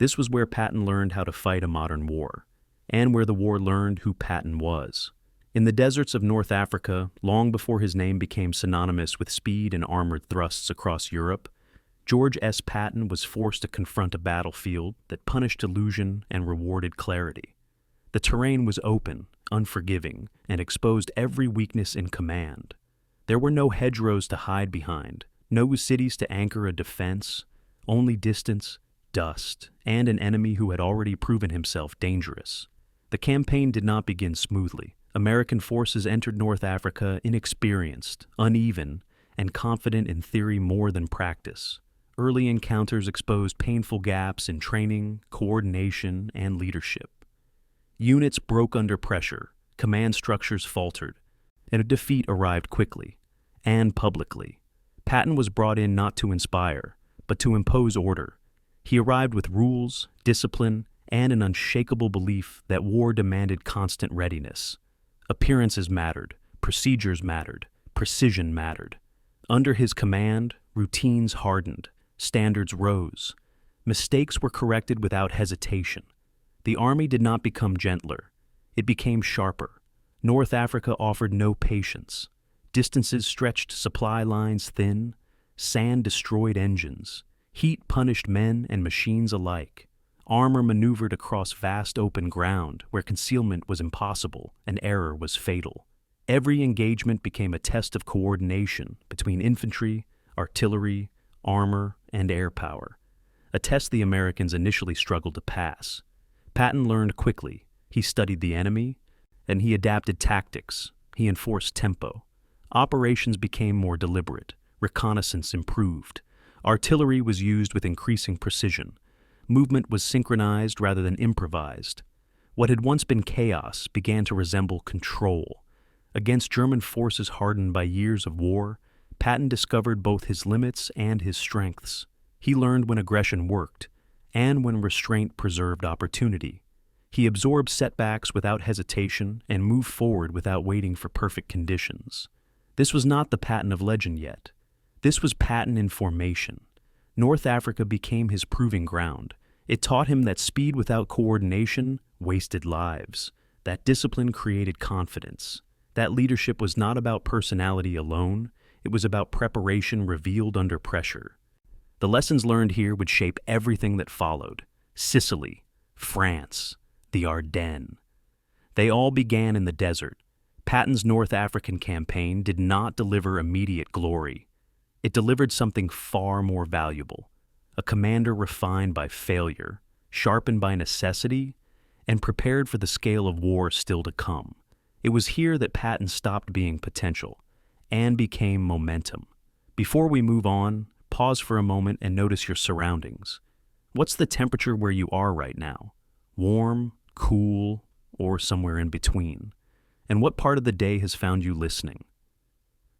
This was where Patton learned how to fight a modern war, and where the war learned who Patton was. In the deserts of North Africa, long before his name became synonymous with speed and armored thrusts across Europe, George S. Patton was forced to confront a battlefield that punished illusion and rewarded clarity. The terrain was open, unforgiving, and exposed every weakness in command. There were no hedgerows to hide behind, no cities to anchor a defense, only distance, dust, and an enemy who had already proven himself dangerous. The campaign did not begin smoothly. American forces entered North Africa inexperienced, uneven, and confident in theory more than practice. Early encounters exposed painful gaps in training, coordination, and leadership. Units broke under pressure, command structures faltered, and a defeat arrived quickly and publicly. Patton was brought in not to inspire, but to impose order. He arrived with rules, discipline, and an unshakable belief that war demanded constant readiness. Appearances mattered, procedures mattered, precision mattered. Under his command, routines hardened, standards rose. Mistakes were corrected without hesitation. The army did not become gentler. It became sharper. North Africa offered no patience. Distances stretched supply lines thin. Sand destroyed engines. Heat punished men and machines alike. Armor maneuvered across vast open ground where concealment was impossible and error was fatal. Every engagement became a test of coordination between infantry, artillery, armor, and air power, a test the Americans initially struggled to pass. Patton learned quickly. He studied the enemy, and he adapted tactics. He enforced tempo. Operations became more deliberate. Reconnaissance improved. Artillery was used with increasing precision. Movement was synchronized rather than improvised. What had once been chaos began to resemble control. Against German forces hardened by years of war, Patton discovered both his limits and his strengths. He learned when aggression worked, and when restraint preserved opportunity. He absorbed setbacks without hesitation and moved forward without waiting for perfect conditions. This was not the Patton of legend yet. This was Patton in formation. North Africa became his proving ground. It taught him that speed without coordination wasted lives, that discipline created confidence, that leadership was not about personality alone, it was about preparation revealed under pressure. The lessons learned here would shape everything that followed: Sicily, France, the Ardennes. They all began in the desert. Patton's North African campaign did not deliver immediate glory. It delivered something far more valuable: a commander refined by failure, sharpened by necessity, and prepared for the scale of war still to come. It was here that Patton stopped being potential and became momentum. Before we move on, pause for a moment and notice your surroundings. What's the temperature where you are right now? Warm, cool, or somewhere in between? And what part of the day has found you listening?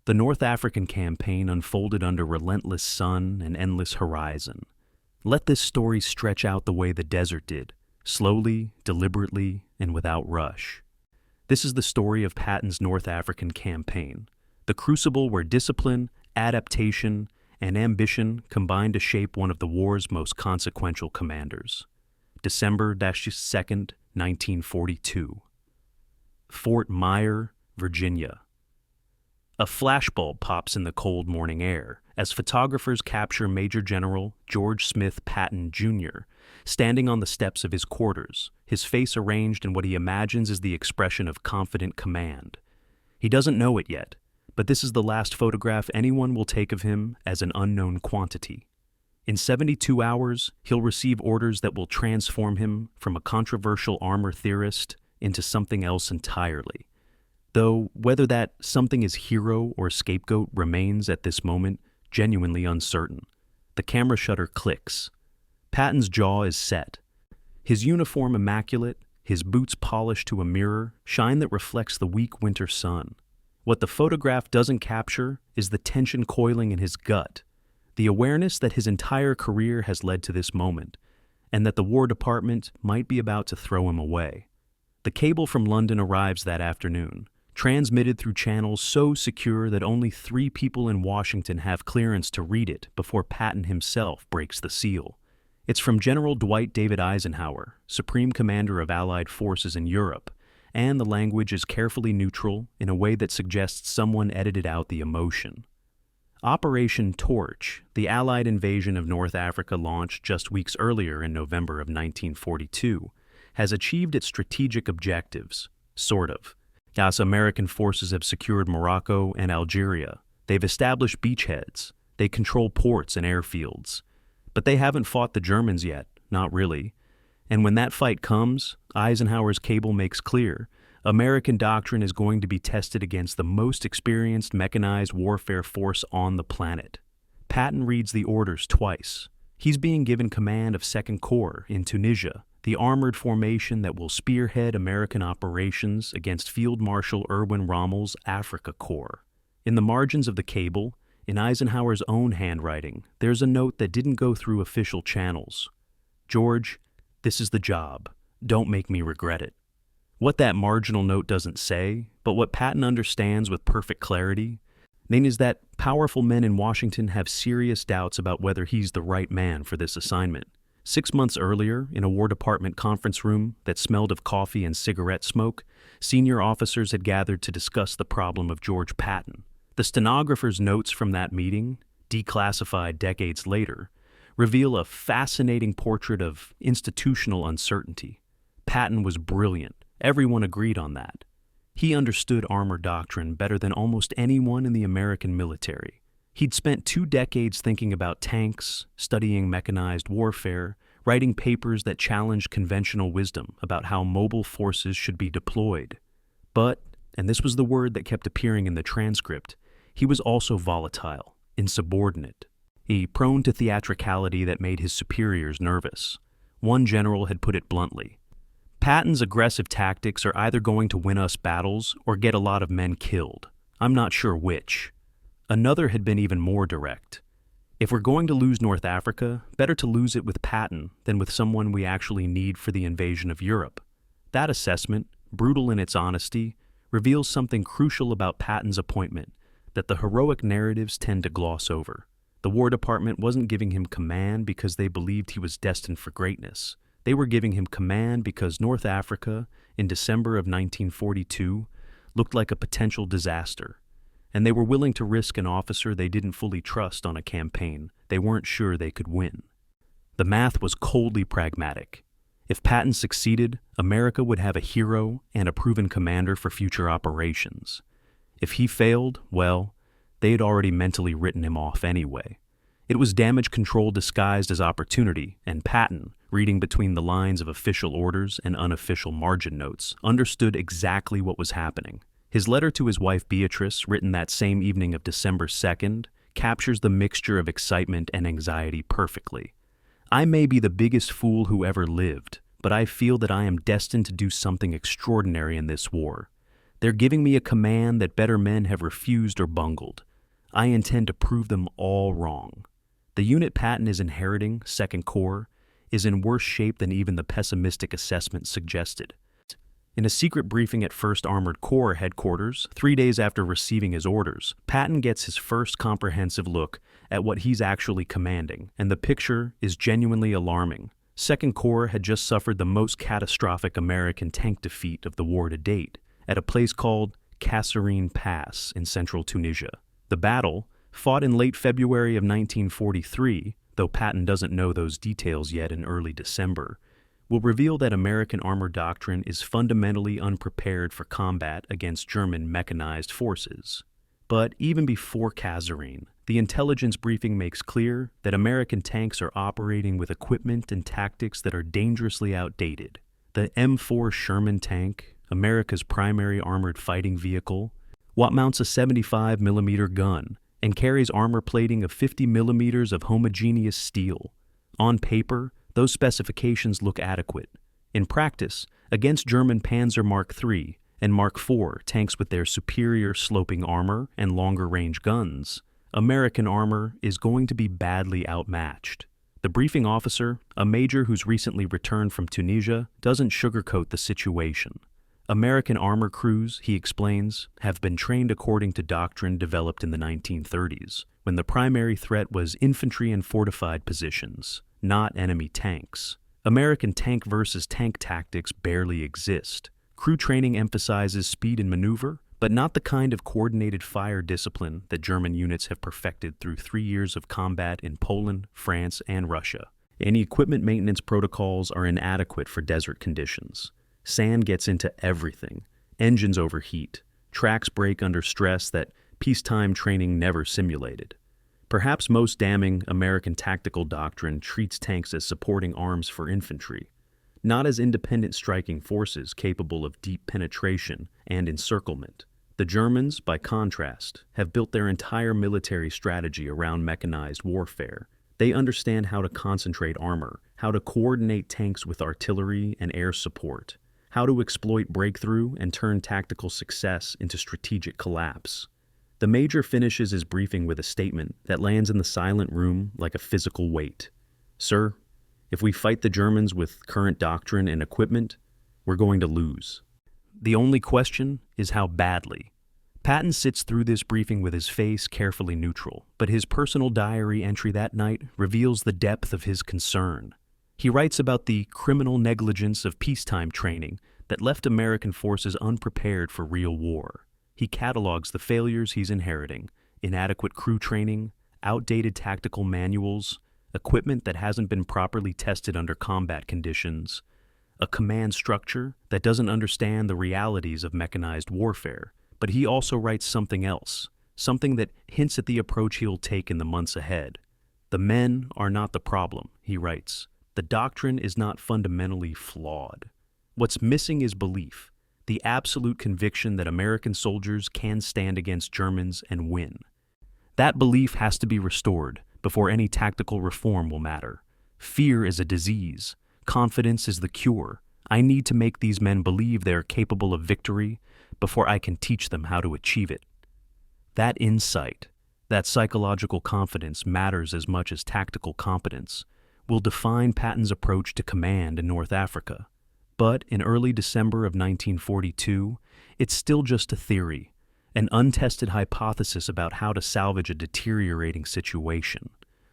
The North African campaign unfolded under relentless sun and endless horizon. Let this story stretch out the way the desert did, slowly, deliberately, and without rush. This is the story of Patton's North African campaign, the crucible where discipline, adaptation, and ambition combined to shape one of the war's most consequential commanders. December 2nd, 1942. Fort Myer, Virginia. A flashbulb pops in the cold morning air as photographers capture Major General George Smith Patton, Jr., standing on the steps of his quarters, his face arranged in what he imagines is the expression of confident command. He doesn't know it yet, but this is the last photograph anyone will take of him as an unknown quantity. In 72 hours, he'll receive orders that will transform him from a controversial armor theorist into something else entirely. Though whether that something is hero or scapegoat remains at this moment genuinely uncertain. The camera shutter clicks. Patton's jaw is set. His uniform immaculate, his boots polished to a mirror, shine that reflects the weak winter sun. What the photograph doesn't capture is the tension coiling in his gut, the awareness that his entire career has led to this moment, and that the War Department might be about to throw him away. The cable from London arrives that afternoon, transmitted through channels so secure that only 3 people in Washington have clearance to read it before Patton himself breaks the seal. It's from General Dwight David Eisenhower, Supreme Commander of Allied Forces in Europe, and the language is carefully neutral in a way that suggests someone edited out the emotion. Operation Torch, the Allied invasion of North Africa launched just weeks earlier in November of 1942, has achieved its strategic objectives, sort of. As American forces have secured Morocco and Algeria, they've established beachheads, they control ports and airfields. But they haven't fought the Germans yet, not really. And when that fight comes, Eisenhower's cable makes clear, American doctrine is going to be tested against the most experienced mechanized warfare force on the planet. Patton reads the orders twice. He's being given command of 2nd Corps in Tunisia, the armored formation that will spearhead American operations against Field Marshal Erwin Rommel's Africa Corps. In the margins of the cable, in Eisenhower's own handwriting, there's a note that didn't go through official channels. George, this is the job. Don't make me regret it. What that marginal note doesn't say, but what Patton understands with perfect clarity, is that powerful men in Washington have serious doubts about whether he's the right man for this assignment. 6 months earlier, in a War Department conference room that smelled of coffee and cigarette smoke, senior officers had gathered to discuss the problem of George Patton. The stenographer's notes from that meeting, declassified decades later, reveal a fascinating portrait of institutional uncertainty. Patton was brilliant. Everyone agreed on that. He understood armor doctrine better than almost anyone in the American military. He'd spent 2 decades thinking about tanks, studying mechanized warfare, writing papers that challenged conventional wisdom about how mobile forces should be deployed. But, and this was the word that kept appearing in the transcript, he was also volatile, insubordinate, prone to theatricality that made his superiors nervous. One general had put it bluntly, Patton's aggressive tactics are either going to win us battles or get a lot of men killed. I'm not sure which. Another had been even more direct. If we're going to lose North Africa, better to lose it with Patton than with someone we actually need for the invasion of Europe. That assessment, brutal in its honesty, reveals something crucial about Patton's appointment that the heroic narratives tend to gloss over. The War Department wasn't giving him command because they believed he was destined for greatness. They were giving him command because North Africa, in December of 1942, looked like a potential disaster, and they were willing to risk an officer they didn't fully trust on a campaign they weren't sure they could win. The math was coldly pragmatic. If Patton succeeded, America would have a hero and a proven commander for future operations. If he failed, well, they had already mentally written him off anyway. It was damage control disguised as opportunity, and Patton, reading between the lines of official orders and unofficial margin notes, understood exactly what was happening. His letter to his wife Beatrice, written that same evening of December 2nd, captures the mixture of excitement and anxiety perfectly. I may be the biggest fool who ever lived, but I feel that I am destined to do something extraordinary in this war. They're giving me a command that better men have refused or bungled. I intend to prove them all wrong. The unit Patton is inheriting, 2nd Corps, is in worse shape than even the pessimistic assessment suggested. In a secret briefing at 1st Armored Corps headquarters, 3 days after receiving his orders, Patton gets his first comprehensive look at what he's actually commanding, and the picture is genuinely alarming. 2nd Corps had just suffered the most catastrophic American tank defeat of the war to date, at a place called Kasserine Pass in central Tunisia. The battle, fought in late February of 1943, though Patton doesn't know those details yet in early December, will reveal that American armor doctrine is fundamentally unprepared for combat against German mechanized forces. But even before Kasserine, the intelligence briefing makes clear that American tanks are operating with equipment and tactics that are dangerously outdated. The M4 Sherman tank, America's primary armored fighting vehicle, mounts a 75mm gun and carries armor plating of 50mm of homogeneous steel. On paper, those specifications look adequate. In practice, against German Panzer Mark III and Mark IV tanks with their superior sloping armor and longer-range guns, American armor is going to be badly outmatched. The briefing officer, a major who's recently returned from Tunisia, doesn't sugarcoat the situation. American armor crews, he explains, have been trained according to doctrine developed in the 1930s, when the primary threat was infantry and fortified positions. not enemy tanks. American tank versus tank tactics barely exist. Crew training emphasizes speed and maneuver, but not the kind of coordinated fire discipline that German units have perfected through 3 years of combat in Poland, France, and Russia. Any equipment maintenance protocols are inadequate for desert conditions. Sand gets into everything. Engines overheat. Tracks break under stress that peacetime training never simulated. Perhaps most damning, American tactical doctrine treats tanks as supporting arms for infantry, not as independent striking forces capable of deep penetration and encirclement. The Germans, by contrast, have built their entire military strategy around mechanized warfare. They understand how to concentrate armor, how to coordinate tanks with artillery and air support, how to exploit breakthrough and turn tactical success into strategic collapse. The major finishes his briefing with a statement that lands in the silent room like a physical weight. Sir, if we fight the Germans with current doctrine and equipment, we're going to lose. The only question is how badly. Patton sits through this briefing with his face carefully neutral, but his personal diary entry that night reveals the depth of his concern. He writes about the criminal negligence of peacetime training that left American forces unprepared for real war. He catalogs the failures he's inheriting: inadequate crew training, outdated tactical manuals, equipment that hasn't been properly tested under combat conditions, a command structure that doesn't understand the realities of mechanized warfare. But he also writes something else, something that hints at the approach he'll take in the months ahead. The men are not the problem, he writes. The doctrine is not fundamentally flawed. What's missing is belief, the absolute conviction that American soldiers can stand against Germans and win. That belief has to be restored before any tactical reform will matter. Fear is a disease. Confidence is the cure. I need to make these men believe they're capable of victory before I can teach them how to achieve it. That insight, that psychological confidence matters as much as tactical competence, will define Patton's approach to command in North Africa. But in early December of 1942, it's still just a theory, an untested hypothesis about how to salvage a deteriorating situation.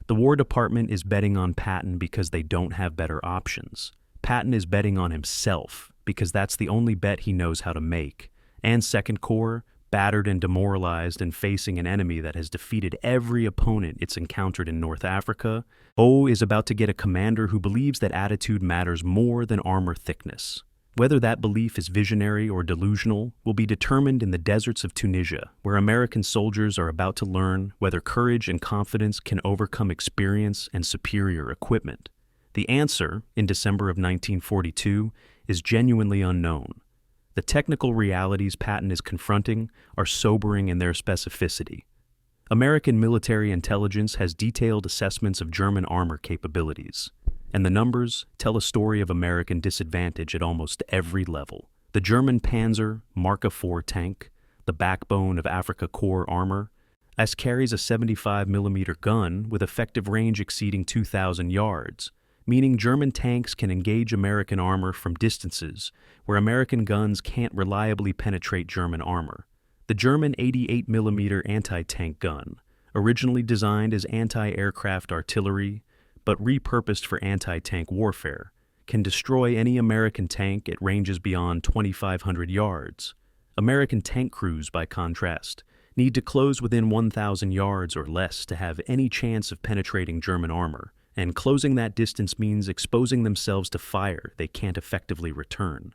The War Department is betting on Patton because they don't have better options. Patton is betting on himself because that's the only bet he knows how to make. And Second Corps, battered and demoralized and facing an enemy that has defeated every opponent it's encountered in North Africa, is about to get a commander who believes that attitude matters more than armor thickness. Whether that belief is visionary or delusional will be determined in the deserts of Tunisia, where American soldiers are about to learn whether courage and confidence can overcome experience and superior equipment. The answer, in December of 1942, is genuinely unknown. The technical realities Patton is confronting are sobering in their specificity. American military intelligence has detailed assessments of German armor capabilities, and the numbers tell a story of American disadvantage at almost every level. The German Panzer Mark IV tank, the backbone of Afrika Korps armor, carries a 75mm gun with effective range exceeding 2,000 yards, meaning German tanks can engage American armor from distances where American guns can't reliably penetrate German armor. The German 88mm anti-tank gun, originally designed as anti-aircraft artillery, but repurposed for anti-tank warfare, can destroy any American tank at ranges beyond 2,500 yards. American tank crews, by contrast, need to close within 1,000 yards or less to have any chance of penetrating German armor, and closing that distance means exposing themselves to fire they can't effectively return.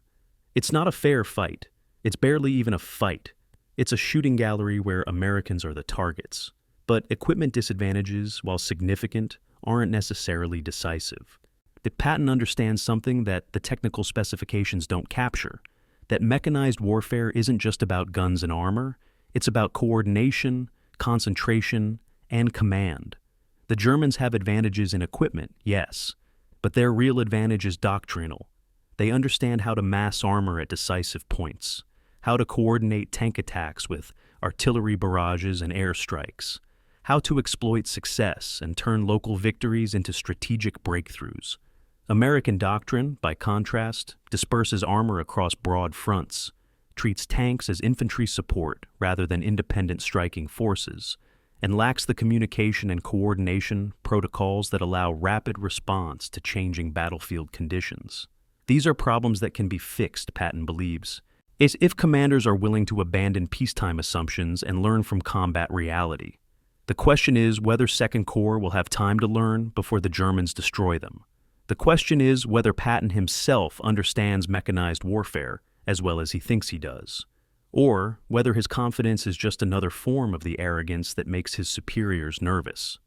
It's not a fair fight. It's barely even a fight. It's a shooting gallery where Americans are the targets. But equipment disadvantages, while significant, aren't necessarily decisive. That Patton understands something that the technical specifications don't capture, that mechanized warfare isn't just about guns and armor, it's about coordination, concentration, and command. The Germans have advantages in equipment, yes, but their real advantage is doctrinal. They understand how to mass armor at decisive points, how to coordinate tank attacks with artillery barrages and airstrikes, how to exploit success and turn local victories into strategic breakthroughs. American doctrine, by contrast, disperses armor across broad fronts, treats tanks as infantry support rather than independent striking forces, and lacks the communication and coordination protocols that allow rapid response to changing battlefield conditions. These are problems that can be fixed, Patton believes, if commanders are willing to abandon peacetime assumptions and learn from combat reality. The question is whether Second Corps will have time to learn before the Germans destroy them. The question is whether Patton himself understands mechanized warfare as well as he thinks he does, or whether his confidence is just another form of the arrogance that makes his superiors nervous.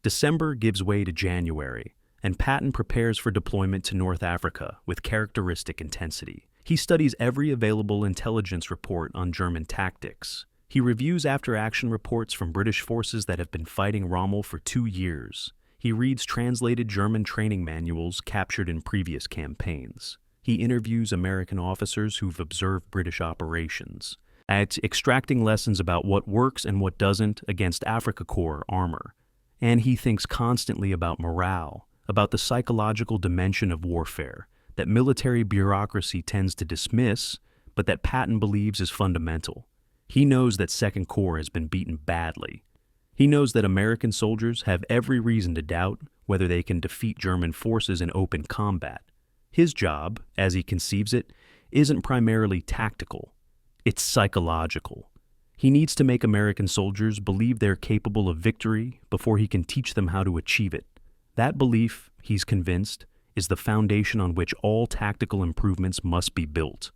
December gives way to January, and Patton prepares for deployment to North Africa with characteristic intensity. He studies every available intelligence report on German tactics. He reviews after-action reports from British forces that have been fighting Rommel for 2 years. He reads translated German training manuals captured in previous campaigns. He interviews American officers who've observed British operations, extracting lessons about what works and what doesn't against Afrika Korps armor. And he thinks constantly about morale, about the psychological dimension of warfare that military bureaucracy tends to dismiss, but that Patton believes is fundamental. He knows that Second Corps has been beaten badly. He knows that American soldiers have every reason to doubt whether they can defeat German forces in open combat. His job, as he conceives it, isn't primarily tactical. It's psychological. He needs to make American soldiers believe they're capable of victory before he can teach them how to achieve it. That belief, he's convinced, is the foundation on which all tactical improvements must be built.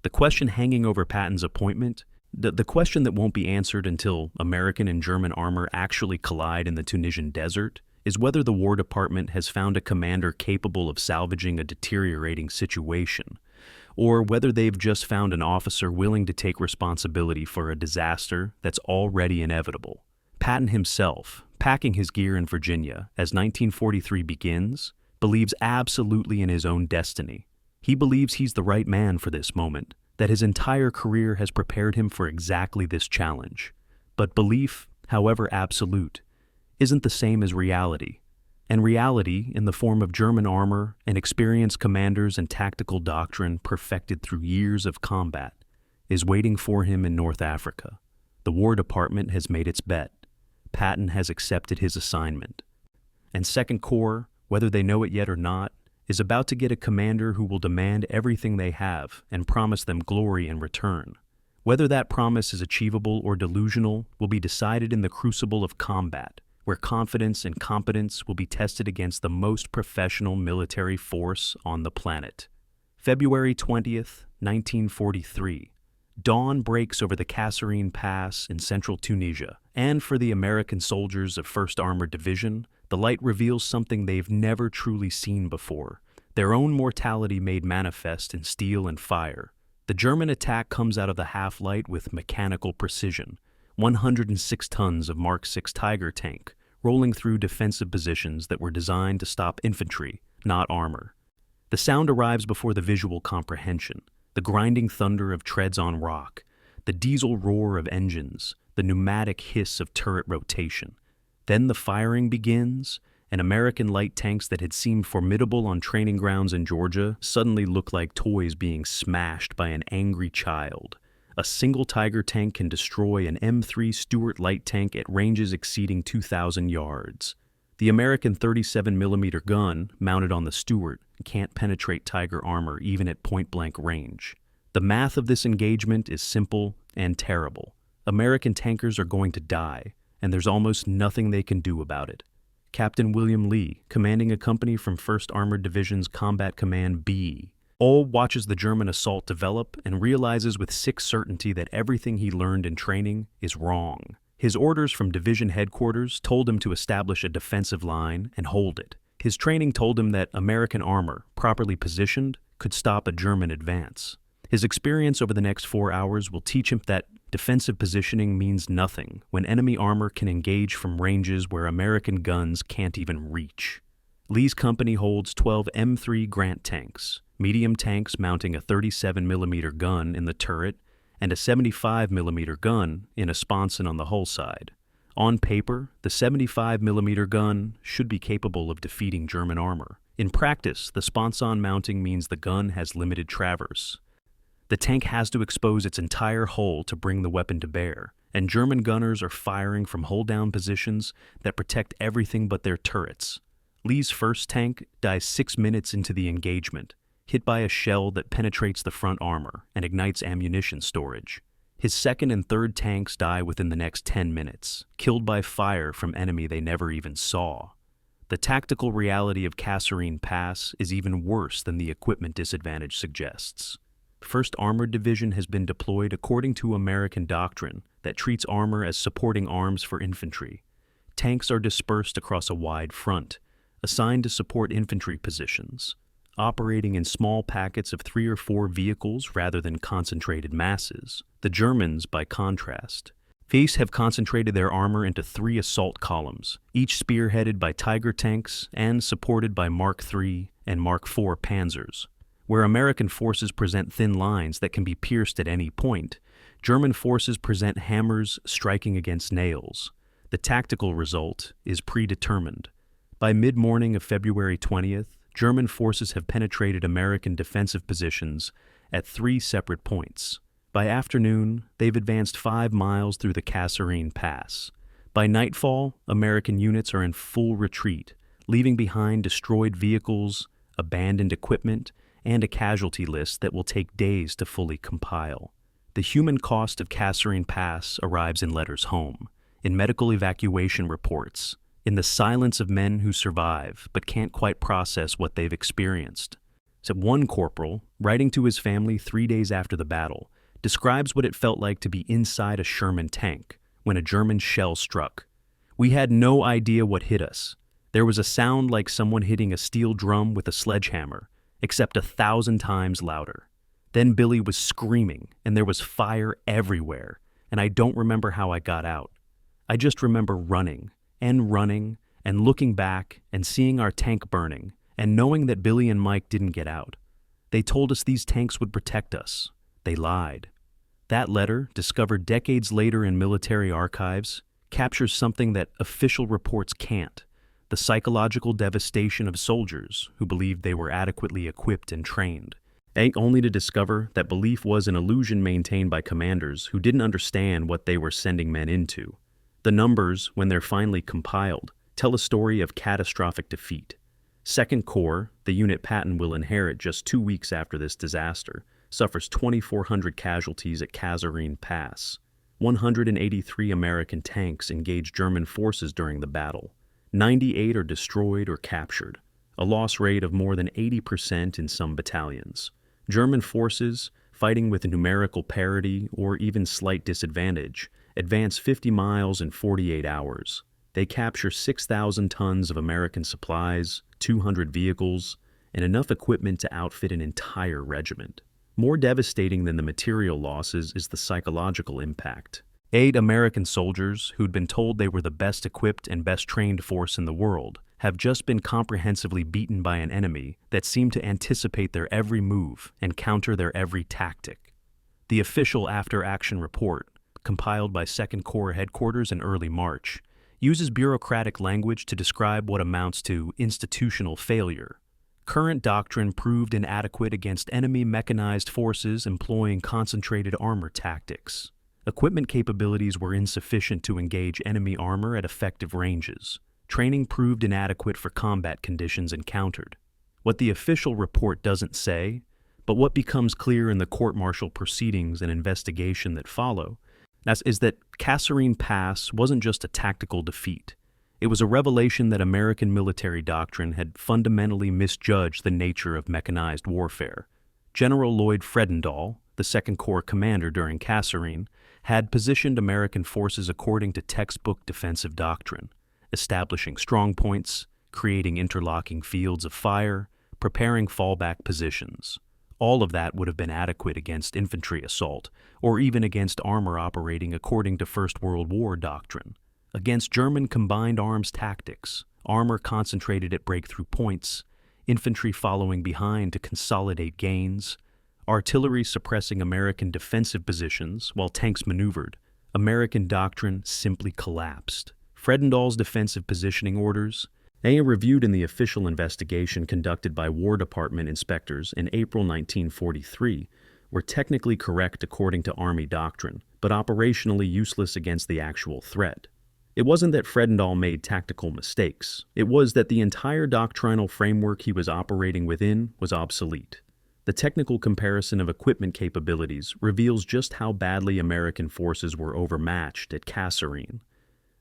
The question hanging over Patton's appointment, the question that won't be answered until American and German armor actually collide in the Tunisian desert, is whether the War Department has found a commander capable of salvaging a deteriorating situation, or whether they've just found an officer willing to take responsibility for a disaster that's already inevitable. Patton himself, packing his gear in Virginia as 1943 begins, believes absolutely in his own destiny. He believes he's the right man for this moment, that his entire career has prepared him for exactly this challenge. But belief, however absolute, isn't the same as reality. And reality, in the form of German armor and experienced commanders and tactical doctrine perfected through years of combat, is waiting for him in North Africa. The War Department has made its bet. Patton has accepted his assignment. And Second Corps, whether they know it yet or not, is about to get a commander who will demand everything they have and promise them glory in return. Whether that promise is achievable or delusional will be decided in the crucible of combat, where confidence and competence will be tested against the most professional military force on the planet. February 20th, 1943. Dawn breaks over the Kasserine Pass in central Tunisia, and for the American soldiers of 1st Armored Division, the light reveals something they've never truly seen before, their own mortality made manifest in steel and fire. The German attack comes out of the half-light with mechanical precision, 106 tons of Mark VI Tiger tank, rolling through defensive positions that were designed to stop infantry, not armor. The sound arrives before the visual comprehension, the grinding thunder of treads on rock, the diesel roar of engines, the pneumatic hiss of turret rotation. Then the firing begins, and American light tanks that had seemed formidable on training grounds in Georgia suddenly look like toys being smashed by an angry child. A single Tiger tank can destroy an M3 Stuart light tank at ranges exceeding 2,000 yards. The American 37mm gun, mounted on the Stuart, can't penetrate Tiger armor even at point-blank range. The math of this engagement is simple and terrible. American tankers are going to die, and there's almost nothing they can do about it. Captain William Lee, commanding a company from 1st Armored Division's Combat Command B, watches the German assault develop and realizes with sick certainty that everything he learned in training is wrong. His orders from division headquarters told him to establish a defensive line and hold it. His training told him that American armor, properly positioned, could stop a German advance. His experience over the next 4 hours will teach him that defensive positioning means nothing when enemy armor can engage from ranges where American guns can't even reach. Lee's company holds 12 M3 Grant tanks, medium tanks mounting a 37mm gun in the turret and a 75mm gun in a sponson on the hull side. On paper, the 75mm gun should be capable of defeating German armor. In practice, the sponson mounting means the gun has limited traverse. The tank has to expose its entire hull to bring the weapon to bear, and German gunners are firing from hold-down positions that protect everything but their turrets. Lee's first tank dies 6 minutes into the engagement, hit by a shell that penetrates the front armor and ignites ammunition storage. His second and third tanks die within the next 10 minutes, killed by fire from enemy they never even saw. The tactical reality of Kasserine Pass is even worse than the equipment disadvantage suggests. 1st Armored Division has been deployed according to American doctrine that treats armor as supporting arms for infantry. Tanks are dispersed across a wide front, assigned to support infantry positions, operating in small packets of 3 or 4 vehicles rather than concentrated masses. The Germans, by contrast, have concentrated their armor into 3 assault columns, each spearheaded by Tiger tanks and supported by Mark III and Mark IV panzers. Where American forces present thin lines that can be pierced at any point, German forces present hammers striking against nails. The tactical result is predetermined. By mid-morning of February 20th, German forces have penetrated American defensive positions at 3 separate points. By afternoon, they've advanced 5 miles through the Kasserine Pass. By nightfall, American units are in full retreat, leaving behind destroyed vehicles, abandoned equipment, and a casualty list that will take days to fully compile. The human cost of Kasserine Pass arrives in letters home, in medical evacuation reports, in the silence of men who survive but can't quite process what they've experienced. So one corporal, writing to his family 3 days after the battle, describes what it felt like to be inside a Sherman tank when a German shell struck. "We had no idea what hit us. There was a sound like someone hitting a steel drum with a sledgehammer, except 1,000 times louder. Then Billy was screaming, and there was fire everywhere, and I don't remember how I got out. I just remember running, and looking back and seeing our tank burning, and knowing that Billy and Mike didn't get out. They told us these tanks would protect us. They lied." That letter, discovered decades later in military archives, captures something that official reports can't: the psychological devastation of soldiers who believed they were adequately equipped and trained, only to discover that belief was an illusion maintained by commanders who didn't understand what they were sending men into. The numbers, when they're finally compiled, tell a story of catastrophic defeat. 2nd Corps, the unit Patton will inherit just 2 weeks after this disaster, suffers 2,400 casualties at Kasserine Pass. 183 American tanks engage German forces during the battle. 98 are destroyed or captured, a loss rate of more than 80% in some battalions. German forces, fighting with numerical parity or even slight disadvantage, advance 50 miles in 48 hours. They capture 6,000 tons of American supplies, 200 vehicles, and enough equipment to outfit an entire regiment. More devastating than the material losses is the psychological impact. 8 American soldiers, who'd been told they were the best equipped and best trained force in the world, have just been comprehensively beaten by an enemy that seemed to anticipate their every move and counter their every tactic. The official after-action report, compiled by 2nd Corps headquarters in early March, uses bureaucratic language to describe what amounts to institutional failure. Current doctrine proved inadequate against enemy mechanized forces employing concentrated armor tactics. Equipment capabilities were insufficient to engage enemy armor at effective ranges. Training proved inadequate for combat conditions encountered. What the official report doesn't say, but what becomes clear in the court-martial proceedings and investigation that follow, is that Kasserine Pass wasn't just a tactical defeat. It was a revelation that American military doctrine had fundamentally misjudged the nature of mechanized warfare. General Lloyd Fredendall, the 2nd Corps commander during Kasserine, had positioned American forces according to textbook defensive doctrine, establishing strong points, creating interlocking fields of fire, preparing fallback positions. All of that would have been adequate against infantry assault, or even against armor operating according to First World War doctrine. Against German combined arms tactics, armor concentrated at breakthrough points, infantry following behind to consolidate gains, artillery suppressing American defensive positions while tanks maneuvered, American doctrine simply collapsed. Fredendall's defensive positioning orders, they are reviewed in the official investigation conducted by War Department inspectors in April 1943, were technically correct according to Army doctrine, but operationally useless against the actual threat. It wasn't that Fredendall made tactical mistakes. It was that the entire doctrinal framework he was operating within was obsolete. The technical comparison of equipment capabilities reveals just how badly American forces were overmatched at Kasserine.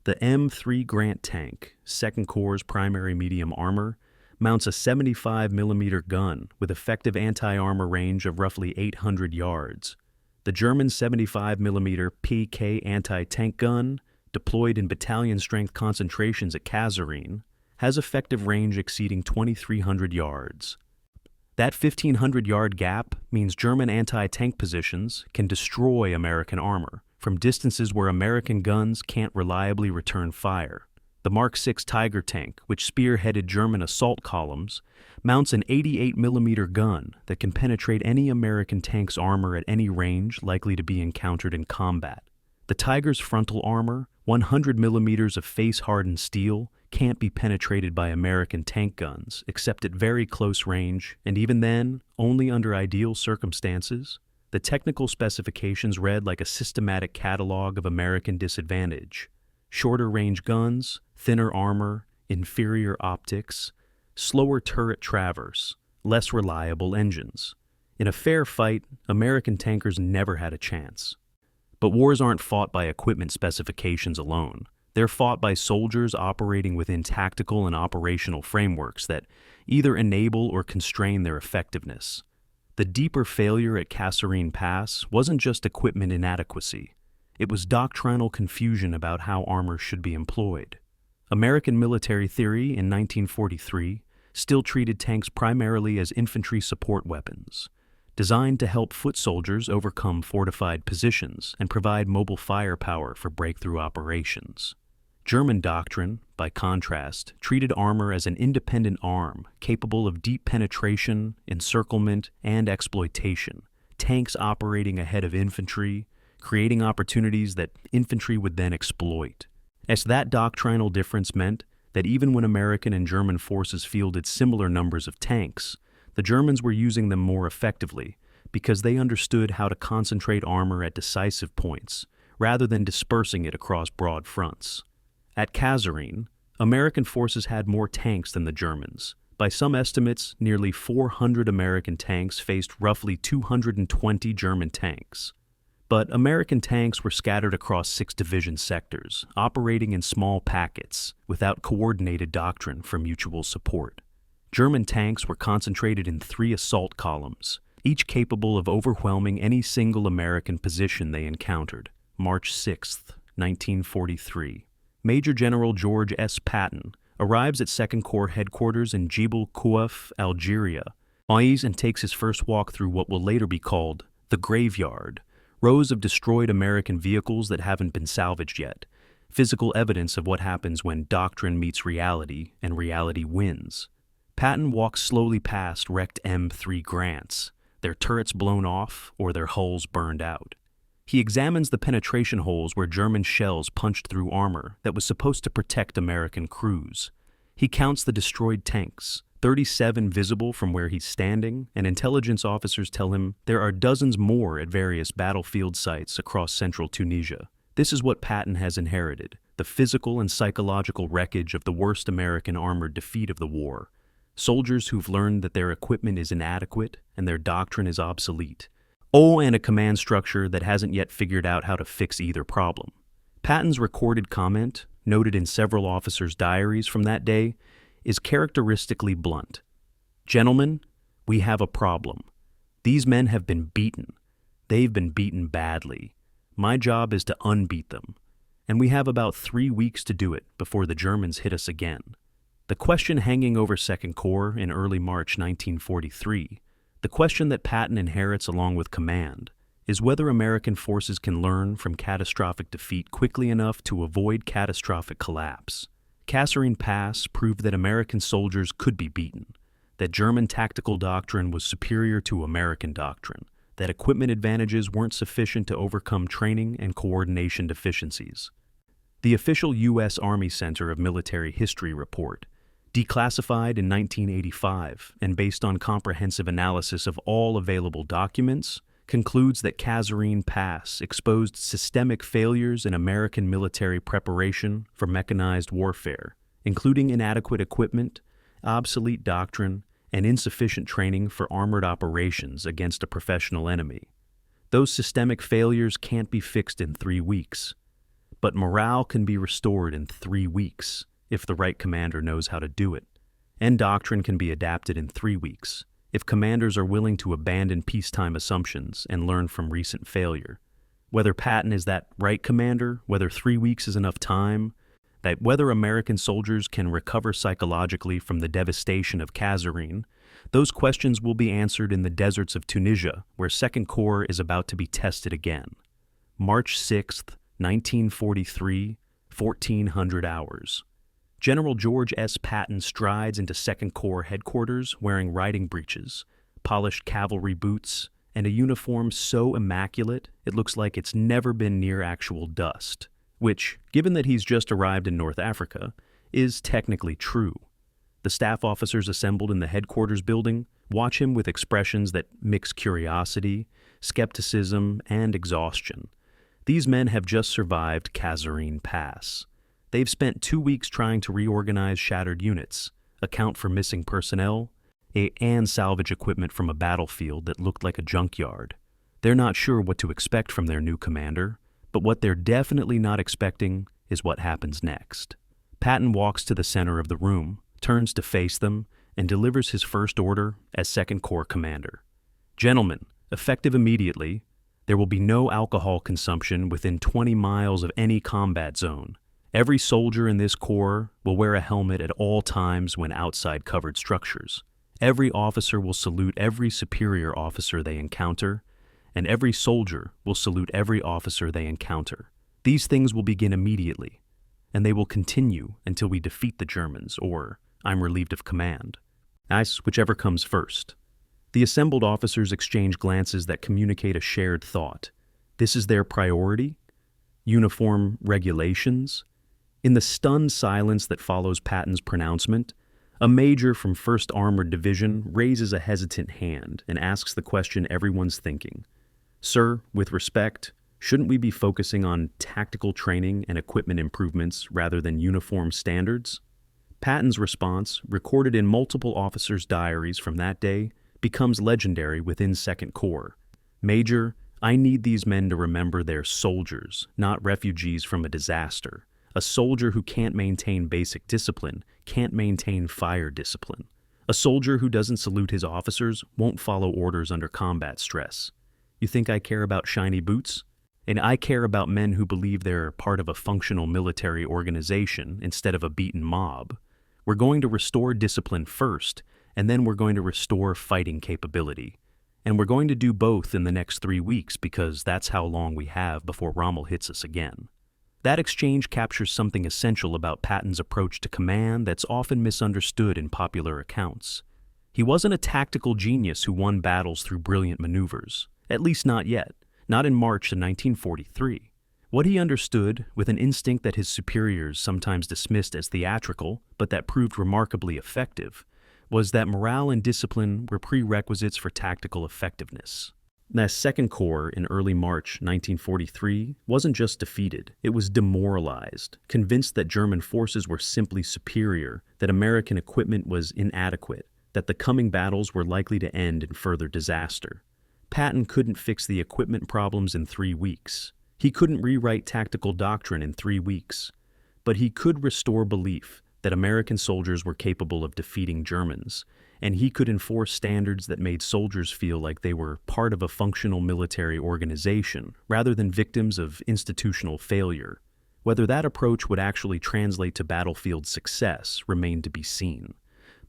The M3 Grant tank, 2nd Corps' primary medium armor, mounts a 75mm gun with effective anti-armor range of roughly 800 yards. The German 75mm PK anti-tank gun, deployed in battalion-strength concentrations at Kasserine, has effective range exceeding 2,300 yards. That 1,500-yard gap means German anti-tank positions can destroy American armor from distances where American guns can't reliably return fire. The Mark VI Tiger tank, which spearheaded German assault columns, mounts an 88mm gun that can penetrate any American tank's armor at any range likely to be encountered in combat. The Tiger's frontal armor, 100mm of face-hardened steel, can't be penetrated by American tank guns except at very close range, and even then, only under ideal circumstances. The technical specifications read like a systematic catalog of American disadvantage: shorter range guns, thinner armor, inferior optics, slower turret traverse, less reliable engines. In a fair fight, American tankers never had a chance. But wars aren't fought by equipment specifications alone. They're fought by soldiers operating within tactical and operational frameworks that either enable or constrain their effectiveness. The deeper failure at Kasserine Pass wasn't just equipment inadequacy. It was doctrinal confusion about how armor should be employed. American military theory in 1943 still treated tanks primarily as infantry support weapons, designed to help foot soldiers overcome fortified positions and provide mobile firepower for breakthrough operations. German doctrine, by contrast, treated armor as an independent arm capable of deep penetration, encirclement, and exploitation, tanks operating ahead of infantry, creating opportunities that infantry would then exploit. As that doctrinal difference meant that even when American and German forces fielded similar numbers of tanks, the Germans were using them more effectively because they understood how to concentrate armor at decisive points rather than dispersing it across broad fronts. At Kasserine, American forces had more tanks than the Germans. By some estimates, nearly 400 American tanks faced roughly 220 German tanks. But American tanks were scattered across 6 division sectors, operating in small packets, without coordinated doctrine for mutual support. German tanks were concentrated in 3 assault columns, each capable of overwhelming any single American position they encountered. March 6, 1943. Major General George S. Patton arrives at 2nd Corps headquarters in Jebel Kouaf, Algeria, and takes his first walk through what will later be called the graveyard, rows of destroyed American vehicles that haven't been salvaged yet, physical evidence of what happens when doctrine meets reality and reality wins. Patton walks slowly past wrecked M3 Grants, their turrets blown off or their hulls burned out. He examines the penetration holes where German shells punched through armor that was supposed to protect American crews. He counts the destroyed tanks, 37 visible from where he's standing, and intelligence officers tell him there are dozens more at various battlefield sites across central Tunisia. This is what Patton has inherited, the physical and psychological wreckage of the worst American armored defeat of the war. Soldiers who've learned that their equipment is inadequate and their doctrine is obsolete. And a command structure that hasn't yet figured out how to fix either problem. Patton's recorded comment, noted in several officers' diaries from that day, is characteristically blunt. "Gentlemen, we have a problem. These men have been beaten. They've been beaten badly. My job is to unbeat them. And we have about 3 weeks to do it before the Germans hit us again." The question hanging over 2nd Corps in early March 1943, the question that Patton inherits along with command, is whether American forces can learn from catastrophic defeat quickly enough to avoid catastrophic collapse. Kasserine Pass proved that American soldiers could be beaten, that German tactical doctrine was superior to American doctrine, that equipment advantages weren't sufficient to overcome training and coordination deficiencies. The official U.S. Army Center of Military History report, declassified in 1985 and based on comprehensive analysis of all available documents, concludes that Kasserine Pass exposed systemic failures in American military preparation for mechanized warfare, including inadequate equipment, obsolete doctrine, and insufficient training for armored operations against a professional enemy. Those systemic failures can't be fixed in 3 weeks, but morale can be restored in 3 weeks if the right commander knows how to do it, and doctrine can be adapted in 3 weeks if commanders are willing to abandon peacetime assumptions and learn from recent failure. Whether Patton is that right commander, whether 3 weeks is enough time, that whether American soldiers can recover psychologically from the devastation of Kasserine, those questions will be answered in the deserts of Tunisia, where Second Corps is about to be tested again. March 6th, 1943, 1400 hours. General George S. Patton strides into Second Corps headquarters wearing riding breeches, polished cavalry boots, and a uniform so immaculate it looks like it's never been near actual dust, which, given that he's just arrived in North Africa, is technically true. The staff officers assembled in the headquarters building watch him with expressions that mix curiosity, skepticism, and exhaustion. These men have just survived Kasserine Pass. They've spent 2 weeks trying to reorganize shattered units, account for missing personnel, and salvage equipment from a battlefield that looked like a junkyard. They're not sure what to expect from their new commander, but what they're definitely not expecting is what happens next. Patton walks to the center of the room, turns to face them, and delivers his first order as Second Corps commander. Gentlemen, effective immediately, there will be no alcohol consumption within 20 miles of any combat zone. Every soldier in this corps will wear a helmet at all times when outside covered structures. Every officer will salute every superior officer they encounter, and every soldier will salute every officer they encounter. These things will begin immediately, and they will continue until we defeat the Germans or I'm relieved of command. Whichever comes first. The assembled officers exchange glances that communicate a shared thought. This is their priority? Uniform regulations? In the stunned silence that follows Patton's pronouncement, a major from 1st Armored Division raises a hesitant hand and asks the question everyone's thinking. Sir, with respect, shouldn't we be focusing on tactical training and equipment improvements rather than uniform standards? Patton's response, recorded in multiple officers' diaries from that day, becomes legendary within Second Corps. Major, I need these men to remember they're soldiers, not refugees from a disaster. A soldier who can't maintain basic discipline can't maintain fire discipline. A soldier who doesn't salute his officers won't follow orders under combat stress. You think I care about shiny boots? And I care about men who believe they're part of a functional military organization instead of a beaten mob. We're going to restore discipline first, and then we're going to restore fighting capability. And we're going to do both in the next 3 weeks because that's how long we have before Rommel hits us again. That exchange captures something essential about Patton's approach to command that's often misunderstood in popular accounts. He wasn't a tactical genius who won battles through brilliant maneuvers, at least not yet, not in March of 1943. What he understood, with an instinct that his superiors sometimes dismissed as theatrical, but that proved remarkably effective, was that morale and discipline were prerequisites for tactical effectiveness. The Second Corps in early March 1943 wasn't just defeated, it was demoralized, convinced that German forces were simply superior, that American equipment was inadequate, that the coming battles were likely to end in further disaster. Patton couldn't fix the equipment problems in 3 weeks. He couldn't rewrite tactical doctrine in 3 weeks. But he could restore belief that American soldiers were capable of defeating Germans, and he could enforce standards that made soldiers feel like they were part of a functional military organization rather than victims of institutional failure. Whether that approach would actually translate to battlefield success remained to be seen.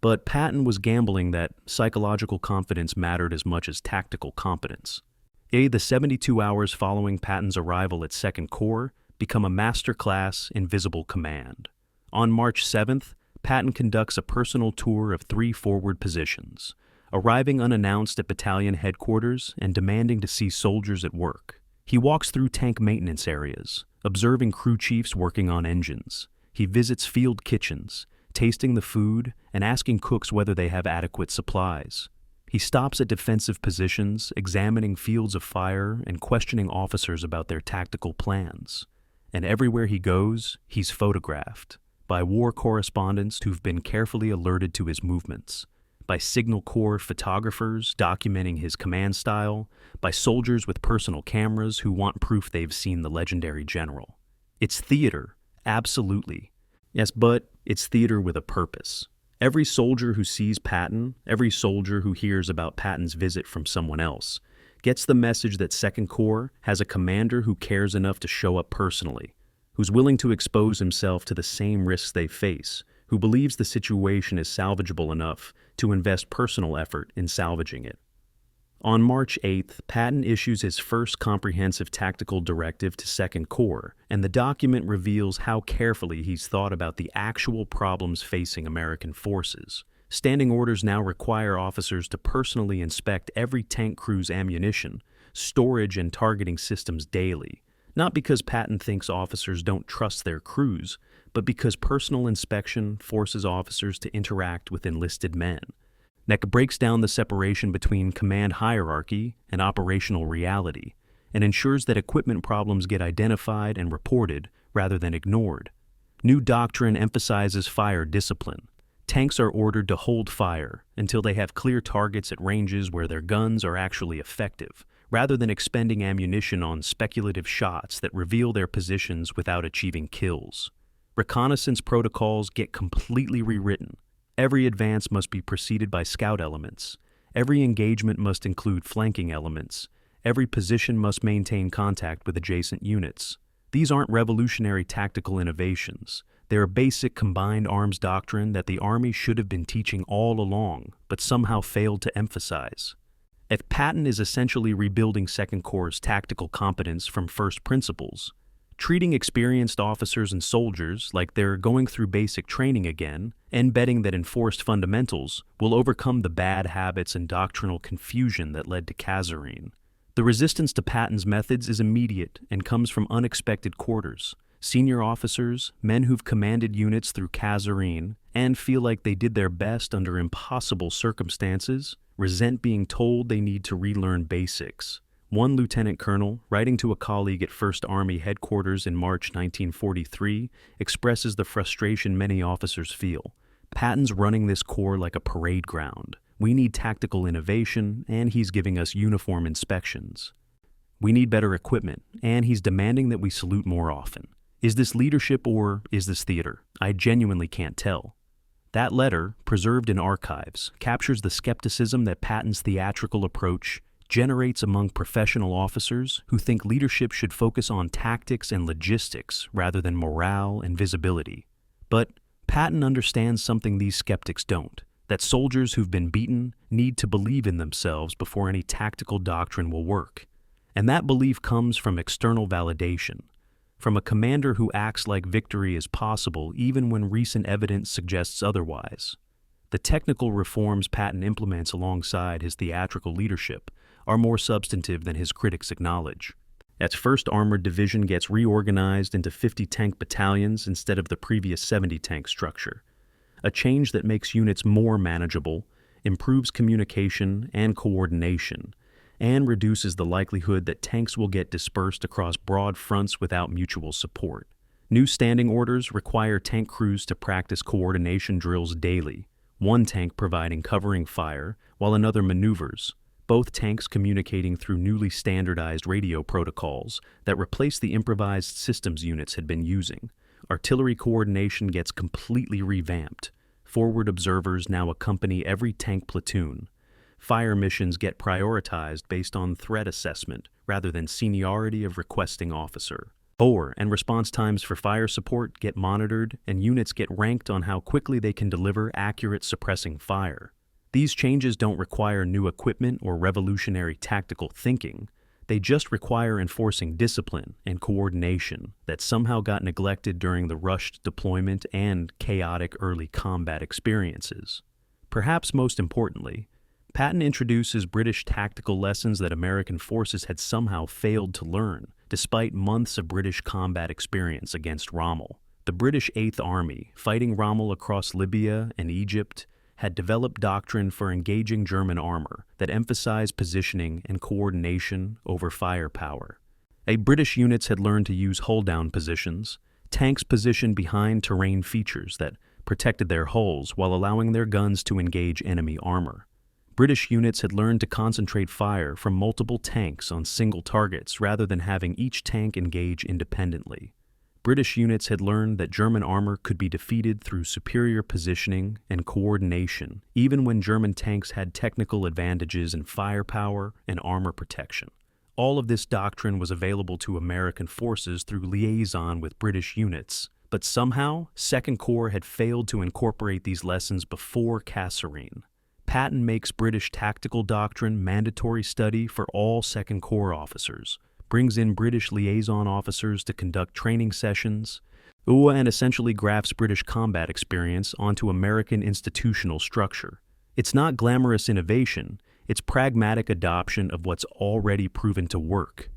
But Patton was gambling that psychological confidence mattered as much as tactical competence. The 72 hours following Patton's arrival at Second Corps become a masterclass in visible command. On March 7th, Patton conducts a personal tour of 3 forward positions, arriving unannounced at battalion headquarters and demanding to see soldiers at work. He walks through tank maintenance areas, observing crew chiefs working on engines. He visits field kitchens, tasting the food and asking cooks whether they have adequate supplies. He stops at defensive positions, examining fields of fire and questioning officers about their tactical plans. And everywhere he goes, he's photographed by war correspondents who've been carefully alerted to his movements, by Signal Corps photographers documenting his command style, by soldiers with personal cameras who want proof they've seen the legendary general. It's theater, absolutely. Yes, but it's theater with a purpose. Every soldier who sees Patton, every soldier who hears about Patton's visit from someone else, gets the message that Second Corps has a commander who cares enough to show up personally, who's willing to expose himself to the same risks they face, who believes the situation is salvageable enough to invest personal effort in salvaging it. On March 8th, Patton issues his first comprehensive tactical directive to Second Corps, and the document reveals how carefully he's thought about the actual problems facing American forces. Standing orders now require officers to personally inspect every tank crew's ammunition, storage, and targeting systems daily, not because Patton thinks officers don't trust their crews, but because personal inspection forces officers to interact with enlisted men. That breaks down the separation between command hierarchy and operational reality, and ensures that equipment problems get identified and reported rather than ignored. New doctrine emphasizes fire discipline. Tanks are ordered to hold fire until they have clear targets at ranges where their guns are actually effective, rather than expending ammunition on speculative shots that reveal their positions without achieving kills. Reconnaissance protocols get completely rewritten. Every advance must be preceded by scout elements. Every engagement must include flanking elements. Every position must maintain contact with adjacent units. These aren't revolutionary tactical innovations. They're a basic combined arms doctrine that the Army should have been teaching all along, but somehow failed to emphasize. If Patton is essentially rebuilding Second Corps' tactical competence from first principles, treating experienced officers and soldiers like they're going through basic training again, and betting that enforced fundamentals will overcome the bad habits and doctrinal confusion that led to Kasserine. The resistance to Patton's methods is immediate and comes from unexpected quarters. Senior officers, men who've commanded units through Kasserine and feel like they did their best under impossible circumstances, resent being told they need to relearn basics. One lieutenant colonel, writing to a colleague at 1st Army Headquarters in March 1943, expresses the frustration many officers feel. Patton's running this corps like a parade ground. We need tactical innovation, and he's giving us uniform inspections. We need better equipment, and he's demanding that we salute more often. Is this leadership or is this theater? I genuinely can't tell. That letter, preserved in archives, captures the skepticism that Patton's theatrical approach generates among professional officers who think leadership should focus on tactics and logistics rather than morale and visibility. But Patton understands something these skeptics don't, that soldiers who've been beaten need to believe in themselves before any tactical doctrine will work. And that belief comes from external validation, from a commander who acts like victory is possible even when recent evidence suggests otherwise. The technical reforms Patton implements alongside his theatrical leadership are more substantive than his critics acknowledge. As 1st Armored Division gets reorganized into 50 tank battalions instead of the previous 70 tank structure, a change that makes units more manageable, improves communication and coordination, and reduces the likelihood that tanks will get dispersed across broad fronts without mutual support. New standing orders require tank crews to practice coordination drills daily, one tank providing covering fire while another maneuvers, both tanks communicating through newly standardized radio protocols that replace the improvised systems units had been using. Artillery coordination gets completely revamped. Forward observers now accompany every tank platoon. Fire missions get prioritized based on threat assessment rather than seniority of requesting officer. Bore and response times for fire support get monitored, and units get ranked on how quickly they can deliver accurate suppressing fire. These changes don't require new equipment or revolutionary tactical thinking. They just require enforcing discipline and coordination that somehow got neglected during the rushed deployment and chaotic early combat experiences. Perhaps most importantly, Patton introduces British tactical lessons that American forces had somehow failed to learn, despite months of British combat experience against Rommel. The British 8th Army, fighting Rommel across Libya and Egypt, had developed doctrine for engaging German armor that emphasized positioning and coordination over firepower. British units had learned to use hull-down positions, tanks positioned behind terrain features that protected their hulls while allowing their guns to engage enemy armor. British units had learned to concentrate fire from multiple tanks on single targets rather than having each tank engage independently. British units had learned that German armor could be defeated through superior positioning and coordination, even when German tanks had technical advantages in firepower and armor protection. All of this doctrine was available to American forces through liaison with British units, but somehow, Second Corps had failed to incorporate these lessons before Kasserine. Patton makes British tactical doctrine mandatory study for all Second Corps officers, brings in British liaison officers to conduct training sessions, and essentially grafts British combat experience onto American institutional structure. It's not glamorous innovation, it's pragmatic adoption of what's already proven to work.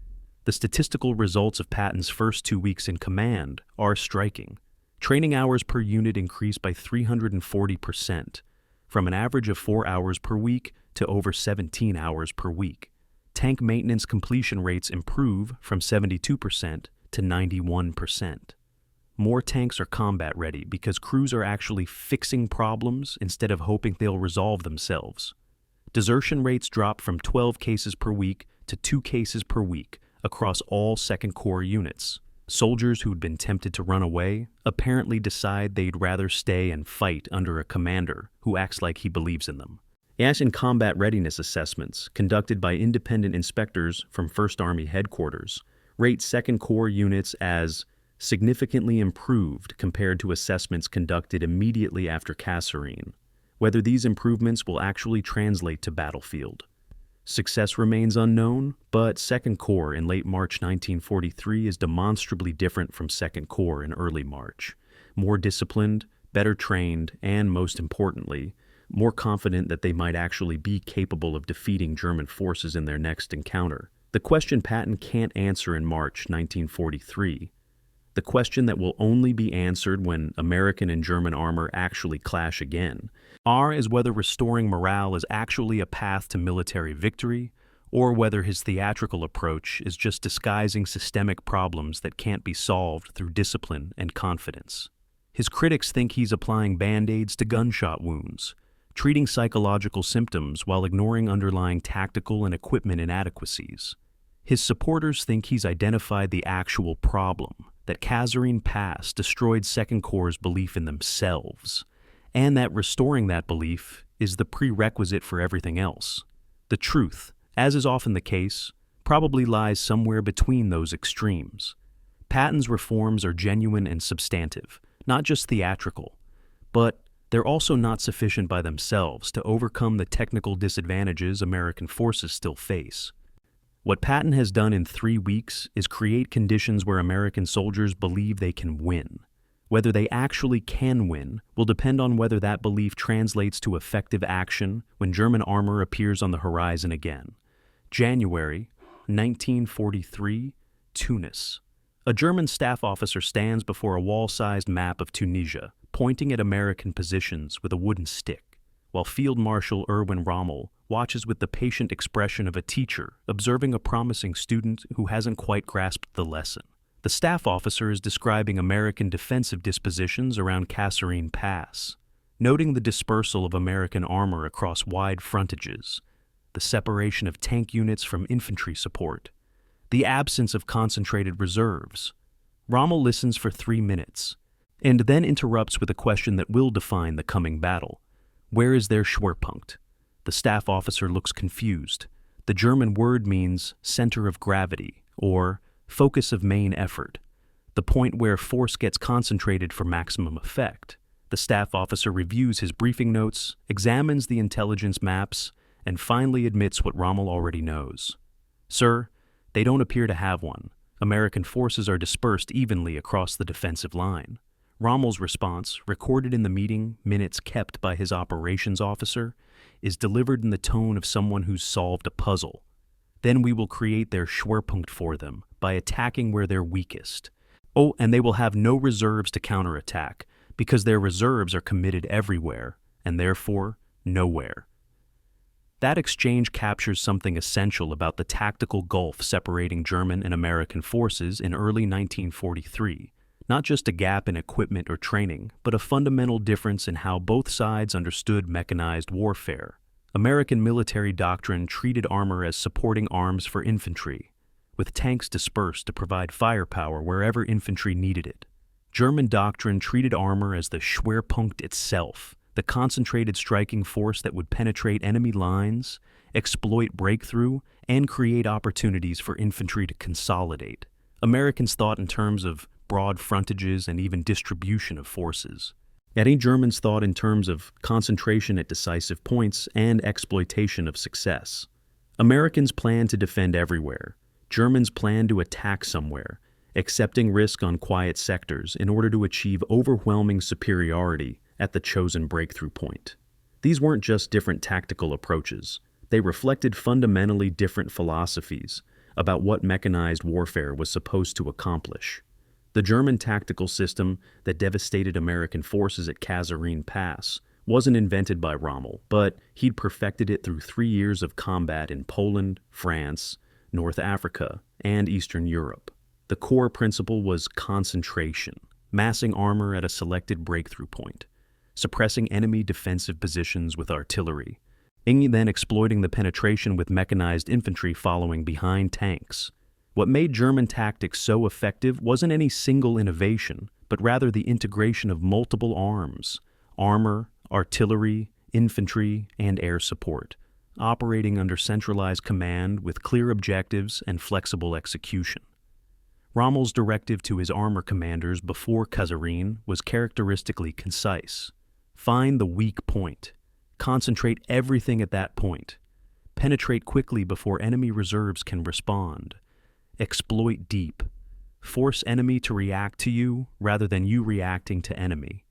The statistical results of Patton's first 2 weeks in command are striking. Training hours per unit increased by 340%, from an average of 4 hours per week to over 17 hours per week. Tank maintenance completion rates improve from 72% to 91%. More tanks are combat ready because crews are actually fixing problems instead of hoping they'll resolve themselves. Desertion rates drop from 12 cases per week to 2 cases per week across all Second Corps units. Soldiers who'd been tempted to run away apparently decide they'd rather stay and fight under a commander who acts like he believes in them. As in combat readiness assessments conducted by independent inspectors from 1st Army headquarters, rate Second Corps units as significantly improved compared to assessments conducted immediately after Kasserine. Whether these improvements will actually translate to battlefield. Success remains unknown, but Second Corps in late March 1943 is demonstrably different from Second Corps in early March. More disciplined, better trained, and most importantly, more confident that they might actually be capable of defeating German forces in their next encounter. The question Patton can't answer in March 1943, the question that will only be answered when American and German armor actually clash again, is whether restoring morale is actually a path to military victory, or whether his theatrical approach is just disguising systemic problems that can't be solved through discipline and confidence. His critics think he's applying band-aids to gunshot wounds, treating psychological symptoms while ignoring underlying tactical and equipment inadequacies. His supporters think he's identified the actual problem, that Kasserine Pass destroyed Second Corps' belief in themselves, and that restoring that belief is the prerequisite for everything else. The truth, as is often the case, probably lies somewhere between those extremes. Patton's reforms are genuine and substantive, not just theatrical, but they're also not sufficient by themselves to overcome the technical disadvantages American forces still face. What Patton has done in 3 weeks is create conditions where American soldiers believe they can win. Whether they actually can win will depend on whether that belief translates to effective action when German armor appears on the horizon again. January 1943, Tunis. A German staff officer stands before a wall-sized map of Tunisia, pointing at American positions with a wooden stick, while Field Marshal Erwin Rommel watches with the patient expression of a teacher observing a promising student who hasn't quite grasped the lesson. The staff officer is describing American defensive dispositions around Kasserine Pass, noting the dispersal of American armor across wide frontages, the separation of tank units from infantry support, the absence of concentrated reserves. Rommel listens for 3 minutes, and then interrupts with a question that will define the coming battle. Where is their Schwerpunkt? The staff officer looks confused. The German word means center of gravity, or focus of main effort, the point where force gets concentrated for maximum effect. The staff officer reviews his briefing notes, examines the intelligence maps, and finally admits what Rommel already knows. Sir, they don't appear to have one. American forces are dispersed evenly across the defensive line. Rommel's response, recorded in the meeting minutes kept by his operations officer, is delivered in the tone of someone who's solved a puzzle. Then we will create their Schwerpunkt for them by attacking where they're weakest. And they will have no reserves to counterattack because their reserves are committed everywhere, and therefore nowhere. That exchange captures something essential about the tactical gulf separating German and American forces in early 1943. Not just a gap in equipment or training, but a fundamental difference in how both sides understood mechanized warfare. American military doctrine treated armor as supporting arms for infantry, with tanks dispersed to provide firepower wherever infantry needed it. German doctrine treated armor as the Schwerpunkt itself, the concentrated striking force that would penetrate enemy lines, exploit breakthrough, and create opportunities for infantry to consolidate. Americans thought in terms of broad frontages and even distribution of forces. Yet Germans thought in terms of concentration at decisive points and exploitation of success. Americans planned to defend everywhere. Germans planned to attack somewhere, accepting risk on quiet sectors in order to achieve overwhelming superiority at the chosen breakthrough point. These weren't just different tactical approaches. They reflected fundamentally different philosophies about what mechanized warfare was supposed to accomplish. The German tactical system that devastated American forces at Kasserine Pass wasn't invented by Rommel, but he'd perfected it through 3 years of combat in Poland, France, North Africa, and Eastern Europe. The core principle was concentration, massing armor at a selected breakthrough point, suppressing enemy defensive positions with artillery, and then exploiting the penetration with mechanized infantry following behind tanks. What made German tactics so effective wasn't any single innovation, but rather the integration of multiple arms, armor, artillery, infantry, and air support, operating under centralized command with clear objectives and flexible execution. Rommel's directive to his armor commanders before Kasserine was characteristically concise. Find the weak point. Concentrate everything at that point. Penetrate quickly before enemy reserves can respond. Exploit deep. Force enemy to react to you rather than you reacting to enemy.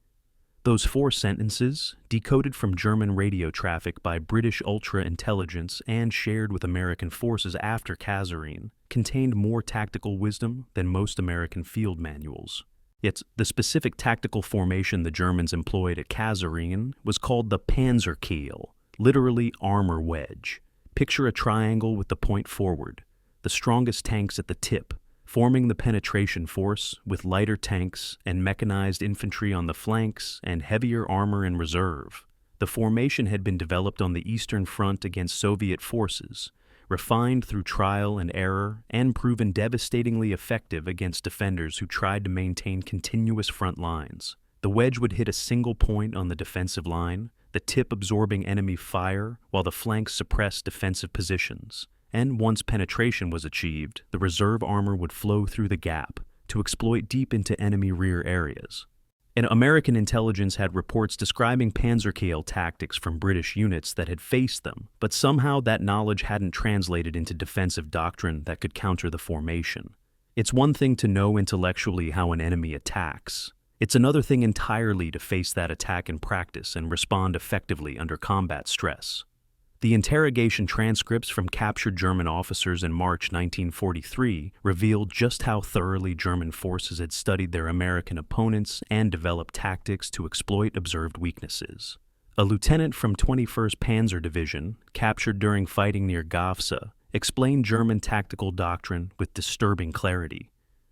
Those 4 sentences, decoded from German radio traffic by British ultra-intelligence and shared with American forces after Kasserine, contained more tactical wisdom than most American field manuals. Yet the specific tactical formation the Germans employed at Kasserine was called the Panzerkeil, literally armor wedge. Picture a triangle with the point forward, the strongest tanks at the tip, forming the penetration force with lighter tanks and mechanized infantry on the flanks and heavier armor in reserve. The formation had been developed on the Eastern Front against Soviet forces, refined through trial and error, and proven devastatingly effective against defenders who tried to maintain continuous front lines. The wedge would hit a single point on the defensive line, the tip absorbing enemy fire while the flanks suppressed defensive positions. And once penetration was achieved, the reserve armor would flow through the gap to exploit deep into enemy rear areas. And American intelligence had reports describing Panzerkeil tactics from British units that had faced them, but somehow that knowledge hadn't translated into defensive doctrine that could counter the formation. It's one thing to know intellectually how an enemy attacks. It's another thing entirely to face that attack in practice and respond effectively under combat stress. The interrogation transcripts from captured German officers in March 1943 revealed just how thoroughly German forces had studied their American opponents and developed tactics to exploit observed weaknesses. A lieutenant from 21st Panzer Division, captured during fighting near Gafsa, explained German tactical doctrine with disturbing clarity.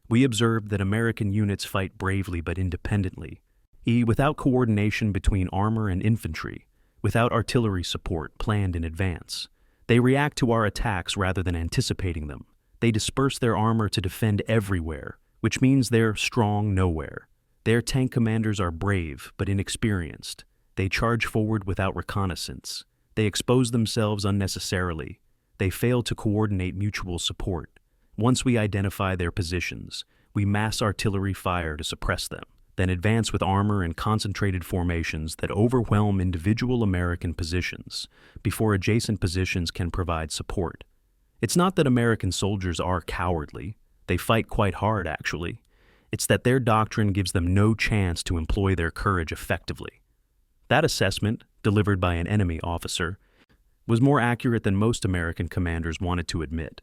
We observed that American units fight bravely but independently, without coordination between armor and infantry, without artillery support planned in advance. They react to our attacks rather than anticipating them. They disperse their armor to defend everywhere, which means they're strong nowhere. Their tank commanders are brave but inexperienced. They charge forward without reconnaissance. They expose themselves unnecessarily. They fail to coordinate mutual support. Once we identify their positions, we mass artillery fire to suppress them, then advance with armor and concentrated formations that overwhelm individual American positions before adjacent positions can provide support. It's not that American soldiers are cowardly. They fight quite hard, actually. It's that their doctrine gives them no chance to employ their courage effectively. That assessment, delivered by an enemy officer, was more accurate than most American commanders wanted to admit.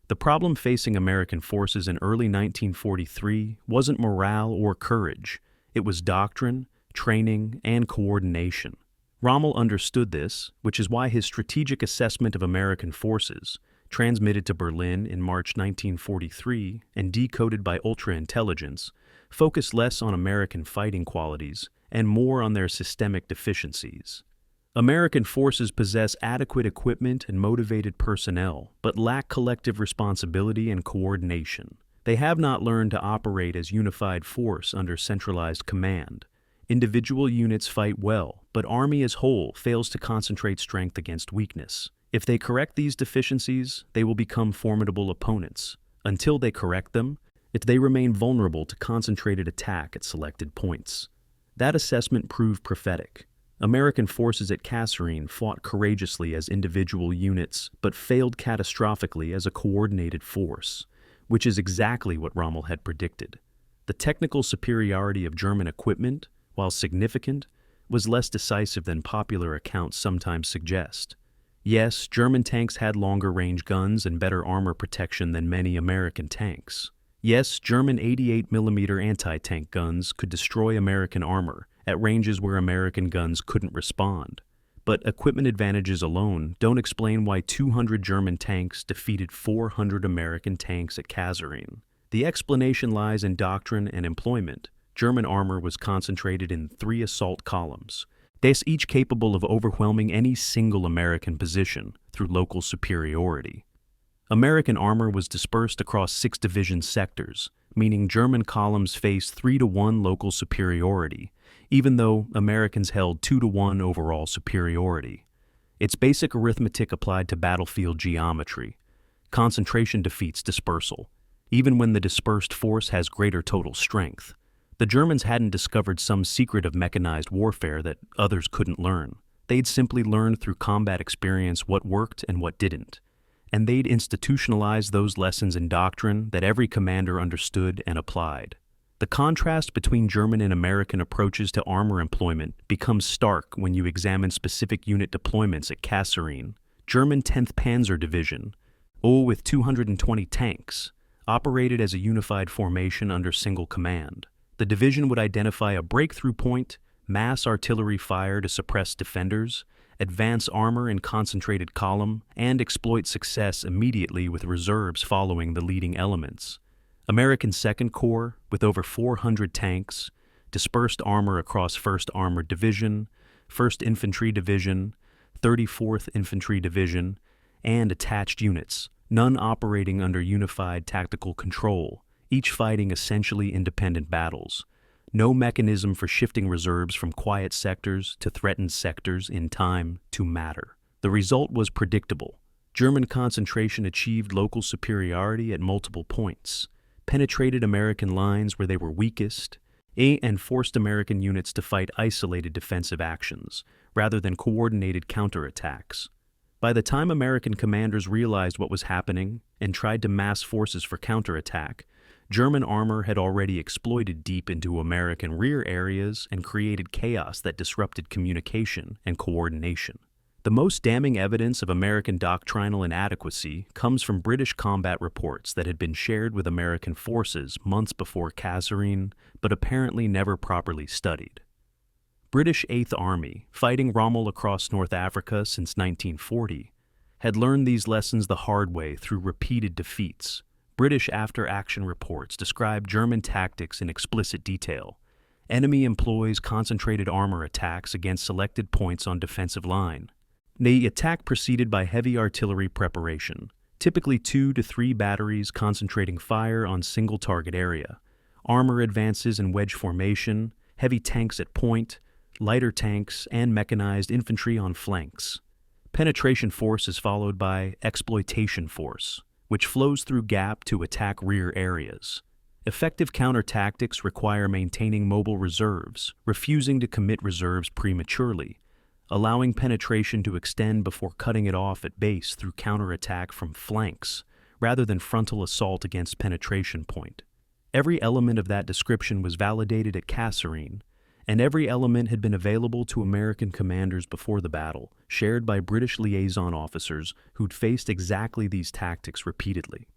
The problem facing American forces in early 1943 wasn't morale or courage. It was doctrine, training, and coordination. Rommel understood this, which is why his strategic assessment of American forces, transmitted to Berlin in March 1943 and decoded by ultra-intelligence, focused less on American fighting qualities and more on their systemic deficiencies. American forces possess adequate equipment and motivated personnel, but lack collective responsibility and coordination. They have not learned to operate as unified force under centralized command. Individual units fight well, but Army as whole fails to concentrate strength against weakness. If they correct these deficiencies, they will become formidable opponents. Until they correct them, they remain vulnerable to concentrated attack at selected points. That assessment proved prophetic. American forces at Kasserine fought courageously as individual units, but failed catastrophically as a coordinated force, which is exactly what Rommel had predicted. The technical superiority of German equipment, while significant, was less decisive than popular accounts sometimes suggest. Yes, German tanks had longer-range guns and better armor protection than many American tanks. Yes, German 88mm anti-tank guns could destroy American armor at ranges where American guns couldn't respond. But equipment advantages alone don't explain why 200 German tanks defeated 400 American tanks at Kasserine. The explanation lies in doctrine and employment. German armor was concentrated in 3 assault columns, each capable of overwhelming any single American position through local superiority. American armor was dispersed across 6 division sectors, meaning German columns faced 3-to-1 local superiority, even though Americans held 2-to-1 overall superiority. It's basic arithmetic applied to battlefield geometry. Concentration defeats dispersal, even when the dispersed force has greater total strength. The Germans hadn't discovered some secret of mechanized warfare that others couldn't learn. They'd simply learned through combat experience what worked and what didn't. And they'd institutionalized those lessons in doctrine that every commander understood and applied. The contrast between German and American approaches to armor employment becomes stark when you examine specific unit deployments at Kasserine. German 10th Panzer Division, with 220 tanks, operated as a unified formation under single command. The division would identify a breakthrough point, mass artillery fire to suppress defenders, advance armor in concentrated column, and exploit success immediately with reserves following the leading elements. American 2nd Corps, with over 400 tanks, dispersed armor across 1st Armored Division, 1st Infantry Division, 34th Infantry Division, and attached units, none operating under unified tactical control, each fighting essentially independent battles. No mechanism for shifting reserves from quiet sectors to threatened sectors in time to matter. The result was predictable. German concentration achieved local superiority at multiple points, penetrated American lines where they were weakest, and forced American units to fight isolated defensive actions rather than coordinated counterattacks. By the time American commanders realized what was happening and tried to mass forces for counterattack, German armor had already exploited deep into American rear areas and created chaos that disrupted communication and coordination. The most damning evidence of American doctrinal inadequacy comes from British combat reports that had been shared with American forces months before Kasserine, but apparently never properly studied. British 8th Army, fighting Rommel across North Africa since 1940, had learned these lessons the hard way through repeated defeats. British after-action reports describe German tactics in explicit detail. Enemy employs concentrated armor attacks against selected points on defensive line. The attack preceded by heavy artillery preparation, typically 2 to 3 batteries concentrating fire on single target area, armor advances in wedge formation, heavy tanks at point, lighter tanks, and mechanized infantry on flanks. Penetration force is followed by exploitation force, which flows through gap to attack rear areas. Effective counter tactics require maintaining mobile reserves, refusing to commit reserves prematurely, allowing penetration to extend before cutting it off at base through counterattack from flanks, rather than frontal assault against penetration point. Every element of that description was validated at Kasserine, and every element had been available to American commanders before the battle, shared by British liaison officers who'd faced exactly these tactics repeatedly.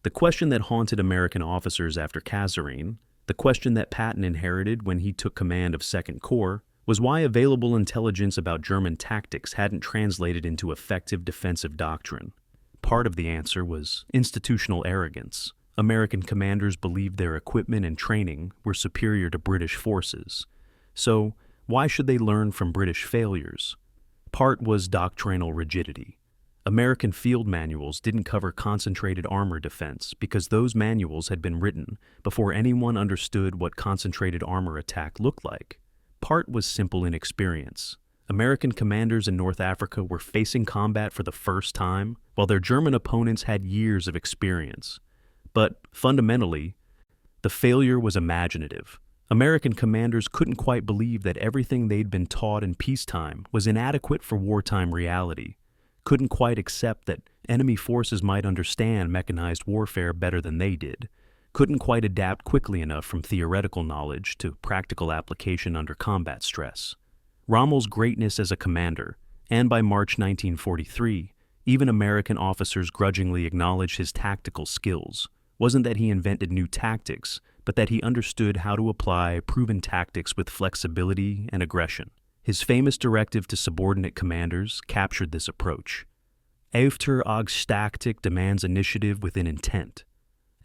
The question that haunted American officers after Kasserine, the question that Patton inherited when he took command of 2nd Corps, was why available intelligence about German tactics hadn't translated into effective defensive doctrine. Part of the answer was institutional arrogance. American commanders believed their equipment and training were superior to British forces. So, why should they learn from British failures? Part was doctrinal rigidity. American field manuals didn't cover concentrated armor defense because those manuals had been written before anyone understood what concentrated armor attack looked like. Part was simple inexperience. American commanders in North Africa were facing combat for the first time, while their German opponents had years of experience. But fundamentally, the failure was imaginative. American commanders couldn't quite believe that everything they'd been taught in peacetime was inadequate for wartime reality, couldn't quite accept that enemy forces might understand mechanized warfare better than they did, couldn't quite adapt quickly enough from theoretical knowledge to practical application under combat stress. Rommel's greatness as a commander, and by March 1943, even American officers grudgingly acknowledged his tactical skills, wasn't that he invented new tactics, but that he understood how to apply proven tactics with flexibility and aggression. His famous directive to subordinate commanders captured this approach. Auftragstaktik demands initiative within intent.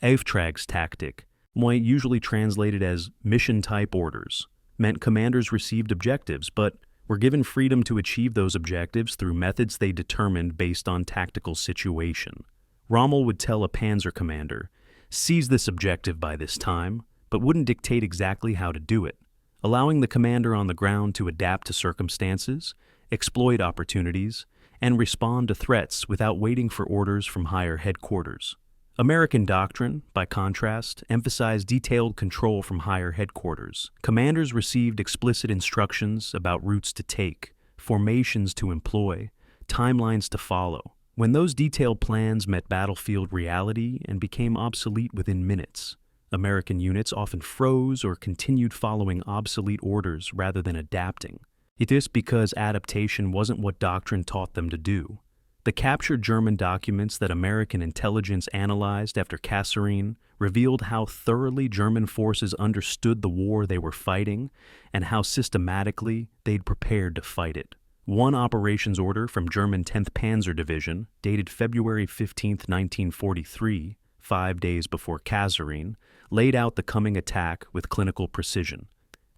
Auftragstaktik, usually translated as mission-type orders, meant commanders received objectives, but were given freedom to achieve those objectives through methods they determined based on tactical situation. Rommel would tell a panzer commander, "Seize this objective by this time," but wouldn't dictate exactly how to do it, allowing the commander on the ground to adapt to circumstances, exploit opportunities, and respond to threats without waiting for orders from higher headquarters. American doctrine, by contrast, emphasized detailed control from higher headquarters. Commanders received explicit instructions about routes to take, formations to employ, timelines to follow. When those detailed plans met battlefield reality and became obsolete within minutes, American units often froze or continued following obsolete orders rather than adapting. It is because adaptation wasn't what doctrine taught them to do. The captured German documents that American intelligence analyzed after Kasserine revealed how thoroughly German forces understood the war they were fighting and how systematically they'd prepared to fight it. One operations order from German 10th Panzer Division, dated February 15, 1943, 5 days before Kasserine, laid out the coming attack with clinical precision.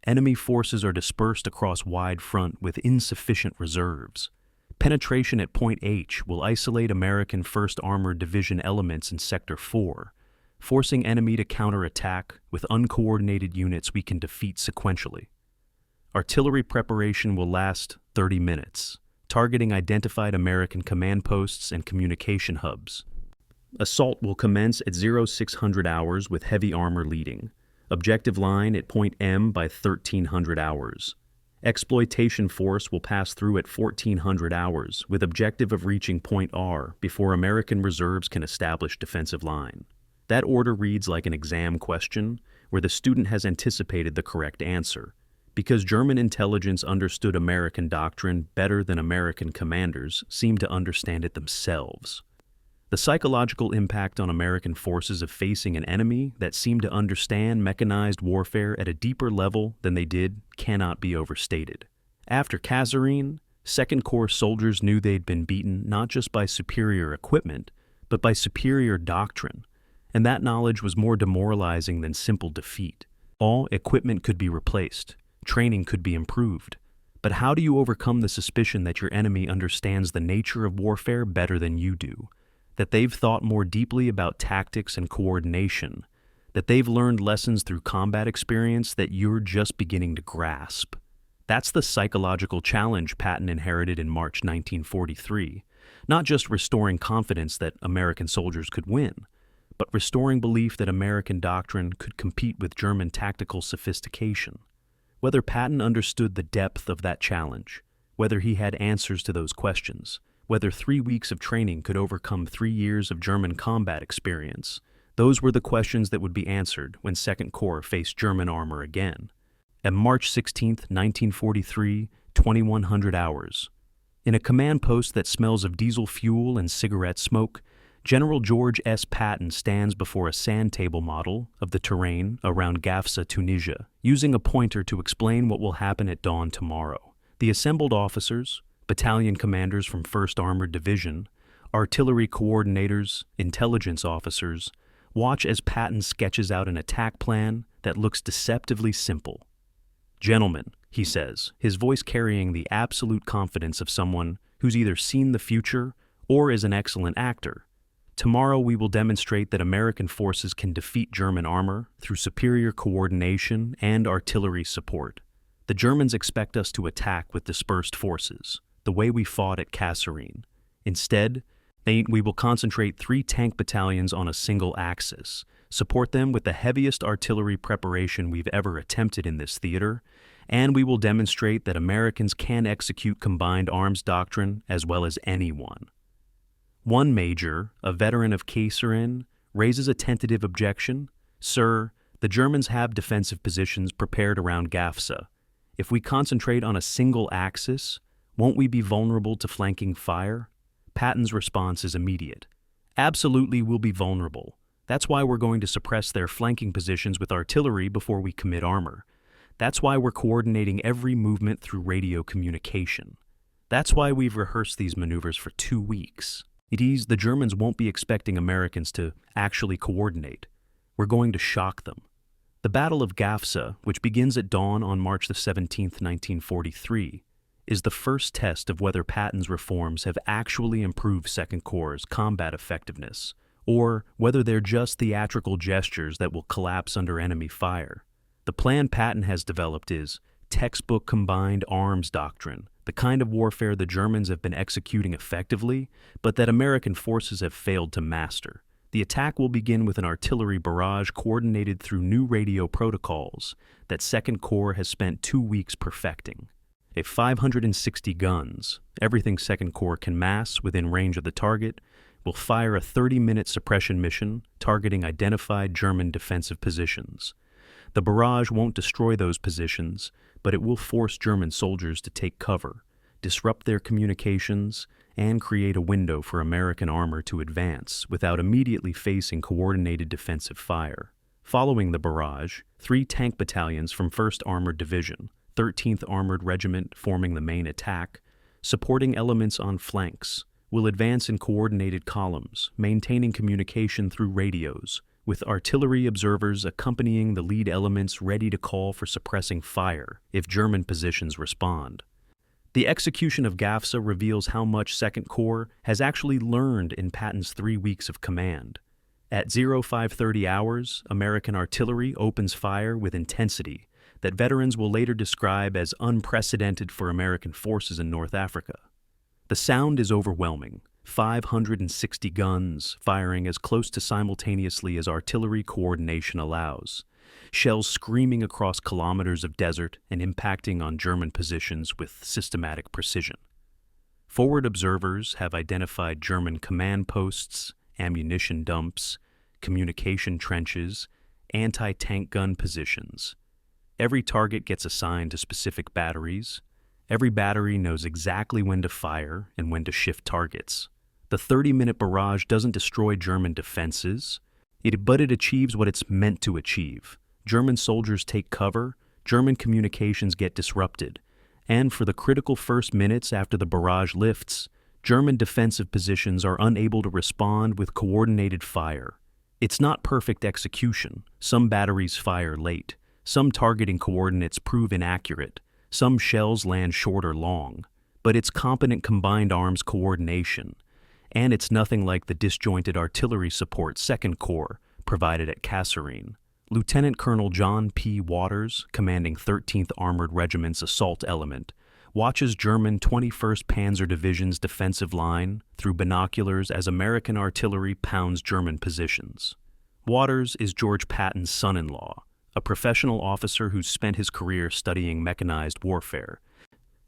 Enemy forces are dispersed across wide front with insufficient reserves. Penetration at Point H will isolate American 1st Armored Division elements in Sector 4, forcing enemy to counterattack with uncoordinated units we can defeat sequentially. Artillery preparation will last 30 minutes, targeting identified American command posts and communication hubs. Assault will commence at 0600 hours with heavy armor leading. Objective line at Point M by 1300 hours. Exploitation force will pass through at 1400 hours with objective of reaching Point R before American reserves can establish defensive line. That order reads like an exam question where the student has anticipated the correct answer, because German intelligence understood American doctrine better than American commanders seemed to understand it themselves. The psychological impact on American forces of facing an enemy that seemed to understand mechanized warfare at a deeper level than they did cannot be overstated. After Kasserine, Second Corps soldiers knew they'd been beaten not just by superior equipment, but by superior doctrine, and that knowledge was more demoralizing than simple defeat. All equipment could be replaced, training could be improved, but how do you overcome the suspicion that your enemy understands the nature of warfare better than you do? That they've thought more deeply about tactics and coordination, that they've learned lessons through combat experience that you're just beginning to grasp. That's the psychological challenge Patton inherited in March 1943, not just restoring confidence that American soldiers could win, but restoring belief that American doctrine could compete with German tactical sophistication. Whether Patton understood the depth of that challenge, whether he had answers to those questions, whether 3 weeks of training could overcome 3 years of German combat experience, those were the questions that would be answered when Second Corps faced German armor again. At March 16, 1943, 2100 hours. In a command post that smells of diesel fuel and cigarette smoke, General George S. Patton stands before a sand table model of the terrain around Gafsa, Tunisia, using a pointer to explain what will happen at dawn tomorrow. The assembled officers, battalion commanders from 1st Armored Division, artillery coordinators, intelligence officers, watch as Patton sketches out an attack plan that looks deceptively simple. "Gentlemen," he says, his voice carrying the absolute confidence of someone who's either seen the future or is an excellent actor, "tomorrow we will demonstrate that American forces can defeat German armor through superior coordination and artillery support. The Germans expect us to attack with dispersed forces, the way we fought at Kasserine. Instead, we will concentrate 3 tank battalions on a single axis, support them with the heaviest artillery preparation we've ever attempted in this theater, and we will demonstrate that Americans can execute combined arms doctrine as well as anyone." One major, a veteran of Kasserine, raises a tentative objection. "Sir, the Germans have defensive positions prepared around Gafsa. If we concentrate on a single axis, won't we be vulnerable to flanking fire?" Patton's response is immediate. "Absolutely, we'll be vulnerable. That's why we're going to suppress their flanking positions with artillery before we commit armor. That's why we're coordinating every movement through radio communication. That's why we've rehearsed these maneuvers for 2 weeks. The Germans won't be expecting Americans to actually coordinate. We're going to shock them." The Battle of Gafsa, which begins at dawn on March 17, 1943, is the first test of whether Patton's reforms have actually improved Second Corps' combat effectiveness, or whether they're just theatrical gestures that will collapse under enemy fire. The plan Patton has developed is textbook combined arms doctrine, the kind of warfare the Germans have been executing effectively, but that American forces have failed to master. The attack will begin with an artillery barrage coordinated through new radio protocols that Second Corps has spent 2 weeks perfecting. 560 guns, everything Second Corps can mass within range of the target, will fire a 30-minute suppression mission targeting identified German defensive positions. The barrage won't destroy those positions, but it will force German soldiers to take cover, disrupt their communications, and create a window for American armor to advance without immediately facing coordinated defensive fire. Following the barrage, 3 tank battalions from 1st Armored Division, 13th Armored Regiment forming the main attack, supporting elements on flanks, will advance in coordinated columns, maintaining communication through radios, with artillery observers accompanying the lead elements ready to call for suppressing fire if German positions respond. The execution of Gafsa reveals how much Second Corps has actually learned in Patton's 3 weeks of command. At 0530 hours, American artillery opens fire with intensity that veterans will later describe as unprecedented for American forces in North Africa. The sound is overwhelming, 560 guns firing as close to simultaneously as artillery coordination allows, shells screaming across kilometers of desert and impacting on German positions with systematic precision. Forward observers have identified German command posts, ammunition dumps, communication trenches, anti-tank gun positions. Every target gets assigned to specific batteries. Every battery knows exactly when to fire and when to shift targets. The 30-minute barrage doesn't destroy German defenses, but it achieves what it's meant to achieve. German soldiers take cover, German communications get disrupted, and for the critical first minutes after the barrage lifts, German defensive positions are unable to respond with coordinated fire. It's not perfect execution. Some batteries fire late. Some targeting coordinates prove inaccurate. Some shells land short or long. But it's competent combined arms coordination. And it's nothing like the disjointed artillery support Second Corps provided at Kasserine. Lieutenant Colonel John P. Waters, commanding 13th Armored Regiment's assault element, watches German 21st Panzer Division's defensive line through binoculars as American artillery pounds German positions. Waters is George Patton's son-in-law, a professional officer who's spent his career studying mechanized warfare,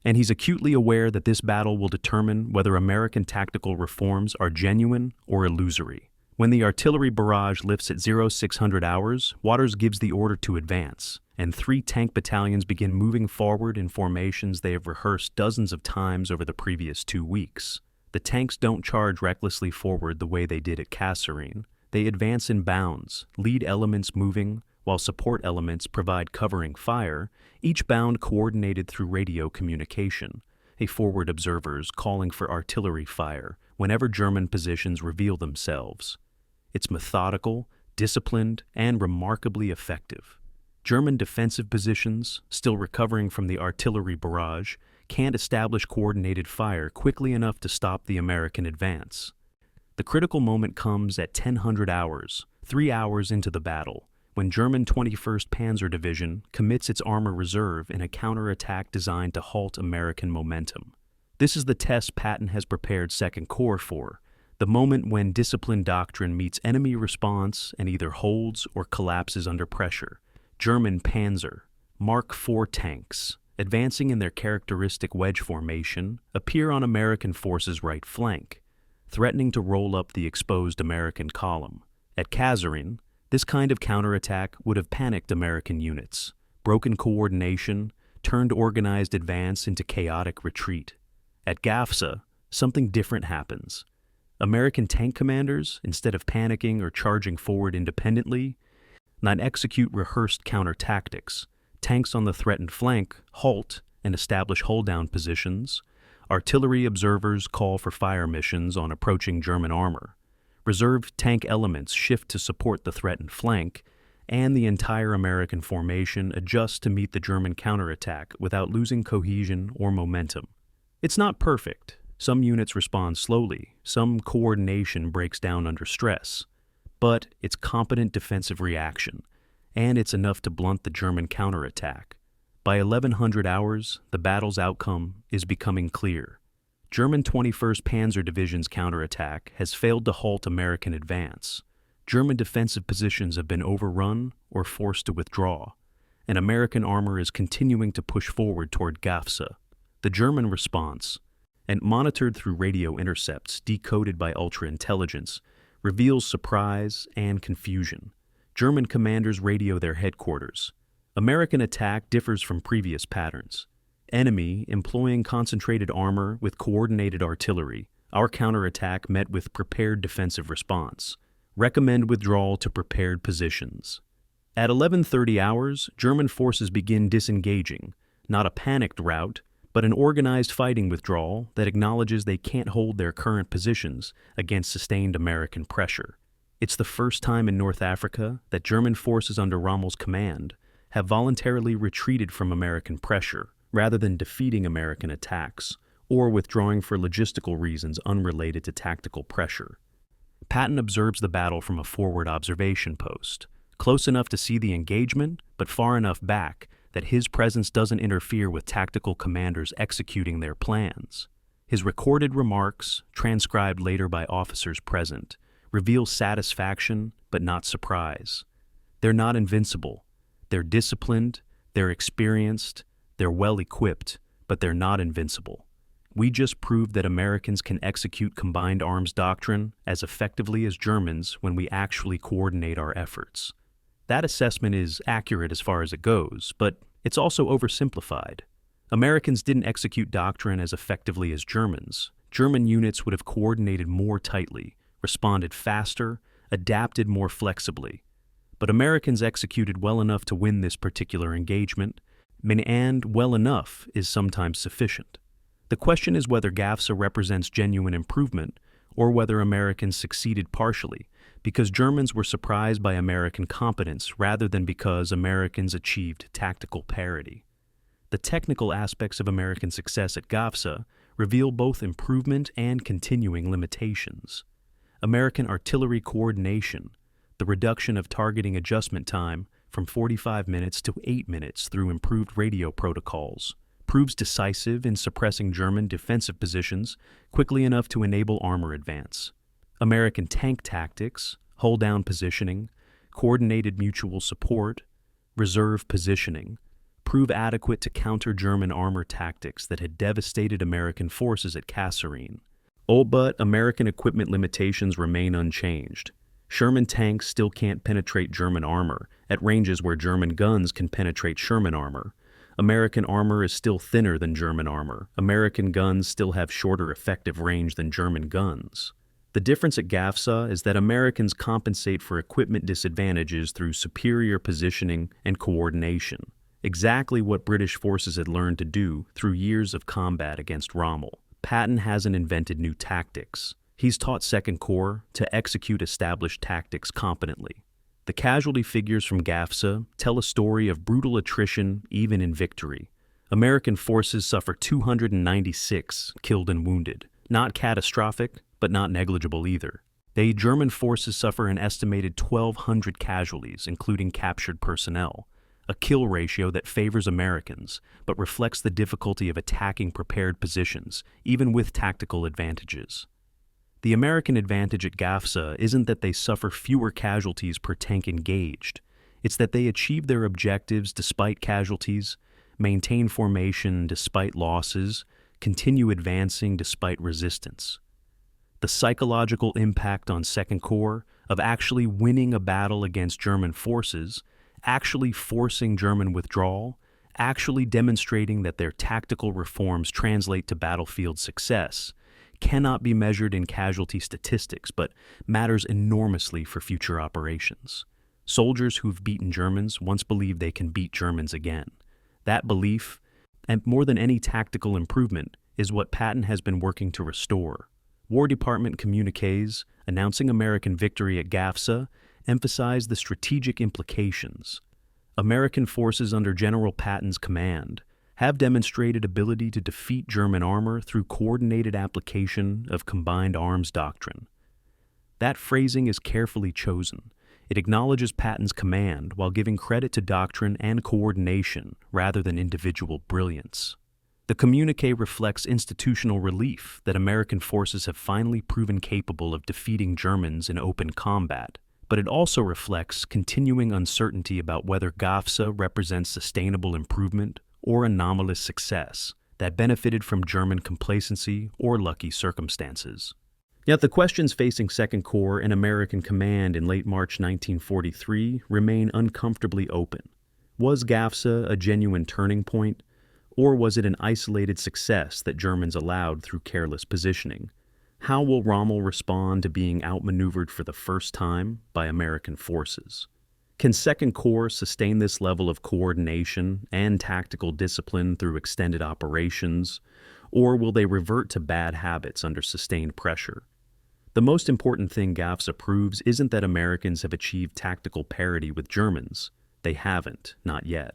and he's acutely aware that this battle will determine whether American tactical reforms are genuine or illusory. When the artillery barrage lifts at 0600 hours, Waters gives the order to advance, and 3 tank battalions begin moving forward in formations they have rehearsed dozens of times over the previous 2 weeks. The tanks don't charge recklessly forward the way they did at Kasserine. They advance in bounds, lead elements moving, while support elements provide covering fire, each bound coordinated through radio communication, a forward observers calling for artillery fire whenever German positions reveal themselves. It's methodical, disciplined, and remarkably effective. German defensive positions, still recovering from the artillery barrage, can't establish coordinated fire quickly enough to stop the American advance. The critical moment comes at 1000 hours, 3 hours into the battle, when German 21st Panzer Division commits its armor reserve in a counterattack designed to halt American momentum. This is the test Patton has prepared Second Corps for, the moment when disciplined doctrine meets enemy response and either holds or collapses under pressure. German Panzer, Mark IV tanks, advancing in their characteristic wedge formation, appear on American forces' right flank, threatening to roll up the exposed American column. At Kasserine, this kind of counterattack would have panicked American units, broken coordination, turned organized advance into chaotic retreat. At Guettar, something different happens. American tank commanders, instead of panicking or charging forward independently, not execute rehearsed counter-tactics. Tanks on the threatened flank halt and establish hold-down positions. Artillery observers call for fire missions on approaching German armor. Reserved tank elements shift to support the threatened flank, and the entire American formation adjusts to meet the German counterattack without losing cohesion or momentum. It's not perfect. Some units respond slowly, some coordination breaks down under stress, but it's competent defensive reaction, and it's enough to blunt the German counterattack. By 1100 hours, the battle's outcome is becoming clear. German 21st Panzer Division's counterattack has failed to halt American advance. German defensive positions have been overrun or forced to withdraw, and American armor is continuing to push forward toward Guettar. The German response, and monitored through radio intercepts decoded by ultra-intelligence, reveals surprise and confusion. German commanders radio their headquarters. American attack differs from previous patterns. Enemy employing concentrated armor with coordinated artillery. Our counterattack met with prepared defensive response. Recommend withdrawal to prepared positions. At 11:30 hours, German forces begin disengaging, not a panicked rout, but an organized fighting withdrawal that acknowledges they can't hold their current positions against sustained American pressure. It's the first time in North Africa that German forces under Rommel's command have voluntarily retreated from American pressure rather than defeating American attacks or withdrawing for logistical reasons unrelated to tactical pressure. Patton observes the battle from a forward observation post, close enough to see the engagement, but far enough back that his presence doesn't interfere with tactical commanders executing their plans. His recorded remarks, transcribed later by officers present, reveal satisfaction but not surprise. They're not invincible. They're disciplined, they're experienced, they're well-equipped, but they're not invincible. We just proved that Americans can execute combined arms doctrine as effectively as Germans when we actually coordinate our efforts. That assessment is accurate as far as it goes, but it's also oversimplified. Americans didn't execute doctrine as effectively as Germans. German units would have coordinated more tightly, responded faster, adapted more flexibly. But Americans executed well enough to win this particular engagement, and well enough is sometimes sufficient. The question is whether Guettar represents genuine improvement or whether Americans succeeded partially, because Germans were surprised by American competence rather than because Americans achieved tactical parity. The technical aspects of American success at Guettar reveal both improvement and continuing limitations. American artillery coordination, the reduction of targeting adjustment time from 45 minutes to 8 minutes through improved radio protocols, proves decisive in suppressing German defensive positions quickly enough to enable armor advance. American tank tactics, hold-down positioning, coordinated mutual support, reserve positioning, prove adequate to counter German armor tactics that had devastated American forces at Kasserine. But American equipment limitations remain unchanged. Sherman tanks still can't penetrate German armor at ranges where German guns can penetrate Sherman armor. American armor is still thinner than German armor. American guns still have shorter effective range than German guns. The difference at GAFSA is that Americans compensate for equipment disadvantages through superior positioning and coordination, exactly what British forces had learned to do through years of combat against Rommel. Patton hasn't invented new tactics. He's taught Second Corps to execute established tactics competently. The casualty figures from GAFSA tell a story of brutal attrition even in victory. American forces suffer 296 killed and wounded. Not catastrophic, but not negligible either. German forces suffer an estimated 1,200 casualties, including captured personnel, a kill ratio that favors Americans, but reflects the difficulty of attacking prepared positions, even with tactical advantages. The American advantage at GAFSA isn't that they suffer fewer casualties per tank engaged. It's that they achieve their objectives despite casualties, maintain formation despite losses, continue advancing despite resistance. The psychological impact on Second Corps of actually winning a battle against German forces, actually forcing German withdrawal, actually demonstrating that their tactical reforms translate to battlefield success, cannot be measured in casualty statistics, but matters enormously for future operations. Soldiers who've beaten Germans once believe they can beat Germans again. That belief, and more than any tactical improvement, is what Patton has been working to restore. War Department communiques announcing American victory at GAFSA emphasize the strategic implications. American forces under General Patton's command have demonstrated ability to defeat German armor through coordinated application of combined arms doctrine. That phrasing is carefully chosen. It acknowledges Patton's command while giving credit to doctrine and coordination rather than individual brilliance. The communique reflects institutional relief that American forces have finally proven capable of defeating Germans in open combat, but it also reflects continuing uncertainty about whether GAFSA represents sustainable improvement or anomalous success that benefited from German complacency or lucky circumstances. Yet the questions facing Second Corps and American command in late March 1943 remain uncomfortably open. Was GAFSA a genuine turning point, or was it an isolated success that Germans allowed through careless positioning? How will Rommel respond to being outmaneuvered for the first time by American forces? Can Second Corps sustain this level of coordination and tactical discipline through extended operations, or will they revert to bad habits under sustained pressure? The most important thing GAFSA proves isn't that Americans have achieved tactical parity with Germans. They haven't, not yet.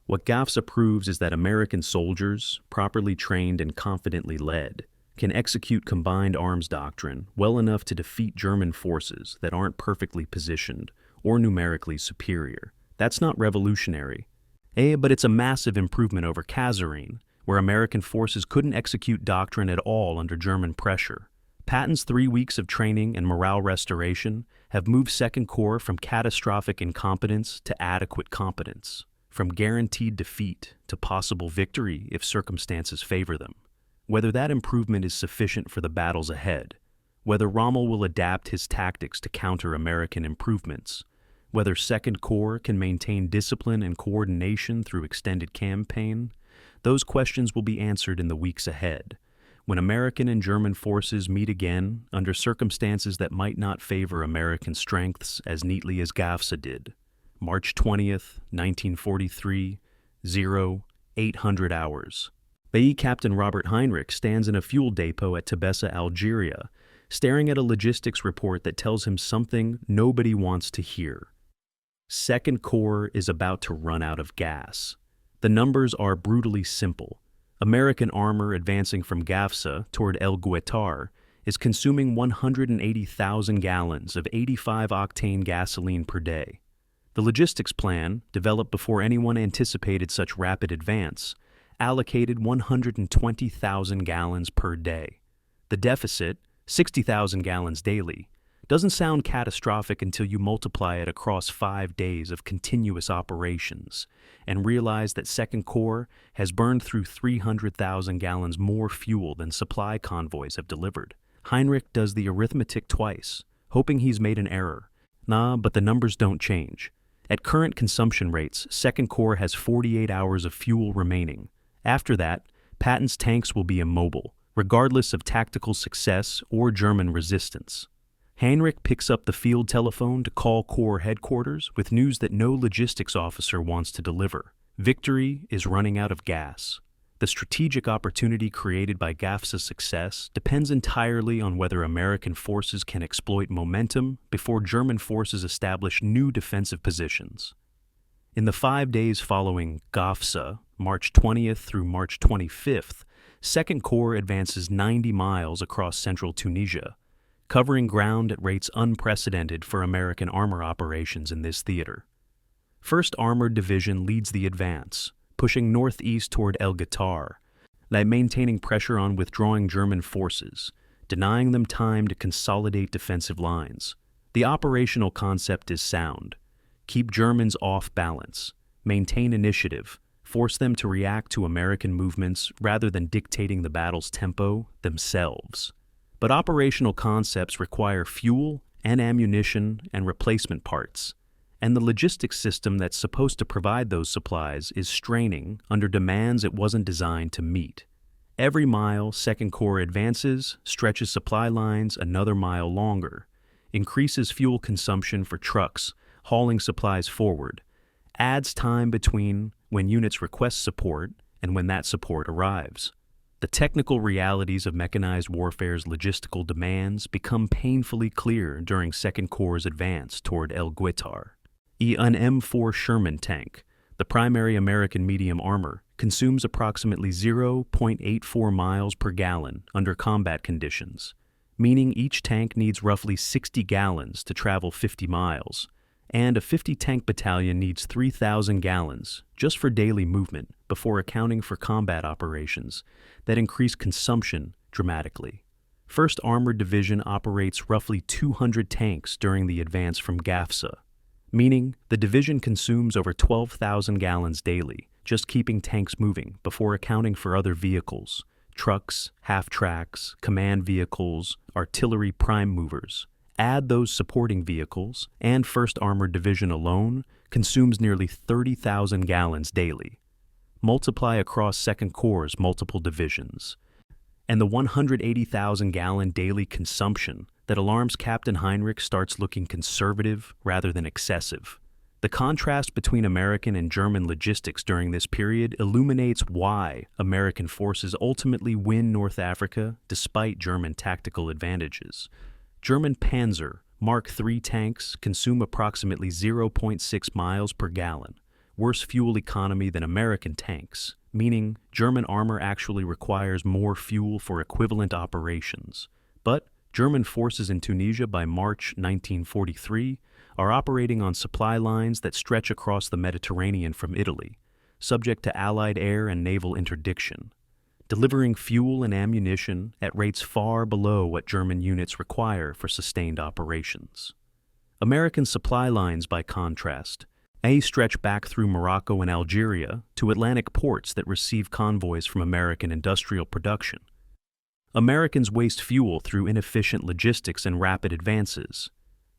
What GAFSA proves is that American soldiers, properly trained and confidently led, can execute combined arms doctrine well enough to defeat German forces that aren't perfectly positioned or numerically superior. That's not revolutionary. But it's a massive improvement over Kasserine, where American forces couldn't execute doctrine at all under German pressure. Patton's 3 weeks of training and morale restoration have moved Second Corps from catastrophic incompetence to adequate competence, from guaranteed defeat to possible victory if circumstances favor them. Whether that improvement is sufficient for the battles ahead, whether Rommel will adapt his tactics to counter American improvements, whether Second Corps can maintain discipline and coordination through extended campaign, those questions will be answered in the weeks ahead, when American and German forces meet again under circumstances that might not favor American strengths as neatly as GAFSA did. March 20th, 1943, 0800 hours. BAE Captain Robert Heinrich stands in a fuel depot at Tabessa, Algeria, staring at a logistics report that tells him something nobody wants to hear. Second Corps is about to run out of gas. The numbers are brutally simple. American armor advancing from GAFSA toward El Guettar is consuming 180,000 gallons of 85-octane gasoline per day. The logistics plan, developed before anyone anticipated such rapid advance, allocated 120,000 gallons per day. The deficit, 60,000 gallons daily, doesn't sound catastrophic until you multiply it across 5 days of continuous operations and realize that Second Corps has burned through 300,000 gallons more fuel than supply convoys have delivered. Heinrich does the arithmetic twice, hoping he's made an error. But the numbers don't change. At current consumption rates, Second Corps has 48 hours of fuel remaining. After that, Patton's tanks will be immobile, regardless of tactical success or German resistance. Heinrich picks up the field telephone to call Corps headquarters with news that no logistics officer wants to deliver. Victory is running out of gas. The strategic opportunity created by GAFSA's success depends entirely on whether American forces can exploit momentum before German forces establish new defensive positions. In the 5 days following GAFSA, March 20th through March 25th, Second Corps advances 90 miles across central Tunisia, covering ground at rates unprecedented for American armor operations in this theater. 1st Armored Division leads the advance, pushing northeast toward El Guettar, maintaining pressure on withdrawing German forces, denying them time to consolidate defensive lines. The operational concept is sound. Keep Germans off balance, maintain initiative, force them to react to American movements rather than dictating the battle's tempo themselves. But operational concepts require fuel and ammunition and replacement parts, and the logistics system that's supposed to provide those supplies is straining under demands it wasn't designed to meet. Every mile Second Corps advances stretches supply lines another mile longer, increases fuel consumption for trucks hauling supplies forward, adds time between when units request support and when that support arrives. The technical realities of mechanized warfare's logistical demands become painfully clear during Second Corps' advance toward El Guettar. An M4 Sherman tank, the primary American medium armor, consumes approximately 0.84 miles per gallon under combat conditions, meaning each tank needs roughly 60 gallons to travel 50 miles, and a 50-tank battalion needs 3,000 gallons just for daily movement before accounting for combat operations that increase consumption dramatically. 1st Armored Division operates roughly 200 tanks during the advance from GAFSA, meaning the division consumes over 12,000 gallons daily, just keeping tanks moving before accounting for other vehicles, trucks, half-tracks, command vehicles, artillery prime movers. Add those supporting vehicles, and 1st Armored Division alone consumes nearly 30,000 gallons daily. Multiply across Second Corps' multiple divisions, and the 180,000-gallon daily consumption that alarms Captain Heinrich starts looking conservative rather than excessive. The contrast between American and German logistics during this period illuminates why American forces ultimately win North Africa despite German tactical advantages. German Panzer Mark III tanks consume approximately 0.6 miles per gallon, worse fuel economy than American tanks, meaning German armor actually requires more fuel for equivalent operations. But German forces in Tunisia by March 1943 are operating on supply lines that stretch across the Mediterranean from Italy, subject to Allied air and naval interdiction, delivering fuel and ammunition at rates far below what German units require for sustained operations. American supply lines, by contrast, stretch back through Morocco and Algeria to Atlantic ports that receive convoys from American industrial production. Americans waste fuel through inefficient logistics and rapid advances.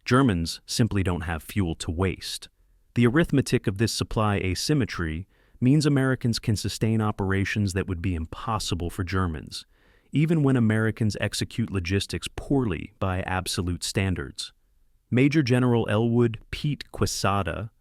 Germans simply don't have fuel to waste. The arithmetic of this supply asymmetry means Americans can sustain operations that would be impossible for Germans, even when Americans execute logistics poorly by absolute standards. Major General Elwood Pete Quesada,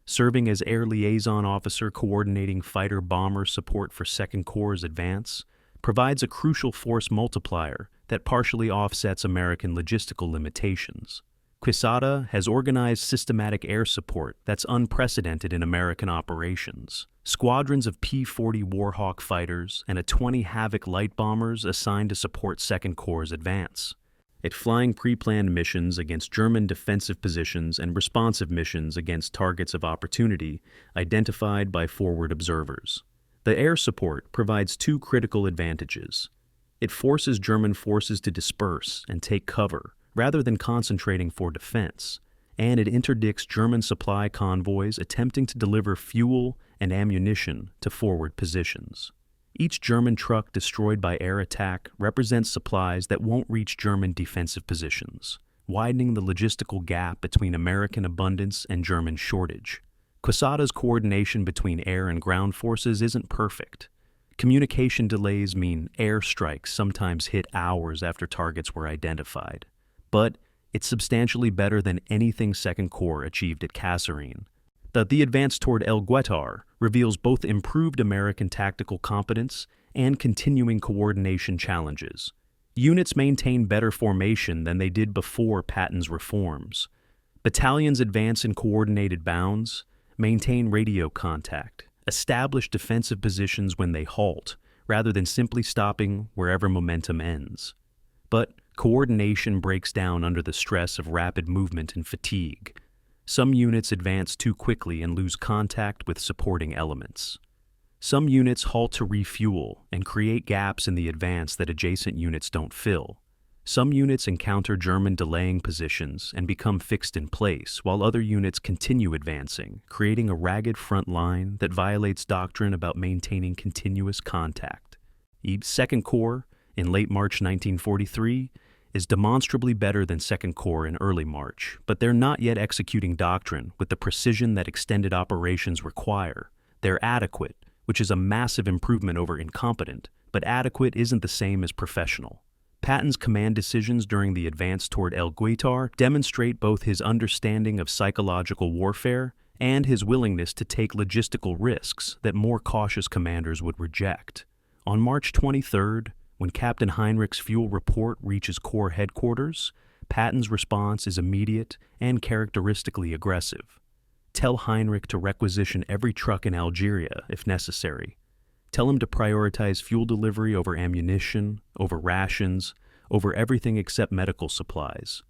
serving as air liaison officer coordinating fighter-bomber support for Second Corps' advance, provides a crucial force multiplier that partially offsets American logistical limitations. Quesada has organized systematic air support that's unprecedented in American operations. Squadrons of P-40 Warhawk fighters and a 20 Havoc light bombers assigned to support Second Corps' advance. It flying pre-planned missions against German defensive positions and responsive missions against targets of opportunity identified by forward observers. The air support provides two critical advantages. It forces German forces to disperse and take cover, rather than concentrating for defense, and it interdicts German supply convoys attempting to deliver fuel and ammunition to forward positions. Each German truck destroyed by air attack represents supplies that won't reach German defensive positions, widening the logistical gap between American abundance and German shortage. Quesada's coordination between air and ground forces isn't perfect. Communication delays mean air strikes sometimes hit hours after targets were identified. But it's substantially better than anything Second Corps achieved at Kasserine. The advance toward El Guettar reveals both improved American tactical competence and continuing coordination challenges. Units maintain better formation than they did before Patton's reforms. Battalions advance in coordinated bounds, maintain radio contact, establish defensive positions when they halt, rather than simply stopping wherever momentum ends. But coordination breaks down under the stress of rapid movement and fatigue. Some units advance too quickly and lose contact with supporting elements. Some units halt to refuel and create gaps in the advance that adjacent units don't fill. Some units encounter German delaying positions and become fixed in place, while other units continue advancing, creating a ragged front line that violates doctrine about maintaining continuous contact. Second Corps, in late March 1943, is demonstrably better than Second Corps in early March, but they're not yet executing doctrine with the precision that extended operations require. They're adequate, which is a massive improvement over incompetent, but adequate isn't the same as professional. Patton's command decisions during the advance toward El Guettar demonstrate both his understanding of psychological warfare and his willingness to take logistical risks that more cautious commanders would reject. On March 23rd, when Captain Heinrich's fuel report reaches Corps headquarters, Patton's response is immediate and characteristically aggressive. Tell Heinrich to requisition every truck in Algeria if necessary. Tell him to prioritize fuel delivery over ammunition, over rations, over everything except medical supplies.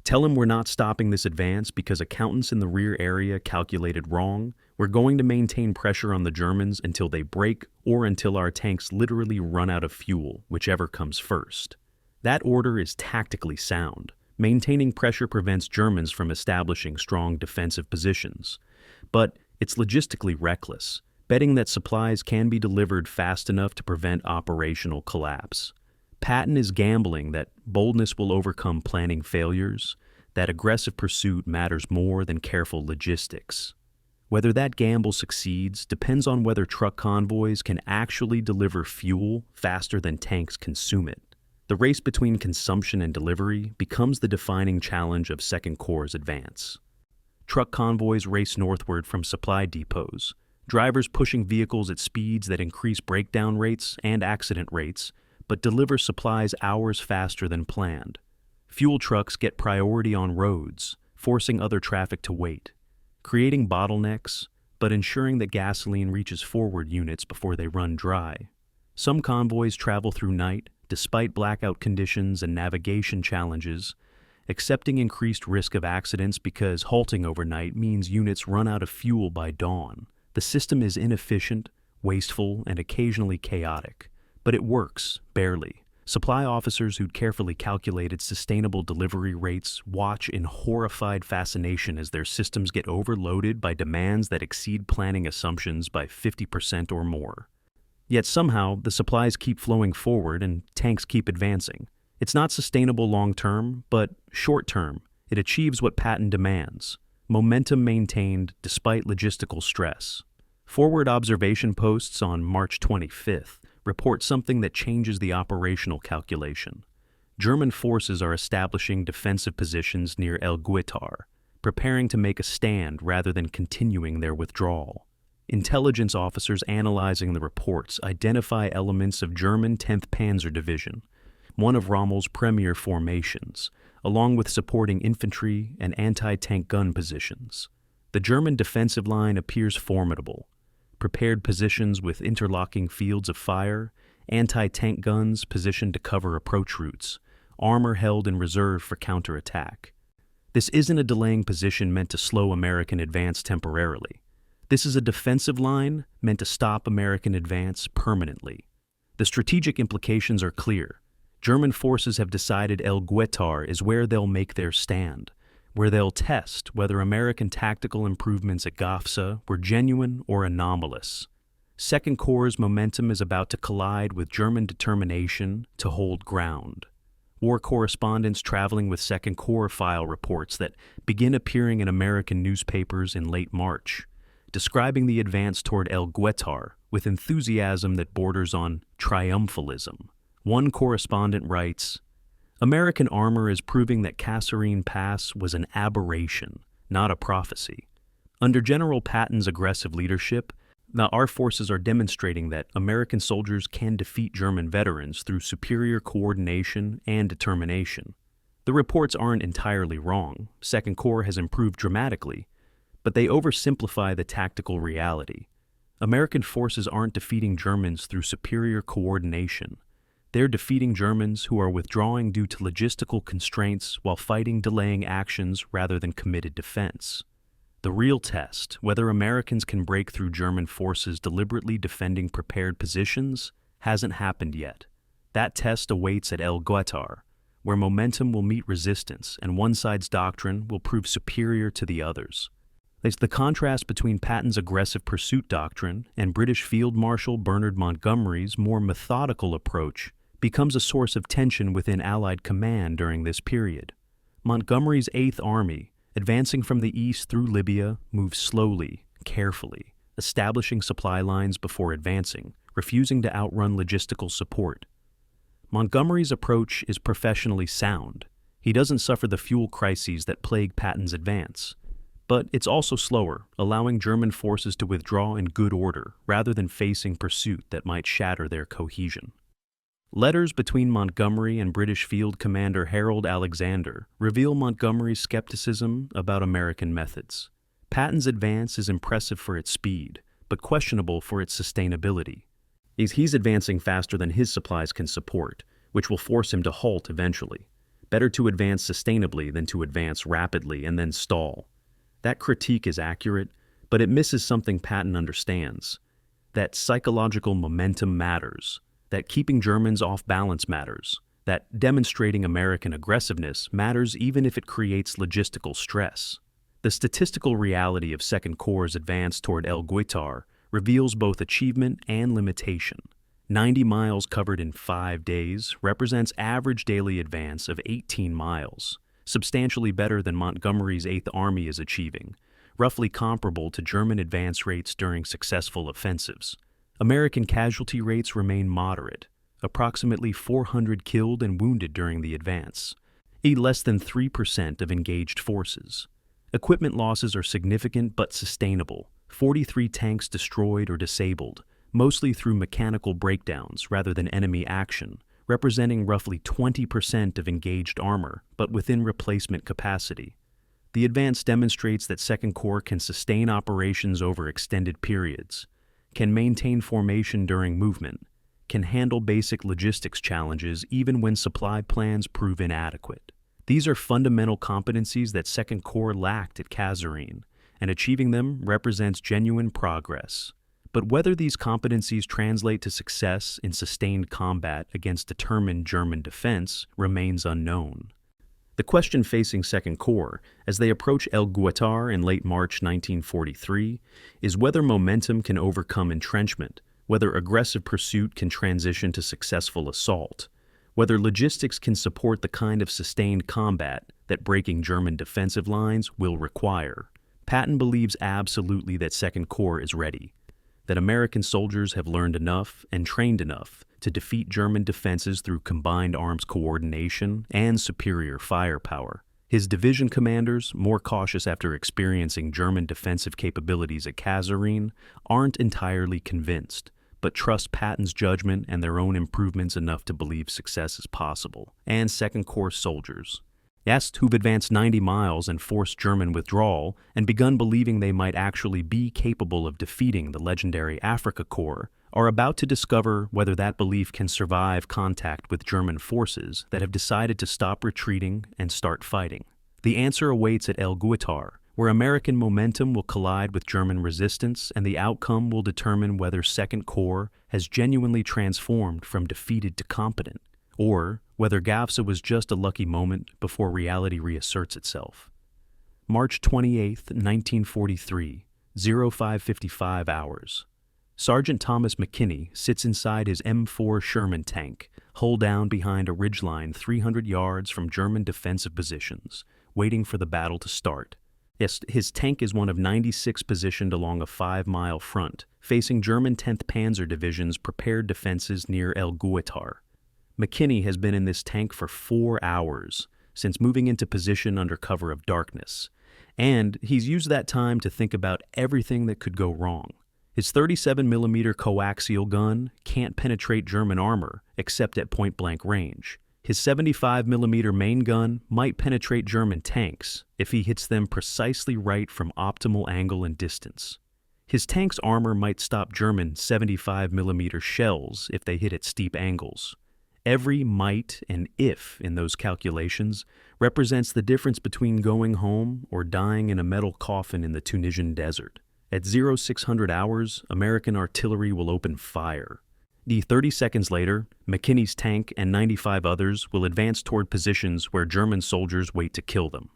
Tell him we're not stopping this advance because accountants in the rear area calculated wrong. We're going to maintain pressure on the Germans until they break or until our tanks literally run out of fuel, whichever comes first. That order is tactically sound. Maintaining pressure prevents Germans from establishing strong defensive positions. But it's logistically reckless, betting that supplies can be delivered fast enough to prevent operational collapse. Patton is gambling that boldness will overcome planning failures, that aggressive pursuit matters more than careful logistics. Whether that gamble succeeds depends on whether truck convoys can actually deliver fuel faster than tanks consume it. The race between consumption and delivery becomes the defining challenge of Second Corps' advance. Truck convoys race northward from supply depots, drivers pushing vehicles at speeds that increase breakdown rates and accident rates, but deliver supplies hours faster than planned. Fuel trucks get priority on roads, forcing other traffic to wait, creating bottlenecks, but ensuring that gasoline reaches forward units before they run dry. Some convoys travel through night, despite blackout conditions and navigation challenges, accepting increased risk of accidents because halting overnight means units run out of fuel by dawn. The system is inefficient, wasteful, and occasionally chaotic, but it works, barely. Supply officers who'd carefully calculated sustainable delivery rates watch in horrified fascination as their systems get overloaded by demands that exceed planning assumptions by 50% or more. Yet somehow, the supplies keep flowing forward and tanks keep advancing. It's not sustainable long-term, but short-term, it achieves what Patton demands: momentum maintained despite logistical stress. Forward observation posts on March 25th report something that changes the operational calculation. German forces are establishing defensive positions near El Guettar, preparing to make a stand rather than continuing their withdrawal. Intelligence officers analyzing the reports identify elements of German 10th Panzer Division, one of Rommel's premier formations, along with supporting infantry and anti-tank gun positions. The German defensive line appears formidable: prepared positions with interlocking fields of fire, anti-tank guns positioned to cover approach routes, armor held in reserve for counterattack. This isn't a delaying position meant to slow American advance temporarily. This is a defensive line meant to stop American advance permanently. The strategic implications are clear. German forces have decided El Guettar is where they'll make their stand, where they'll test whether American tactical improvements at Gafsa were genuine or anomalous. Second Corps' momentum is about to collide with German determination to hold ground. War correspondents traveling with Second Corps file reports that begin appearing in American newspapers in late March. describing the advance toward El Guettar with enthusiasm that borders on triumphalism. One correspondent writes, "American armor is proving that Kasserine Pass was an aberration, not a prophecy. Under General Patton's aggressive leadership, our forces are demonstrating that American soldiers can defeat German veterans through superior coordination and determination. The reports aren't entirely wrong. Second Corps has improved dramatically, but they oversimplify the tactical reality. American forces aren't defeating Germans through superior coordination. They're defeating Germans who are withdrawing due to logistical constraints while fighting delaying actions rather than committed defense. The real test, whether Americans can break through German forces deliberately defending prepared positions, hasn't happened yet. That test awaits at El Guettar, where momentum will meet resistance and one side's doctrine will prove superior to the others. The contrast between Patton's aggressive pursuit doctrine and British Field Marshal Bernard Montgomery's more methodical approach becomes a source of tension within Allied command during this period. Montgomery's Eighth Army, advancing from the east through Libya, moves slowly, carefully, establishing supply lines before advancing, refusing to outrun logistical support. Montgomery's approach is professionally sound. He doesn't suffer the fuel crises that plague Patton's advance. But it's also slower, allowing German forces to withdraw in good order rather than facing pursuit that might shatter their cohesion. Letters between Montgomery and British Field Commander Harold Alexander reveal Montgomery's skepticism about American methods. Patton's advance is impressive for its speed, but questionable for its sustainability. He's advancing faster than his supplies can support, which will force him to halt eventually. Better to advance sustainably than to advance rapidly and then stall. That critique is accurate, but it misses something Patton understands. That psychological momentum matters. That keeping Germans off balance matters. That demonstrating American aggressiveness matters even if it creates logistical stress. The statistical reality of Second Corps' advance toward El Guettar reveals both achievement and limitation. 90 miles covered in 5 days represents average daily advance of 18 miles, substantially better than Montgomery's Eighth Army is achieving, roughly comparable to German advance rates during successful offensives. American casualty rates remain moderate, approximately 400 killed and wounded during the advance, less than 3% of engaged forces. Equipment losses are significant but sustainable, 43 tanks destroyed or disabled, mostly through mechanical breakdowns rather than enemy action, representing roughly 20% of engaged armor, but within replacement capacity. The advance demonstrates that Second Corps can sustain operations over extended periods, can maintain formation during movement, can handle basic logistics challenges even when supply plans prove inadequate. These are fundamental competencies that Second Corps lacked at Kasserine, and achieving them represents genuine progress. But whether these competencies translate to success in sustained combat against determined German defense remains unknown. The question facing Second Corps as they approach El Guettar in late March 1943 is whether momentum can overcome entrenchment, whether aggressive pursuit can transition to successful assault, whether logistics can support the kind of sustained combat that breaking German defensive lines will require. Patton believes absolutely that Second Corps is ready, that American soldiers have learned enough and trained enough to defeat German defenses through combined arms coordination and superior firepower. His division commanders, more cautious after experiencing German defensive capabilities at Kasserine, aren't entirely convinced, but trust Patton's judgment and their own improvements enough to believe success is possible. And Second Corps soldiers, who've advanced 90 miles and forced German withdrawal and begun believing they might actually be capable of defeating the legendary Africa Corps, are about to discover whether that belief can survive contact with German forces that have decided to stop retreating and start fighting. The answer awaits at El Guettar, where American momentum will collide with German resistance, and the outcome will determine whether Second Corps has genuinely transformed from defeated to competent, or whether GAFSA was just a lucky moment before reality reasserts itself. March 28, 1943, 05:55 hours. Sergeant Thomas McKinney sits inside his M4 Sherman tank, hull down behind a ridgeline 300 yards from German defensive positions, waiting for the battle to start. Yes, his tank is one of 96 positioned along a 5-mile front, facing German 10th Panzer Division's prepared defenses near El Guettar. McKinney has been in this tank for 4 hours, since moving into position under cover of darkness, and he's used that time to think about everything that could go wrong. His 37mm coaxial gun can't penetrate German armor except at point-blank range. His 75mm main gun might penetrate German tanks if he hits them precisely right from optimal angle and distance. His tank's armor might stop German 75mm shells if they hit at steep angles. Every might and if in those calculations represents the difference between going home or dying in a metal coffin in the Tunisian desert. At 0600 hours, American artillery will open fire. 30 seconds later, McKinney's tank and 95 others will advance toward positions where German soldiers wait to kill them.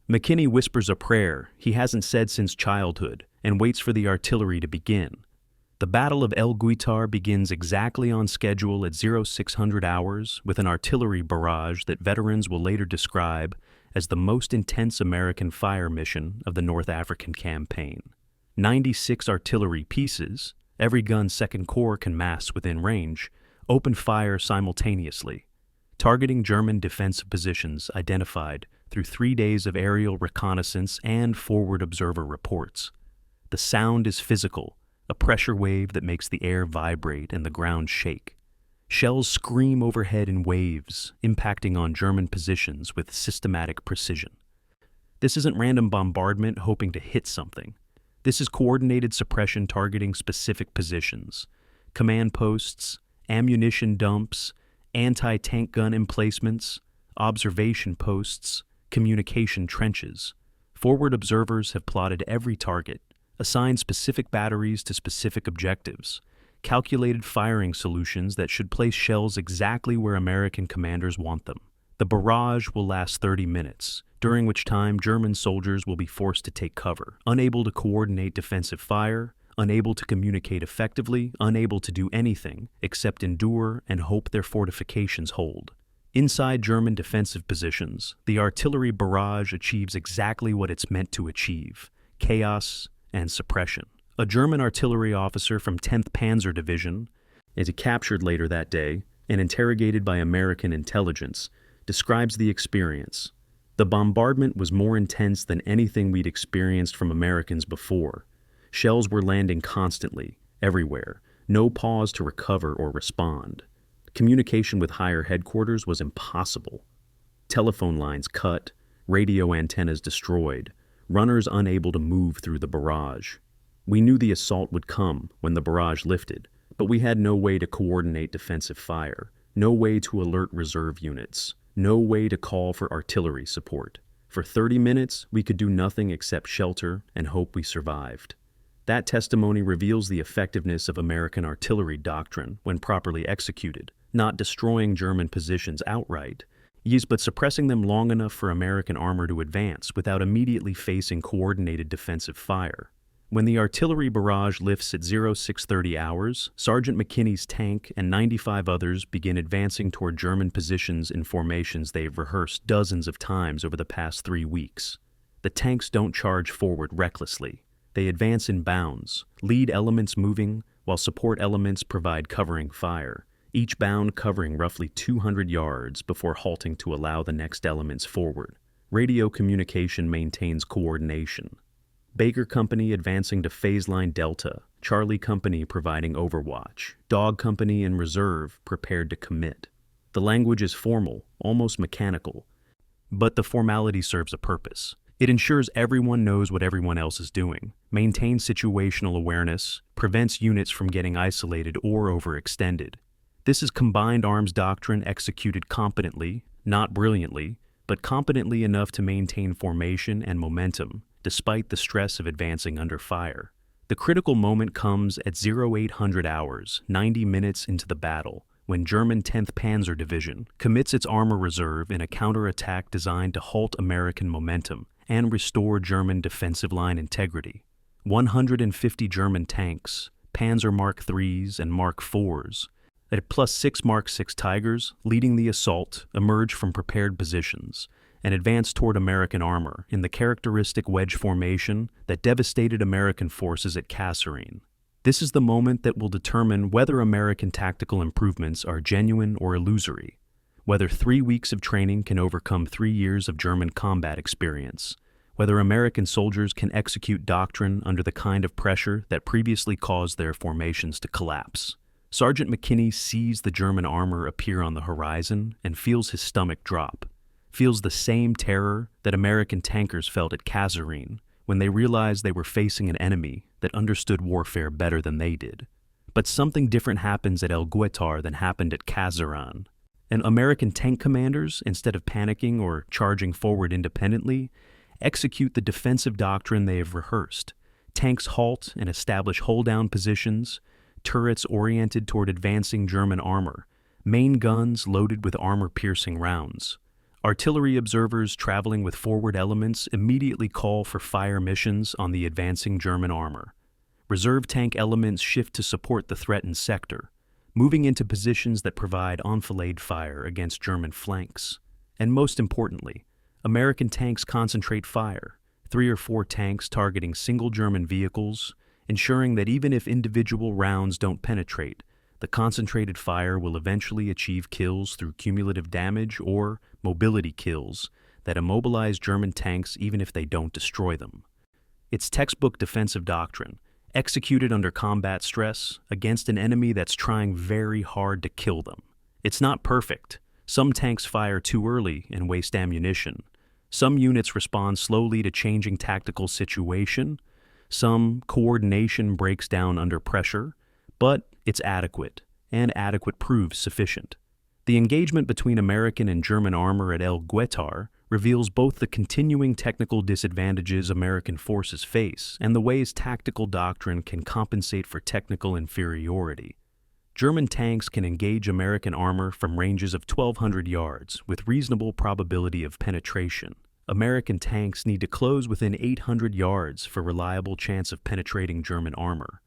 McKinney whispers a prayer he hasn't said since childhood and waits for the artillery to begin. The Battle of El Guettar begins exactly on schedule at 0600 hours with an artillery barrage that veterans will later describe as the most intense American fire mission of the North African campaign. 96 artillery pieces, every gun's second corps can mass within range, open fire simultaneously, targeting German defensive positions identified through 3 days of aerial reconnaissance and forward observer reports. The sound is physical, a pressure wave that makes the air vibrate and the ground shake. Shells scream overhead in waves, impacting on German positions with systematic precision. This isn't random bombardment hoping to hit something. This is coordinated suppression targeting specific positions, command posts, ammunition dumps, anti-tank gun emplacements, observation posts, communication trenches. Forward observers have plotted every target, assigned specific batteries to specific objectives, calculated firing solutions that should place shells exactly where American commanders want them. The barrage will last 30 minutes, during which time German soldiers will be forced to take cover, unable to coordinate defensive fire, unable to communicate effectively, unable to do anything except endure and hope their fortifications hold. Inside German defensive positions, the artillery barrage achieves exactly what it's meant to achieve: chaos and suppression. A German artillery officer from 10th Panzer Division, is captured later that day and interrogated by American intelligence, describes the experience. The bombardment was more intense than anything we'd experienced from Americans before. Shells were landing constantly, everywhere, no pause to recover or respond. Communication with higher headquarters was impossible. Telephone lines cut, radio antennas destroyed, runners unable to move through the barrage. We knew the assault would come when the barrage lifted, but we had no way to coordinate defensive fire, no way to alert reserve units, no way to call for artillery support. For 30 minutes, we could do nothing except shelter and hope we survived. That testimony reveals the effectiveness of American artillery doctrine when properly executed, not destroying German positions outright, but suppressing them long enough for American armor to advance without immediately facing coordinated defensive fire. When the artillery barrage lifts at 0630 hours, Sergeant McKinney's tank and 95 others begin advancing toward German positions in formations they've rehearsed dozens of times over the past 3 weeks. The tanks don't charge forward recklessly. They advance in bounds, lead elements moving, while support elements provide covering fire, each bound covering roughly 200 yards before halting to allow the next elements forward. Radio communication maintains coordination. Baker Company advancing to Phase Line Delta, Charlie Company providing overwatch, Dog Company in reserve prepared to commit. The language is formal, almost mechanical, but the formality serves a purpose. It ensures everyone knows what everyone else is doing, maintains situational awareness, prevents units from getting isolated or overextended. This is combined arms doctrine executed competently, not brilliantly, but competently enough to maintain formation and momentum, despite the stress of advancing under fire. The critical moment comes at 0800 hours, 90 minutes into the battle, when German 10th Panzer Division commits its armor reserve in a counterattack designed to halt American momentum and restore German defensive line integrity. 150 German tanks, Panzer Mark IIIs and Mark IVs, plus 6 Mark VI Tigers leading the assault, emerge from prepared positions, and advanced toward American armor in the characteristic wedge formation that devastated American forces at Kasserine. This is the moment that will determine whether American tactical improvements are genuine or illusory, whether 3 weeks of training can overcome 3 years of German combat experience, whether American soldiers can execute Doctrine under the kind of pressure that previously caused their formations to collapse. Sergeant McKinney sees the German armor appear on the horizon and feels his stomach drop, feels the same terror that American tankers felt at Kasserine when they realized they were facing an enemy that understood warfare better than they did. But something different happens at Guettar than happened at Kasserine. And American tank commanders, instead of panicking or charging forward independently, execute the defensive doctrine they have rehearsed. Tanks halt and establish hold-down positions, turrets oriented toward advancing German armor, main guns loaded with armor-piercing rounds. Artillery observers traveling with forward elements immediately call for fire missions on the advancing German armor. Reserve tank elements shift to support the threatened sector, moving into positions that provide enfilade fire against German flanks. And most importantly, American tanks concentrate fire, 3 or 4 tanks targeting single German vehicles, ensuring that even if individual rounds don't penetrate, the concentrated fire will eventually achieve kills through cumulative damage or mobility kills that immobilize German tanks even if they don't destroy them. It's textbook defensive doctrine, executed under combat stress against an enemy that's trying very hard to kill them. It's not perfect. Some tanks fire too early and waste ammunition. Some units respond slowly to changing tactical situation. Some coordination breaks down under pressure, but it's adequate, and adequate proves sufficient. The engagement between American and German armor at Guettar reveals both the continuing technical disadvantages American forces face and the ways tactical doctrine can compensate for technical inferiority. German tanks can engage American armor from ranges of 1,200 yards with reasonable probability of penetration. American tanks need to close within 800 yards for reliable chance of penetrating German armor.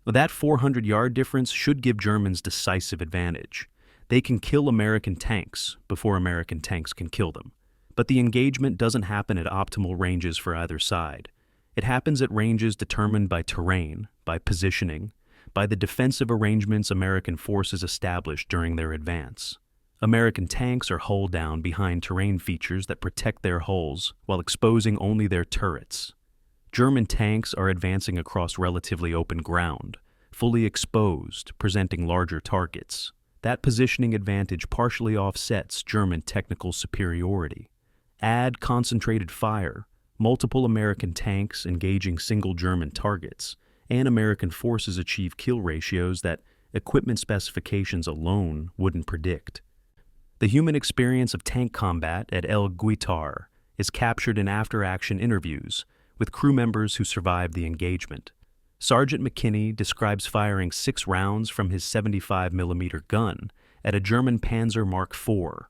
That 400-yard difference should give Germans decisive advantage. They can kill American tanks before American tanks can kill them. But the engagement doesn't happen at optimal ranges for either side. It happens at ranges determined by terrain, by positioning, by the defensive arrangements American forces established during their advance. American tanks are hull down behind terrain features that protect their hulls while exposing only their turrets. German tanks are advancing across relatively open ground, fully exposed, presenting larger targets. That positioning advantage partially offsets German technical superiority. Add concentrated fire, multiple American tanks engaging single German targets, and American forces achieve kill ratios that equipment specifications alone wouldn't predict. The human experience of tank combat at Guettar is captured in after-action interviews with crew members who survived the engagement. Sergeant McKinney describes firing 6 rounds from his 75mm gun at a German Panzer Mark IV,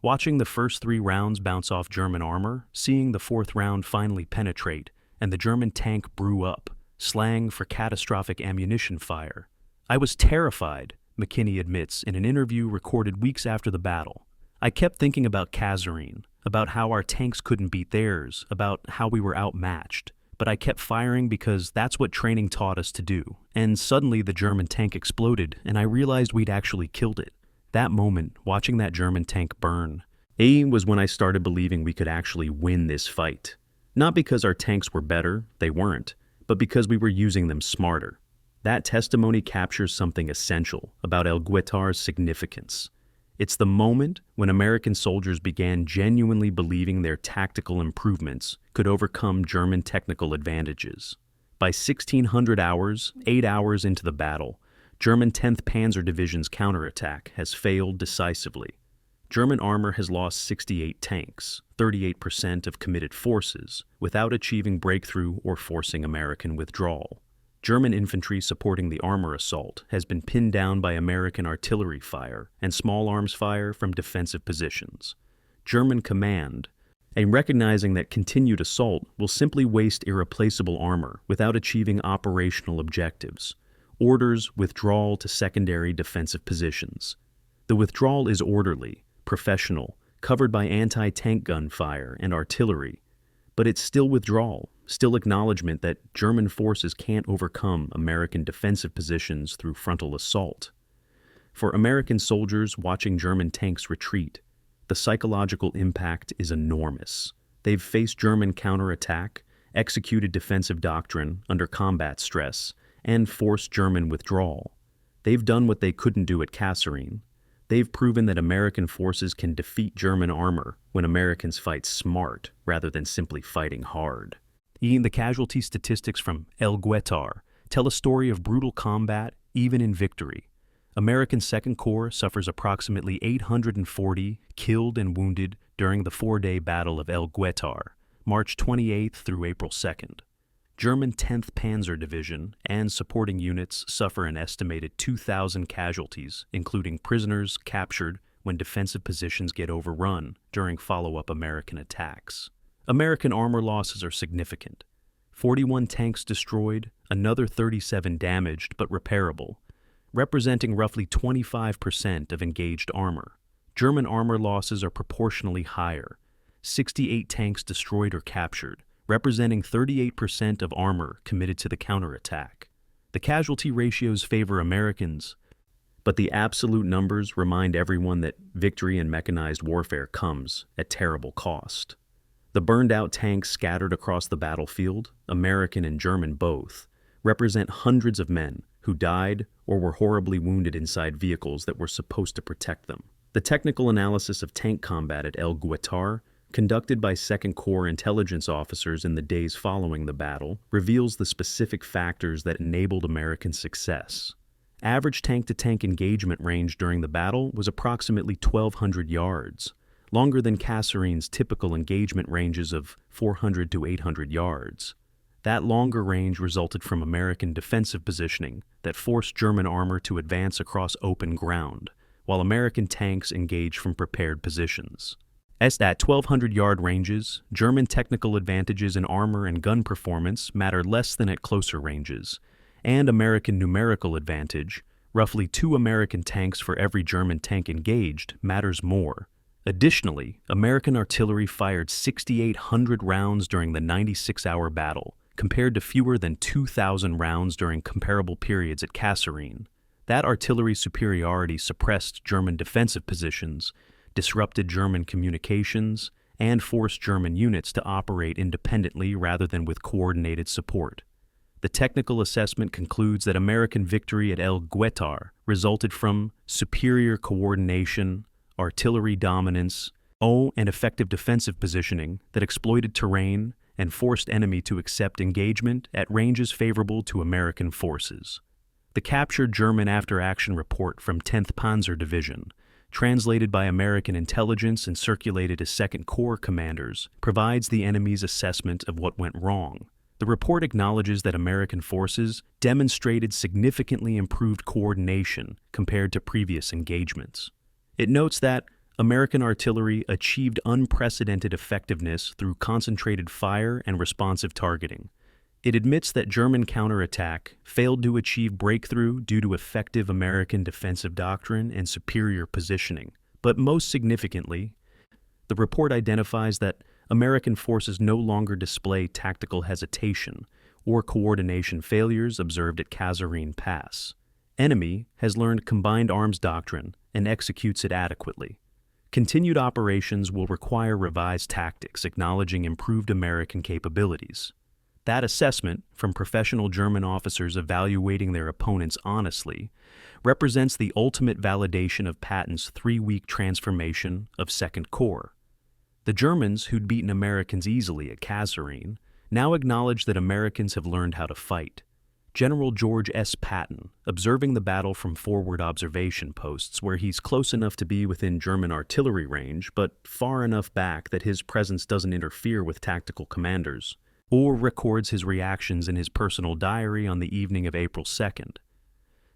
watching the first 3 rounds bounce off German armor, seeing the 4th round finally penetrate, and the German tank brew up, slang for catastrophic ammunition fire. "I was terrified," McKinney admits in an interview recorded weeks after the battle. "I kept thinking about Kasserine, about how our tanks couldn't beat theirs, about how we were outmatched. But I kept firing because that's what training taught us to do. And suddenly the German tank exploded, and I realized we'd actually killed it. That moment, watching that German tank burn, was when I started believing we could actually win this fight. Not because our tanks were better, they weren't, but because we were using them smarter." That testimony captures something essential about Guettar's significance. It's the moment when American soldiers began genuinely believing their tactical improvements could overcome German technical advantages. By 1600 hours, 8 hours into the battle, German 10th Panzer Division's counterattack has failed decisively. German armor has lost 68 tanks, 38% of committed forces, without achieving breakthrough or forcing American withdrawal. German infantry supporting the armor assault has been pinned down by American artillery fire and small arms fire from defensive positions. German command, and recognizing that continued assault will simply waste irreplaceable armor without achieving operational objectives, orders withdrawal to secondary defensive positions. The withdrawal is orderly, professional, covered by anti-tank gun fire and artillery, but it's still withdrawal, still acknowledgement that German forces can't overcome American defensive positions through frontal assault. For American soldiers watching German tanks retreat, the psychological impact is enormous. They've faced German counterattack, executed defensive doctrine under combat stress, and forced German withdrawal. They've done what they couldn't do at Kasserine. They've proven that American forces can defeat German armor when Americans fight smart rather than simply fighting hard. The casualty statistics from Guettar tell a story of brutal combat even in victory. American Second Corps suffers approximately 840 killed and wounded during the 4-day Battle of Guettar, March 28th through April 2nd. German 10th Panzer Division and supporting units suffer an estimated 2,000 casualties, including prisoners captured when defensive positions get overrun during follow-up American attacks. American armor losses are significant. 41 tanks destroyed, another 37 damaged but repairable, representing roughly 25% of engaged armor. German armor losses are proportionally higher. 68 tanks destroyed or captured, representing 38% of armor committed to the counterattack. The casualty ratios favor Americans, but the absolute numbers remind everyone that victory in mechanized warfare comes at terrible cost. The burned-out tanks scattered across the battlefield, American and German both, represent hundreds of men who died or were horribly wounded inside vehicles that were supposed to protect them. The technical analysis of tank combat at Guettar, conducted by Second Corps intelligence officers in the days following the battle, reveals the specific factors that enabled American success. Average tank-to-tank engagement range during the battle was approximately 1,200 yards, longer than Kasserine's typical engagement ranges of 400 to 800 yards. That longer range resulted from American defensive positioning that forced German armor to advance across open ground, while American tanks engaged from prepared positions. At 1,200-yard ranges, German technical advantages in armor and gun performance matter less than at closer ranges, and American numerical advantage, roughly 2 American tanks for every German tank engaged, matters more. Additionally, American artillery fired 6,800 rounds during the 96-hour battle, compared to fewer than 2,000 rounds during comparable periods at Kasserine. That artillery superiority suppressed German defensive positions, disrupted German communications, and forced German units to operate independently rather than with coordinated support. The technical assessment concludes that American victory at Guettar resulted from superior coordination, artillery dominance, and effective defensive positioning that exploited terrain and forced enemy to accept engagement at ranges favorable to American forces. The captured German after-action report from 10th Panzer Division, translated by American intelligence and circulated to Second Corps commanders, provides the enemy's assessment of what went wrong. The report acknowledges that American forces demonstrated significantly improved coordination compared to previous engagements. It notes that American artillery achieved unprecedented effectiveness through concentrated fire and responsive targeting. It admits that German counterattack failed to achieve breakthrough due to effective American defensive doctrine and superior positioning. But most significantly, the report identifies that American forces no longer display tactical hesitation or coordination failures observed at Kasserine Pass. Enemy has learned combined arms doctrine and executes it adequately. Continued operations will require revised tactics acknowledging improved American capabilities. That assessment, from professional German officers evaluating their opponents honestly, represents the ultimate validation of Patton's 3-week transformation of Second Corps. The Germans, who'd beaten Americans easily at Kasserine, now acknowledge that Americans have learned how to fight. General George S. Patton, observing the battle from forward observation posts where he's close enough to be within German artillery range, but far enough back that his presence doesn't interfere with tactical commanders, or records his reactions in his personal diary on the evening of April 2nd.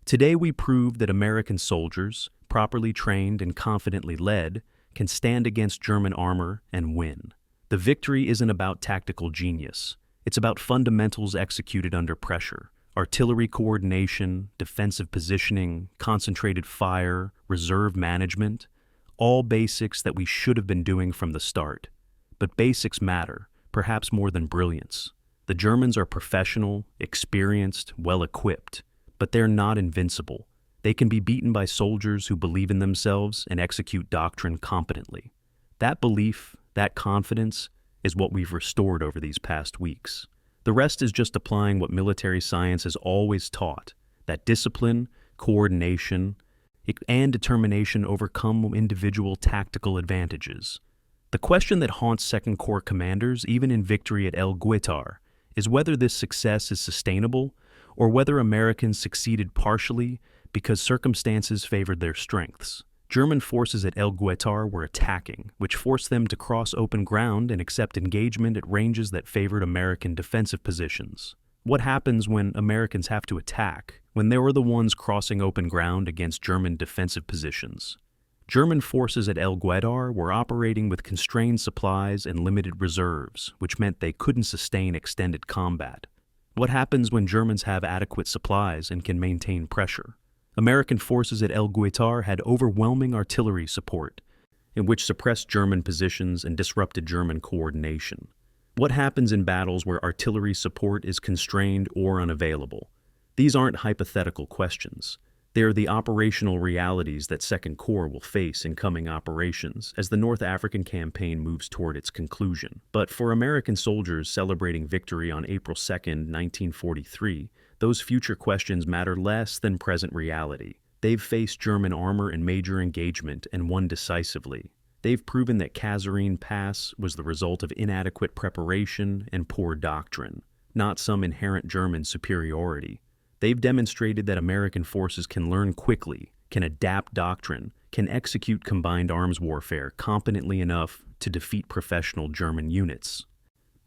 Today we prove that American soldiers, properly trained and confidently led, can stand against German armor and win. The victory isn't about tactical genius. It's about fundamentals executed under pressure. Artillery coordination, defensive positioning, concentrated fire, reserve management, All basics that we should have been doing from the start. But basics matter, perhaps more than brilliance. The Germans are professional, experienced, well-equipped, but they're not invincible. They can be beaten by soldiers who believe in themselves and execute doctrine competently. That belief, that confidence, is what we've restored over these past weeks. The rest is just applying what military science has always taught, that discipline, coordination, and determination overcome individual tactical advantages. The question that haunts Second Corps commanders, even in victory at El Guettar, is whether this success is sustainable or whether Americans succeeded partially because circumstances favored their strengths. German forces at El Guettar were attacking, which forced them to cross open ground and accept engagement at ranges that favored American defensive positions. What happens when Americans have to attack, when they were the ones crossing open ground against German defensive positions? German forces at El Guettar were operating with constrained supplies and limited reserves, which meant they couldn't sustain extended combat. What happens when Germans have adequate supplies and can maintain pressure? American forces at El Guettar had overwhelming artillery support, in which suppressed German positions and disrupted German coordination. What happens in battles where artillery support is constrained or unavailable? These aren't hypothetical questions. They are the operational realities that Second Corps will face in coming operations as the North African campaign moves toward its conclusion. But for American soldiers celebrating victory on April 2, 1943, those future questions matter less than present reality. They've faced German armor in major engagement and won decisively. They've proven that Kasserine Pass was the result of inadequate preparation and poor doctrine, not some inherent German superiority. They've demonstrated that American forces can learn quickly, can adapt doctrine, can execute combined arms warfare competently enough to defeat professional German units.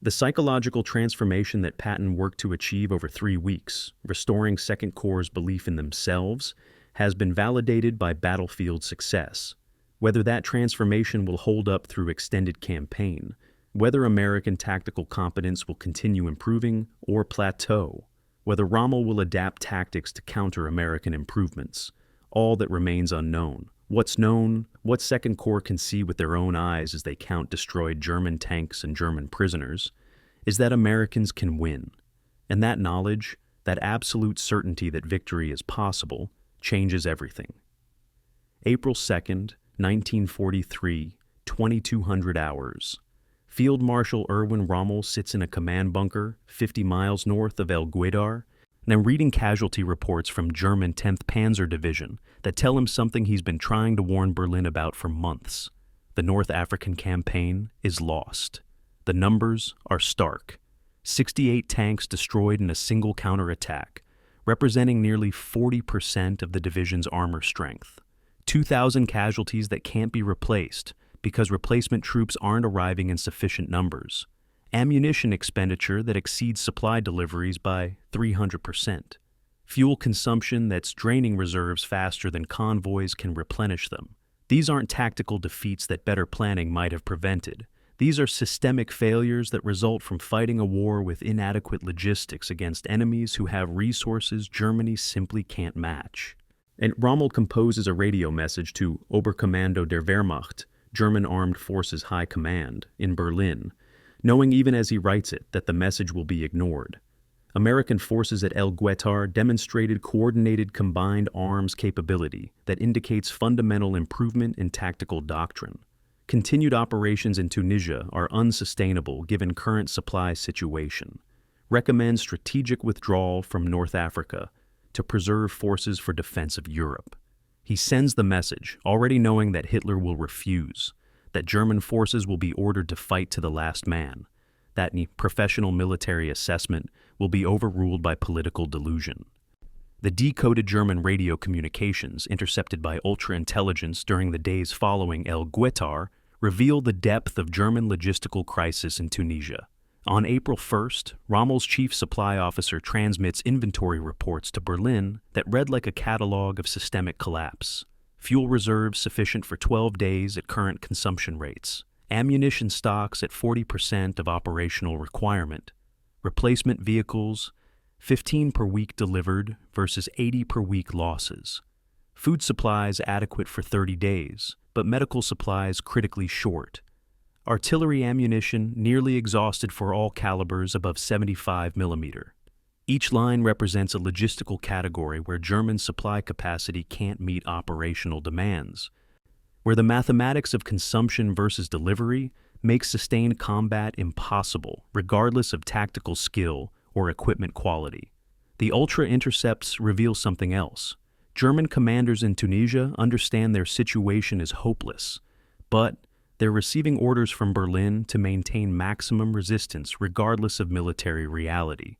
The psychological transformation that Patton worked to achieve over 3 weeks, restoring Second Corps' belief in themselves, has been validated by battlefield success. Whether that transformation will hold up through extended campaign, whether American tactical competence will continue improving or plateau, whether Rommel will adapt tactics to counter American improvements, all that remains unknown. What's known, what Second Corps can see with their own eyes as they count destroyed German tanks and German prisoners, is that Americans can win. And that knowledge, that absolute certainty that victory is possible, changes everything. April 2nd, 1943, 2200 hours. Field Marshal Erwin Rommel sits in a command bunker 50 miles north of El Guettar, and I'm reading casualty reports from German 10th Panzer Division that tell him something he's been trying to warn Berlin about for months. The North African campaign is lost. The numbers are stark. 68 tanks destroyed in a single counterattack, representing nearly 40% of the division's armor strength. 2,000 casualties that can't be replaced, because replacement troops aren't arriving in sufficient numbers. Ammunition expenditure that exceeds supply deliveries by 300%. Fuel consumption that's draining reserves faster than convoys can replenish them. These aren't tactical defeats that better planning might have prevented. These are systemic failures that result from fighting a war with inadequate logistics against enemies who have resources Germany simply can't match. And Rommel composes a radio message to Oberkommando der Wehrmacht, German Armed Forces High Command, in Berlin, knowing even as he writes it that the message will be ignored. American forces at El Guettar demonstrated coordinated combined arms capability that indicates fundamental improvement in tactical doctrine. Continued operations in Tunisia are unsustainable given current supply situation. Recommend strategic withdrawal from North Africa to preserve forces for defense of Europe. He sends the message, already knowing that Hitler will refuse, that German forces will be ordered to fight to the last man, that professional military assessment will be overruled by political delusion. The decoded German radio communications intercepted by ultra-intelligence during the days following El Guettar reveal the depth of German logistical crisis in Tunisia. On April 1st, Rommel's chief supply officer transmits inventory reports to Berlin that read like a catalog of systemic collapse. Fuel reserves sufficient for 12 days at current consumption rates. Ammunition stocks at 40% of operational requirement. Replacement vehicles, 15 per week delivered versus 80 per week losses. Food supplies adequate for 30 days, but medical supplies critically short. Artillery ammunition nearly exhausted for all calibers above 75 millimeter. Each line represents a logistical category where German supply capacity can't meet operational demands, where the mathematics of consumption versus delivery makes sustained combat impossible, regardless of tactical skill or equipment quality. The Ultra Intercepts reveal something else. German commanders in Tunisia understand their situation is hopeless, but they're receiving orders from Berlin to maintain maximum resistance regardless of military reality.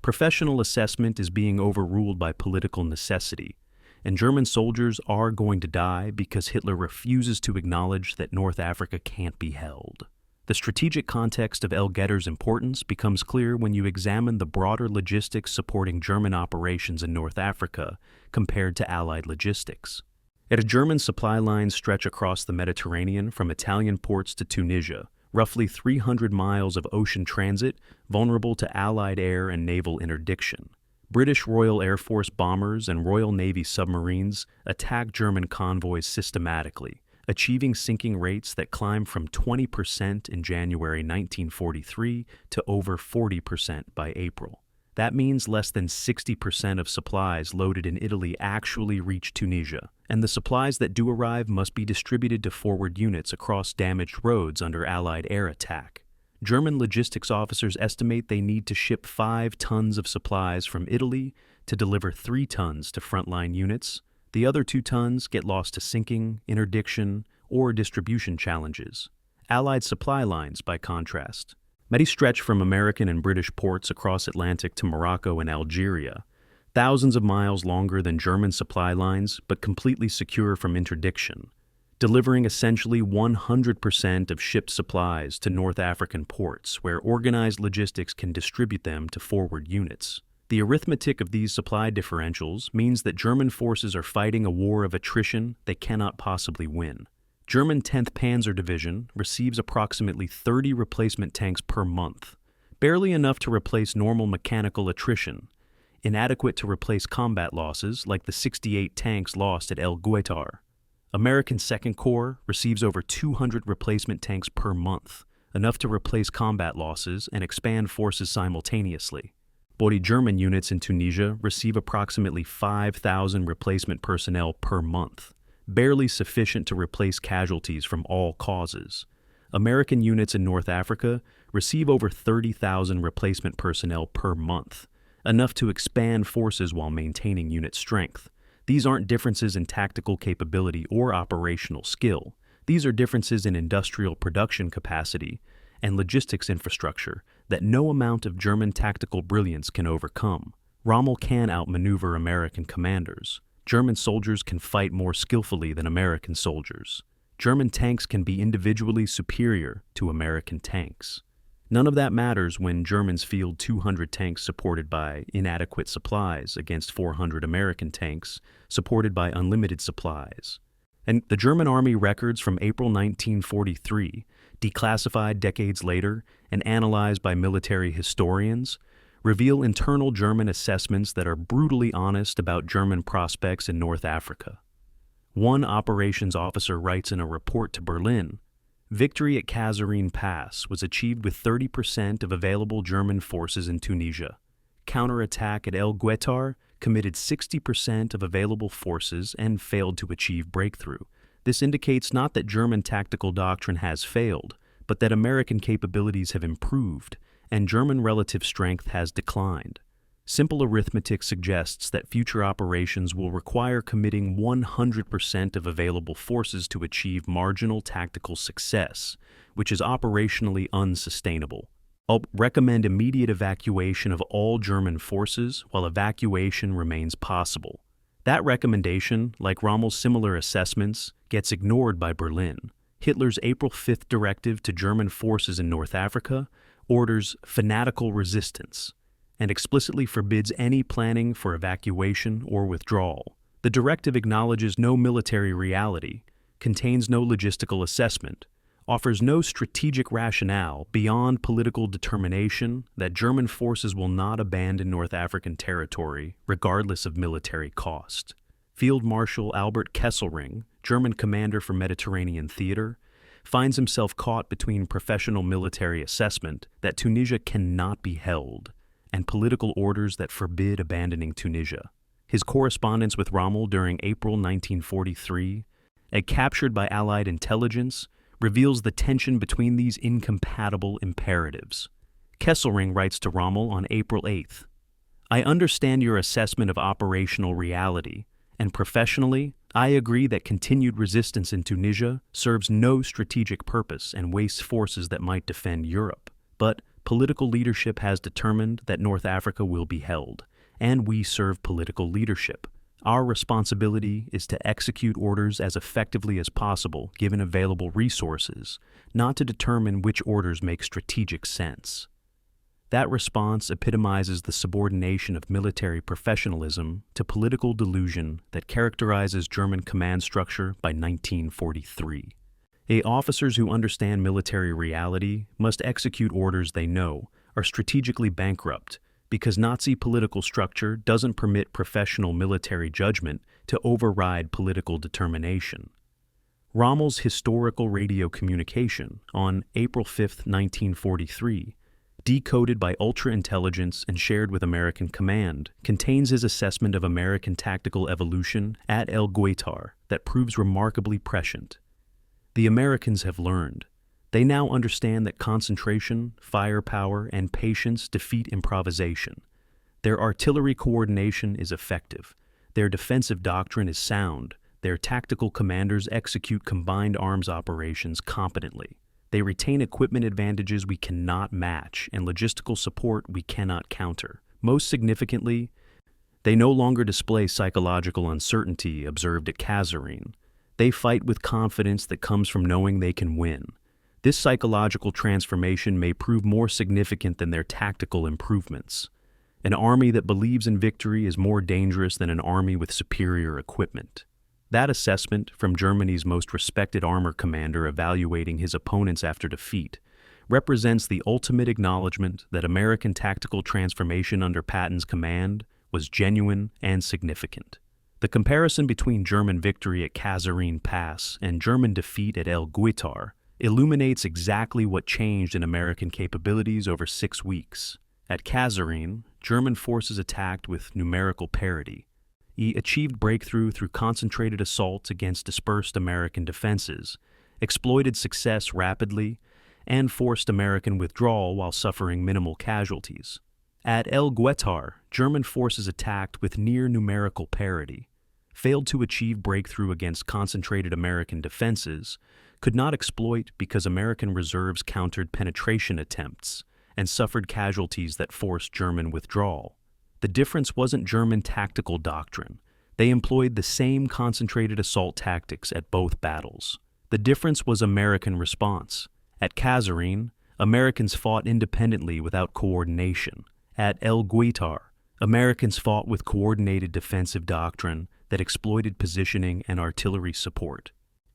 Professional assessment is being overruled by political necessity, and German soldiers are going to die because Hitler refuses to acknowledge that North Africa can't be held. The strategic context of Guettar's importance becomes clear when you examine the broader logistics supporting German operations in North Africa compared to Allied logistics. At a German supply lines stretch across the Mediterranean from Italian ports to Tunisia, roughly 300 miles of ocean transit vulnerable to Allied air and naval interdiction. British Royal Air Force bombers and Royal Navy submarines attack German convoys systematically, achieving sinking rates that climb from 20% in January 1943 to over 40% by April. That means less than 60% of supplies loaded in Italy actually reach Tunisia, and the supplies that do arrive must be distributed to forward units across damaged roads under Allied air attack. German logistics officers estimate they need to ship 5 tons of supplies from Italy to deliver 3 tons to frontline units. The other 2 tons get lost to sinking, interdiction, or distribution challenges. Allied supply lines, by contrast, many stretch from American and British ports across Atlantic to Morocco and Algeria, thousands of miles longer than German supply lines, but completely secure from interdiction, delivering essentially 100% of shipped supplies to North African ports, where organized logistics can distribute them to forward units. The arithmetic of these supply differentials means that German forces are fighting a war of attrition they cannot possibly win. German 10th Panzer Division receives approximately 30 replacement tanks per month, barely enough to replace normal mechanical attrition, inadequate to replace combat losses like the 68 tanks lost at Guettar. American 2nd Corps receives over 200 replacement tanks per month, enough to replace combat losses and expand forces simultaneously. Body German units in Tunisia receive approximately 5,000 replacement personnel per month, barely sufficient to replace casualties from all causes. American units in North Africa receive over 30,000 replacement personnel per month, enough to expand forces while maintaining unit strength. These aren't differences in tactical capability or operational skill. These are differences in industrial production capacity and logistics infrastructure that no amount of German tactical brilliance can overcome. Rommel can outmaneuver American commanders. German soldiers can fight more skillfully than American soldiers. German tanks can be individually superior to American tanks. None of that matters when Germans field 200 tanks supported by inadequate supplies against 400 American tanks supported by unlimited supplies. And the German Army records from April 1943, declassified decades later and analyzed by military historians, reveal internal German assessments that are brutally honest about German prospects in North Africa. One operations officer writes in a report to Berlin, "Victory at Kasserine Pass was achieved with 30% of available German forces in Tunisia. Counterattack at Guettar committed 60% of available forces and failed to achieve breakthrough. This indicates not that German tactical doctrine has failed, but that American capabilities have improved and German relative strength has declined. Simple arithmetic suggests that future operations will require committing 100% of available forces to achieve marginal tactical success, which is operationally unsustainable. I'll recommend immediate evacuation of all German forces while evacuation remains possible. That recommendation, like Rommel's similar assessments, gets ignored by Berlin. Hitler's April 5th directive to German forces in North Africa orders fanatical resistance and explicitly forbids any planning for evacuation or withdrawal. The directive acknowledges no military reality, contains no logistical assessment, offers no strategic rationale beyond political determination that German forces will not abandon North African territory regardless of military cost. Field Marshal Albert Kesselring, German commander for Mediterranean theater, finds himself caught between professional military assessment that Tunisia cannot be held and political orders that forbid abandoning Tunisia. His correspondence with Rommel during April 1943, captured by Allied intelligence, reveals the tension between these incompatible imperatives. Kasserine writes to Rommel on April 8th, "I understand your assessment of operational reality, and professionally, I agree that continued resistance in Tunisia serves no strategic purpose and wastes forces that might defend Europe. But political leadership has determined that North Africa will be held, and we serve political leadership. Our responsibility is to execute orders as effectively as possible given available resources, not to determine which orders make strategic sense." That response epitomizes the subordination of military professionalism to political delusion that characterizes German command structure by 1943. Officers who understand military reality must execute orders they know are strategically bankrupt because Nazi political structure doesn't permit professional military judgment to override political determination. Rommel's historical radio communication on April 5, 1943, decoded by ultra-intelligence and shared with American command, contains his assessment of American tactical evolution at El Guettar that proves remarkably prescient. The Americans have learned. They now understand that concentration, firepower, and patience defeat improvisation. Their artillery coordination is effective. Their defensive doctrine is sound. Their tactical commanders execute combined arms operations competently. They retain equipment advantages we cannot match and logistical support we cannot counter. Most significantly, they no longer display psychological uncertainty observed at Kasserine. They fight with confidence that comes from knowing they can win. This psychological transformation may prove more significant than their tactical improvements. An army that believes in victory is more dangerous than an army with superior equipment. That assessment, from Germany's most respected armor commander evaluating his opponents after defeat, represents the ultimate acknowledgement that American tactical transformation under Patton's command was genuine and significant. The comparison between German victory at Kasserine Pass and German defeat at El Guettar illuminates exactly what changed in American capabilities over 6 weeks. At Kasserine, German forces attacked with numerical parity. Achieved breakthrough through concentrated assaults against dispersed American defenses, exploited success rapidly, and forced American withdrawal while suffering minimal casualties. At El Guettar, German forces attacked with near numerical parity, failed to achieve breakthrough against concentrated American defenses, could not exploit because American reserves countered penetration attempts, and suffered casualties that forced German withdrawal. The difference wasn't German tactical doctrine. They employed the same concentrated assault tactics at both battles. The difference was American response. At Kasserine, Americans fought independently without coordination. At El Guettar, Americans fought with coordinated defensive doctrine that exploited positioning and artillery support.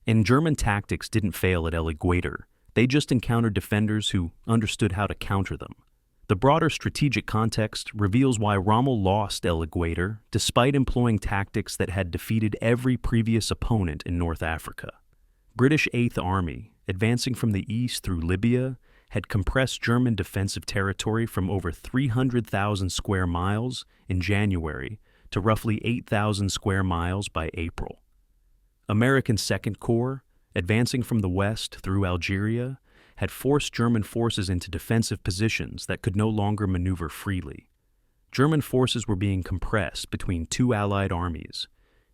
And German tactics didn't fail at El Guettar. They just encountered defenders who understood how to counter them. The broader strategic context reveals why Rommel lost El Guettar despite employing tactics that had defeated every previous opponent in North Africa. British 8th Army, advancing from the east through Libya, had compressed German defensive territory from over 300,000 square miles in January to roughly 8,000 square miles by April. American Second Corps, advancing from the west through Algeria, had forced German forces into defensive positions that could no longer maneuver freely. German forces were being compressed between 2 Allied armies,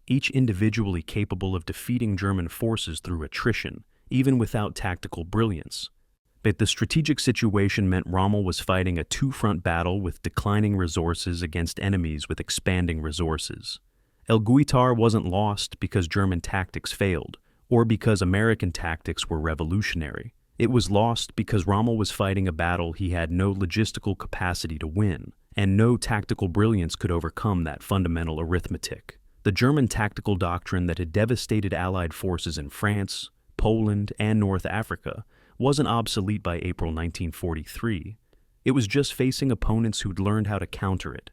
each individually capable of defeating German forces through attrition, even without tactical brilliance. But the strategic situation meant Rommel was fighting a 2-front battle with declining resources against enemies with expanding resources. El Guettar wasn't lost because German tactics failed, or because American tactics were revolutionary. It was lost because Rommel was fighting a battle he had no logistical capacity to win, and no tactical brilliance could overcome that fundamental arithmetic. The German tactical doctrine that had devastated Allied forces in France, Poland, and North Africa wasn't obsolete by April 1943. It was just facing opponents who'd learned how to counter it.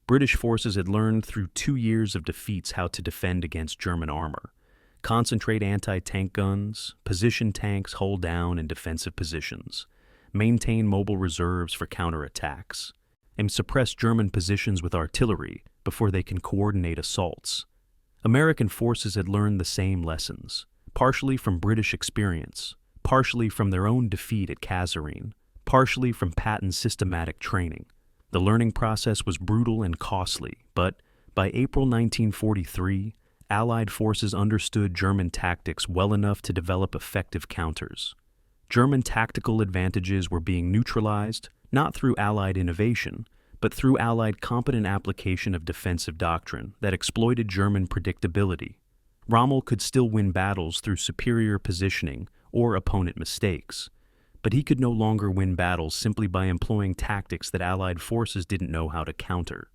British forces had learned through 2 years of defeats how to defend against German armor. Concentrate anti-tank guns, position tanks hull down in defensive positions, maintain mobile reserves for counterattacks, and suppress German positions with artillery before they can coordinate assaults. American forces had learned the same lessons, partially from British experience, partially from their own defeat at Kasserine, partially from Patton's systematic training. The learning process was brutal and costly, but by April 1943, Allied forces understood German tactics well enough to develop effective counters. German tactical advantages were being neutralized, not through Allied innovation, but through Allied competent application of defensive doctrine that exploited German predictability. Rommel could still win battles through superior positioning or opponent mistakes, but he could no longer win battles simply by employing tactics that Allied forces didn't know how to counter.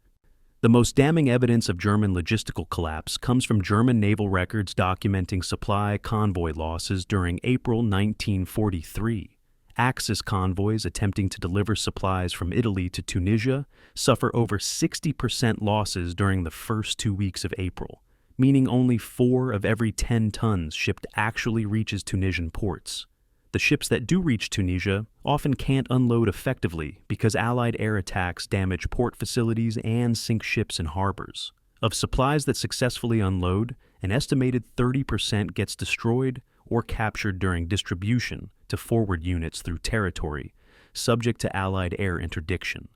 The most damning evidence of German logistical collapse comes from German naval records documenting supply convoy losses during April 1943. Axis convoys attempting to deliver supplies from Italy to Tunisia suffer over 60% losses during the first 2 weeks of April, meaning only 4 of every 10 tons shipped actually reaches Tunisian ports. The ships that do reach Tunisia often can't unload effectively because Allied air attacks damage port facilities and sink ships in harbors. Of supplies that successfully unload, an estimated 30% gets destroyed or captured during distribution to forward units through territory, subject to Allied air interdiction.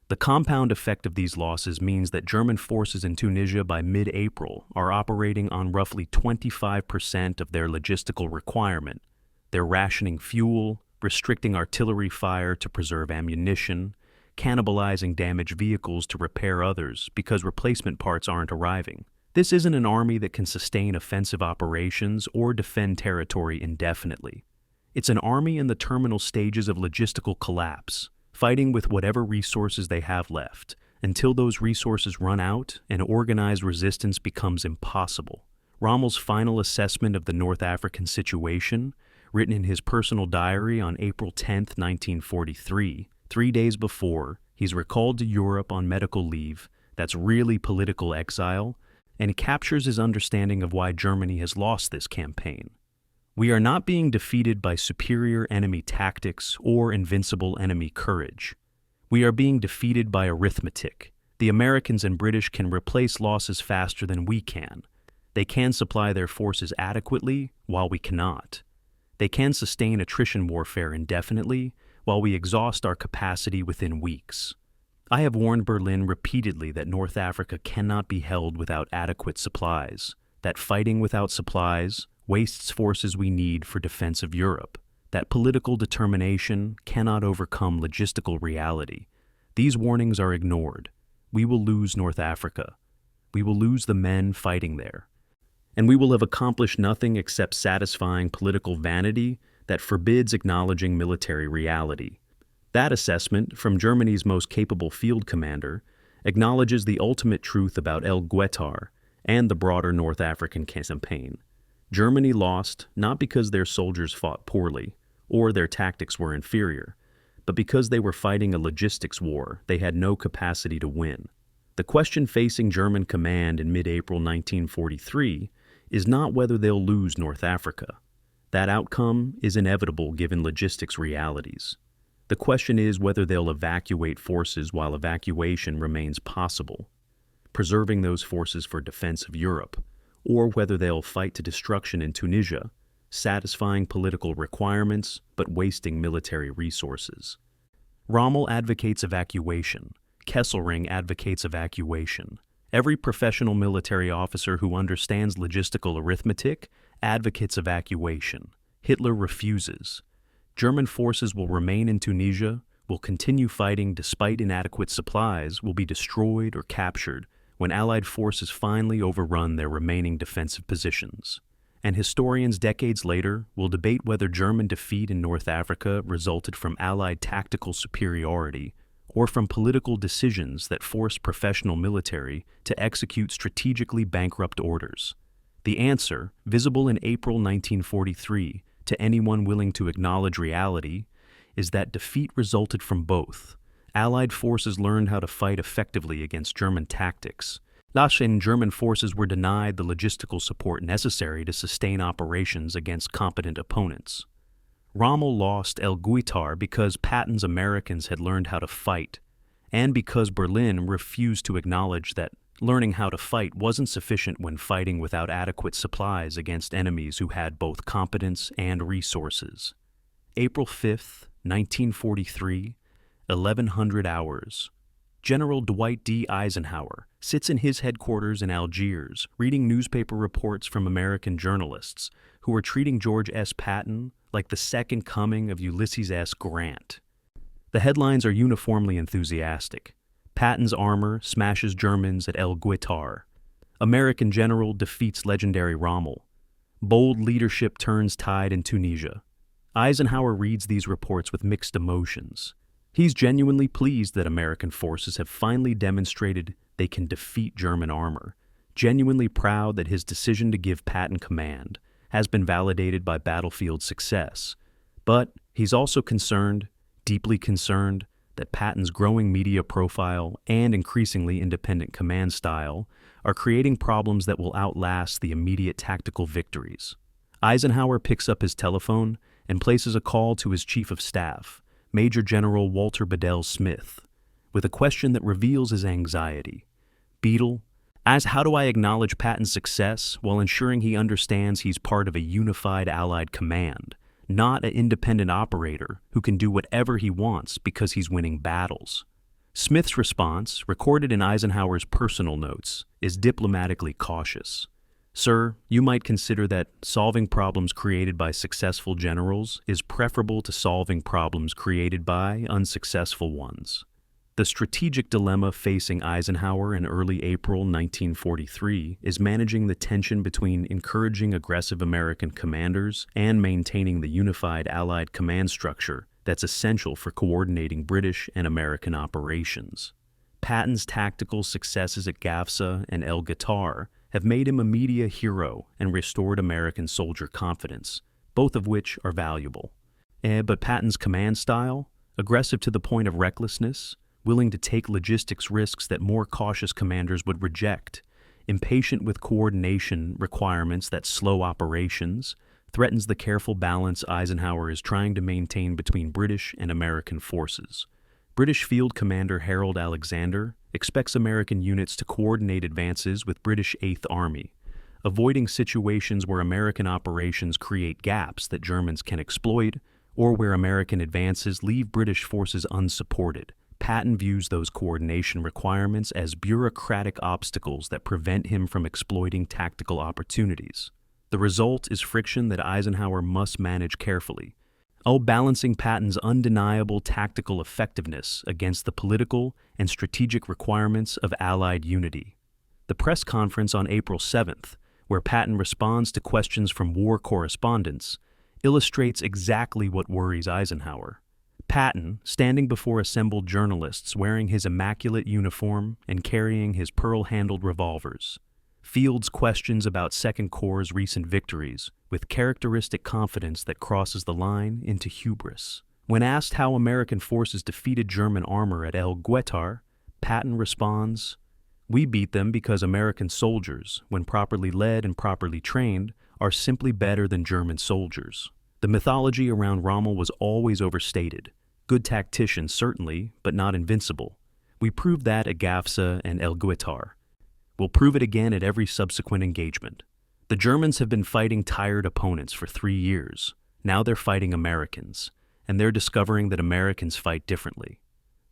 The compound effect of these losses means that German forces in Tunisia by mid-April are operating on roughly 25% of their logistical requirement. They're rationing fuel, restricting artillery fire to preserve ammunition, cannibalizing damaged vehicles to repair others because replacement parts aren't arriving. This isn't an army that can sustain offensive operations or defend territory indefinitely. It's an army in the terminal stages of logistical collapse, fighting with whatever resources they have left, until those resources run out and organized resistance becomes impossible. Rommel's final assessment of the North African situation, written in his personal diary on April 10, 1943, 3 days before, he's recalled to Europe on medical leave, that's really political exile, and he captures his understanding of why Germany has lost this campaign. We are not being defeated by superior enemy tactics or invincible enemy courage. We are being defeated by arithmetic. The Americans and British can replace losses faster than we can. They can supply their forces adequately, while we cannot. They can sustain attrition warfare indefinitely, while we exhaust our capacity within weeks. I have warned Berlin repeatedly that North Africa cannot be held without adequate supplies, that fighting without supplies wastes forces we need for defense of Europe, that political determination cannot overcome logistical reality. These warnings are ignored. We will lose North Africa. We will lose the men fighting there. And we will have accomplished nothing except satisfying political vanity that forbids acknowledging military reality. That assessment, from Germany's most capable field commander, acknowledges the ultimate truth about Guettar and the broader North African campaign. Germany lost not because their soldiers fought poorly or their tactics were inferior, but because they were fighting a logistics war they had no capacity to win. The question facing German command in mid-April 1943 is not whether they'll lose North Africa. That outcome is inevitable given logistics realities. The question is whether they'll evacuate forces while evacuation remains possible, preserving those forces for defense of Europe, or whether they'll fight to destruction in Tunisia, satisfying political requirements but wasting military resources. Rommel advocates evacuation. Kasserine advocates evacuation. Every professional military officer who understands logistical arithmetic advocates evacuation. Hitler refuses. German forces will remain in Tunisia, will continue fighting despite inadequate supplies, will be destroyed or captured when Allied forces finally overrun their remaining defensive positions. And historians decades later will debate whether German defeat in North Africa resulted from Allied tactical superiority or from political decisions that forced professional military to execute strategically bankrupt orders. The answer, visible in April 1943 to anyone willing to acknowledge reality, is that defeat resulted from both. Allied forces learned how to fight effectively against German tactics, and German forces were denied the logistical support necessary to sustain operations against competent opponents. Rommel lost Guettar because Patton's Americans had learned how to fight, and because Berlin refused to acknowledge that learning how to fight wasn't sufficient when fighting without adequate supplies against enemies who had both competence and resources. April 5, 1943, 1100 hours. General Dwight D. Eisenhower sits in his headquarters in Algiers, reading newspaper reports from American journalists who are treating George S. Patton like the second coming of Ulysses S. Grant. The headlines are uniformly enthusiastic. Patton's armor smashes Germans at Guettar. American general defeats legendary Rommel. Bold leadership turns tide in Tunisia. Eisenhower reads these reports with mixed emotions. He's genuinely pleased that American forces have finally demonstrated they can defeat German armor, genuinely proud that his decision to give Patton command has been validated by battlefield success. But he's also concerned, deeply concerned, that Patton's growing media profile and increasingly independent command style are creating problems that will outlast the immediate tactical victories. Eisenhower picks up his telephone and places a call to his chief of staff, Major General Walter Bedell Smith, with a question that reveals his anxiety. Beadle asks, how do I acknowledge Patton's success while ensuring he understands he's part of a unified Allied command, not an independent operator who can do whatever he wants because he's winning battles? Smith's response, recorded in Eisenhower's personal notes, is diplomatically cautious. Sir, you might consider that solving problems created by successful generals is preferable to solving problems created by unsuccessful ones. The strategic dilemma facing Eisenhower in early April 1943 is managing the tension between encouraging aggressive American commanders and maintaining the unified Allied command structure that's essential for coordinating British and American operations. Patton's tactical successes at Gafsa and Guettar have made him a media hero and restored American soldier confidence, both of which are valuable. But Patton's command style, aggressive to the point of recklessness, willing to take logistics risks that more cautious commanders would reject, impatient with coordination requirements that slow operations, threatens the careful balance Eisenhower is trying to maintain between British and American forces. British Field Commander Harold Alexander expects American units to coordinate advances with British 8th Army, avoiding situations where American operations create gaps that Germans can exploit or where American advances leave British forces unsupported. Patton views those coordination requirements as bureaucratic obstacles that prevent him from exploiting tactical opportunities. The result is friction that Eisenhower must manage carefully, balancing Patton's undeniable tactical effectiveness against the political and strategic requirements of Allied unity. The press conference on April 7th, where Patton responds to questions from war correspondents, illustrates exactly what worries Eisenhower. Patton, standing before assembled journalists wearing his immaculate uniform and carrying his pearl-handled revolvers, fields questions about Second Corps' recent victories with characteristic confidence that crosses the line into hubris. When asked how American forces defeated German armor at Guettar, Patton responds, "We beat them because American soldiers, when properly led and properly trained, are simply better than German soldiers." The mythology around Rommel was always overstated. Good tactician, certainly, but not invincible. We proved that at Gafsa and Guettar. We'll prove it again at every subsequent engagement. The Germans have been fighting tired opponents for 3 years. Now they're fighting Americans, and they're discovering that Americans fight differently.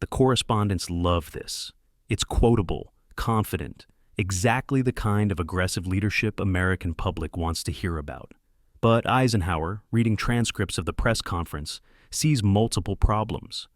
The correspondents love this. It's quotable, confident, exactly the kind of aggressive leadership American public wants to hear about. But Eisenhower, reading transcripts of the press conference, sees multiple problems.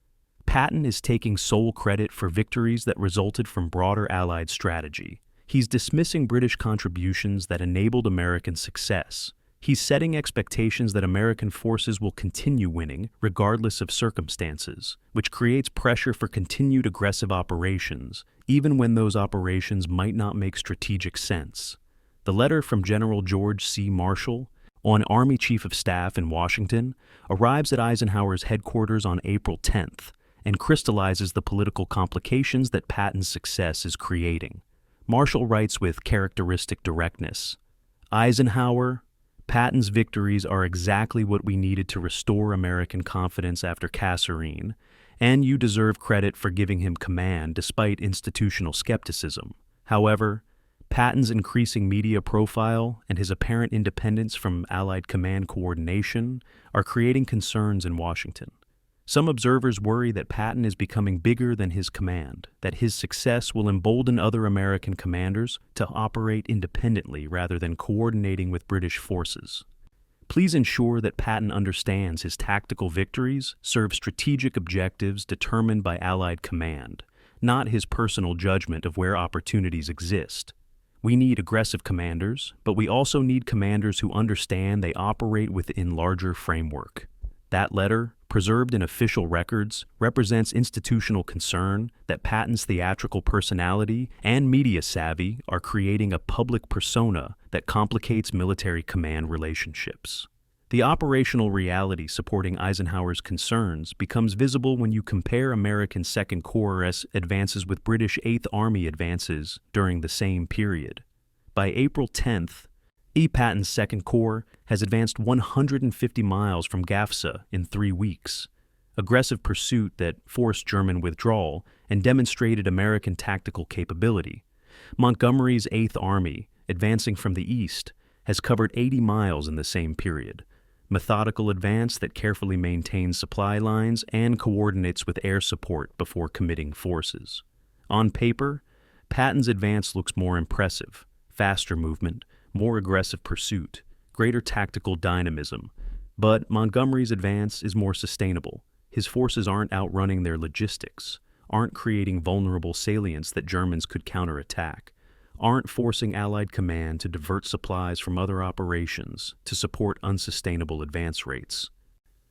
Patton is taking sole credit for victories that resulted from broader Allied strategy. He's dismissing British contributions that enabled American success. He's setting expectations that American forces will continue winning regardless of circumstances, which creates pressure for continued aggressive operations, even when those operations might not make strategic sense. The letter from General George C. Marshall, an Army Chief of Staff in Washington, arrives at Eisenhower's headquarters on April 10th and crystallizes the political complications that Patton's success is creating. Marshall writes with characteristic directness, Eisenhower, Patton's victories are exactly what we needed to restore American confidence after Kasserine, and you deserve credit for giving him command despite institutional skepticism. However, Patton's increasing media profile and his apparent independence from Allied command coordination are creating concerns in Washington. Some observers worry that Patton is becoming bigger than his command, that his success will embolden other American commanders to operate independently rather than coordinating with British forces. Please ensure that Patton understands his tactical victories serve strategic objectives determined by Allied command, not his personal judgment of where opportunities exist. We need aggressive commanders, but we also need commanders who understand they operate within larger framework. That letter, preserved in official records, represents institutional concern that Patton's theatrical personality and media savvy are creating a public persona that complicates military command relationships. The operational reality supporting Eisenhower's concerns becomes visible when you compare American Second Corps advances with British Eighth Army advances during the same period. By April 10th, Patton's Second Corps has advanced 150 miles from Gafsa in 3 weeks, aggressive pursuit that forced German withdrawal and demonstrated American tactical capability. Montgomery's Eighth Army, advancing from the east, has covered 80 miles in the same period, methodical advance that carefully maintains supply lines and coordinates with air support before committing forces. On paper, Patton's advance looks more impressive, faster movement, more aggressive pursuit, greater tactical dynamism. But Montgomery's advance is more sustainable. His forces aren't outrunning their logistics, aren't creating vulnerable salients that Germans could counterattack, aren't forcing Allied command to divert supplies from other operations to support unsustainable advance rates.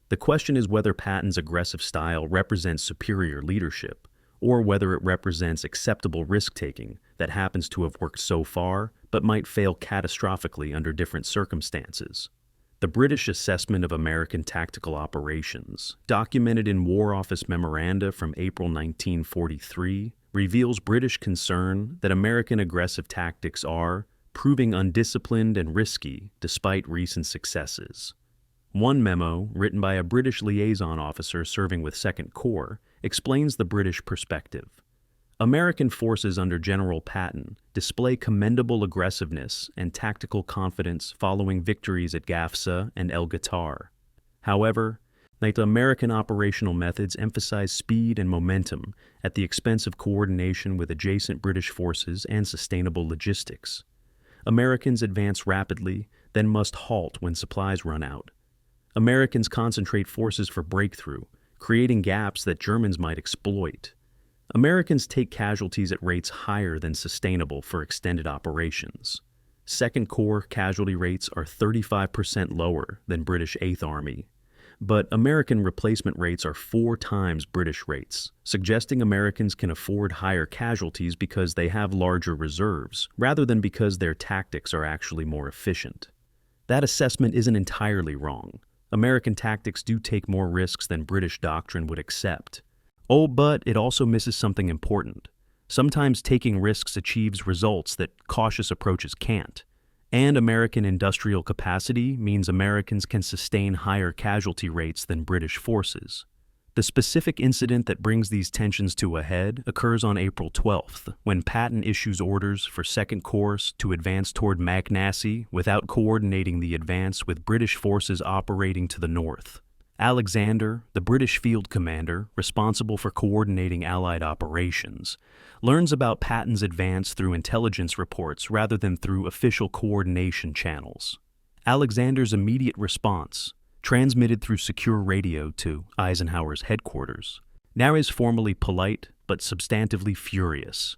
The question is whether Patton's aggressive style represents superior leadership, or whether it represents acceptable risk-taking that happens to have worked so far but might fail catastrophically under different circumstances. The British assessment of American tactical operations, documented in War Office memoranda from April 1943, reveals British concern that American aggressive tactics are proving undisciplined and risky despite recent successes. One memo, written by a British liaison officer serving with Second Corps, explains the British perspective. American forces under General Patton display commendable aggressiveness and tactical confidence following victories at Gafsa and El Guettar. However, the American operational methods emphasize speed and momentum at the expense of coordination with adjacent British forces and sustainable logistics. Americans advance rapidly, then must halt when supplies run out. Americans concentrate forces for breakthrough, creating gaps that Germans might exploit. Americans take casualties at rates higher than sustainable for extended operations. Second Corps casualty rates are 35% lower than British Eighth Army, but American replacement rates are 4 times British rates, suggesting Americans can afford higher casualties because they have larger reserves, rather than because their tactics are actually more efficient. That assessment isn't entirely wrong. American tactics do take more risks than British doctrine would accept. Oh, but it also misses something important. Sometimes taking risks achieves results that cautious approaches can't. And American industrial capacity means Americans can sustain higher casualty rates than British forces. The specific incident that brings these tensions to a head occurs on April 12th, when Patton issues orders for Second Corps to advance toward Magnassi without coordinating the advance with British forces operating to the north. Alexander, the British field commander responsible for coordinating Allied operations, learns about Patton's advance through intelligence reports rather than through official coordination channels. Alexander's immediate response, transmitted through secure radio to Eisenhower's headquarters, now is formally polite but substantively furious.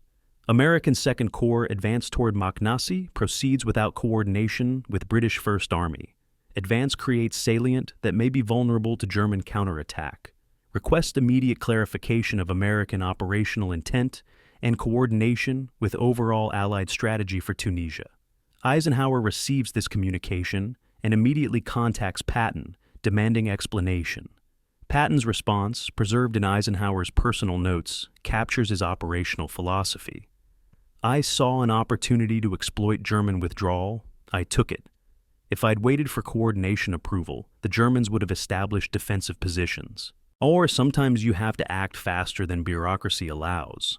American Second Corps advance toward Magnassi proceeds without coordination with British First Army. Advance creates salient that may be vulnerable to German counterattack. Request immediate clarification of American operational intent and coordination with overall Allied strategy for Tunisia. Eisenhower receives this communication and immediately contacts Patton, demanding explanation. Patton's response, preserved in Eisenhower's personal notes, captures his operational philosophy. I saw an opportunity to exploit German withdrawal. I took it. If I'd waited for coordination approval, the Germans would have established defensive positions. Or sometimes you have to act faster than bureaucracy allows.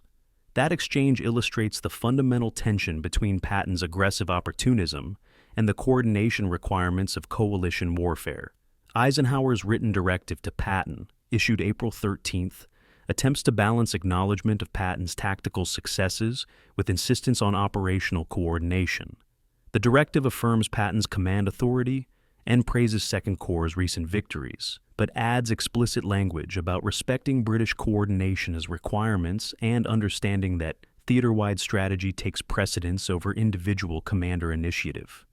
That exchange illustrates the fundamental tension between Patton's aggressive opportunism and the coordination requirements of coalition warfare. Eisenhower's written directive to Patton, issued April 13th, attempts to balance acknowledgement of Patton's tactical successes with insistence on operational coordination. The directive affirms Patton's command authority and praises Second Corps' recent victories, but adds explicit language about respecting British coordination as requirements and understanding that theater-wide strategy takes precedence over individual commander initiative.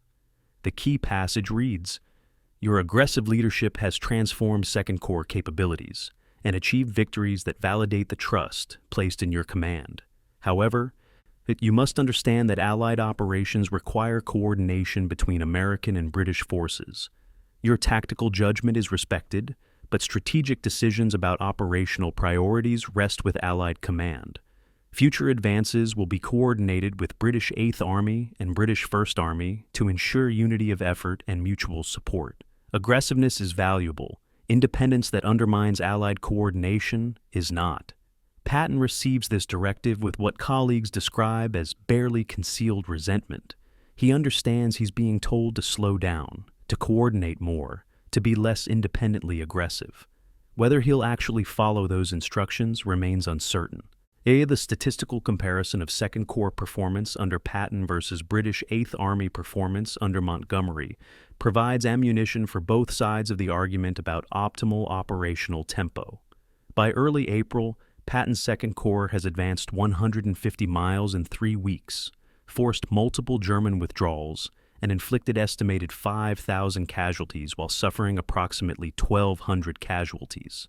The key passage reads, "Your aggressive leadership has transformed Second Corps capabilities and achieved victories that validate the trust placed in your command. However, you must understand that Allied operations require coordination between American and British forces. Your tactical judgment is respected, but strategic decisions about operational priorities rest with Allied command. Future advances will be coordinated with British 8th Army and British 1st Army to ensure unity of effort and mutual support. Aggressiveness is valuable. Independence that undermines Allied coordination is not." Patton receives this directive with what colleagues describe as barely concealed resentment. He understands he's being told to slow down, to coordinate more, to be less independently aggressive. Whether he'll actually follow those instructions remains uncertain. The statistical comparison of Second Corps performance under Patton versus British 8th Army performance under Montgomery provides ammunition for both sides of the argument about optimal operational tempo. By early April, Patton's Second Corps has advanced 150 miles in 3 weeks, forced multiple German withdrawals, and inflicted estimated 5,000 casualties while suffering approximately 1,200 casualties,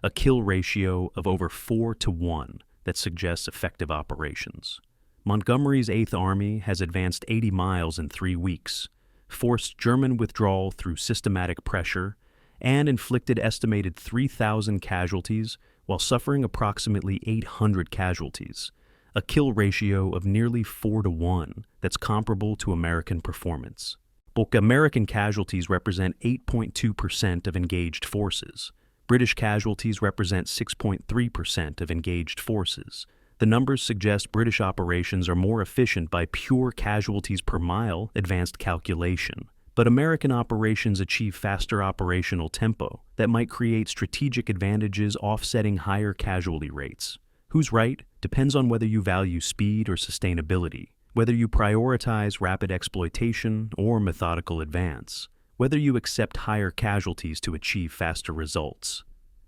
a kill ratio of over 4-to-1 that suggests effective operations. Montgomery's 8th Army has advanced 80 miles in 3 weeks, forced German withdrawal through systematic pressure, and inflicted estimated 3,000 casualties while suffering approximately 800 casualties, a kill ratio of nearly 4-to-1 that's comparable to American performance. American casualties represent 8.2% of engaged forces. British casualties represent 6.3% of engaged forces. The numbers suggest British operations are more efficient by pure casualties per mile advanced calculation. But American operations achieve faster operational tempo that might create strategic advantages offsetting higher casualty rates. Who's right depends on whether you value speed or sustainability, whether you prioritize rapid exploitation or methodical advance, whether you accept higher casualties to achieve faster results.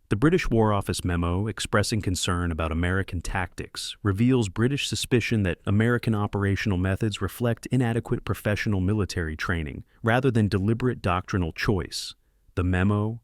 The British War Office memo expressing concern about American tactics reveals British suspicion that American operational methods reflect inadequate professional military training rather than deliberate doctrinal choice. The memo,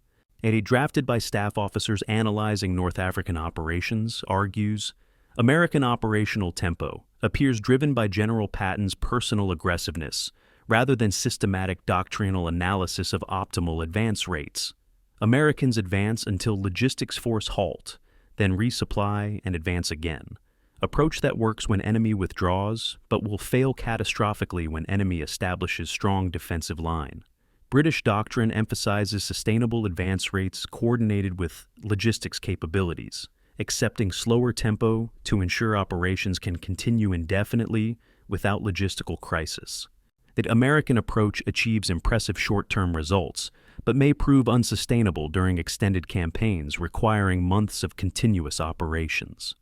drafted by staff officers analyzing North African operations, argues, American operational tempo appears driven by General Patton's personal aggressiveness rather than systematic doctrinal analysis of optimal advance rates. Americans advance until logistics force halt, then resupply and advance again. Approach that works when enemy withdraws, but will fail catastrophically when enemy establishes strong defensive line. British doctrine emphasizes sustainable advance rates coordinated with logistics capabilities, accepting slower tempo to ensure operations can continue indefinitely without logistical crisis. The American approach achieves impressive short-term results, but may prove unsustainable during extended campaigns requiring months of continuous operations.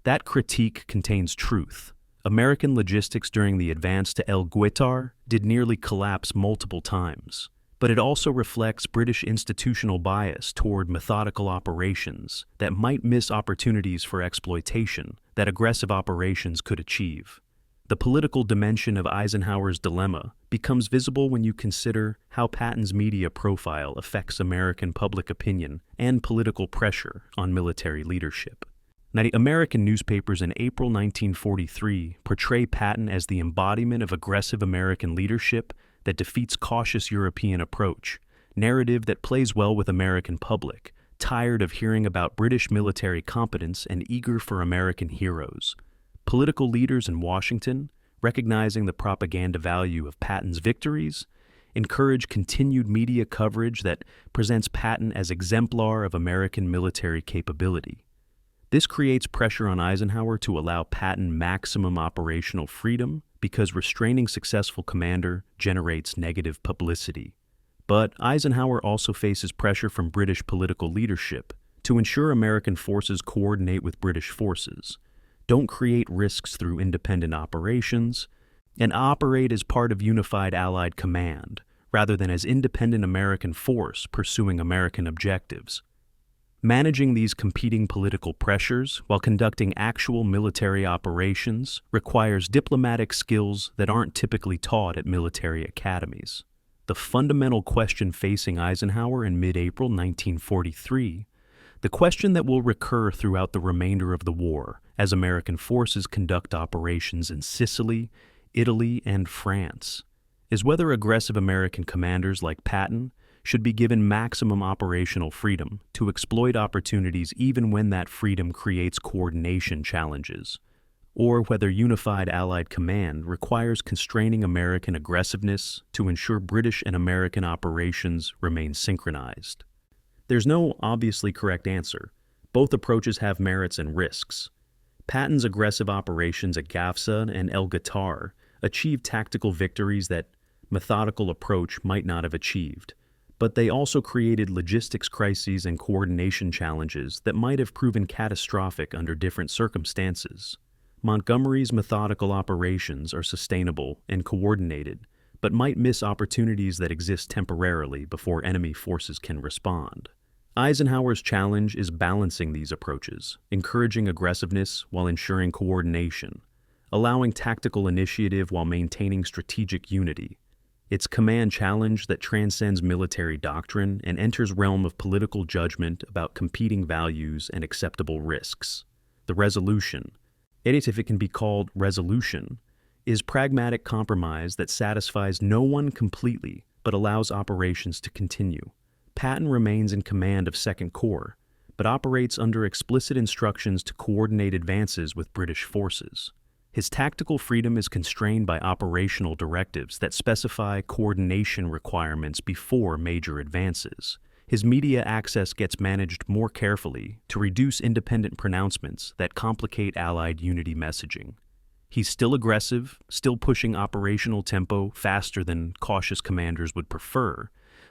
That critique contains truth. American logistics during the advance to El Guettar did nearly collapse multiple times, but it also reflects British institutional bias toward methodical operations that might miss opportunities for exploitation that aggressive operations could achieve. The political dimension of Eisenhower's dilemma becomes visible when you consider how Patton's media profile affects American public opinion and political pressure on military leadership. Now, the American newspapers in April 1943 portray Patton as the embodiment of aggressive American leadership that defeats cautious European approach, narrative that plays well with American public, tired of hearing about British military competence and eager for American heroes. Political leaders in Washington, recognizing the propaganda value of Patton's victories, encourage continued media coverage that presents Patton as exemplar of American military capability. This creates pressure on Eisenhower to allow Patton maximum operational freedom because restraining successful commander generates negative publicity. But Eisenhower also faces pressure from British political leadership to ensure American forces coordinate with British forces, don't create risks through independent operations, and operate as part of unified Allied command, rather than as independent American force pursuing American objectives. Managing these competing political pressures while conducting actual military operations requires diplomatic skills that aren't typically taught at military academies. The fundamental question facing Eisenhower in mid-April 1943, the question that will recur throughout the remainder of the war as American forces conduct operations in Sicily, Italy, and France, is whether aggressive American commanders like Patton should be given maximum operational freedom to exploit opportunities even when that freedom creates coordination challenges, or whether unified Allied command requires constraining American aggressiveness to ensure British and American operations remain synchronized. There's no obviously correct answer. Both approaches have merits and risks. Patton's aggressive operations at Gafsa and El Guettar achieved tactical victories that methodical approach might not have achieved, but they also created logistics crises and coordination challenges that might have proven catastrophic under different circumstances. Montgomery's methodical operations are sustainable and coordinated, but might miss opportunities that exist temporarily before enemy forces can respond. Eisenhower's challenge is balancing these approaches, encouraging aggressiveness while ensuring coordination, allowing tactical initiative while maintaining strategic unity. It's command challenge that transcends military doctrine and enters realm of political judgment about competing values and acceptable risks. The resolution, if it can be called resolution, is pragmatic compromise that satisfies no one completely but allows operations to continue. Patton remains in command of Second Corps, but operates under explicit instructions to coordinate advances with British forces. His tactical freedom is constrained by operational directives that specify coordination requirements before major advances. His media access gets managed more carefully to reduce independent pronouncements that complicate Allied unity messaging. He's still aggressive, still pushing operational tempo faster than cautious commanders would prefer,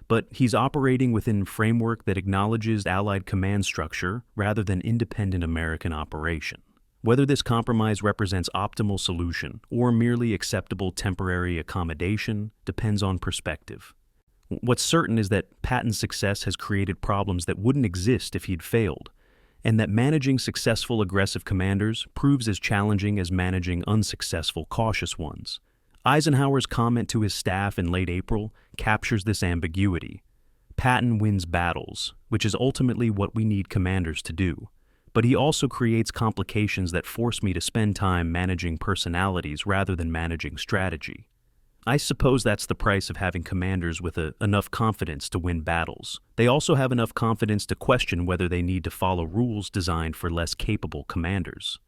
but he's operating within a framework that acknowledges Allied command structure rather than independent American operation. Whether this compromise represents optimal solution or merely acceptable temporary accommodation depends on perspective. What's certain is that Patton's success has created problems that wouldn't exist if he'd failed, and that managing successful aggressive commanders proves as challenging as managing unsuccessful cautious ones. Eisenhower's comment to his staff in late April captures this ambiguity. Patton wins battles, which is ultimately what we need commanders to do. But he also creates complications that force me to spend time managing personalities rather than managing strategy. I suppose that's the price of having commanders with enough confidence to win battles. They also have enough confidence to question whether they need to follow rules designed for less capable commanders.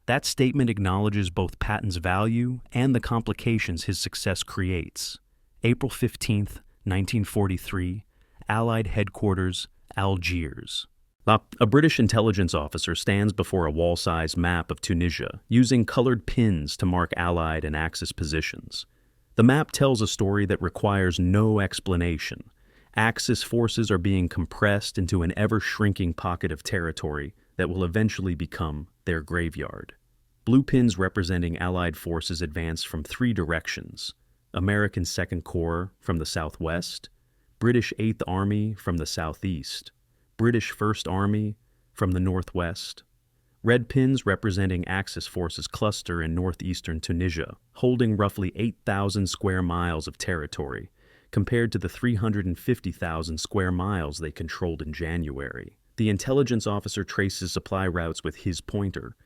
That statement acknowledges both Patton's value and the complications his success creates. April 15, 1943, Allied Headquarters, Algiers. A British intelligence officer stands before a wall-sized map of Tunisia, using colored pins to mark Allied and Axis positions. The map tells a story that requires no explanation. Axis forces are being compressed into an ever-shrinking pocket of territory that will eventually become their graveyard. Blue pins representing Allied forces advance from three directions: American Second Corps from the southwest, British Eighth Army from the southeast, British First Army from the northwest. Red pins representing Axis forces cluster in northeastern Tunisia, holding roughly 8,000 square miles of territory, compared to the 350,000 square miles they controlled in January. The intelligence officer traces supply routes with his pointer,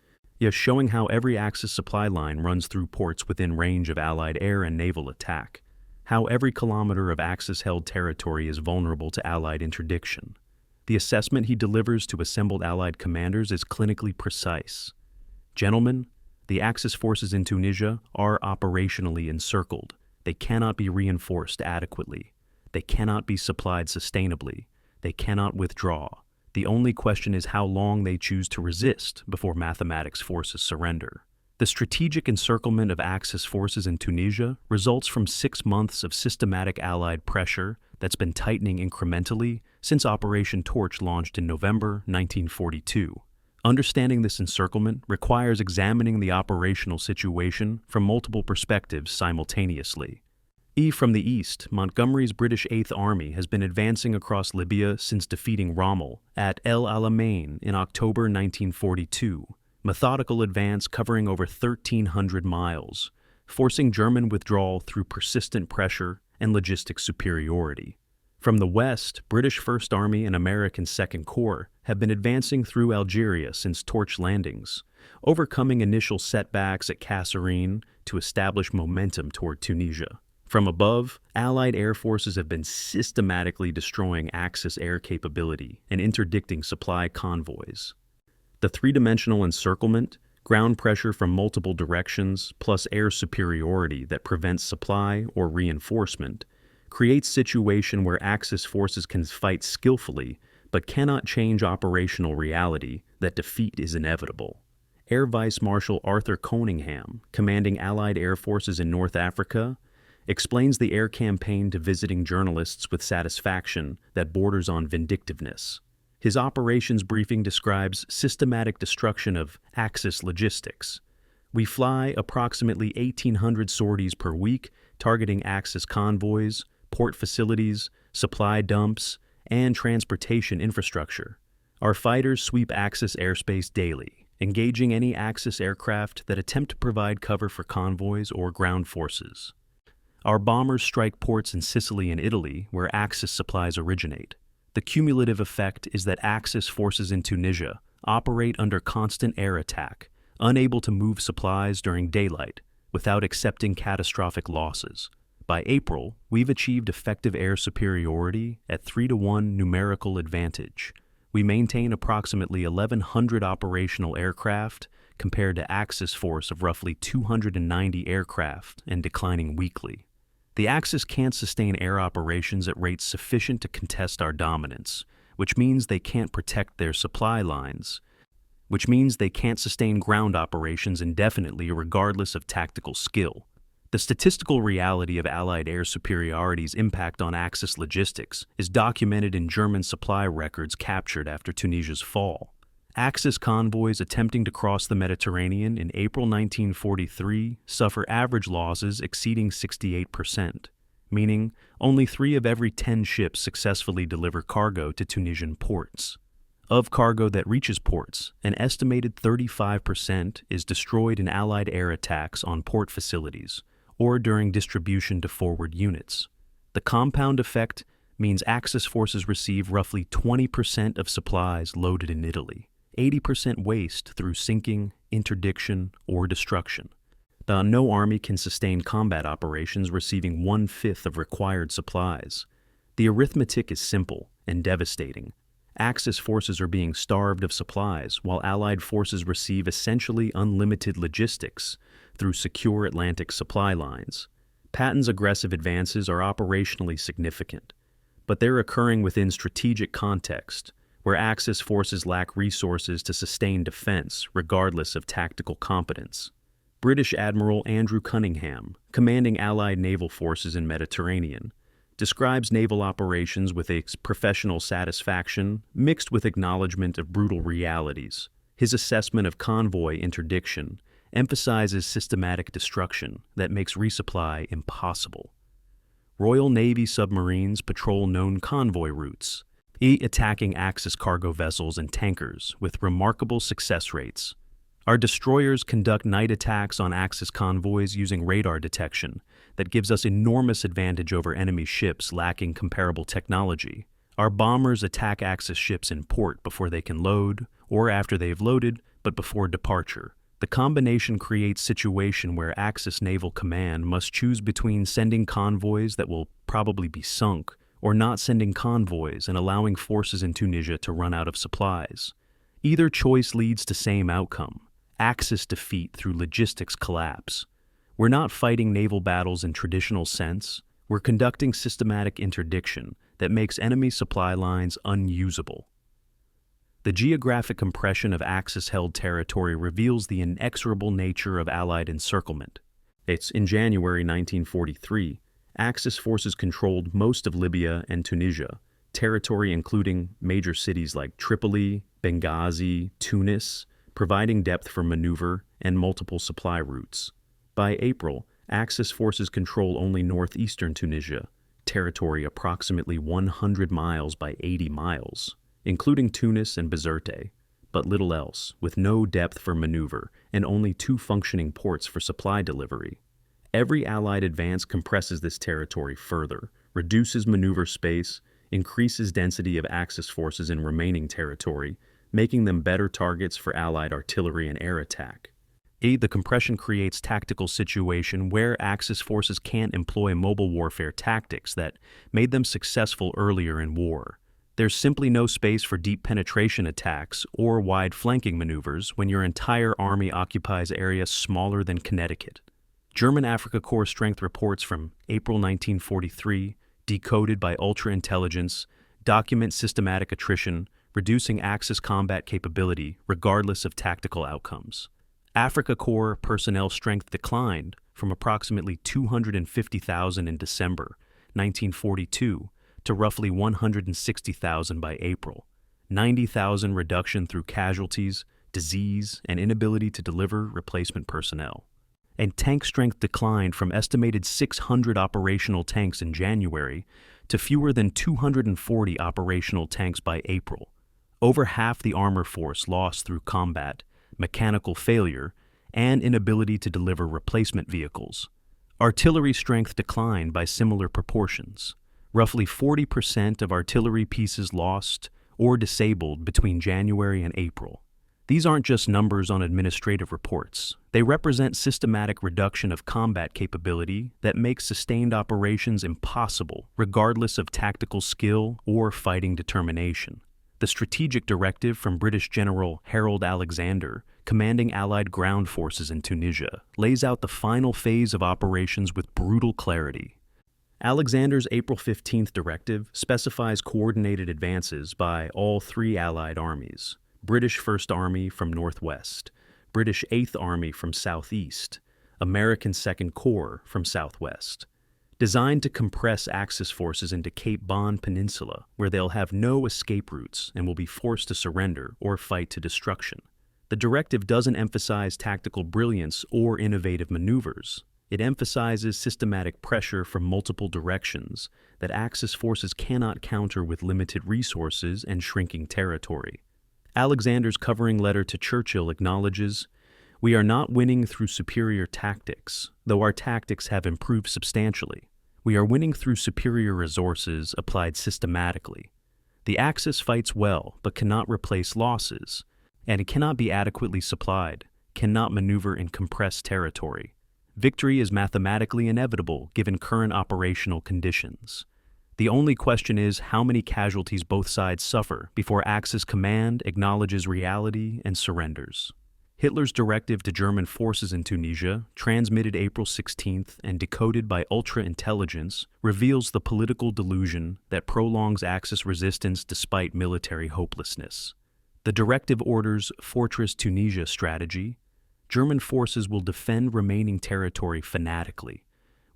showing how every Axis supply line runs through ports within range of Allied air and naval attack, how every kilometer of Axis-held territory is vulnerable to Allied interdiction. The assessment he delivers to assembled Allied commanders is clinically precise. Gentlemen, The Axis forces in Tunisia are operationally encircled. They cannot be reinforced adequately. They cannot be supplied sustainably. They cannot withdraw. The only question is how long they choose to resist before mathematics forces surrender. The strategic encirclement of Axis forces in Tunisia results from 6 months of systematic Allied pressure that's been tightening incrementally since Operation Torch launched in November 1942. Understanding this encirclement requires examining the operational situation from multiple perspectives simultaneously. From the east, Montgomery's British Eighth Army has been advancing across Libya since defeating Rommel at El Alamein in October 1942. Methodical advance covering over 1,300 miles, forcing German withdrawal through persistent pressure and logistic superiority. From the west, British First Army and American Second Corps have been advancing through Algeria since Torch landings, overcoming initial setbacks at Kasserine to establish momentum toward Tunisia. From above, Allied air forces have been systematically destroying Axis air capability and interdicting supply convoys. The three-dimensional encirclement, ground pressure from multiple directions, plus air superiority that prevents supply or reinforcement, creates a situation where Axis forces can fight skillfully but cannot change operational reality that defeat is inevitable. Air Vice Marshal Arthur Coningham, commanding Allied air forces in North Africa, explains the air campaign to visiting journalists with satisfaction that borders on vindictiveness. His operations briefing describes systematic destruction of Axis logistics. We fly approximately 1,800 sorties per week, targeting Axis convoys, port facilities, supply dumps, and transportation infrastructure. Our fighters sweep Axis airspace daily, engaging any Axis aircraft that attempt to provide cover for convoys or ground forces. Our bombers strike ports in Sicily and Italy where Axis supplies originate. The cumulative effect is that Axis forces in Tunisia operate under constant air attack, unable to move supplies during daylight without accepting catastrophic losses. By April, we've achieved effective air superiority at 3-to-1 numerical advantage. We maintain approximately 1,100 operational aircraft compared to Axis force of roughly 290 aircraft and declining weekly. The Axis can't sustain air operations at rates sufficient to contest our dominance, which means they can't protect their supply lines, which means they can't sustain ground operations indefinitely regardless of tactical skill. The statistical reality of Allied air superiority's impact on Axis logistics is documented in German supply records captured after Tunisia's fall. Axis convoys attempting to cross the Mediterranean in April 1943 suffer average losses exceeding 68%, meaning only 3 of every 10 ships successfully deliver cargo to Tunisian ports. Of cargo that reaches ports, an estimated 35% is destroyed in Allied air attacks on port facilities or during distribution to forward units. The compound effect means Axis forces receive roughly 20% of supplies loaded in Italy, 80% waste through sinking, interdiction, or destruction. No army can sustain combat operations receiving 1/5 of required supplies. The arithmetic is simple and devastating. Axis forces are being starved of supplies, while Allied forces receive essentially unlimited logistics through secure Atlantic supply lines. Patton's aggressive advances are operationally significant, but they're occurring within strategic context, where Axis forces lack resources to sustain defense regardless of tactical competence. British Admiral Andrew Cunningham, commanding Allied naval forces in Mediterranean, describes naval operations with a professional satisfaction mixed with acknowledgement of brutal realities. His assessment of convoy interdiction emphasizes systematic destruction that makes resupply impossible. Royal Navy submarines patrol known convoy routes, attacking Axis cargo vessels and tankers with remarkable success rates. Our destroyers conduct night attacks on Axis convoys using radar detection that gives us enormous advantage over enemy ships lacking comparable technology. Our bombers attack Axis ships in port before they can load, or after they've loaded, but before departure. The combination creates a situation where Axis Naval Command must choose between sending convoys that will probably be sunk or not sending convoys and allowing forces in Tunisia to run out of supplies. Either choice leads to same outcome: Axis defeat through logistics collapse. We're not fighting naval battles in traditional sense. We're conducting systematic interdiction that makes enemy supply lines unusable. The geographic compression of Axis-held territory reveals the inexorable nature of Allied encirclement. In January 1943, Axis forces controlled most of Libya and Tunisia, territory including major cities like Tripoli, Benghazi, Tunis, providing depth for maneuver and multiple supply routes. By April, Axis forces control only northeastern Tunisia, territory approximately 100 miles by 80 miles, including Tunis and Bizerte, but little else, with no depth for maneuver and only 2 functioning ports for supply delivery. Every Allied advance compresses this territory further, reduces maneuver space, increases density of Axis forces in remaining territory, making them better targets for Allied artillery and air attack. The compression creates tactical situation where Axis forces can't employ mobile warfare tactics that made them successful earlier in war. There's simply no space for deep penetration attacks or wide flanking maneuvers when your entire army occupies areas smaller than Connecticut. German Africa Corps strength reports from April 1943, decoded by ultra-intelligence, document systematic attrition, reducing Axis combat capability regardless of tactical outcomes. Africa Corps personnel strength declined from approximately 250,000 in December 1942 to roughly 160,000 by April. 90,000 reduction through casualties, disease, and inability to deliver replacement personnel. And tank strength declined from estimated 600 operational tanks in January to fewer than 240 operational tanks by April. Over half the armor force lost through combat, mechanical failure, and inability to deliver replacement vehicles. Artillery strength declined by similar proportions. Roughly 40% of artillery pieces lost or disabled between January and April. These aren't just numbers on administrative reports. They represent systematic reduction of combat capability that makes sustained operations impossible, regardless of tactical skill or fighting determination. The strategic directive from British General Harold Alexander, commanding Allied ground forces in Tunisia, lays out the final phase of operations with brutal clarity. Alexander's April 15th directive specifies coordinated advances by all 3 Allied armies: British First Army from northwest, British 8th Army from southeast, American Second Corps from southwest, designed to compress Axis forces into Cape Bon Peninsula, where they'll have no escape routes and will be forced to surrender or fight to destruction. The directive doesn't emphasize tactical brilliance or innovative maneuvers. It emphasizes systematic pressure from multiple directions that Axis forces cannot counter with limited resources and shrinking territory. Alexander's covering letter to Churchill acknowledges, "We are not winning through superior tactics, though our tactics have improved substantially. We are winning through superior resources applied systematically. The Axis fights well, but cannot replace losses, and it cannot be adequately supplied, cannot maneuver in compressed territory. Victory is mathematically inevitable given current operational conditions. The only question is how many casualties both sides suffer before Axis command acknowledges reality and surrenders." Hitler's directive to German forces in Tunisia, transmitted April 16th and decoded by ultra-intelligence, reveals the political delusion that prolongs Axis resistance despite military hopelessness. The directive orders Fortress Tunisia strategy. German forces will defend remaining territory fanatically,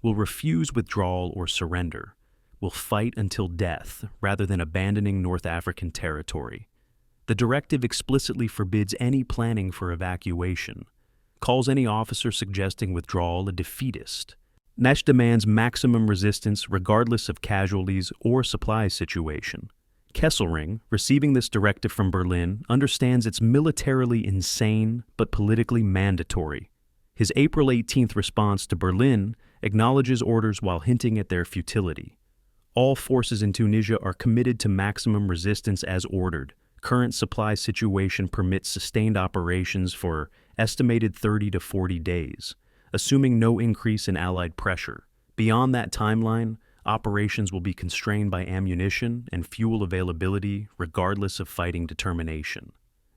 will refuse withdrawal or surrender, will fight until death rather than abandoning North African territory. The directive explicitly forbids any planning for evacuation, calls any officer suggesting withdrawal a defeatist. Nesh demands maximum resistance regardless of casualties or supply situation. Kasserine, receiving this directive from Berlin, understands it's militarily insane but politically mandatory. His April 18th response to Berlin acknowledges orders while hinting at their futility. All forces in Tunisia are committed to maximum resistance as ordered. Current supply situation permits sustained operations for estimated 30 to 40 days, assuming no increase in Allied pressure. Beyond that timeline, operations will be constrained by ammunition and fuel availability regardless of fighting determination.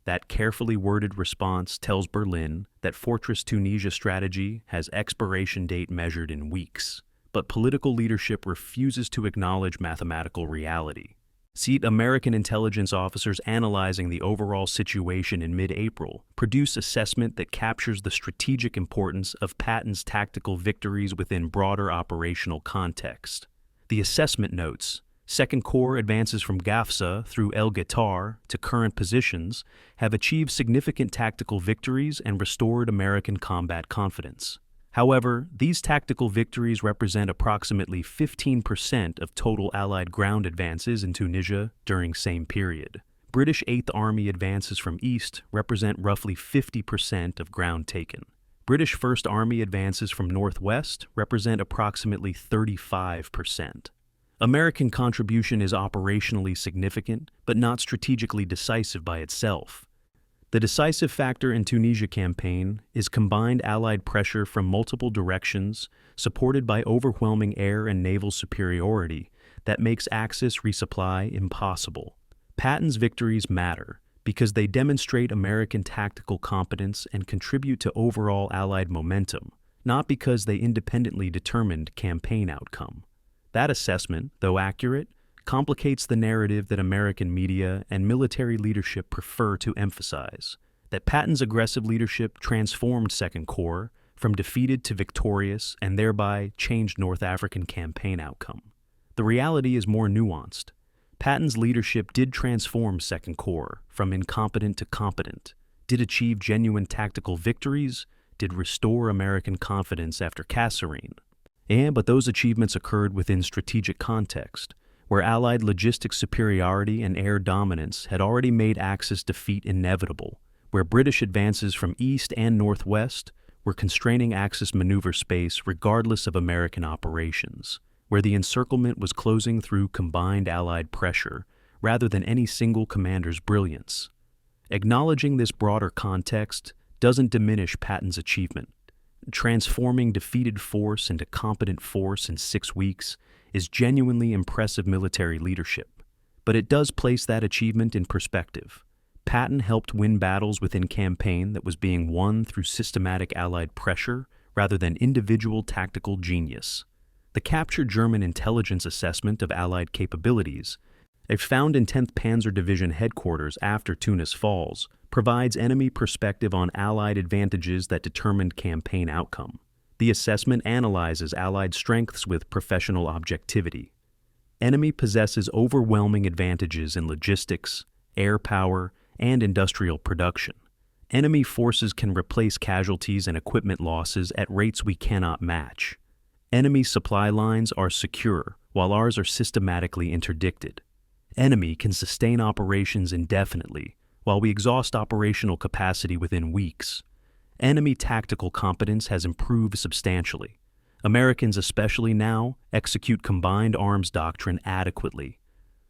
That carefully worded response tells Berlin that Fortress Tunisia strategy has expiration date measured in weeks, but political leadership refuses to acknowledge mathematical reality. See, American intelligence officers analyzing the overall situation in mid-April produce assessment that captures the strategic importance of Patton's tactical victories within broader operational context. The assessment notes, Second Corps advances from Gafsa through El Guettar to current positions have achieved significant tactical victories and restored American combat confidence. However, these tactical victories represent approximately 15% of total Allied ground advances in Tunisia during same period. British 8th Army advances from east represent roughly 50% of ground taken. British 1st Army advances from northwest represent approximately 35%. American contribution is operationally significant, but not strategically decisive by itself. The decisive factor in Tunisia campaign is combined Allied pressure from multiple directions, supported by overwhelming air and naval superiority, that makes Axis resupply impossible. Patton's victories matter because they demonstrate American tactical competence and contribute to overall Allied momentum, not because they independently determined campaign outcome. That assessment, though accurate, complicates the narrative that American media and military leadership prefer to emphasize, that Patton's aggressive leadership transformed Second Corps from defeated to victorious and thereby changed North African campaign outcome. The reality is more nuanced. Patton's leadership did transform Second Corps from incompetent to competent, did achieve genuine tactical victories, did restore American confidence after Kasserine. But those achievements occurred within strategic context, where Allied logistics superiority and air dominance had already made Axis defeat inevitable, where British advances from east and northwest were constraining Axis maneuver space regardless of American operations, where the encirclement was closing through combined Allied pressure rather than any single commander's brilliance. Acknowledging this broader context doesn't diminish Patton's achievement. Transforming defeated force into competent force in 6 weeks is genuinely impressive military leadership, but it does place that achievement in perspective. Patton helped win battles within campaign that was being won through systematic Allied pressure rather than individual tactical genius. The captured German intelligence assessment of Allied capabilities, found in 10th Panzer Division headquarters after Tunis falls, provides enemy perspective on Allied advantages that determined campaign outcome. The assessment analyzes Allied strengths with professional objectivity. Enemy possesses overwhelming advantages in logistics, air power, and industrial production. Enemy forces can replace casualties and equipment losses at rates we cannot match. Enemy supply lines are secure, while ours are systematically interdicted. Enemy can sustain operations indefinitely, while we exhaust operational capacity within weeks. Enemy tactical competence has improved substantially. Americans, especially now, execute combined arms doctrine adequately.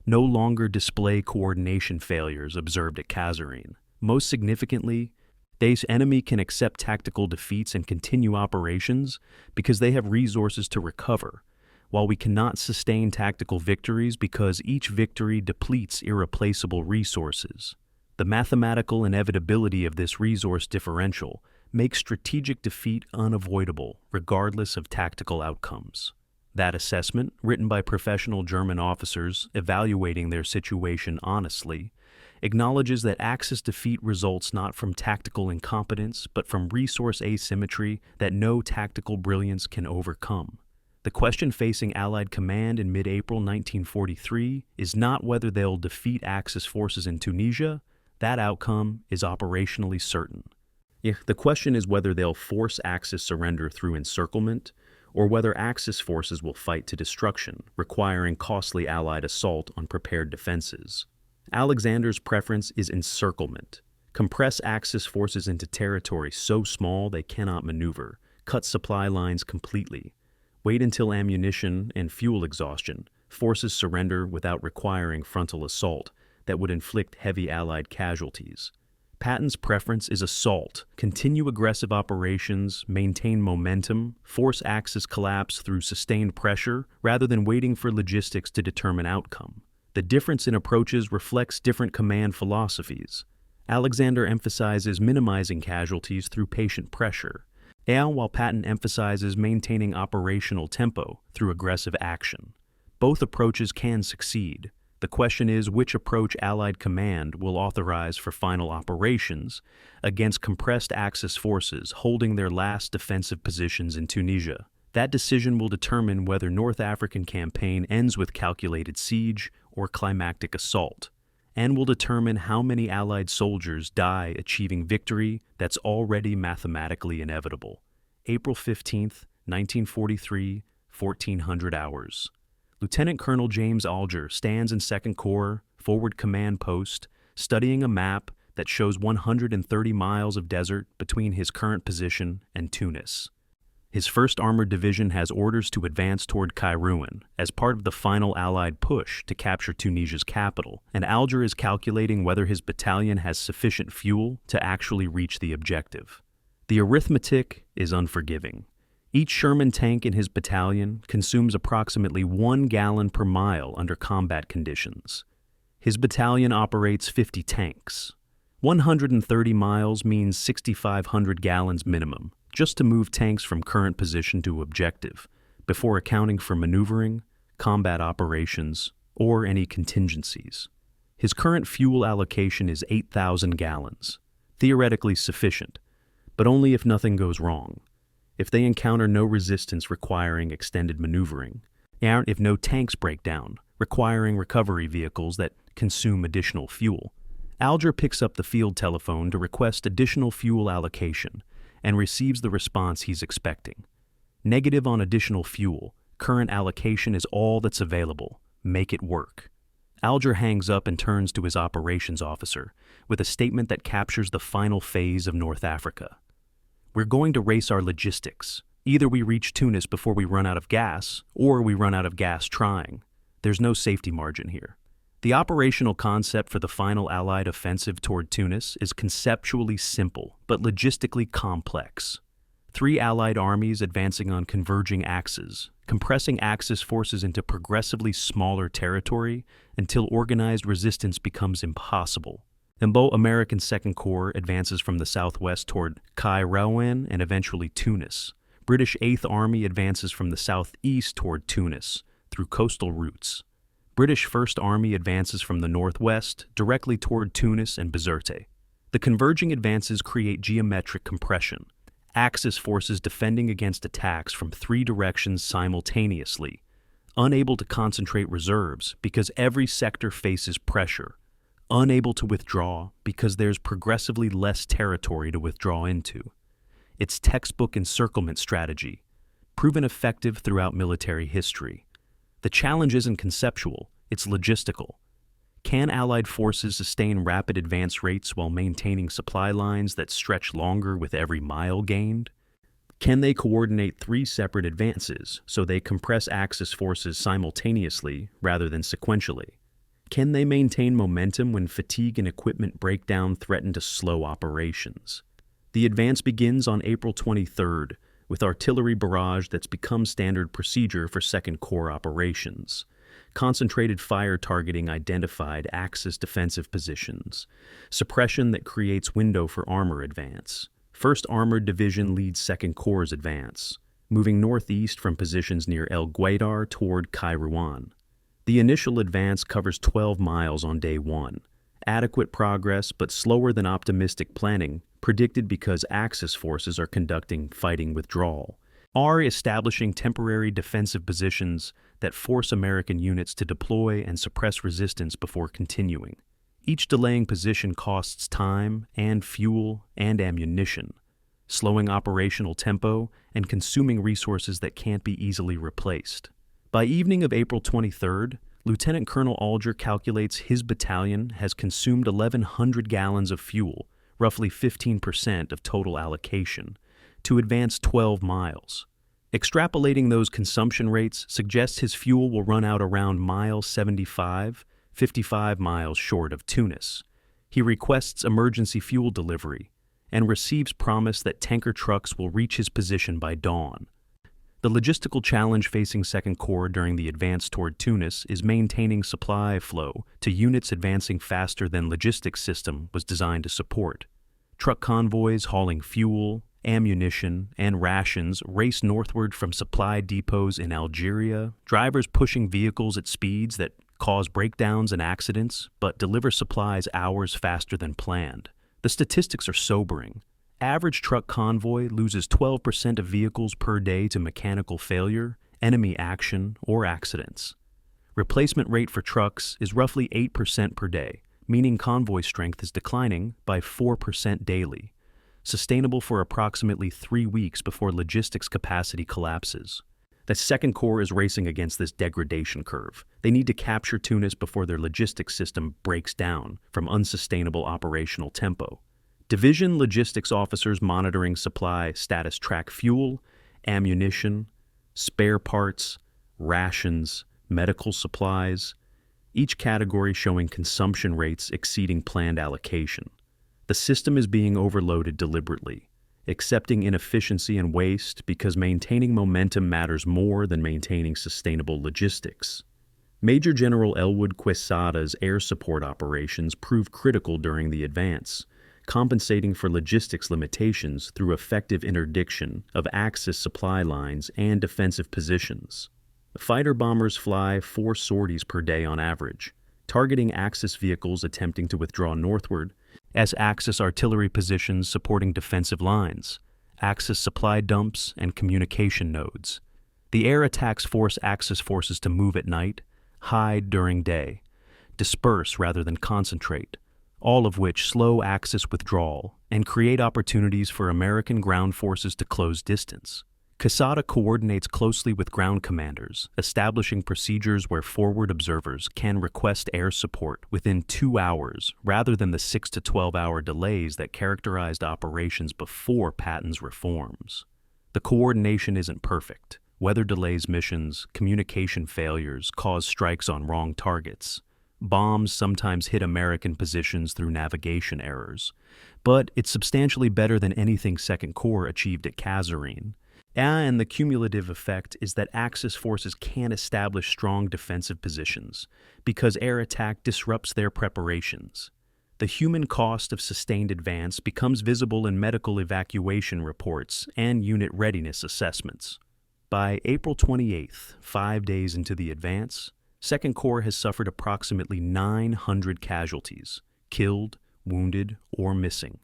No longer display coordination failures observed at Kasserine. Most significantly, this enemy can accept tactical defeats and continue operations because they have resources to recover, while we cannot sustain tactical victories because each victory depletes irreplaceable resources. The mathematical inevitability of this resource differential makes strategic defeat unavoidable, regardless of tactical outcomes. That assessment, written by professional German officers evaluating their situation honestly, acknowledges that Axis defeat results not from tactical incompetence, but from resource asymmetry that no tactical brilliance can overcome. The question facing Allied command in mid-April 1943 is not whether they'll defeat Axis forces in Tunisia. That outcome is operationally certain. The question is whether they'll force Axis surrender through encirclement, or whether Axis forces will fight to destruction, requiring costly Allied assault on prepared defenses. Alexander's preference is encirclement. Compress Axis forces into territory so small they cannot maneuver, cut supply lines completely, wait until ammunition and fuel exhaustion, forces surrender without requiring frontal assault that would inflict heavy Allied casualties. Patton's preference is assault, continue aggressive operations, maintain momentum, force Axis collapse through sustained pressure rather than waiting for logistics to determine outcome. The difference in approaches reflects different command philosophies. Alexander emphasizes minimizing casualties through patient pressure, and while Patton emphasizes maintaining operational tempo through aggressive action. Both approaches can succeed. The question is which approach Allied command will authorize for final operations against compressed Axis forces holding their last defensive positions in Tunisia. That decision will determine whether North African campaign ends with calculated siege or climactic assault, and will determine how many Allied soldiers die achieving victory that's already mathematically inevitable. April 15th, 1943, 1400 hours. Lieutenant Colonel James Alger stands in 2nd Corps, forward command post, studying a map that shows 130 miles of desert between his current position and Tunis. His 1st Armored Division has orders to advance toward Kairouan as part of the final Allied push to capture Tunisia's capital, and Alger is calculating whether his battalion has sufficient fuel to actually reach the objective. The arithmetic is unforgiving. Each Sherman tank in his battalion consumes approximately 1 gallon per mile under combat conditions. His battalion operates 50 tanks. 130 miles means 6,500 gallons minimum, just to move tanks from current position to objective, before accounting for maneuvering, combat operations, or any contingencies. His current fuel allocation is 8,000 gallons, theoretically sufficient, but only if nothing goes wrong. If they encounter no resistance requiring extended maneuvering, and if no tanks break down, requiring recovery vehicles that consume additional fuel. Alger picks up the field telephone to request additional fuel allocation and receives the response he's expecting. Negative on additional fuel. Current allocation is all that's available. Make it work. Alger hangs up and turns to his operations officer with a statement that captures the final phase of North Africa. We're going to race our logistics. Either we reach Tunis before we run out of gas, or we run out of gas trying. There's no safety margin here. The operational concept for the final Allied offensive toward Tunis is conceptually simple, but logistically complex. 3 Allied armies advancing on converging axes, compressing Axis forces into progressively smaller territory until organized resistance becomes impossible. American 2nd Corps advances from the southwest toward Kairouan and eventually Tunis. British 8th Army advances from the southeast toward Tunis through coastal routes. British 1st Army advances from the northwest directly toward Tunis and Bizerte. The converging advances create geometric compression. Axis forces defending against attacks from 3 directions simultaneously, unable to concentrate reserves because every sector faces pressure. Unable to withdraw because there's progressively less territory to withdraw into. It's textbook encirclement strategy, proven effective throughout military history. The challenge isn't conceptual, it's logistical. Can Allied forces sustain rapid advance rates while maintaining supply lines that stretch longer with every mile gained? Can they coordinate 3 separate advances so they compress Axis forces simultaneously rather than sequentially? Can they maintain momentum when fatigue and equipment breakdown threaten to slow operations? The advance begins on April 23rd with artillery barrage that's become standard procedure for 2nd Corps operations. Concentrated fire targeting identified Axis defensive positions. Suppression that creates window for armor advance. 1st Armored Division leads 2nd Corps' advance, moving northeast from positions near El Guettar toward Kairouan. The initial advance covers 12 miles on day 1. Adequate progress, but slower than optimistic planning, predicted because Axis forces are conducting fighting withdrawal. Are establishing temporary defensive positions that force American units to deploy and suppress resistance before continuing. Each delaying position costs time and fuel and ammunition, slowing operational tempo and consuming resources that can't be easily replaced. By evening of April 23rd, Lieutenant Colonel Alger calculates his battalion has consumed 1,100 gallons of fuel, roughly 15% of total allocation, to advance 12 miles. Extrapolating those consumption rates suggests his fuel will run out around mile 75, 55 miles short of Tunis. He requests emergency fuel delivery and receives promise that tanker trucks will reach his position by dawn. The logistical challenge facing Second Corps during the advance toward Tunis is maintaining supply flow to units advancing faster than logistics system was designed to support. Truck convoys hauling fuel, ammunition, and rations race northward from supply depots in Algeria, drivers pushing vehicles at speeds that cause breakdowns and accidents, but deliver supplies hours faster than planned. The statistics are sobering. Average truck convoy loses 12% of vehicles per day to mechanical failure, enemy action, or accidents. Replacement rate for trucks is roughly 8% per day, meaning convoy strength is declining by 4% daily, sustainable for approximately 3 weeks before logistics capacity collapses. The Second Corps is racing against this degradation curve. They need to capture Tunis before their logistics system breaks down from unsustainable operational tempo. Division logistics officers monitoring supply status track fuel, ammunition, spare parts, rations, medical supplies, each category showing consumption rates exceeding planned allocation. The system is being overloaded deliberately, accepting inefficiency and waste because maintaining momentum matters more than maintaining sustainable logistics. Major General Elwood Quesada's air support operations proved critical during the advance, compensating for logistics limitations through effective interdiction of Axis supply lines and defensive positions. Fighter bombers fly 4 sorties per day on average, targeting Axis vehicles attempting to withdraw northward, as Axis artillery positions supporting defensive lines, Axis supply dumps, and communication nodes. The air attacks force Axis forces to move at night, hide during day, disperse rather than concentrate, all of which slow Axis withdrawal and create opportunities for American ground forces to close distance. Quesada coordinates closely with ground commanders, establishing procedures where forward observers can request air support within 2 hours rather than the 6 to 12-hour delays that characterized operations before Patton's reforms. The coordination isn't perfect. Weather delays missions, communication failures cause strikes on wrong targets. Bombs sometimes hit American positions through navigation errors, but it's substantially better than anything Second Corps achieved at Kasserine. And the cumulative effect is that Axis forces can't establish strong defensive positions because air attack disrupts their preparations. The human cost of sustained advance becomes visible in medical evacuation reports and unit readiness assessments. By April 28th, 5 days into the advance, Second Corps has suffered approximately 900 casualties, killed, wounded, or missing.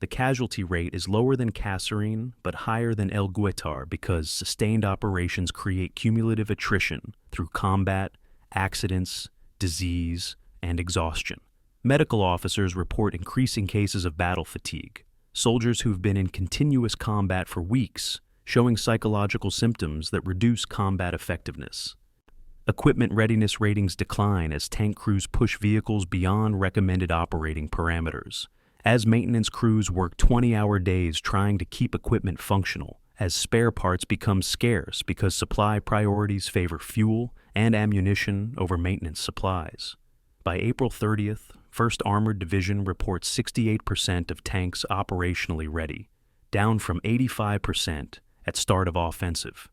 The casualty rate is lower than Kasserine, but higher than El Guettar because sustained operations create cumulative attrition through combat, accidents, disease, and exhaustion. Medical officers report increasing cases of battle fatigue, soldiers who've been in continuous combat for weeks, showing psychological symptoms that reduce combat effectiveness. Equipment readiness ratings decline as tank crews push vehicles beyond recommended operating parameters, as maintenance crews work 20-hour days trying to keep equipment functional, as spare parts become scarce because supply priorities favor fuel and ammunition over maintenance supplies. By April 30th, 1st Armored Division reports 68% of tanks operationally ready, down from 85% at start of offensive.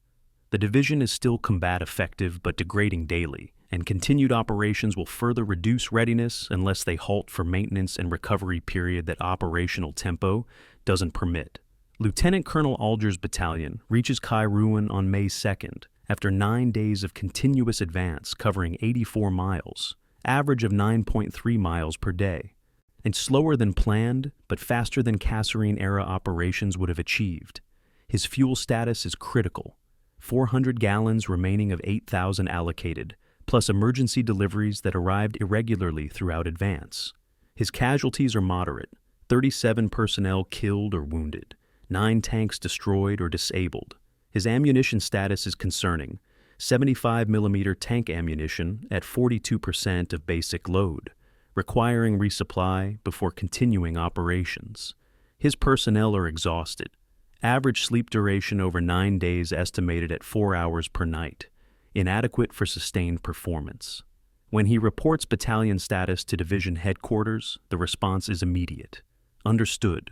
The division is still combat effective but degrading daily, and continued operations will further reduce readiness unless they halt for maintenance and recovery period that operational tempo doesn't permit. Lieutenant Colonel Alger's battalion reaches Kairouan on May 2nd after 9 days of continuous advance covering 84 miles, average of 9.3 miles per day, and slower than planned but faster than Kasserine-era operations would have achieved. His fuel status is critical, 400 gallons remaining of 8,000 allocated, plus emergency deliveries that arrived irregularly throughout advance. His casualties are moderate, 37 personnel killed or wounded, 9 tanks destroyed or disabled. His ammunition status is concerning, 75mm tank ammunition at 42% of basic load, requiring resupply before continuing operations. His personnel are exhausted. Average sleep duration over 9 days estimated at 4 hours per night, inadequate for sustained performance. When he reports battalion status to division headquarters, the response is immediate. Understood.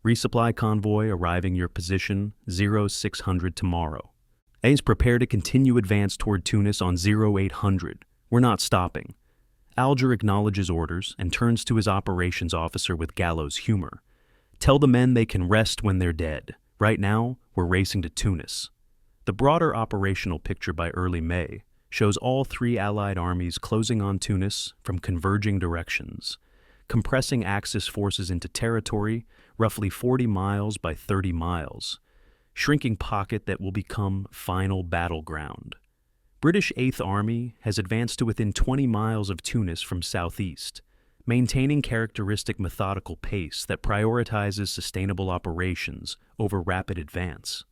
Resupply convoy arriving your position 0600 tomorrow. A's prepare to continue advance toward Tunis on 0800. We're not stopping. Alger acknowledges orders and turns to his operations officer with gallows humor. Tell the men they can rest when they're dead. Right now, we're racing to Tunis. The broader operational picture by early May shows all three Allied armies closing on Tunis from converging directions, compressing Axis forces into territory roughly 40 miles by 30 miles, shrinking pocket that will become final battleground. British 8th Army has advanced to within 20 miles of Tunis from southeast, maintaining characteristic methodical pace that prioritizes sustainable operations over rapid advance.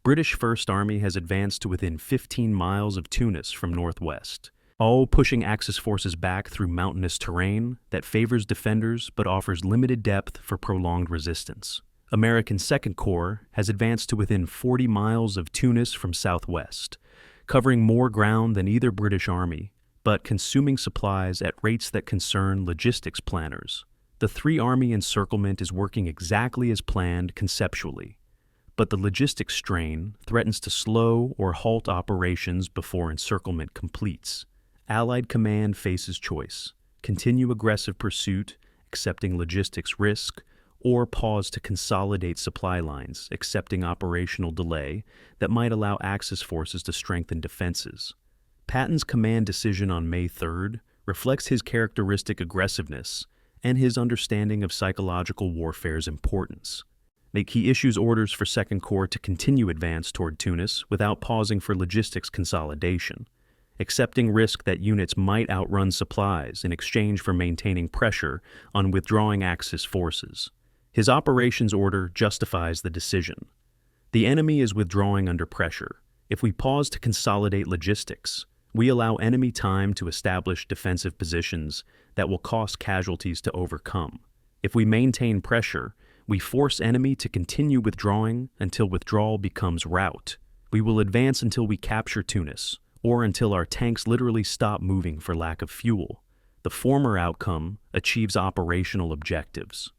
British 1st Army has advanced to within 15 miles of Tunis from northwest, all pushing Axis forces back through mountainous terrain that favors defenders but offers limited depth for prolonged resistance. American 2nd Corps has advanced to within 40 miles of Tunis from southwest, covering more ground than either British Army, but consuming supplies at rates that concern logistics planners. The three-army encirclement is working exactly as planned conceptually, but the logistics strain threatens to slow or halt operations before encirclement completes. Allied command faces choice: continue aggressive pursuit, accepting logistics risk, or pause to consolidate supply lines, accepting operational delay that might allow Axis forces to strengthen defenses. Patton's command decision on May 3rd reflects his characteristic aggressiveness and his understanding of psychological warfare's importance. He issues orders for 2nd Corps to continue advance toward Tunis without pausing for logistics consolidation, accepting risk that units might outrun supplies in exchange for maintaining pressure on withdrawing Axis forces. His operations order justifies the decision. The enemy is withdrawing under pressure. If we pause to consolidate logistics, we allow enemy time to establish defensive positions that will cost casualties to overcome. If we maintain pressure, we force enemy to continue withdrawing until withdrawal becomes rout. We will advance until we capture Tunis, or until our tanks literally stop moving for lack of fuel. The former outcome achieves operational objectives.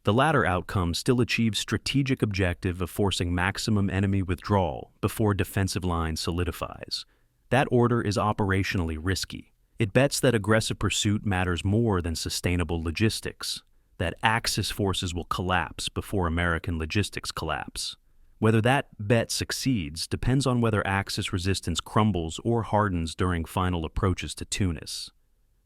The latter outcome still achieves strategic objective of forcing maximum enemy withdrawal before defensive line solidifies. That order is operationally risky. It bets that aggressive pursuit matters more than sustainable logistics, that Axis forces will collapse before American logistics collapse. Whether that bet succeeds depends on whether Axis resistance crumbles or hardens during final approaches to Tunis.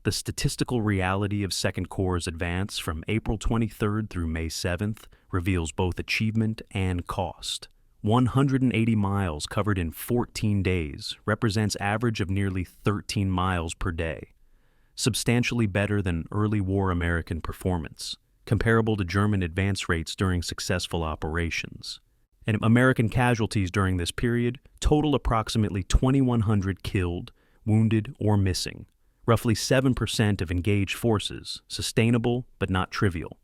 The statistical reality of 2nd Corps' advance from April 23rd through May 7th reveals both achievement and cost. 180 miles covered in 14 days represents average of nearly 13 miles per day, substantially better than early war American performance, comparable to German advance rates during successful operations. And American casualties during this period total approximately 2,100 killed, wounded, or missing, roughly 7% of engaged forces, sustainable but not trivial.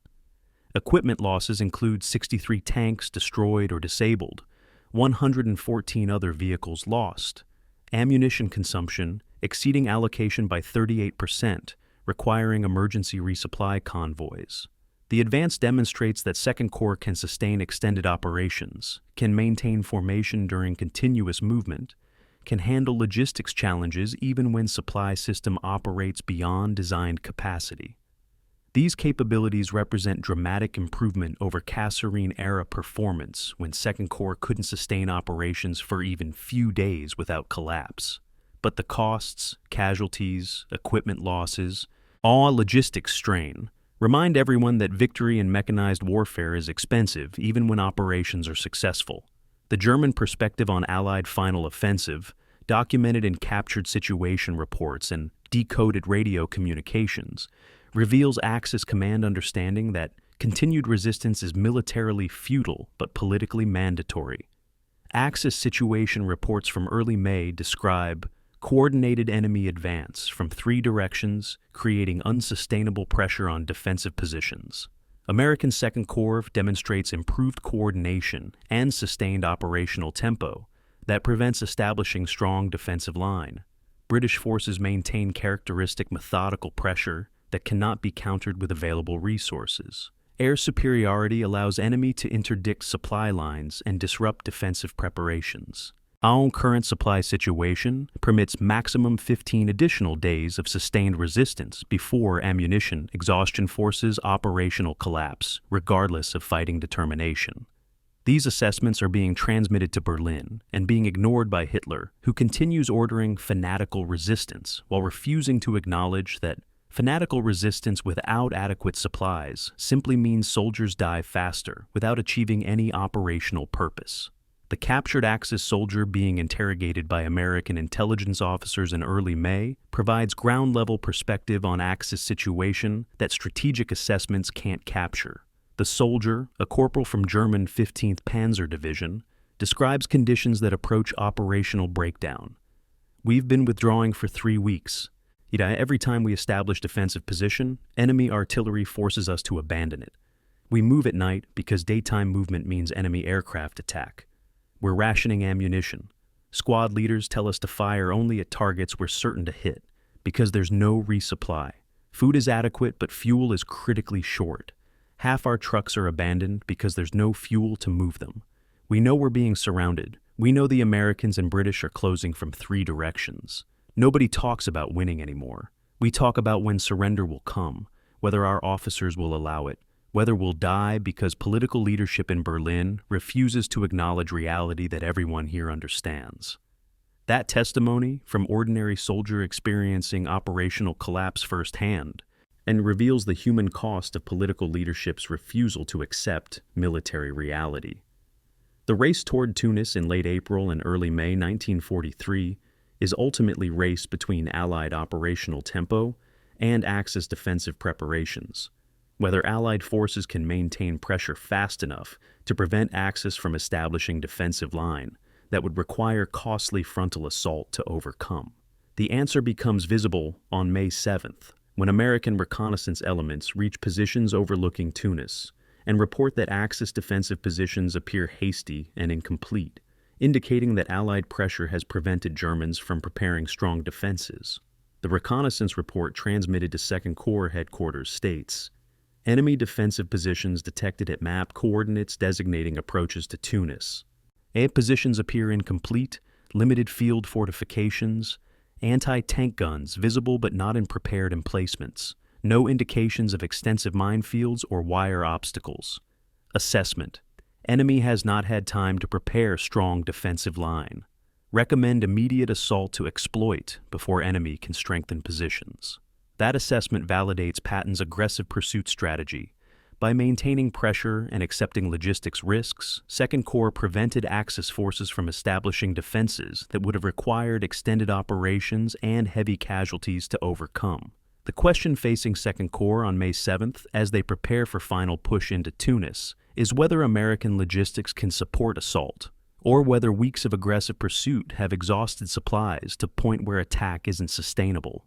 Equipment losses include 63 tanks destroyed or disabled, 114 other vehicles lost, ammunition consumption exceeding allocation by 38%, requiring emergency resupply convoys. The advance demonstrates that 2nd Corps can sustain extended operations, can maintain formation during continuous movement, can handle logistics challenges even when supply system operates beyond designed capacity. These capabilities represent dramatic improvement over Kasserine-era performance when 2nd Corps couldn't sustain operations for even few days without collapse. But the costs, casualties, equipment losses, all logistics strain, remind everyone that victory in mechanized warfare is expensive even when operations are successful. The German perspective on Allied final offensive, documented in captured situation reports and decoded radio communications, reveals Axis command understanding that continued resistance is militarily futile but politically mandatory. Axis situation reports from early May describe coordinated enemy advance from 3 directions, creating unsustainable pressure on defensive positions. American 2nd Corps demonstrates improved coordination and sustained operational tempo that prevents establishing strong defensive line. British forces maintain characteristic methodical pressure that cannot be countered with available resources. Air superiority allows enemy to interdict supply lines and disrupt defensive preparations. Our current supply situation permits maximum 15 additional days of sustained resistance before ammunition exhaustion forces operational collapse, regardless of fighting determination. These assessments are being transmitted to Berlin and being ignored by Hitler, who continues ordering fanatical resistance while refusing to acknowledge that fanatical resistance without adequate supplies simply means soldiers die faster without achieving any operational purpose. The captured Axis soldier being interrogated by American intelligence officers in early May provides ground-level perspective on Axis situation that strategic assessments can't capture. The soldier, a corporal from German 15th Panzer Division, describes conditions that approach operational breakdown. "We've been withdrawing for 3 weeks. Every time we establish defensive position, enemy artillery forces us to abandon it. We move at night because daytime movement means enemy aircraft attack. We're rationing ammunition. Squad leaders tell us to fire only at targets we're certain to hit, because there's no resupply. Food is adequate, but fuel is critically short. Half our trucks are abandoned because there's no fuel to move them. We know we're being surrounded. We know the Americans and British are closing from 3 directions. Nobody talks about winning anymore. We talk about when surrender will come, whether our officers will allow it, whether we'll die because political leadership in Berlin refuses to acknowledge reality that everyone here understands." That testimony from ordinary soldier experiencing operational collapse firsthand and reveals the human cost of political leadership's refusal to accept military reality. The race toward Tunis in late April and early May 1943 is ultimately raced between Allied operational tempo and Axis defensive preparations. Whether Allied forces can maintain pressure fast enough to prevent Axis from establishing defensive line that would require costly frontal assault to overcome. The answer becomes visible on May 7th, when American reconnaissance elements reach positions overlooking Tunis and report that Axis defensive positions appear hasty and incomplete, indicating that Allied pressure has prevented Germans from preparing strong defenses. The reconnaissance report transmitted to 2nd Corps headquarters states, "Enemy defensive positions detected at map coordinates designating approaches to Tunis. Positions appear incomplete, limited field fortifications, anti-tank guns visible but not in prepared emplacements, no indications of extensive minefields or wire obstacles. Assessment: enemy has not had time to prepare strong defensive line. Recommend immediate assault to exploit before enemy can strengthen positions." That assessment validates Patton's aggressive pursuit strategy. By maintaining pressure and accepting logistics risks, 2nd Corps prevented Axis forces from establishing defenses that would have required extended operations and heavy casualties to overcome. The question facing 2nd Corps on May 7th, as they prepare for final push into Tunis, is whether American logistics can support assault, or whether weeks of aggressive pursuit have exhausted supplies to a point where attack isn't sustainable.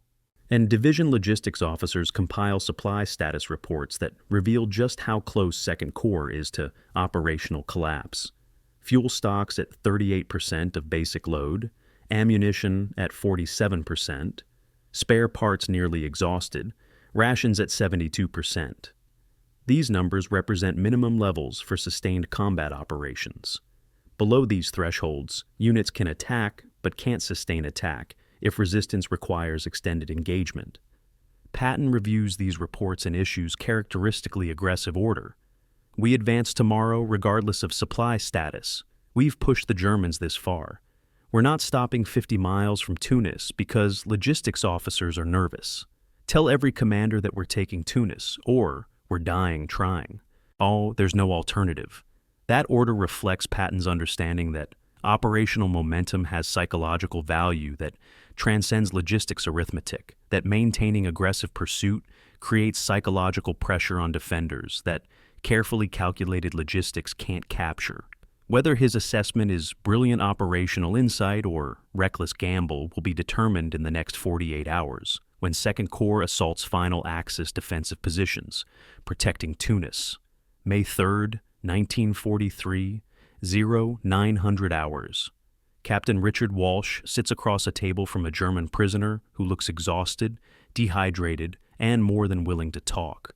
And division logistics officers compile supply status reports that reveal just how close 2nd Corps is to operational collapse. Fuel stocks at 38% of basic load, ammunition at 47%, spare parts nearly exhausted, rations at 72%. These numbers represent minimum levels for sustained combat operations. Below these thresholds, units can attack but can't sustain attack if resistance requires extended engagement. Patton reviews these reports and issues characteristically aggressive order. "We advance tomorrow regardless of supply status. We've pushed the Germans this far. We're not stopping 50 miles from Tunis because logistics officers are nervous. Tell every commander that we're taking Tunis, or we're dying trying. Oh, there's no alternative." That order reflects Patton's understanding that operational momentum has psychological value that transcends logistics arithmetic, that maintaining aggressive pursuit creates psychological pressure on defenders that carefully calculated logistics can't capture. Whether his assessment is brilliant operational insight or reckless gamble will be determined in the next 48 hours, when 2nd Corps assaults final Axis defensive positions, protecting Tunis. May 3rd, 1943, 0900 hours. Captain Richard Walsh sits across a table from a German prisoner who looks exhausted, dehydrated, and more than willing to talk.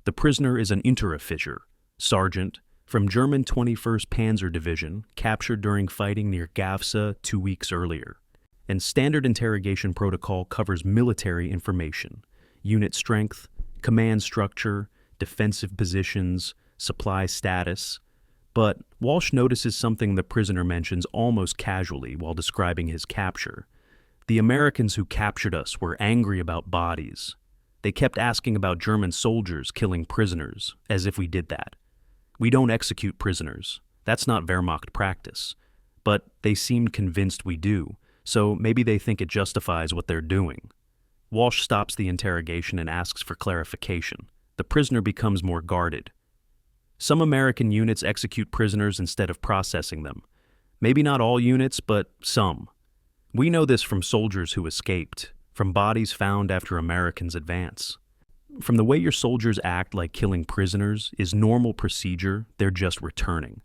The prisoner is an Unteroffizier, sergeant, from German 21st Panzer Division, captured during fighting near Gafsa 2 weeks earlier. And standard interrogation protocol covers military information, unit strength, command structure, defensive positions, supply status. But Walsh notices something the prisoner mentions almost casually while describing his capture. The Americans who captured us were angry about bodies. They kept asking about German soldiers killing prisoners, as if we did that. We don't execute prisoners. That's not Wehrmacht practice. But they seemed convinced we do, so maybe they think it justifies what they're doing. Walsh stops the interrogation and asks for clarification. The prisoner becomes more guarded. Some American units execute prisoners instead of processing them. Maybe not all units, but some. We know this from soldiers who escaped, from bodies found after Americans advance. From the way your soldiers act like killing prisoners is normal procedure, they're just returning.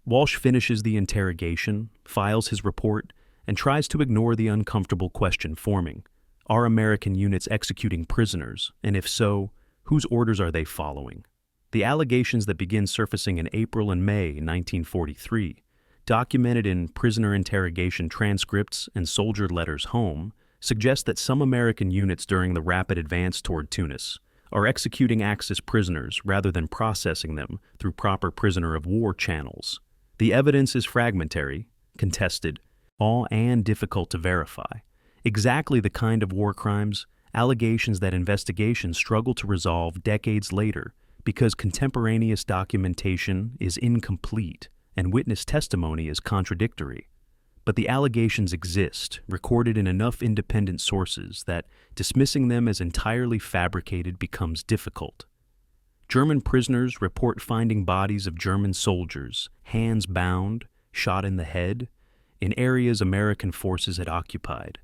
Walsh finishes the interrogation, files his report, and tries to ignore the uncomfortable question forming. Are American units executing prisoners, and if so, whose orders are they following? The allegations that begin surfacing in April and May 1943, documented in prisoner interrogation transcripts and soldier letters home, suggest that some American units during the rapid advance toward Tunis are executing Axis prisoners rather than processing them through proper prisoner of war channels. The evidence is fragmentary, contested, and difficult to verify. Exactly the kind of war crimes, allegations that investigations struggle to resolve decades later because contemporaneous documentation is incomplete and witness testimony is contradictory. But the allegations exist, recorded in enough independent sources that dismissing them as entirely fabricated becomes difficult. German prisoners report finding bodies of German soldiers, hands bound, shot in the head, in areas American forces had occupied.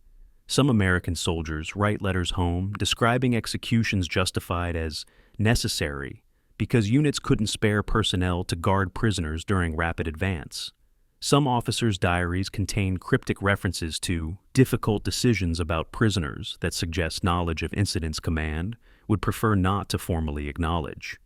Some American soldiers write letters home describing executions justified as necessary because units couldn't spare personnel to guard prisoners during rapid advance. Some officers' diaries contain cryptic references to difficult decisions about prisoners that suggest knowledge of incidents command would prefer not to formally acknowledge.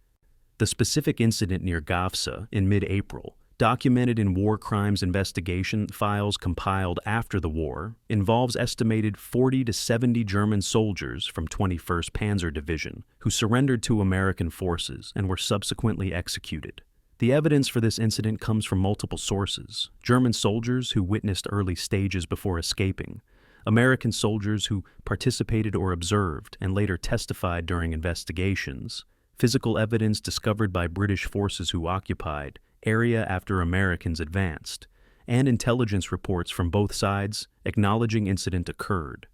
The specific incident near Gafsa in mid-April, documented in war crimes investigation files compiled after the war, involves estimated 40 to 70 German soldiers from 21st Panzer Division who surrendered to American forces and were subsequently executed. The evidence for this incident comes from multiple sources: German soldiers who witnessed early stages before escaping, American soldiers who participated or observed and later testified during investigations, physical evidence discovered by British forces who occupied area after Americans advanced, and intelligence reports from both sides acknowledging incident occurred.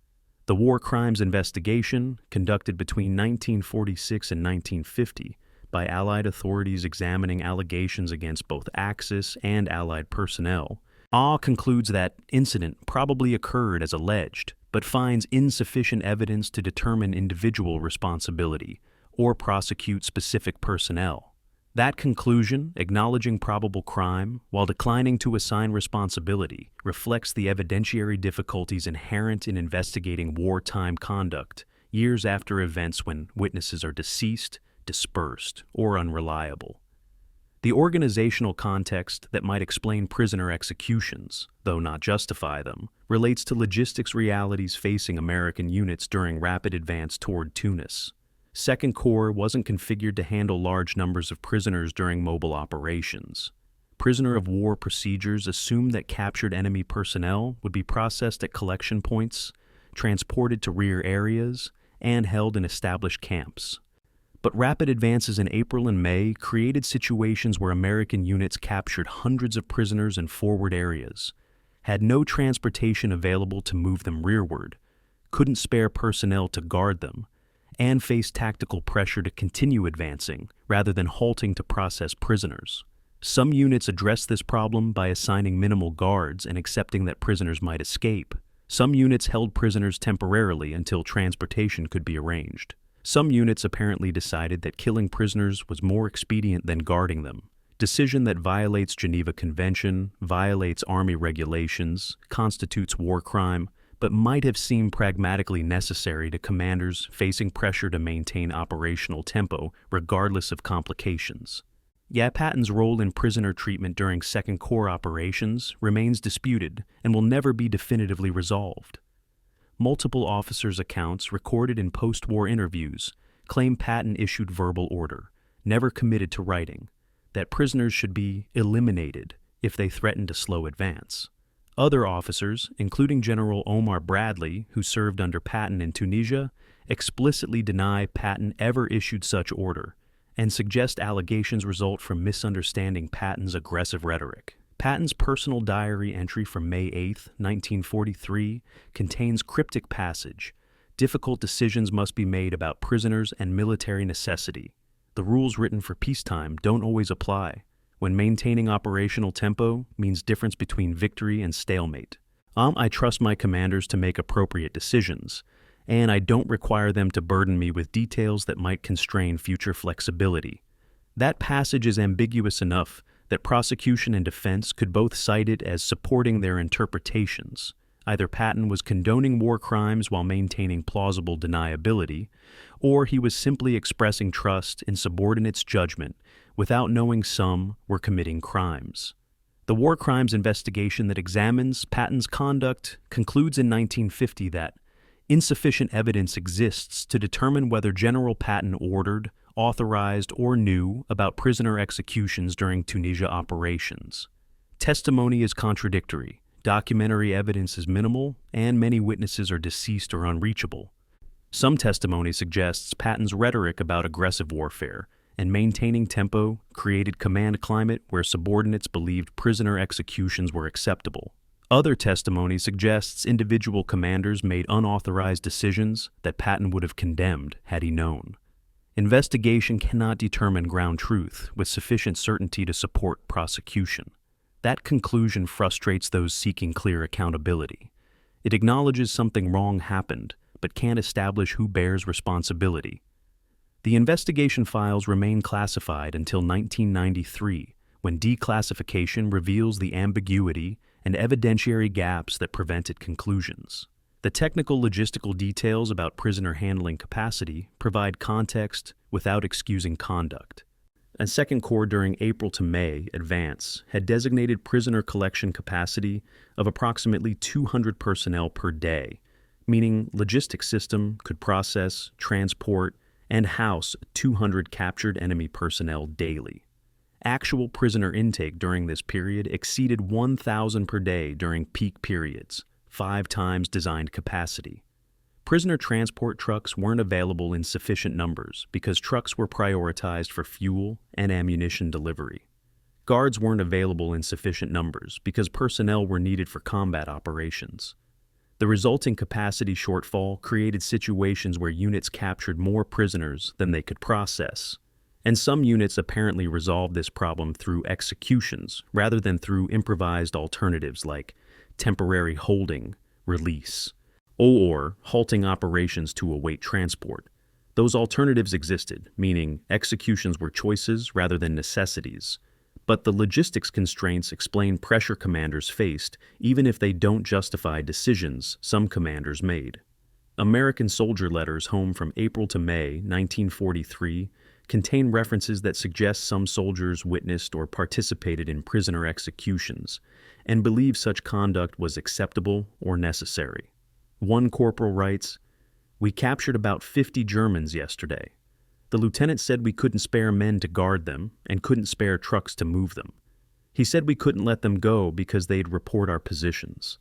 The war crimes investigation, conducted between 1946 and 1950, by Allied authorities examining allegations against both Axis and Allied personnel, concludes that incident probably occurred as alleged, but finds insufficient evidence to determine individual responsibility or prosecute specific personnel. That conclusion, acknowledging probable crime while declining to assign responsibility, reflects the evidentiary difficulties inherent in investigating wartime conduct years after events when witnesses are deceased, dispersed, or unreliable. The organizational context that might explain prisoner executions, though not justify them, relates to logistics realities facing American units during rapid advance toward Tunis. Second Corps wasn't configured to handle large numbers of prisoners during mobile operations. Prisoner of war procedures assumed that captured enemy personnel would be processed at collection points, transported to rear areas, and held in established camps. But rapid advances in April and May created situations where American units captured hundreds of prisoners in forward areas, had no transportation available to move them rearward, couldn't spare personnel to guard them, and faced tactical pressure to continue advancing rather than halting to process prisoners. Some units addressed this problem by assigning minimal guards and accepting that prisoners might escape. Some units held prisoners temporarily until transportation could be arranged. Some units apparently decided that killing prisoners was more expedient than guarding them, decision that violates Geneva Convention, violates Army regulations, constitutes war crime, but might have seemed pragmatically necessary to commanders facing pressure to maintain operational tempo regardless of complications. Yeah, Patton's role in prisoner treatment during Second Corps operations remains disputed and will never be definitively resolved. Multiple officers' accounts recorded in post-war interviews claim Patton issued verbal order, never committed to writing, that prisoners should be eliminated if they threatened to slow advance. Other officers, including General Omar Bradley, who served under Patton in Tunisia, explicitly deny Patton ever issued such order and suggest allegations result from misunderstanding Patton's aggressive rhetoric. Patton's personal diary entry from May 8, 1943, contains cryptic passage, "Difficult decisions must be made about prisoners and military necessity. The rules written for peacetime don't always apply, when maintaining operational tempo means difference between victory and stalemate. I trust my commanders to make appropriate decisions, and I don't require them to burden me with details that might constrain future flexibility." That passage is ambiguous enough that prosecution and defense could both cite it as supporting their interpretations. Either Patton was condoning war crimes while maintaining plausible deniability, or he was simply expressing trust in subordinates' judgment without knowing some were committing crimes. The war crimes investigation that examines Patton's conduct concludes in 1950 that insufficient evidence exists to determine whether General Patton ordered, authorized, or knew about prisoner executions during Tunisia operations. Testimony is contradictory, documentary evidence is minimal, and many witnesses are deceased or unreachable. Some testimony suggests Patton's rhetoric about aggressive warfare and maintaining tempo created command climate where subordinates believed prisoner executions were acceptable. Other testimony suggests individual commanders made unauthorized decisions that Patton would have condemned had he known. Investigation cannot determine ground truth with sufficient certainty to support prosecution. That conclusion frustrates those seeking clear accountability. It acknowledges something wrong happened, but can't establish who bears responsibility. The investigation files remain classified until 1993, when declassification reveals the ambiguity and evidentiary gaps that prevented conclusions. The technical logistical details about prisoner handling capacity provide context without excusing conduct. A Second Corps during April to May advance had designated prisoner collection capacity of approximately 200 personnel per day, meaning logistics system could process, transport, and house 200 captured enemy personnel daily. Actual prisoner intake during this period exceeded 1,000 per day during peak periods, 5 times designed capacity. Prisoner transport trucks weren't available in sufficient numbers because trucks were prioritized for fuel and ammunition delivery. Guards weren't available in sufficient numbers because personnel were needed for combat operations. The resulting capacity shortfall created situations where units captured more prisoners than they could process, and some units apparently resolved this problem through executions rather than through improvised alternatives like temporary holding, release, or halting operations to await transport. Those alternatives existed, meaning executions were choices rather than necessities. But the logistics constraints explain pressure commanders faced, even if they don't justify decisions some commanders made. American soldier letters home from April to May 1943 contain references that suggest some soldiers witnessed or participated in prisoner executions and believe such conduct was acceptable or necessary. One corporal writes, "We captured about 50 Germans yesterday. The lieutenant said we couldn't spare men to guard them and couldn't spare trucks to move them. He said we couldn't let them go because they'd report our positions.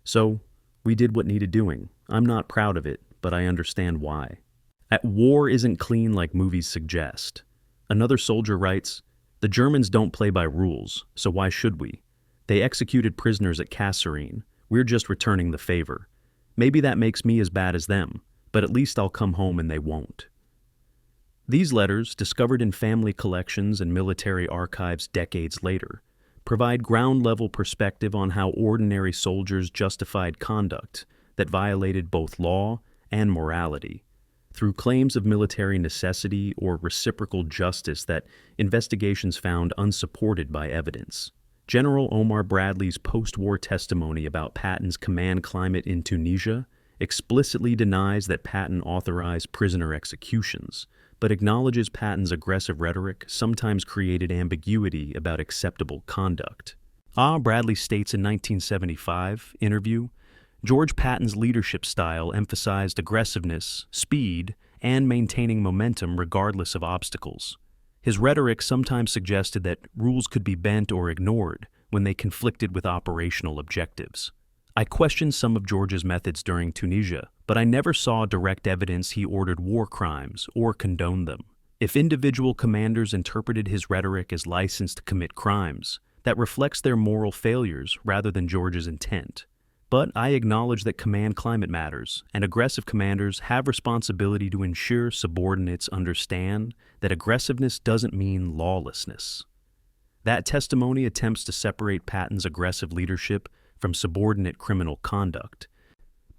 So we did what needed doing. I'm not proud of it, but I understand why." War isn't clean like movies suggest. Another soldier writes, "The Germans don't play by rules, so why should we? They executed prisoners at Kasserine. We're just returning the favor. Maybe that makes me as bad as them, but at least I'll come home and they won't." These letters, discovered in family collections and military archives decades later, provide ground-level perspective on how ordinary soldiers justified conduct that violated both law and morality, through claims of military necessity or reciprocal justice that investigations found unsupported by evidence. General Omar Bradley's post-war testimony about Patton's command climate in Tunisia explicitly denies that Patton authorized prisoner executions, but acknowledges Patton's aggressive rhetoric sometimes created ambiguity about acceptable conduct. Bradley states in 1975 interview, George Patton's leadership style emphasized aggressiveness, speed, and maintaining momentum regardless of obstacles. His rhetoric sometimes suggested that rules could be bent or ignored when they conflicted with operational objectives. I questioned some of George's methods during Tunisia, but I never saw direct evidence he ordered war crimes or condoned them. If individual commanders interpreted his rhetoric as license to commit crimes, that reflects their moral failures rather than George's intent. But I acknowledge that command climate matters, and aggressive commanders have responsibility to ensure subordinates understand that aggressiveness doesn't mean lawlessness. That testimony attempts to separate Patton's aggressive leadership from subordinate criminal conduct,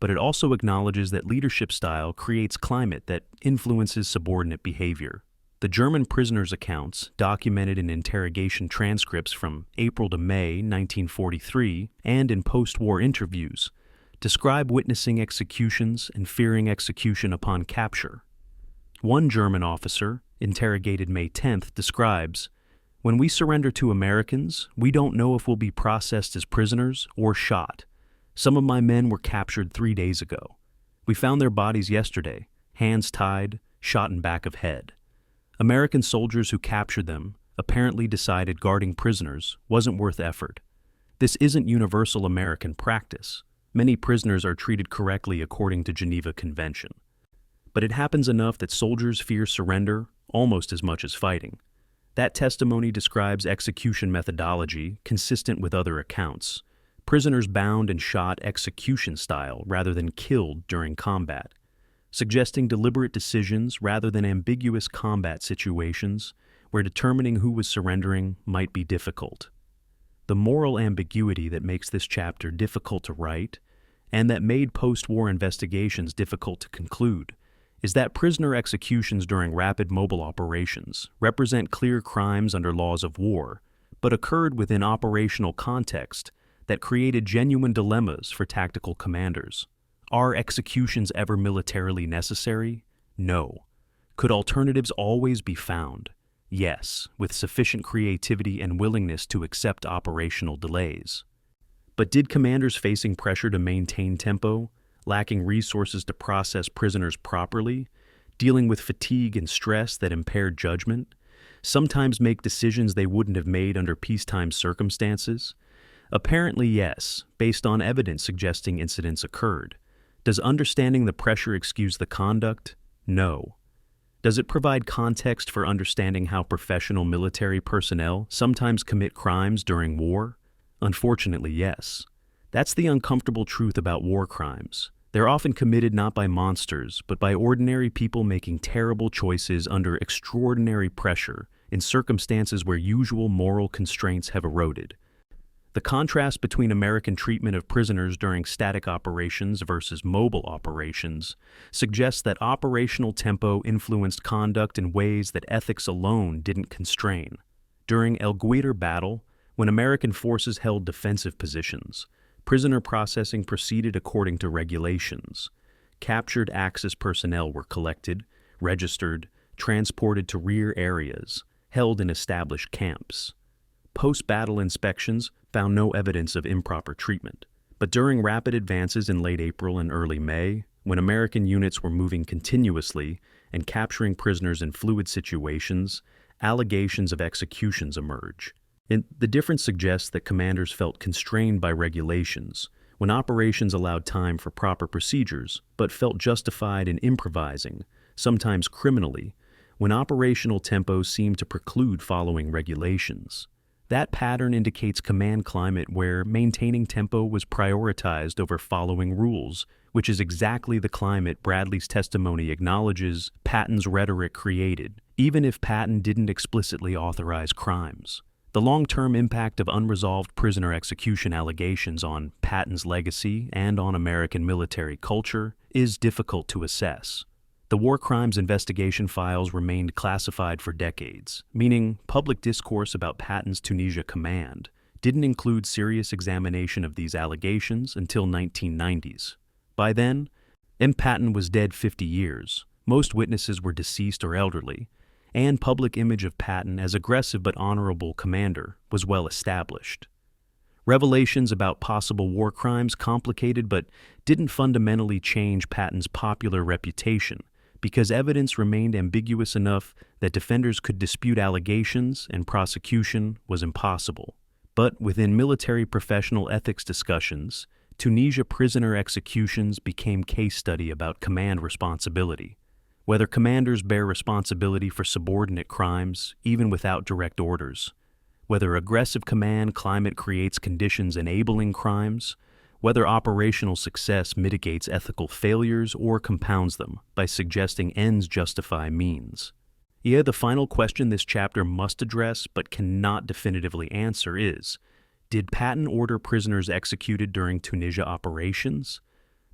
but it also acknowledges that leadership style creates climate that influences subordinate behavior. The German prisoners' accounts, documented in interrogation transcripts from April to May 1943 and in post-war interviews, describe witnessing executions and fearing execution upon capture. One German officer, interrogated May 10th, describes, "When we surrender to Americans, we don't know if we'll be processed as prisoners or shot. Some of my men were captured 3 days ago. We found their bodies yesterday, hands tied, shot in back of head. American soldiers who captured them apparently decided guarding prisoners wasn't worth effort. This isn't universal American practice. Many prisoners are treated correctly according to Geneva Convention. But it happens enough that soldiers fear surrender almost as much as fighting." That testimony describes execution methodology consistent with other accounts. Prisoners bound and shot execution style rather than killed during combat, suggesting deliberate decisions rather than ambiguous combat situations where determining who was surrendering might be difficult. The moral ambiguity that makes this chapter difficult to write, and that made post-war investigations difficult to conclude, is that prisoner executions during rapid mobile operations represent clear crimes under laws of war, but occurred within operational context that created genuine dilemmas for tactical commanders. Are executions ever militarily necessary? No. Could alternatives always be found? Yes, with sufficient creativity and willingness to accept operational delays. But did commanders facing pressure to maintain tempo, lacking resources to process prisoners properly, dealing with fatigue and stress that impaired judgment, sometimes make decisions they wouldn't have made under peacetime circumstances? Apparently yes, based on evidence suggesting incidents occurred. Does understanding the pressure excuse the conduct? No. Does it provide context for understanding how professional military personnel sometimes commit crimes during war? Unfortunately, yes. That's the uncomfortable truth about war crimes. They're often committed not by monsters, but by ordinary people making terrible choices under extraordinary pressure in circumstances where usual moral constraints have eroded. The contrast between American treatment of prisoners during static operations versus mobile operations suggests that operational tempo influenced conduct in ways that ethics alone didn't constrain. During El Guettar battle, when American forces held defensive positions, prisoner processing proceeded according to regulations. Captured Axis personnel were collected, registered, transported to rear areas, held in established camps. Post-battle inspections found no evidence of improper treatment. But during rapid advances in late April and early May, when American units were moving continuously and capturing prisoners in fluid situations, allegations of executions emerge. And the difference suggests that commanders felt constrained by regulations, when operations allowed time for proper procedures, but felt justified in improvising, sometimes criminally, when operational tempos seemed to preclude following regulations. That pattern indicates command climate where maintaining tempo was prioritized over following rules, which is exactly the climate Bradley's testimony acknowledges Patton's rhetoric created, even if Patton didn't explicitly authorize crimes. The long-term impact of unresolved prisoner execution allegations on Patton's legacy and on American military culture is difficult to assess. The war crimes investigation files remained classified for decades, meaning public discourse about Patton's Tunisia command didn't include serious examination of these allegations until 1990s. By then, Patton was dead 50 years, Most witnesses were deceased or elderly, and public image of Patton as aggressive but honorable commander was well established. Revelations about possible war crimes complicated but didn't fundamentally change Patton's popular reputation because evidence remained ambiguous enough that defenders could dispute allegations and prosecution was impossible. But within military professional ethics discussions, Tunisia prisoner executions became case study about command responsibility. Whether commanders bear responsibility for subordinate crimes, even without direct orders, whether aggressive command climate creates conditions enabling crimes, whether operational success mitigates ethical failures or compounds them by suggesting ends justify means. The final question this chapter must address but cannot definitively answer is, did Patton order prisoners executed during Tunisia operations?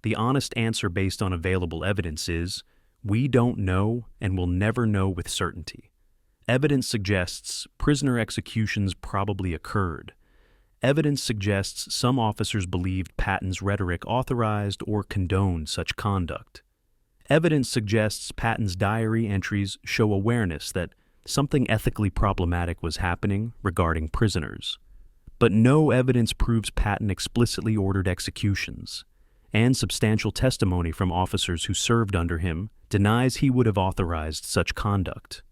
The honest answer based on available evidence is, we don't know and will never know with certainty. Evidence suggests prisoner executions probably occurred. Evidence suggests some officers believed Patton's rhetoric authorized or condoned such conduct. Evidence suggests Patton's diary entries show awareness that something ethically problematic was happening regarding prisoners. But no evidence proves Patton explicitly ordered executions, and substantial testimony from officers who served under him denies he would have authorized such conduct.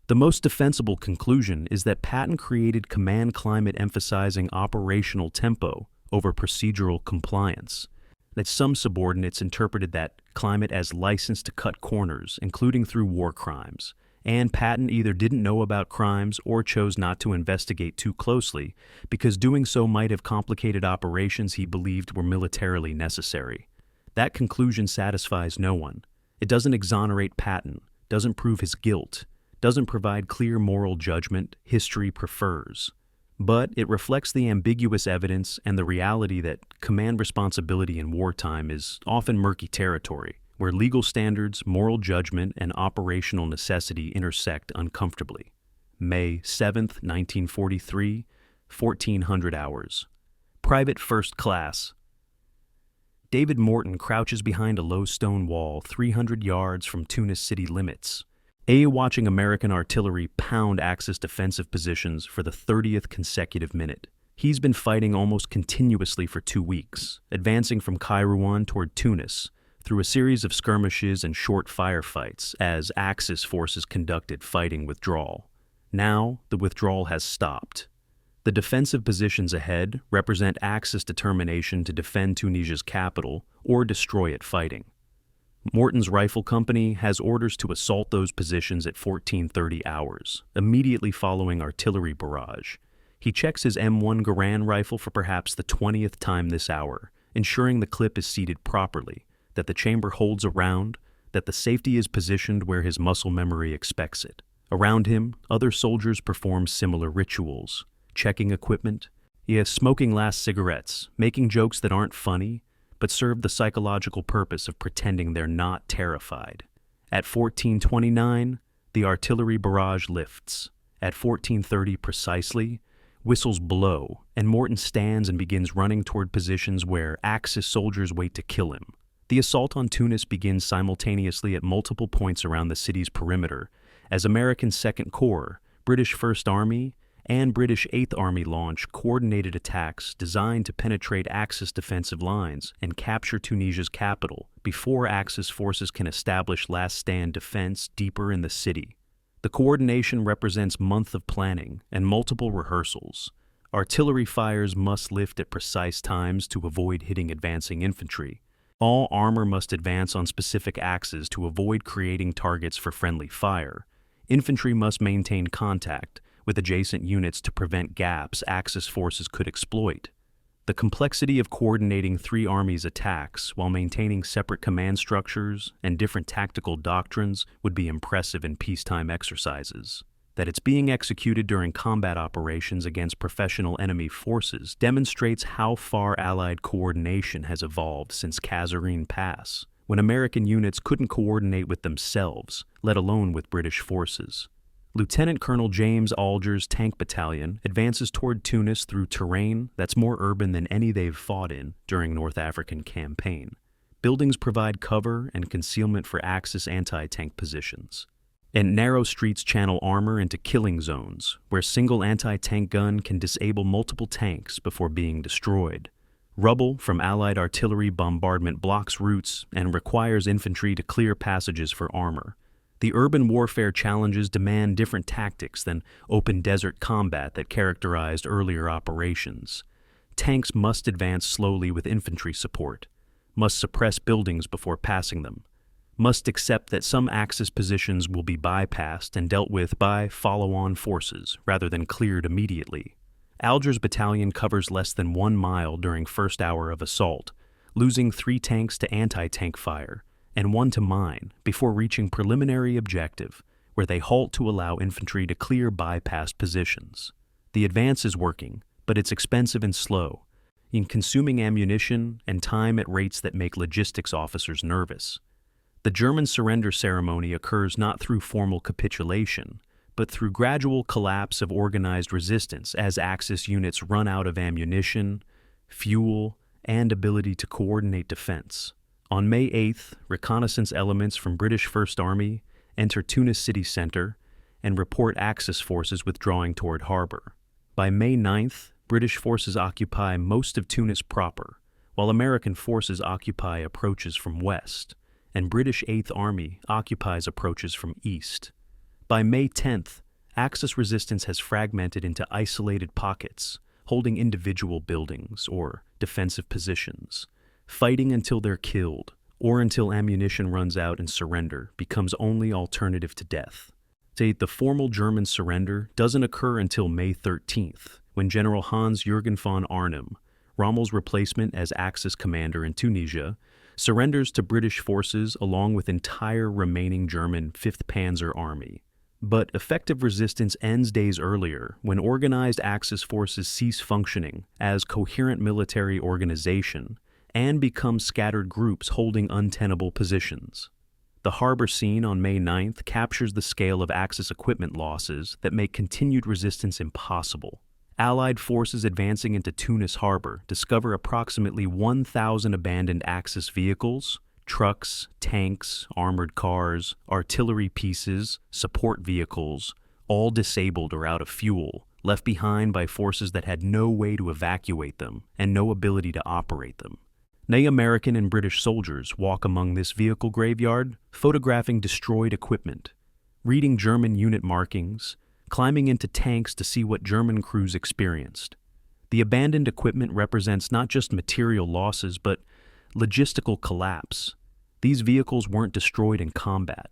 The most defensible conclusion is that Patton created command climate emphasizing operational tempo over procedural compliance, that some subordinates interpreted that climate as license to cut corners, including through war crimes, and Patton either didn't know about crimes or chose not to investigate too closely because doing so might have complicated operations he believed were militarily necessary. That conclusion satisfies no one. It doesn't exonerate Patton, doesn't prove his guilt, doesn't provide clear moral judgment history prefers. But it reflects the ambiguous evidence and the reality that command responsibility in wartime is often murky territory, where legal standards, moral judgment, and operational necessity intersect uncomfortably. May 7th, 1943, 1400 hours. Private First Class. David Morton crouches behind a low stone wall 300 yards from Tunis city limits, watching American artillery pound Axis defensive positions for the 30th consecutive minute. He's been fighting almost continuously for 2 weeks, advancing from Kairouan toward Tunis, through a series of skirmishes and short firefights as Axis forces conducted fighting withdrawal. Now, the withdrawal has stopped. The defensive positions ahead represent Axis determination to defend Tunisia's capital or destroy it fighting. Morton's rifle company has orders to assault those positions at 14:30 hours, immediately following artillery barrage. He checks his M1 Garand rifle for perhaps the 20th time this hour, ensuring the clip is seated properly, that the chamber holds a round, that the safety is positioned where his muscle memory expects it. Around him, other soldiers perform similar rituals, checking equipment, smoking last cigarettes, making jokes that aren't funny, but serve the psychological purpose of pretending they're not terrified. At 14:29, the artillery barrage lifts. At 14:30 precisely, whistles blow, and Morton stands and begins running toward positions where Axis soldiers wait to kill him. The assault on Tunis begins simultaneously at multiple points around the city's perimeter, as American Second Corps, British First Army, and British Eighth Army launch coordinated attacks designed to penetrate Axis defensive lines and capture Tunisia's capital before Axis forces can establish last-stand defense deeper in the city. The coordination represents months of planning and multiple rehearsals. Artillery fires must lift at precise times to avoid hitting advancing infantry. All armor must advance on specific axes to avoid creating targets for friendly fire. Infantry must maintain contact with adjacent units to prevent gaps Axis forces could exploit. The complexity of coordinating three armies' attacks while maintaining separate command structures and different tactical doctrines would be impressive in peacetime exercises. That it's being executed during combat operations against professional enemy forces demonstrates how far Allied coordination has evolved since Kasserine Pass, when American units couldn't coordinate with themselves, let alone with British forces. Lieutenant Colonel James Alger's tank battalion advances toward Tunis through terrain that's more urban than any they've fought in during North African campaign. buildings provide cover and concealment for Axis anti-tank positions. And narrow streets channel armor into killing zones, where a single anti-tank gun can disable multiple tanks before being destroyed. Rubble from Allied artillery bombardment blocks routes and requires infantry to clear passages for armor. The urban warfare challenges demand different tactics than open desert combat that characterized earlier operations. Tanks must advance slowly with infantry support, must suppress buildings before passing them, must accept that some Axis positions will be bypassed and dealt with by follow-on forces rather than cleared immediately. Alger's battalion covers less than 1 mile during first hour of assault, losing 3 tanks to anti-tank fire and 1 to mine before reaching preliminary objective, where they halt to allow infantry to clear bypassed positions. The advance is working, but it's expensive and slow, in consuming ammunition and time at rates that make logistics officers nervous. The German surrender ceremony occurs not through formal capitulation, but through gradual collapse of organized resistance as Axis units run out of ammunition, fuel, and ability to coordinate defense. On May 8th, reconnaissance elements from British First Army enter Tunis city center and report Axis forces withdrawing toward harbor. By May 9th, British forces occupy most of Tunis proper, while American forces occupy approaches from west, and British 8th Army occupies approaches from east. By May 10th, Axis resistance has fragmented into isolated pockets, holding individual buildings or defensive positions. Fighting until they're killed, or until ammunition runs out and surrender becomes only alternative to death. The formal German surrender doesn't occur until May 13th, when General Hans-Jürgen von Arnim, Rommel's replacement as Axis commander in Tunisia, surrenders to British forces along with entire remaining German 5th Panzer Army. But effective resistance ends days earlier when organized Axis forces cease functioning as coherent military organization and become scattered groups holding untenable positions. The harbor scene on May 9th captures the scale of Axis equipment losses that make continued resistance impossible. Allied forces advancing into Tunis harbor discover approximately 1,000 abandoned Axis vehicles, trucks, tanks, armored cars, artillery pieces, support vehicles, all disabled or out of fuel, left behind by forces that had no way to evacuate them and no ability to operate them. Nay, American and British soldiers walk among this vehicle graveyard, photographing destroyed equipment, reading German unit markings, climbing into tanks to see what German crews experienced. The abandoned equipment represents not just material losses, but logistical collapse. These vehicles weren't destroyed in combat.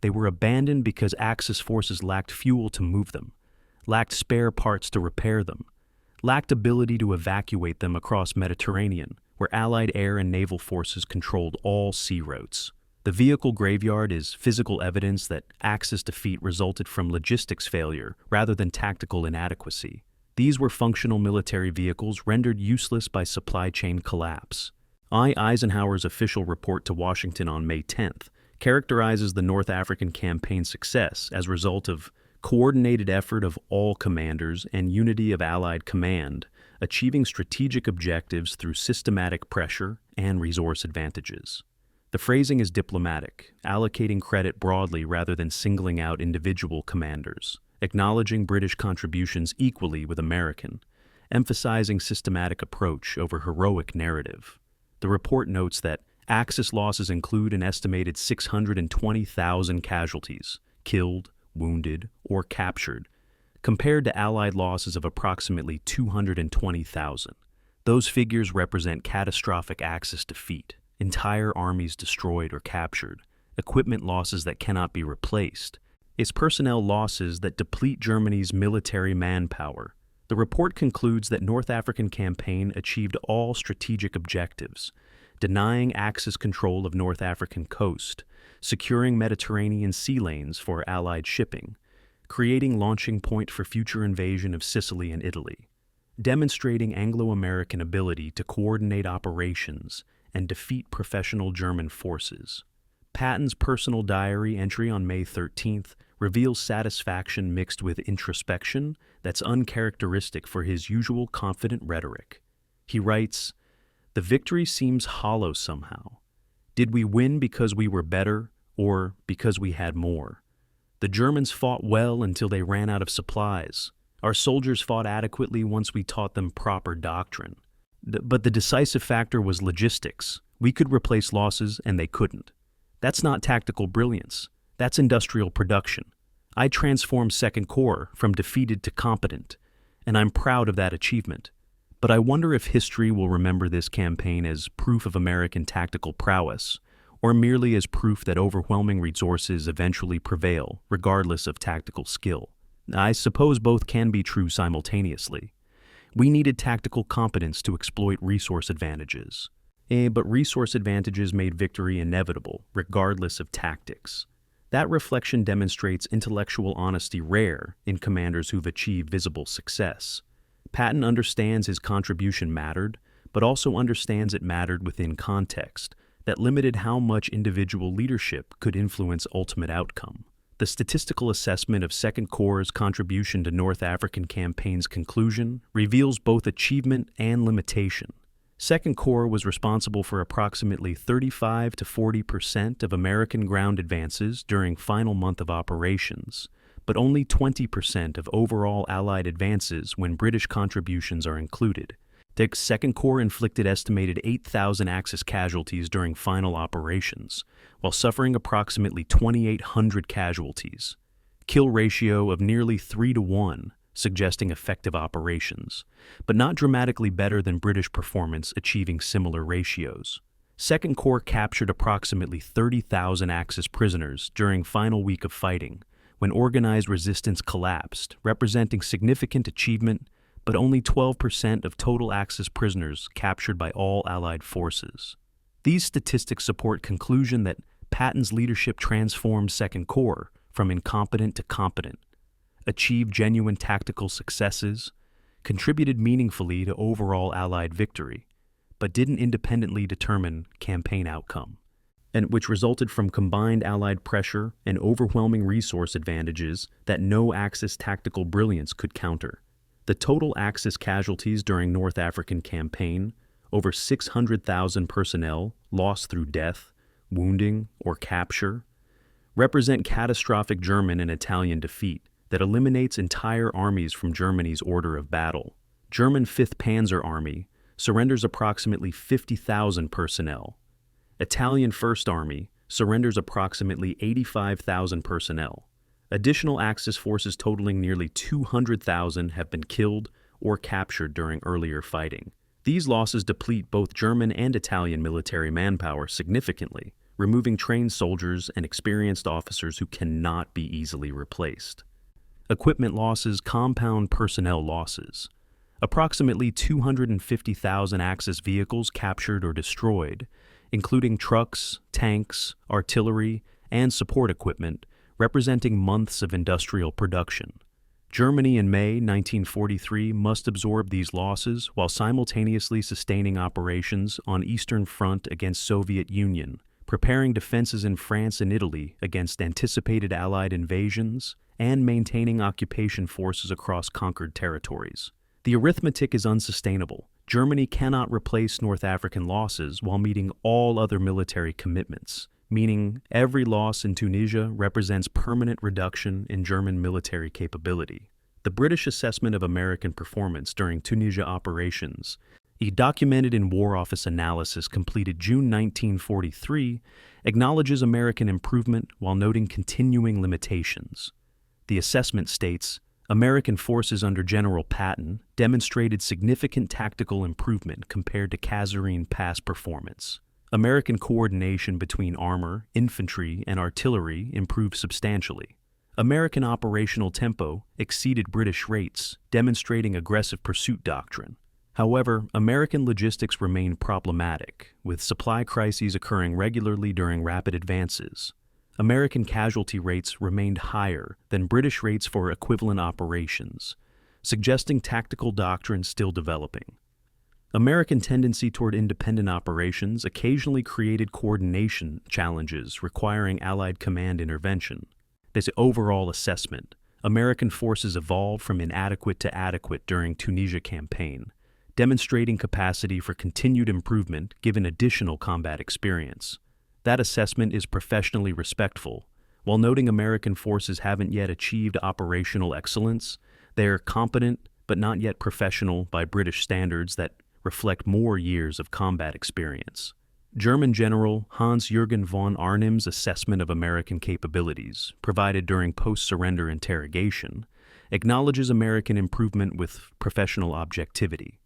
They were abandoned because Axis forces lacked fuel to move them, lacked spare parts to repair them, lacked ability to evacuate them across Mediterranean, where Allied air and naval forces controlled all sea routes. The vehicle graveyard is physical evidence that Axis defeat resulted from logistics failure rather than tactical inadequacy. These were functional military vehicles rendered useless by supply chain collapse. Eisenhower's official report to Washington on May 10th characterizes the North African campaign's success as a result of coordinated effort of all commanders and unity of Allied command, achieving strategic objectives through systematic pressure and resource advantages. The phrasing is diplomatic, allocating credit broadly rather than singling out individual commanders, acknowledging British contributions equally with American, emphasizing systematic approach over heroic narrative. The report notes that Axis losses include an estimated 620,000 casualties, killed, wounded, or captured, compared to Allied losses of approximately 220,000. Those figures represent catastrophic Axis defeat, entire armies destroyed or captured, equipment losses that cannot be replaced. It's personnel losses that deplete Germany's military manpower. The report concludes that North African campaign achieved all strategic objectives, denying Axis control of North African coast, securing Mediterranean sea lanes for Allied shipping, creating launching point for future invasion of Sicily and Italy, demonstrating Anglo-American ability to coordinate operations and defeat professional German forces. Patton's personal diary entry on May 13th reveals satisfaction mixed with introspection that's uncharacteristic for his usual confident rhetoric. He writes, "The victory seems hollow somehow. Did we win because we were better or because we had more? The Germans fought well until they ran out of supplies. Our soldiers fought adequately once we taught them proper doctrine. But the decisive factor was logistics. We could replace losses and they couldn't. That's not tactical brilliance. That's industrial production. I transformed Second Corps from defeated to competent, and I'm proud of that achievement. But I wonder if history will remember this campaign as proof of American tactical prowess, or merely as proof that overwhelming resources eventually prevail, regardless of tactical skill. I suppose both can be true simultaneously. We needed tactical competence to exploit resource advantages. But resource advantages made victory inevitable, regardless of tactics. That reflection demonstrates intellectual honesty rare in commanders who've achieved visible success. Patton understands his contribution mattered, but also understands it mattered within context that limited how much individual leadership could influence ultimate outcome. The statistical assessment of Second Corps' contribution to North African campaign's conclusion reveals both achievement and limitation. Second Corps was responsible for approximately 35 to 40% of American ground advances during final month of operations, but only 20% of overall Allied advances when British contributions are included. The Second Corps inflicted estimated 8,000 Axis casualties during final operations, while suffering approximately 2,800 casualties. Kill ratio of nearly 3-to-1, suggesting effective operations, but not dramatically better than British performance achieving similar ratios. Second Corps captured approximately 30,000 Axis prisoners during final week of fighting, when organized resistance collapsed, representing significant achievement, but only 12% of total Axis prisoners captured by all Allied forces. These statistics support conclusion that Patton's leadership transformed Second Corps from incompetent to competent, achieved genuine tactical successes, contributed meaningfully to overall Allied victory, but didn't independently determine campaign outcome, and which resulted from combined Allied pressure and overwhelming resource advantages that no Axis tactical brilliance could counter. The total Axis casualties during North African campaign, over 600,000 personnel lost through death, wounding, or capture, represent catastrophic German and Italian defeat that eliminates entire armies from Germany's order of battle. German 5th Panzer Army surrenders approximately 50,000 personnel. Italian 1st Army surrenders approximately 85,000 personnel. Additional Axis forces totaling nearly 200,000 have been killed or captured during earlier fighting. These losses deplete both German and Italian military manpower significantly, removing trained soldiers and experienced officers who cannot be easily replaced. Equipment losses compound personnel losses. Approximately 250,000 Axis vehicles captured or destroyed, including trucks, tanks, artillery, and support equipment, representing months of industrial production. Germany in May 1943 must absorb these losses while simultaneously sustaining operations on Eastern Front against Soviet Union, preparing defenses in France and Italy against anticipated Allied invasions, and maintaining occupation forces across conquered territories. The arithmetic is unsustainable. Germany cannot replace North African losses while meeting all other military commitments, meaning every loss in Tunisia represents permanent reduction in German military capability. The British assessment of American performance during Tunisia operations, documented in War Office analysis completed June 1943, acknowledges American improvement while noting continuing limitations. The assessment states, American forces under General Patton demonstrated significant tactical improvement compared to Kasserine Pass performance. American coordination between armor, infantry, and artillery improved substantially. American operational tempo exceeded British rates, demonstrating aggressive pursuit doctrine. However, American logistics remained problematic, with supply crises occurring regularly during rapid advances. American casualty rates remained higher than British rates for equivalent operations, suggesting tactical doctrine still developing. American tendency toward independent operations occasionally created coordination challenges requiring Allied command intervention. This overall assessment, American forces evolved from inadequate to adequate during Tunisia campaign, demonstrating capacity for continued improvement given additional combat experience. That assessment is professionally respectful. While noting American forces haven't yet achieved operational excellence, they are competent but not yet professional by British standards that reflect more years of combat experience. German General Hans-Jürgen von Arnim's assessment of American capabilities, provided during post-surrender interrogation, acknowledges American improvement with professional objectivity.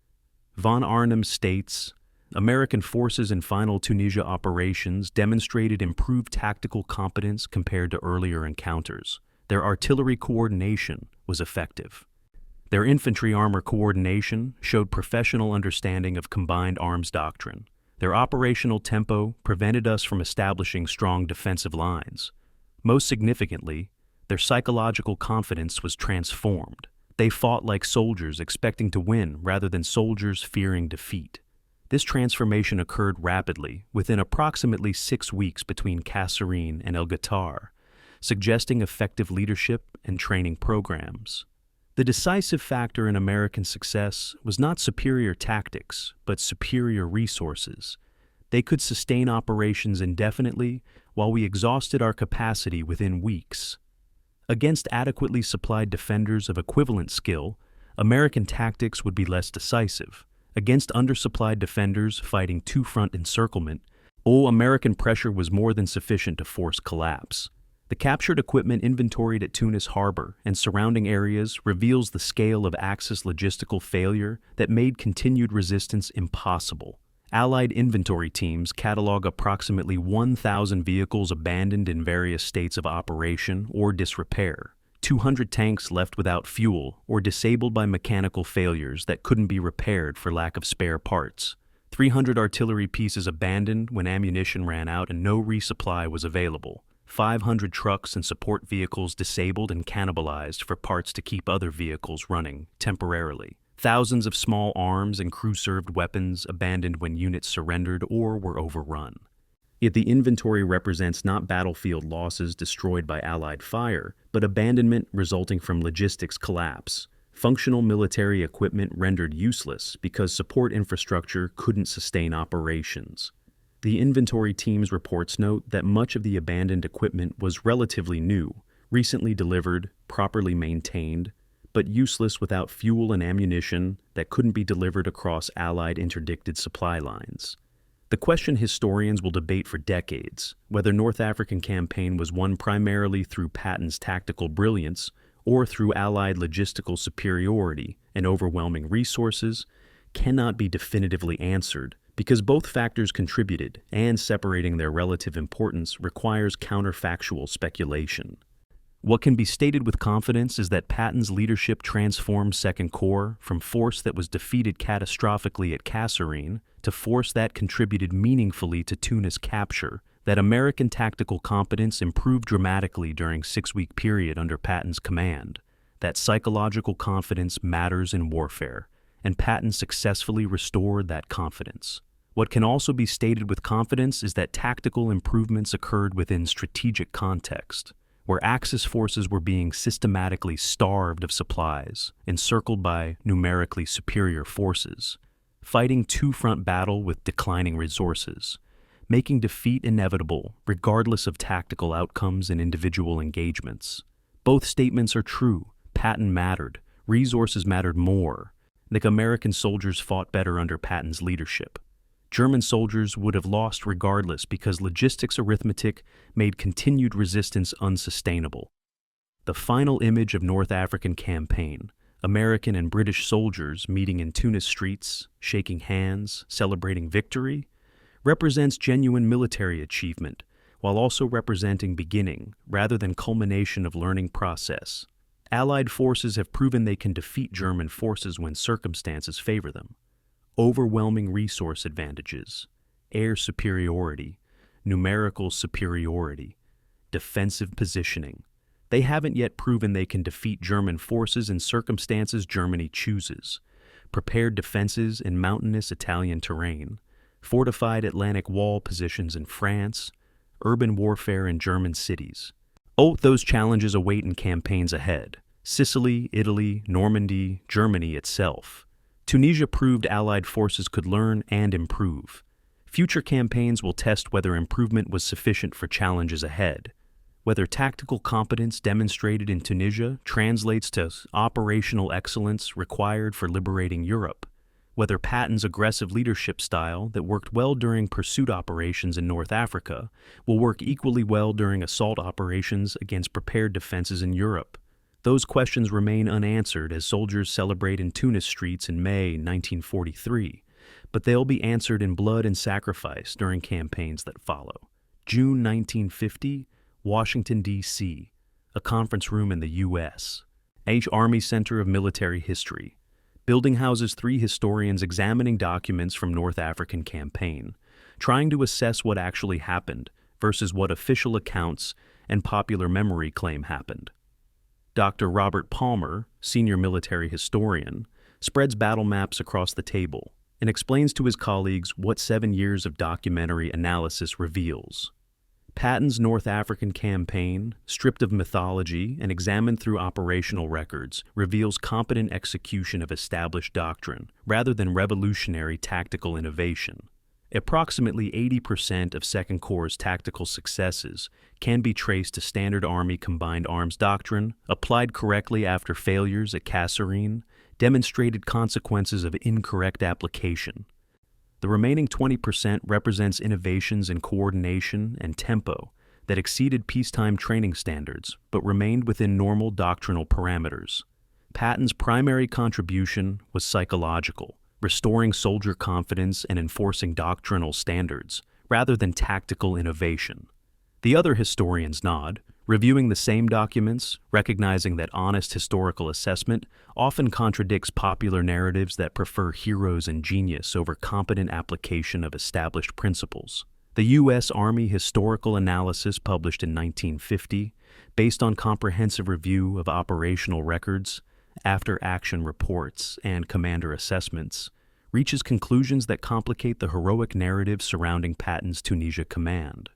Von Arnim states, American forces in final Tunisia operations demonstrated improved tactical competence compared to earlier encounters. Their artillery coordination was effective. Their infantry armor coordination showed professional understanding of combined arms doctrine. Their operational tempo prevented us from establishing strong defensive lines. Most significantly, their psychological confidence was transformed. They fought like soldiers expecting to win rather than soldiers fearing defeat. This transformation occurred rapidly, within approximately 6 weeks between Kasserine and Guettar, suggesting effective leadership and training programs. The decisive factor in American success was not superior tactics, but superior resources. They could sustain operations indefinitely while we exhausted our capacity within weeks. Against adequately supplied defenders of equivalent skill, American tactics would be less decisive. Against undersupplied defenders fighting two-front encirclement, American pressure was more than sufficient to force collapse. The captured equipment inventoried at Tunis Harbor and surrounding areas reveals the scale of Axis logistical failure that made continued resistance impossible. Allied inventory teams catalog approximately 1,000 vehicles abandoned in various states of operation or disrepair, 200 tanks left without fuel or disabled by mechanical failures that couldn't be repaired for lack of spare parts, 300 artillery pieces abandoned when ammunition ran out and no resupply was available, 500 trucks and support vehicles disabled and cannibalized for parts to keep other vehicles running temporarily. Thousands of small arms and crew-served weapons abandoned when units surrendered or were overrun. Yet the inventory represents not battlefield losses destroyed by Allied fire, but abandonment resulting from logistics collapse, functional military equipment rendered useless because support infrastructure couldn't sustain operations. The inventory team's reports note that much of the abandoned equipment was relatively new, recently delivered, properly maintained, but useless without fuel and ammunition that couldn't be delivered across Allied interdicted supply lines. The question historians will debate for decades, whether North African campaign was won primarily through Patton's tactical brilliance or through Allied logistical superiority and overwhelming resources, cannot be definitively answered because both factors contributed, and separating their relative importance requires counterfactual speculation. What can be stated with confidence is that Patton's leadership transformed Second Corps from force that was defeated catastrophically at Kasserine to force that contributed meaningfully to Tunis capture, that American tactical competence improved dramatically during 6-week period under Patton's command, that psychological confidence matters in warfare, and Patton successfully restored that confidence. What can also be stated with confidence is that tactical improvements occurred within strategic context, where Axis forces were being systematically starved of supplies, encircled by numerically superior forces, fighting two-front battle with declining resources, making defeat inevitable regardless of tactical outcomes in individual engagements. Both statements are true. Patton mattered. Resources mattered more. The American soldiers fought better under Patton's leadership. German soldiers would have lost regardless because logistics arithmetic made continued resistance unsustainable. The final image of North African campaign, American and British soldiers meeting in Tunis streets, shaking hands, celebrating victory, represents genuine military achievement while also representing beginning rather than culmination of learning process. Allied forces have proven they can defeat German forces when circumstances favor them. Overwhelming resource advantages, air superiority, numerical superiority, defensive positioning. They haven't yet proven they can defeat German forces in circumstances Germany chooses. Prepared defenses in mountainous Italian terrain, fortified Atlantic Wall positions in France, urban warfare in German cities. Those challenges await in campaigns ahead. Sicily, Italy, Normandy, Germany itself. Tunisia proved Allied forces could learn and improve. Future campaigns will test whether improvement was sufficient for challenges ahead, whether tactical competence demonstrated in Tunisia translates to operational excellence required for liberating Europe, whether Patton's aggressive leadership style that worked well during pursuit operations in North Africa will work equally well during assault operations against prepared defenses in Europe. Those questions remain unanswered as soldiers celebrate in Tunis streets in May 1943, but they'll be answered in blood and sacrifice during campaigns that follow. June 1950, Washington, D.C., a conference room in the U.S. Army Center of Military History. Building houses 3 historians examining documents from North African campaign, trying to assess what actually happened versus what official accounts and popular memory claim happened. Dr. Robert Palmer, senior military historian, spreads battle maps across the table and explains to his colleagues what 7 years of documentary analysis reveals. Patton's North African campaign, stripped of mythology and examined through operational records, reveals competent execution of established doctrine rather than revolutionary tactical innovation. Approximately 80% of Second Corps' tactical successes can be traced to Standard Army Combined Arms doctrine, applied correctly after failures at Kasserine, demonstrated consequences of incorrect application. The remaining 20% represents innovations in coordination and tempo that exceeded peacetime training standards but remained within normal doctrinal parameters. Patton's primary contribution was psychological, restoring soldier confidence and enforcing doctrinal standards, rather than tactical innovation. The other historians nod, reviewing the same documents, recognizing that honest historical assessment often contradicts popular narratives that prefer heroes and genius over competent application of established principles. The U.S. Army Historical Analysis, published in 1950, based on comprehensive review of operational records, after-action reports, and commander assessments, reaches conclusions that complicate the heroic narrative surrounding Patton's Tunisia command.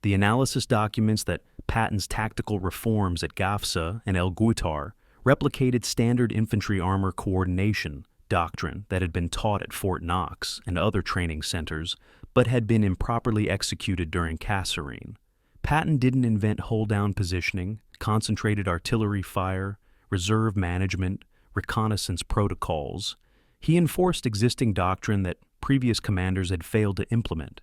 The analysis documents that Patton's tactical reforms at Gafsa and El Guettar replicated standard infantry armor coordination doctrine that had been taught at Fort Knox and other training centers, but had been improperly executed during Kasserine. Patton didn't invent hull-down positioning, concentrated artillery fire, reserve management, reconnaissance protocols. He enforced existing doctrine that previous commanders had failed to implement.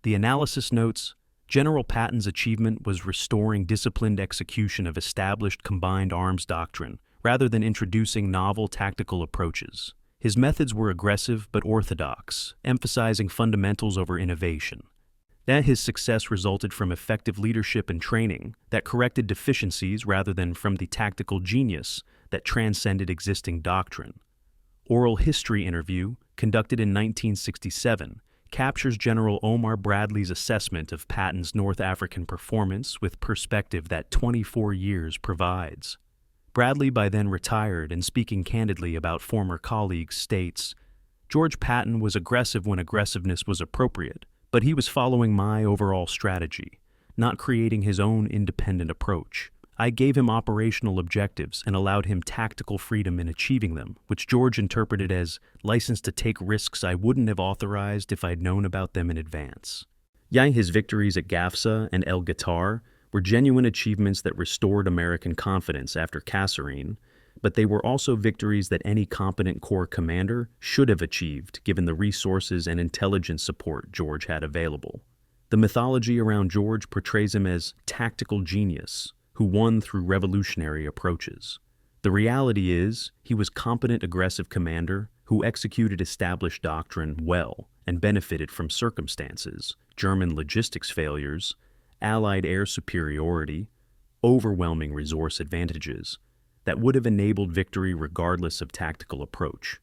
The analysis notes, General Patton's achievement was restoring disciplined execution of established combined arms doctrine rather than introducing novel tactical approaches. His methods were aggressive but orthodox, emphasizing fundamentals over innovation. That his success resulted from effective leadership and training that corrected deficiencies rather than from the tactical genius that transcended existing doctrine. Oral history interview, conducted in 1967, captures General Omar Bradley's assessment of Patton's North African performance with perspective that 24 years provides. Bradley, by then retired and speaking candidly about former colleagues, states, "George Patton was aggressive when aggressiveness was appropriate, but he was following my overall strategy, not creating his own independent approach. I gave him operational objectives and allowed him tactical freedom in achieving them, which George interpreted as license to take risks I wouldn't have authorized if I'd known about them in advance." His victories at Gafsa and El Guettar were genuine achievements that restored American confidence after Kasserine, but they were also victories that any competent Corps commander should have achieved given the resources and intelligence support George had available. The mythology around George portrays him as tactical genius who won through revolutionary approaches. The reality is, he was competent aggressive commander who executed established doctrine well and benefited from circumstances, German logistics failures, Allied air superiority, overwhelming resource advantages, that would have enabled victory regardless of tactical approach.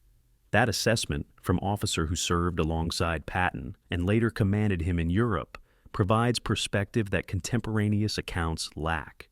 That assessment, from officer who served alongside Patton and later commanded him in Europe, provides perspective that contemporaneous accounts lack.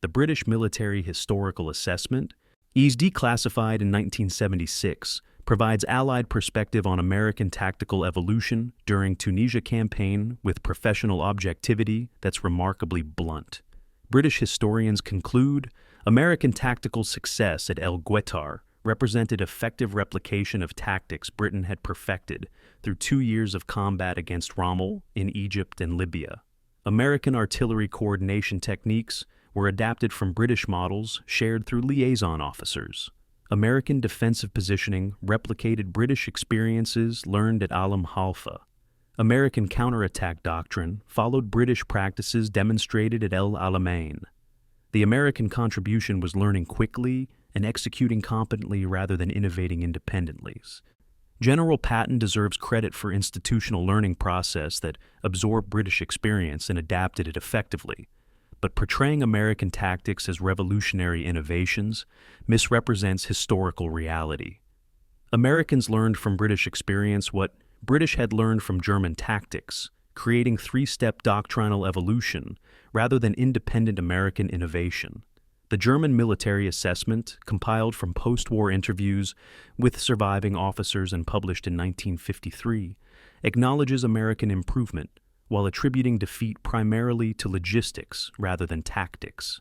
The British Military Historical Assessment, declassified in 1976, provides Allied perspective on American tactical evolution during Tunisia campaign with professional objectivity that's remarkably blunt. British historians conclude, American tactical success at El Guettar represented effective replication of tactics Britain had perfected through 2 years of combat against Rommel in Egypt and Libya. American artillery coordination techniques were adapted from British models shared through liaison officers. American defensive positioning replicated British experiences learned at Alam Halfa. American counterattack doctrine followed British practices demonstrated at El Alamein. The American contribution was learning quickly and executing competently rather than innovating independently. General Patton deserves credit for institutional learning process that absorbed British experience and adapted it effectively. But portraying American tactics as revolutionary innovations misrepresents historical reality. Americans learned from British experience what British had learned from German tactics, creating three-step doctrinal evolution rather than independent American innovation. The German military assessment, compiled from post-war interviews with surviving officers and published in 1953, acknowledges American improvement while attributing defeat primarily to logistics rather than tactics.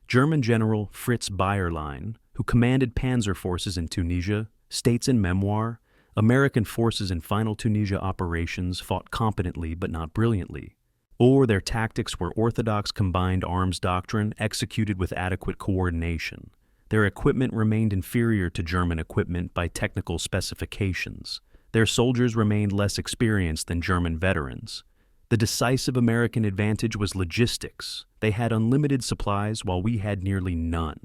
German General Fritz Bayerlein, who commanded panzer forces in Tunisia, states in memoir, American forces in final Tunisia operations fought competently but not brilliantly, or their tactics were orthodox combined arms doctrine executed with adequate coordination. Their equipment remained inferior to German equipment by technical specifications. Their soldiers remained less experienced than German veterans. The decisive American advantage was logistics. They had unlimited supplies while we had nearly none.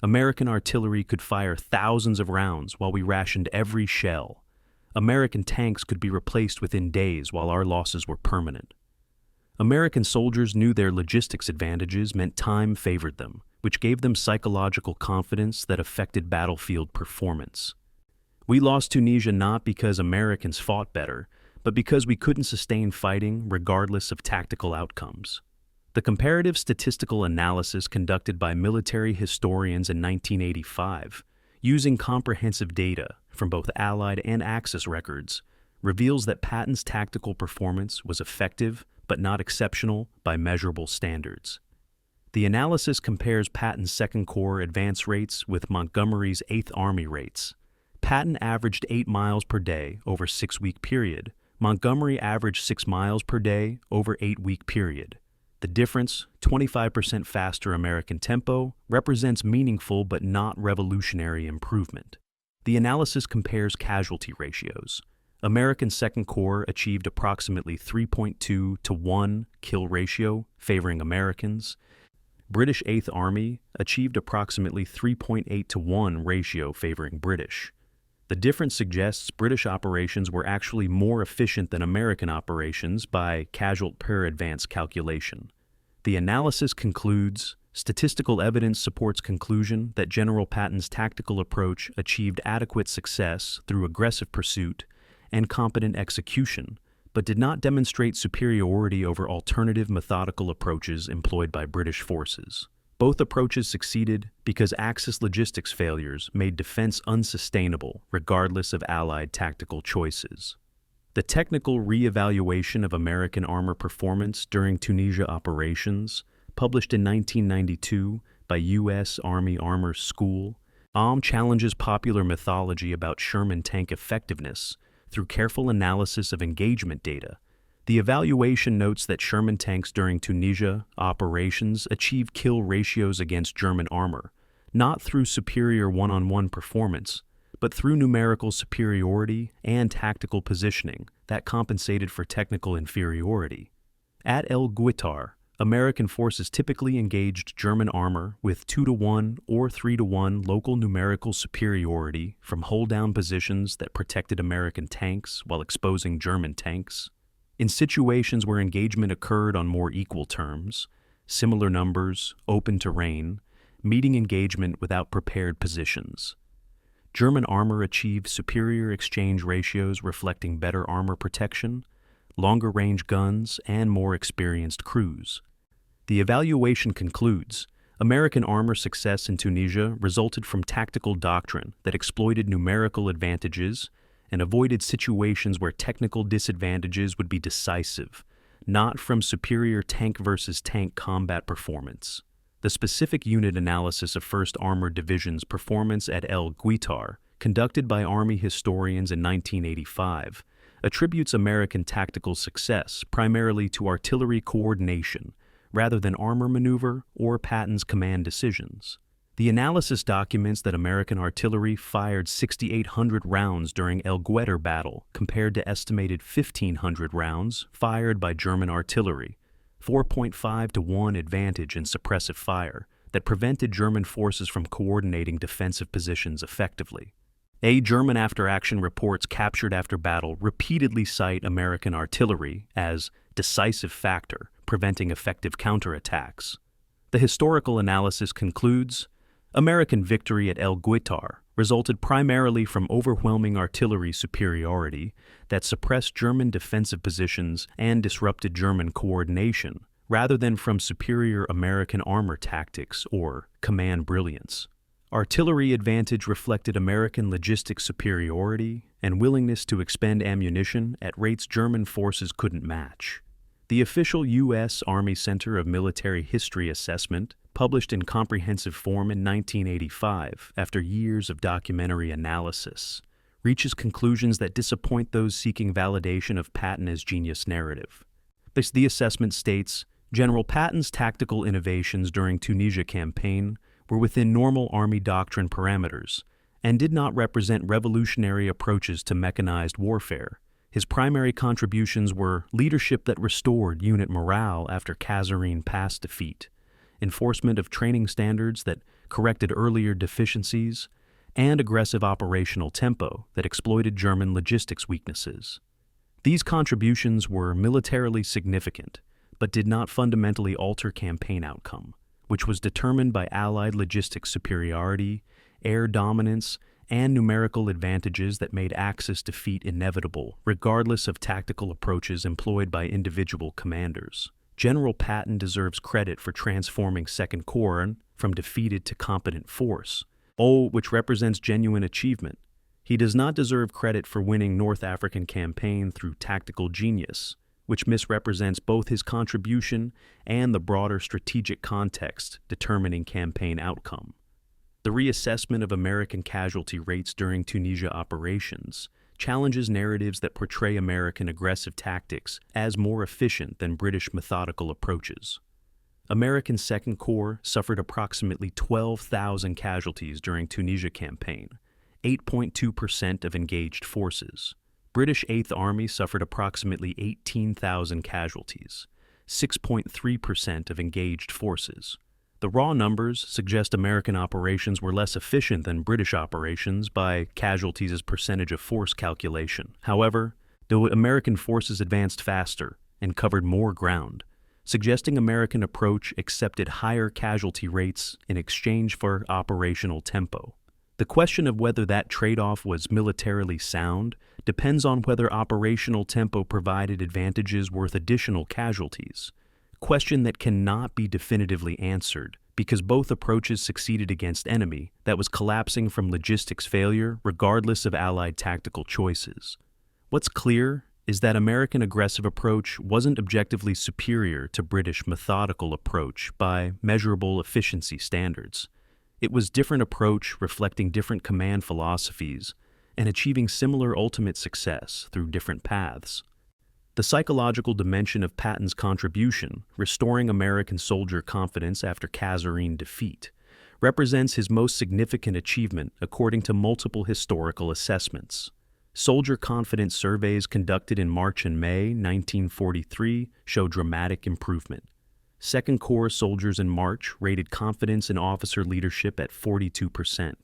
American artillery could fire thousands of rounds while we rationed every shell. American tanks could be replaced within days while our losses were permanent. American soldiers knew their logistics advantages meant time favored them, which gave them psychological confidence that affected battlefield performance. We lost Tunisia not because Americans fought better, but because we couldn't sustain fighting regardless of tactical outcomes. The comparative statistical analysis conducted by military historians in 1985, using comprehensive data from both Allied and Axis records, reveals that Patton's tactical performance was effective but not exceptional by measurable standards. The analysis compares Patton's Second Corps advance rates with Montgomery's Eighth Army rates. Patton averaged 8 miles per day over a 6-week period. Montgomery averaged 6 miles per day over an 8-week period. The difference, 25% faster American tempo, represents meaningful but not revolutionary improvement. The analysis compares casualty ratios. American Second Corps achieved approximately 3.2 to 1 kill ratio, favoring Americans. British Eighth Army achieved approximately 3.8 to 1 ratio, favoring British. The difference suggests British operations were actually more efficient than American operations by casualty per advance calculation. The analysis concludes, statistical evidence supports conclusion that General Patton's tactical approach achieved adequate success through aggressive pursuit and competent execution, but did not demonstrate superiority over alternative methodical approaches employed by British forces. Both approaches succeeded because Axis logistics failures made defense unsustainable regardless of Allied tactical choices. The technical re-evaluation of American armor performance during Tunisia operations, published in 1992 by U.S. Army Armor School, challenges popular mythology about Sherman tank effectiveness through careful analysis of engagement data. The evaluation notes that Sherman tanks during Tunisia operations achieved kill ratios against German armor, not through superior one-on-one performance, but through numerical superiority and tactical positioning that compensated for technical inferiority. At El Guettar, American forces typically engaged German armor with 2-to-1 or 3-to-1 local numerical superiority from hold-down positions that protected American tanks while exposing German tanks. In situations where engagement occurred on more equal terms, similar numbers, open terrain, meeting engagement without prepared positions. German armor achieved superior exchange ratios reflecting better armor protection, longer range guns, and more experienced crews. The evaluation concludes, American armor success in Tunisia resulted from tactical doctrine that exploited numerical advantages and avoided situations where technical disadvantages would be decisive, not from superior tank versus tank combat performance. The specific unit analysis of 1st Armored Division's performance at El Guettar, conducted by Army historians in 1985, attributes American tactical success primarily to artillery coordination rather than armor maneuver or Patton's command decisions. The analysis documents that American artillery fired 6,800 rounds during El Guettar battle compared to estimated 1,500 rounds fired by German artillery, 4.5 to 1 advantage in suppressive fire that prevented German forces from coordinating defensive positions effectively. German after-action reports captured after battle repeatedly cite American artillery as decisive factor preventing effective counterattacks. The historical analysis concludes, American victory at El Guettar resulted primarily from overwhelming artillery superiority that suppressed German defensive positions and disrupted German coordination, rather than from superior American armor tactics or command brilliance. Artillery advantage reflected American logistic superiority and willingness to expend ammunition at rates German forces couldn't match. The official U.S. Army Center of Military History assessment, published in comprehensive form in 1985 after years of documentary analysis, reaches conclusions that disappoint those seeking validation of Patton as genius narrative. The assessment states, General Patton's tactical innovations during Tunisia campaign were within normal Army doctrine parameters and did not represent revolutionary approaches to mechanized warfare. His primary contributions were leadership that restored unit morale after Kasserine Pass defeat, enforcement of training standards that corrected earlier deficiencies, and aggressive operational tempo that exploited German logistics weaknesses. These contributions were militarily significant, but did not fundamentally alter campaign outcome, which was determined by Allied logistics superiority, air dominance, and numerical advantages that made Axis defeat inevitable, regardless of tactical approaches employed by individual commanders. General Patton deserves credit for transforming Second Corps from defeated to competent force, which represents genuine achievement. He does not deserve credit for winning North African campaign through tactical genius, which misrepresents both his contribution and the broader strategic context determining campaign outcome. The reassessment of American casualty rates during Tunisia operations challenges narratives that portray American aggressive tactics as more efficient than British methodical approaches. American Second Corps suffered approximately 12,000 casualties during Tunisia campaign, 8.2% of engaged forces. British 8th Army suffered approximately 18,000 casualties, 6.3% of engaged forces. The raw numbers suggest American operations were less efficient than British operations by casualties as percentage of force calculation. However, the American forces advanced faster and covered more ground, suggesting American approach accepted higher casualty rates in exchange for operational tempo. The question of whether that trade-off was militarily sound depends on whether operational tempo provided advantages worth additional casualties. Question that cannot be definitively answered because both approaches succeeded against enemy that was collapsing from logistics failure regardless of Allied tactical choices. What's clear is that American aggressive approach wasn't objectively superior to British methodical approach by measurable efficiency standards. It was different approach reflecting different command philosophies and achieving similar ultimate success through different paths. The psychological dimension of Patton's contribution, restoring American soldier confidence after Kasserine defeat, represents his most significant achievement according to multiple historical assessments. Soldier confidence surveys conducted in March and May 1943 show dramatic improvement. Second Corps soldiers in March rated confidence in officer leadership at 42%.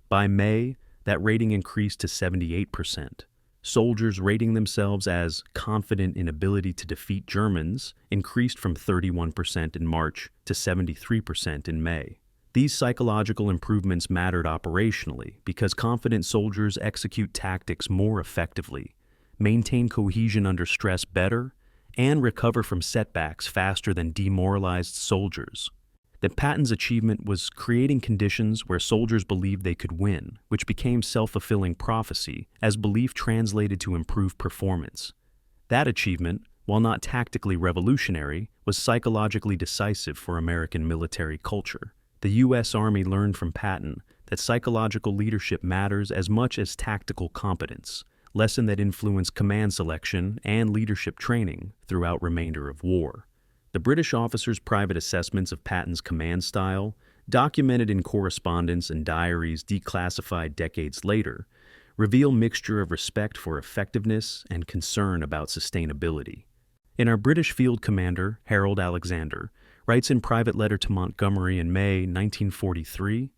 By May, that rating increased to 78%. Soldiers rating themselves as confident in ability to defeat Germans increased from 31% in March to 73% in May. These psychological improvements mattered operationally because confident soldiers execute tactics more effectively, maintain cohesion under stress better, and recover from setbacks faster than demoralized soldiers. That Patton's achievement was creating conditions where soldiers believed they could win, which became self-fulfilling prophecy as belief translated to improved performance. That achievement, while not tactically revolutionary, was psychologically decisive for American military culture. The U.S. Army learned from Patton that psychological leadership matters as much as tactical competence, lesson that influenced command selection and leadership training throughout remainder of war. The British officers' private assessments of Patton's command style, documented in correspondence and diaries declassified decades later, reveal mixture of respect for effectiveness and concern about sustainability. In our British field commander, Harold Alexander, writes in private letter to Montgomery in May 1943,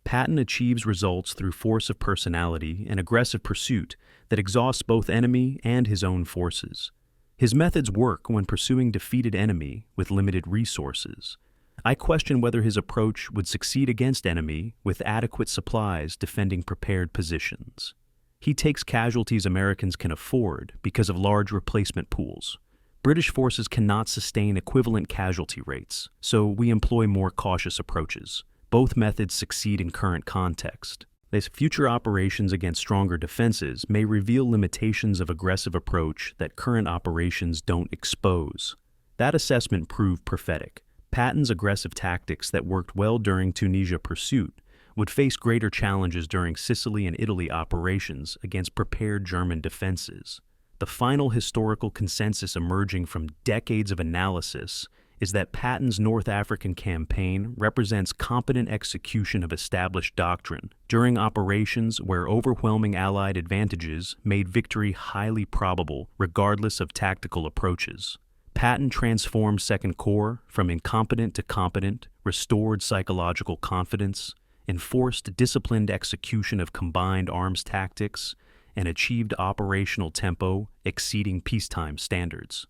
Patton achieves results through force of personality and aggressive pursuit that exhausts both enemy and his own forces. His methods work when pursuing defeated enemy with limited resources. I question whether his approach would succeed against enemy with adequate supplies defending prepared positions. He takes casualties Americans can afford because of large replacement pools. British forces cannot sustain equivalent casualty rates, so we employ more cautious approaches. Both methods succeed in current context. These future operations against stronger defenses may reveal limitations of aggressive approach that current operations don't expose. That assessment proved prophetic. Patton's aggressive tactics that worked well during Tunisia pursuit would face greater challenges during Sicily and Italy operations against prepared German defenses. The final historical consensus emerging from decades of analysis is that Patton's North African campaign represents competent execution of established doctrine during operations where overwhelming Allied advantages made victory highly probable regardless of tactical approaches. Patton transformed Second Corps from incompetent to competent, restored psychological confidence, enforced disciplined execution of combined arms tactics, and achieved operational tempo exceeding peacetime standards.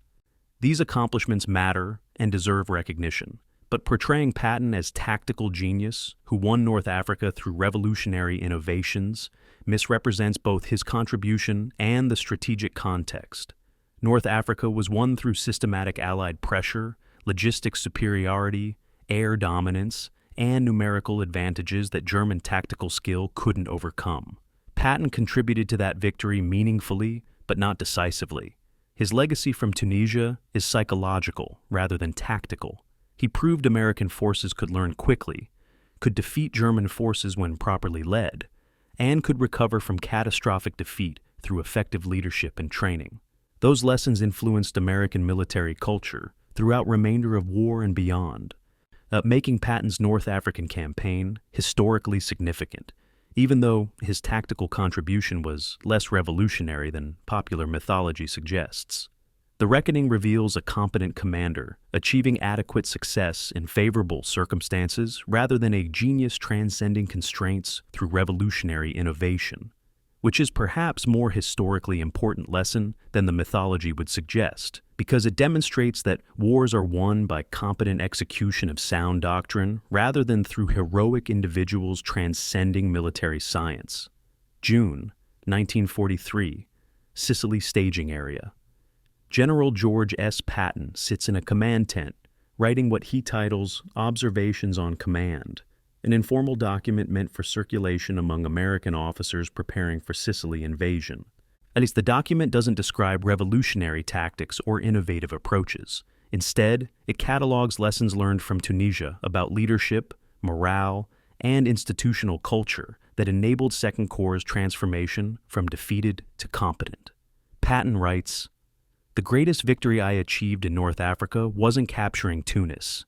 These accomplishments matter and deserve recognition, but portraying Patton as tactical genius who won North Africa through revolutionary innovations misrepresents both his contribution and the strategic context. North Africa was won through systematic Allied pressure, logistic superiority, air dominance, and numerical advantages that German tactical skill couldn't overcome. Patton contributed to that victory meaningfully, but not decisively. His legacy from Tunisia is psychological rather than tactical. He proved American forces could learn quickly, could defeat German forces when properly led, and could recover from catastrophic defeat through effective leadership and training. Those lessons influenced American military culture throughout remainder of war and beyond, making Patton's North African campaign historically significant, even though his tactical contribution was less revolutionary than popular mythology suggests. The reckoning reveals a competent commander, achieving adequate success in favorable circumstances rather than a genius transcending constraints through revolutionary innovation, which is perhaps more historically important lesson than the mythology would suggest, because it demonstrates that wars are won by competent execution of sound doctrine rather than through heroic individuals transcending military science. June 1943, Sicily staging area. General George S. Patton sits in a command tent, writing what he titles Observations on Command, an informal document meant for circulation among American officers preparing for Sicily invasion. At least the document doesn't describe revolutionary tactics or innovative approaches. Instead, it catalogs lessons learned from Tunisia about leadership, morale, and institutional culture that enabled Second Corps' transformation from defeated to competent. Patton writes, "The greatest victory I achieved in North Africa wasn't capturing Tunis.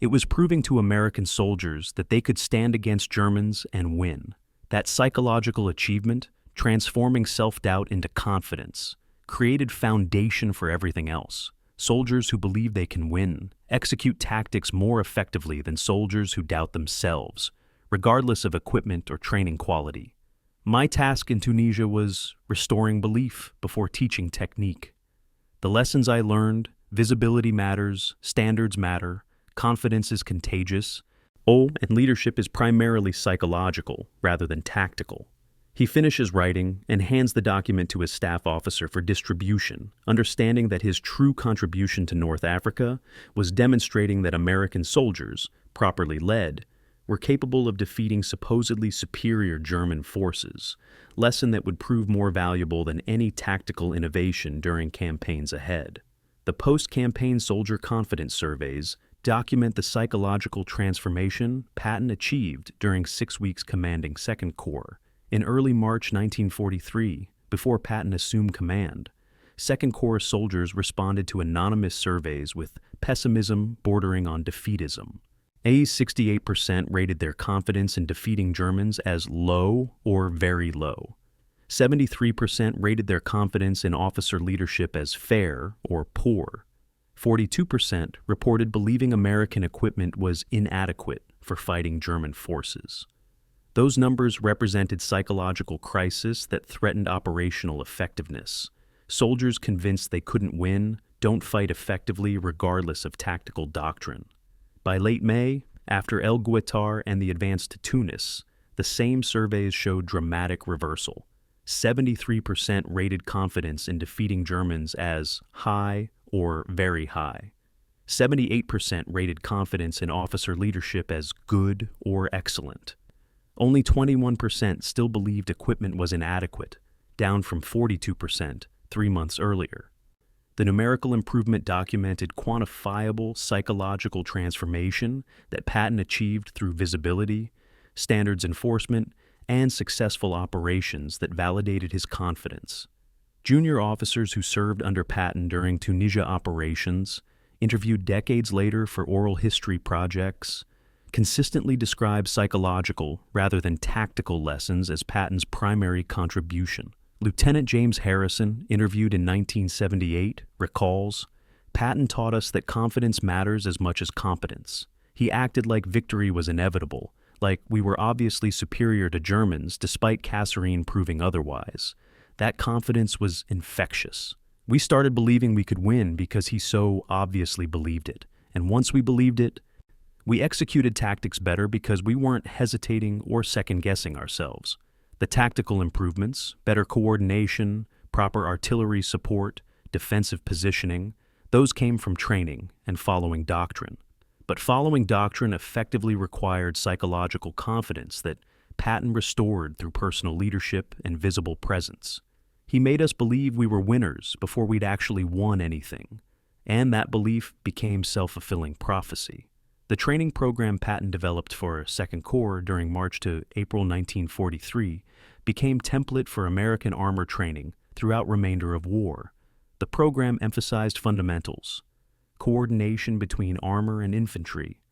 It was proving to American soldiers that they could stand against Germans and win. That psychological achievement, transforming self-doubt into confidence, created foundation for everything else. Soldiers who believe they can win execute tactics more effectively than soldiers who doubt themselves, regardless of equipment or training quality. My task in Tunisia was restoring belief before teaching technique. The lessons I learned, visibility matters, standards matter, confidence is contagious, and leadership is primarily psychological rather than tactical." He finishes writing and hands the document to his staff officer for distribution, understanding that his true contribution to North Africa was demonstrating that American soldiers, properly led, were capable of defeating supposedly superior German forces, lesson that would prove more valuable than any tactical innovation during campaigns ahead. The post-campaign soldier confidence surveys document the psychological transformation Patton achieved during 6 weeks commanding 2nd Corps. In early March 1943, before Patton assumed command, 2nd Corps soldiers responded to anonymous surveys with pessimism bordering on defeatism. 68% rated their confidence in defeating Germans as low or very low. 73% rated their confidence in officer leadership as fair or poor. 42% reported believing American equipment was inadequate for fighting German forces. Those numbers represented psychological crisis that threatened operational effectiveness. Soldiers convinced they couldn't win don't fight effectively regardless of tactical doctrine. By late May, after El Guettar and the advance to Tunis, the same surveys showed dramatic reversal. 73% rated confidence in defeating Germans as high or very high. 78% rated confidence in officer leadership as good or excellent. Only 21% still believed equipment was inadequate, down from 42% 3 months earlier. The numerical improvement documented quantifiable psychological transformation that Patton achieved through visibility, standards enforcement, and successful operations that validated his confidence. Junior officers who served under Patton during Tunisia operations, interviewed decades later for oral history projects, consistently describe psychological rather than tactical lessons as Patton's primary contribution. Lieutenant James Harrison, interviewed in 1978, recalls, "Patton taught us that confidence matters as much as competence. He acted like victory was inevitable, like we were obviously superior to Germans despite Kasserine proving otherwise. That confidence was infectious. We started believing we could win because he so obviously believed it. And once we believed it, we executed tactics better because we weren't hesitating or second-guessing ourselves. The tactical improvements, better coordination, proper artillery support, defensive positioning, those came from training and following doctrine. But following doctrine effectively required psychological confidence that Patton restored through personal leadership and visible presence. He made us believe we were winners before we'd actually won anything, and that belief became self-fulfilling prophecy. The training program Patton developed for 2nd Corps during March to April 1943 became template for American armor training throughout remainder of war. The program emphasized fundamentals, coordination between armor and infantry,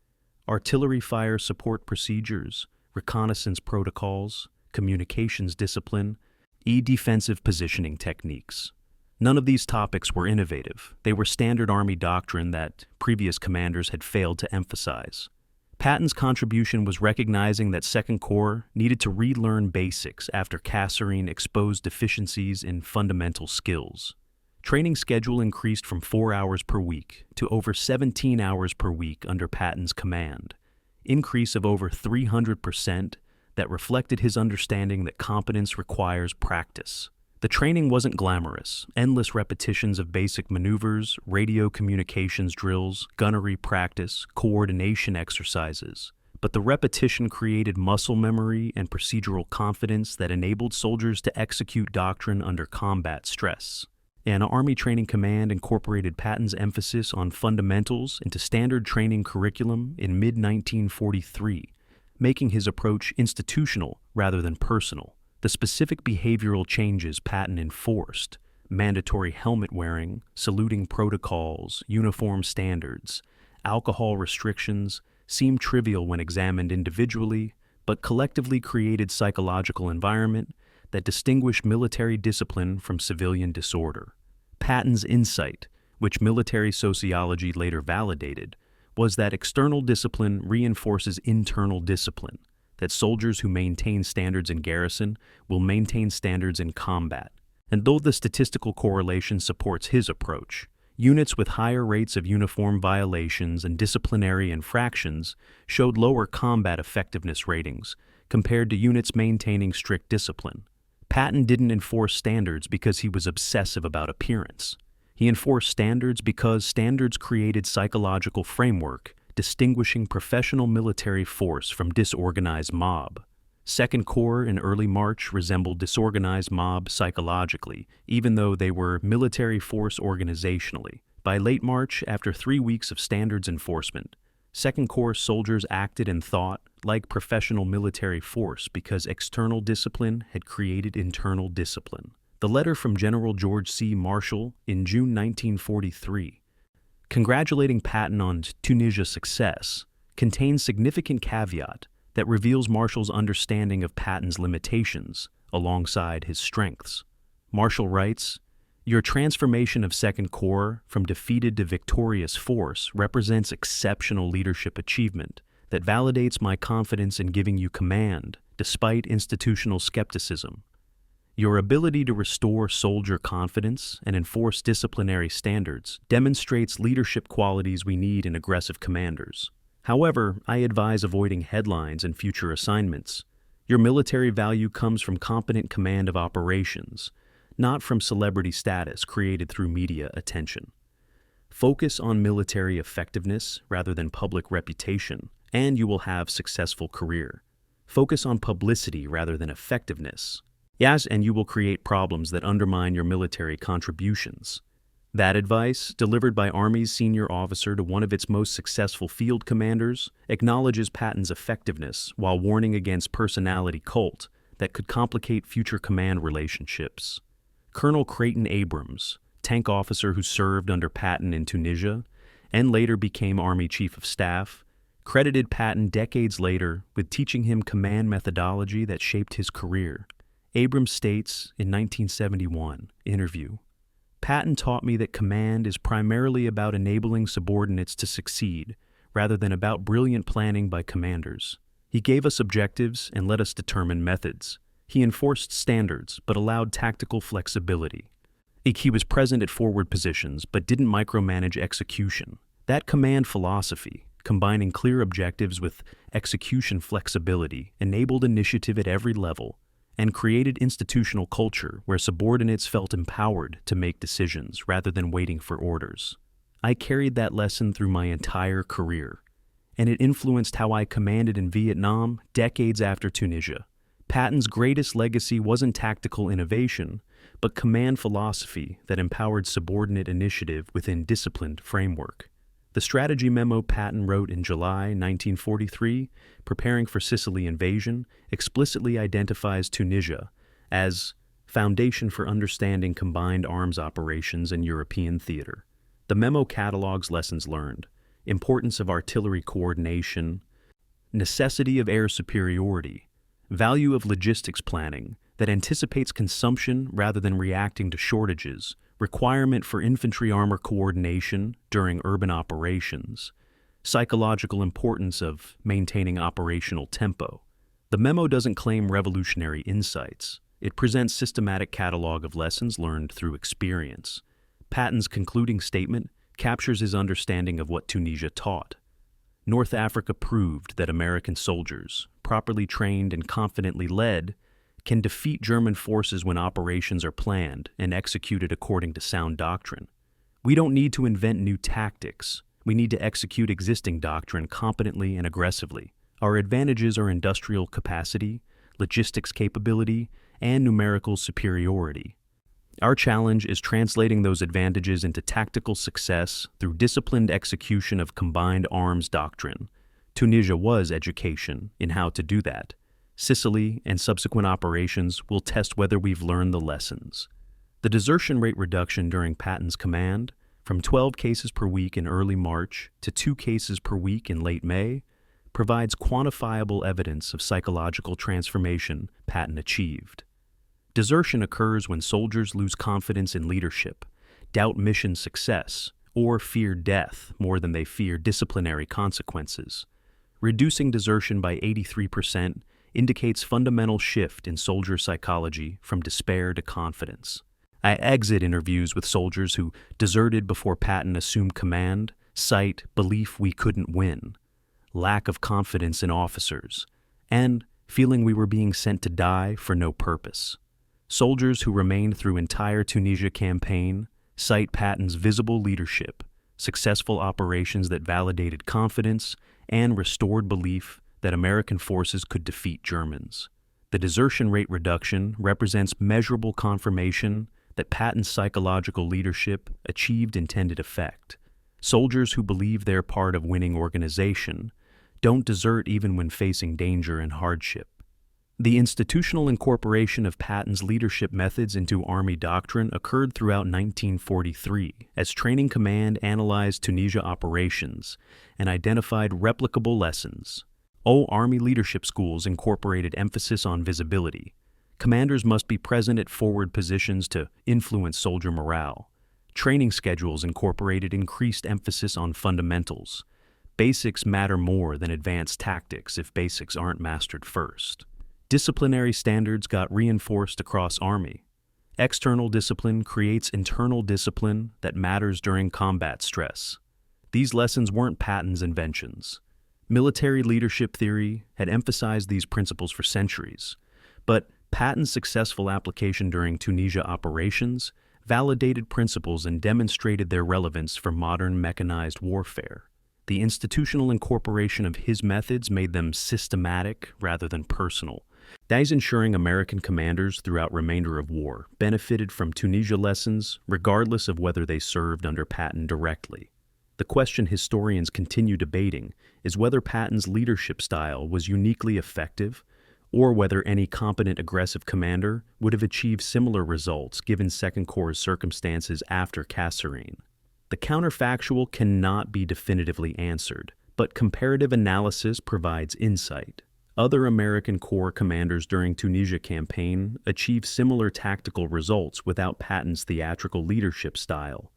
artillery fire support procedures, reconnaissance protocols, communications discipline, defensive positioning techniques. None of these topics were innovative. They were standard Army doctrine that previous commanders had failed to emphasize. Patton's contribution was recognizing that 2nd Corps needed to relearn basics after Kasserine exposed deficiencies in fundamental skills. Training schedule increased from 4 hours per week to over 17 hours per week under Patton's command, increase of over 300% that reflected his understanding that competence requires practice. The training wasn't glamorous, endless repetitions of basic maneuvers, radio communications drills, gunnery practice, coordination exercises. But the repetition created muscle memory and procedural confidence that enabled soldiers to execute doctrine under combat stress. An Army Training Command incorporated Patton's emphasis on fundamentals into standard training curriculum in mid-1943, making his approach institutional rather than personal. The specific behavioral changes Patton enforced, mandatory helmet wearing, saluting protocols, uniform standards, alcohol restrictions, seemed trivial when examined individually, but collectively created psychological environment that distinguished military discipline from civilian disorder. Patton's insight, which military sociology later validated, was that external discipline reinforces internal discipline, that soldiers who maintain standards in garrison will maintain standards in combat. And though the statistical correlation supports his approach, units with higher rates of uniform violations and disciplinary infractions showed lower combat effectiveness ratings compared to units maintaining strict discipline. Patton didn't enforce standards because he was obsessive about appearance. He enforced standards because standards created psychological framework distinguishing professional military force from disorganized mob. 2nd Corps in early March resembled disorganized mob psychologically, even though they were military force organizationally. By late March, after 3 weeks of standards enforcement, Second Corps soldiers acted and thought like professional military force because external discipline had created internal discipline. The letter from General George C. Marshall in June 1943, congratulating Patton on Tunisia's success, contains significant caveat that reveals Marshall's understanding of Patton's limitations alongside his strengths. Marshall writes, "Your transformation of Second Corps from defeated to victorious force represents exceptional leadership achievement that validates my confidence in giving you command despite institutional skepticism. Your ability to restore soldier confidence and enforce disciplinary standards demonstrates leadership qualities we need in aggressive commanders. However, I advise avoiding headlines in future assignments. Your military value comes from competent command of operations, not from celebrity status created through media attention. Focus on military effectiveness rather than public reputation, and you will have a successful career. Focus on publicity rather than effectiveness. Yes, and you will create problems that undermine your military contributions." That advice, delivered by Army's senior officer to one of its most successful field commanders, acknowledges Patton's effectiveness while warning against personality cult that could complicate future command relationships. Colonel Creighton Abrams, tank officer who served under Patton in Tunisia and later became Army Chief of Staff, credited Patton decades later with teaching him command methodology that shaped his career. Abrams states in 1971 interview, "Patton taught me that command is primarily about enabling subordinates to succeed rather than about brilliant planning by commanders. He gave us objectives and let us determine methods. He enforced standards but allowed tactical flexibility. He was present at forward positions but didn't micromanage execution. That command philosophy, combining clear objectives with execution flexibility, enabled initiative at every level and created institutional culture where subordinates felt empowered to make decisions rather than waiting for orders. I carried that lesson through my entire career, and it influenced how I commanded in Vietnam decades after Tunisia. Patton's greatest legacy wasn't tactical innovation, but command philosophy that empowered subordinate initiative within disciplined framework." The strategy memo Patton wrote in July 1943, preparing for Sicily invasion, explicitly identifies Tunisia as foundation for understanding combined arms operations in European theater. The memo catalogs lessons learned, importance of artillery coordination, necessity of air superiority, value of logistics planning that anticipates consumption rather than reacting to shortages, requirement for infantry armor coordination during urban operations, psychological importance of maintaining operational tempo. The memo doesn't claim revolutionary insights. It presents systematic catalog of lessons learned through experience. Patton's concluding statement captures his understanding of what Tunisia taught. North Africa proved that American soldiers, properly trained and confidently led, can defeat German forces when operations are planned and executed according to sound doctrine. We don't need to invent new tactics. We need to execute existing doctrine competently and aggressively. Our advantages are industrial capacity, logistics capability, and numerical superiority. Our challenge is translating those advantages into tactical success through disciplined execution of combined arms doctrine. Tunisia was education in how to do that. Sicily and subsequent operations will test whether we've learned the lessons. The desertion rate reduction during Patton's command, from 12 cases per week in early March to 2 cases per week in late May, provides quantifiable evidence of psychological transformation Patton achieved. Desertion occurs when soldiers lose confidence in leadership, doubt mission success, or fear death more than they fear disciplinary consequences. Reducing desertion by 83% indicates fundamental shift in soldier psychology from despair to confidence. I exit interviews with soldiers who deserted before Patton assumed command, cite belief we couldn't win, lack of confidence in officers, and feeling we were being sent to die for no purpose. Soldiers who remained through entire Tunisia campaign cite Patton's visible leadership, successful operations that validated confidence, and restored belief that American forces could defeat Germans. The desertion rate reduction represents measurable confirmation that Patton's psychological leadership achieved intended effect. Soldiers who believe they're part of winning organization don't desert even when facing danger and hardship. The institutional incorporation of Patton's leadership methods into Army doctrine occurred throughout 1943 as Training Command analyzed Tunisia operations and identified replicable lessons. All Army leadership schools incorporated emphasis on visibility. Commanders must be present at forward positions to influence soldier morale. Training schedules incorporated increased emphasis on fundamentals. Basics matter more than advanced tactics if basics aren't mastered first. Disciplinary standards got reinforced across Army. External discipline creates internal discipline that matters during combat stress. These lessons weren't Patton's inventions. Military leadership theory had emphasized these principles for centuries, but Patton's successful application during Tunisia operations validated principles and demonstrated their relevance for modern mechanized warfare. The institutional incorporation of his methods made them systematic rather than personal. That is ensuring American commanders throughout remainder of war benefited from Tunisia lessons regardless of whether they served under Patton directly. The question historians continue debating is whether Patton's leadership style was uniquely effective or whether any competent aggressive commander would have achieved similar results given Second Corps' circumstances after Kasserine. The counterfactual cannot be definitively answered, but comparative analysis provides insight. Other American Corps commanders during Tunisia campaign achieved similar tactical results without Patton's theatrical leadership style,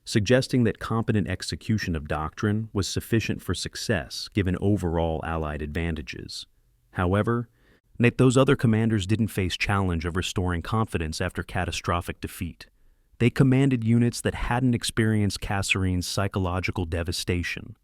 suggesting that competent execution of doctrine was sufficient for success given overall Allied advantages. However, those other commanders didn't face challenge of restoring confidence after catastrophic defeat. They commanded units that hadn't experienced Kasserine's psychological devastation.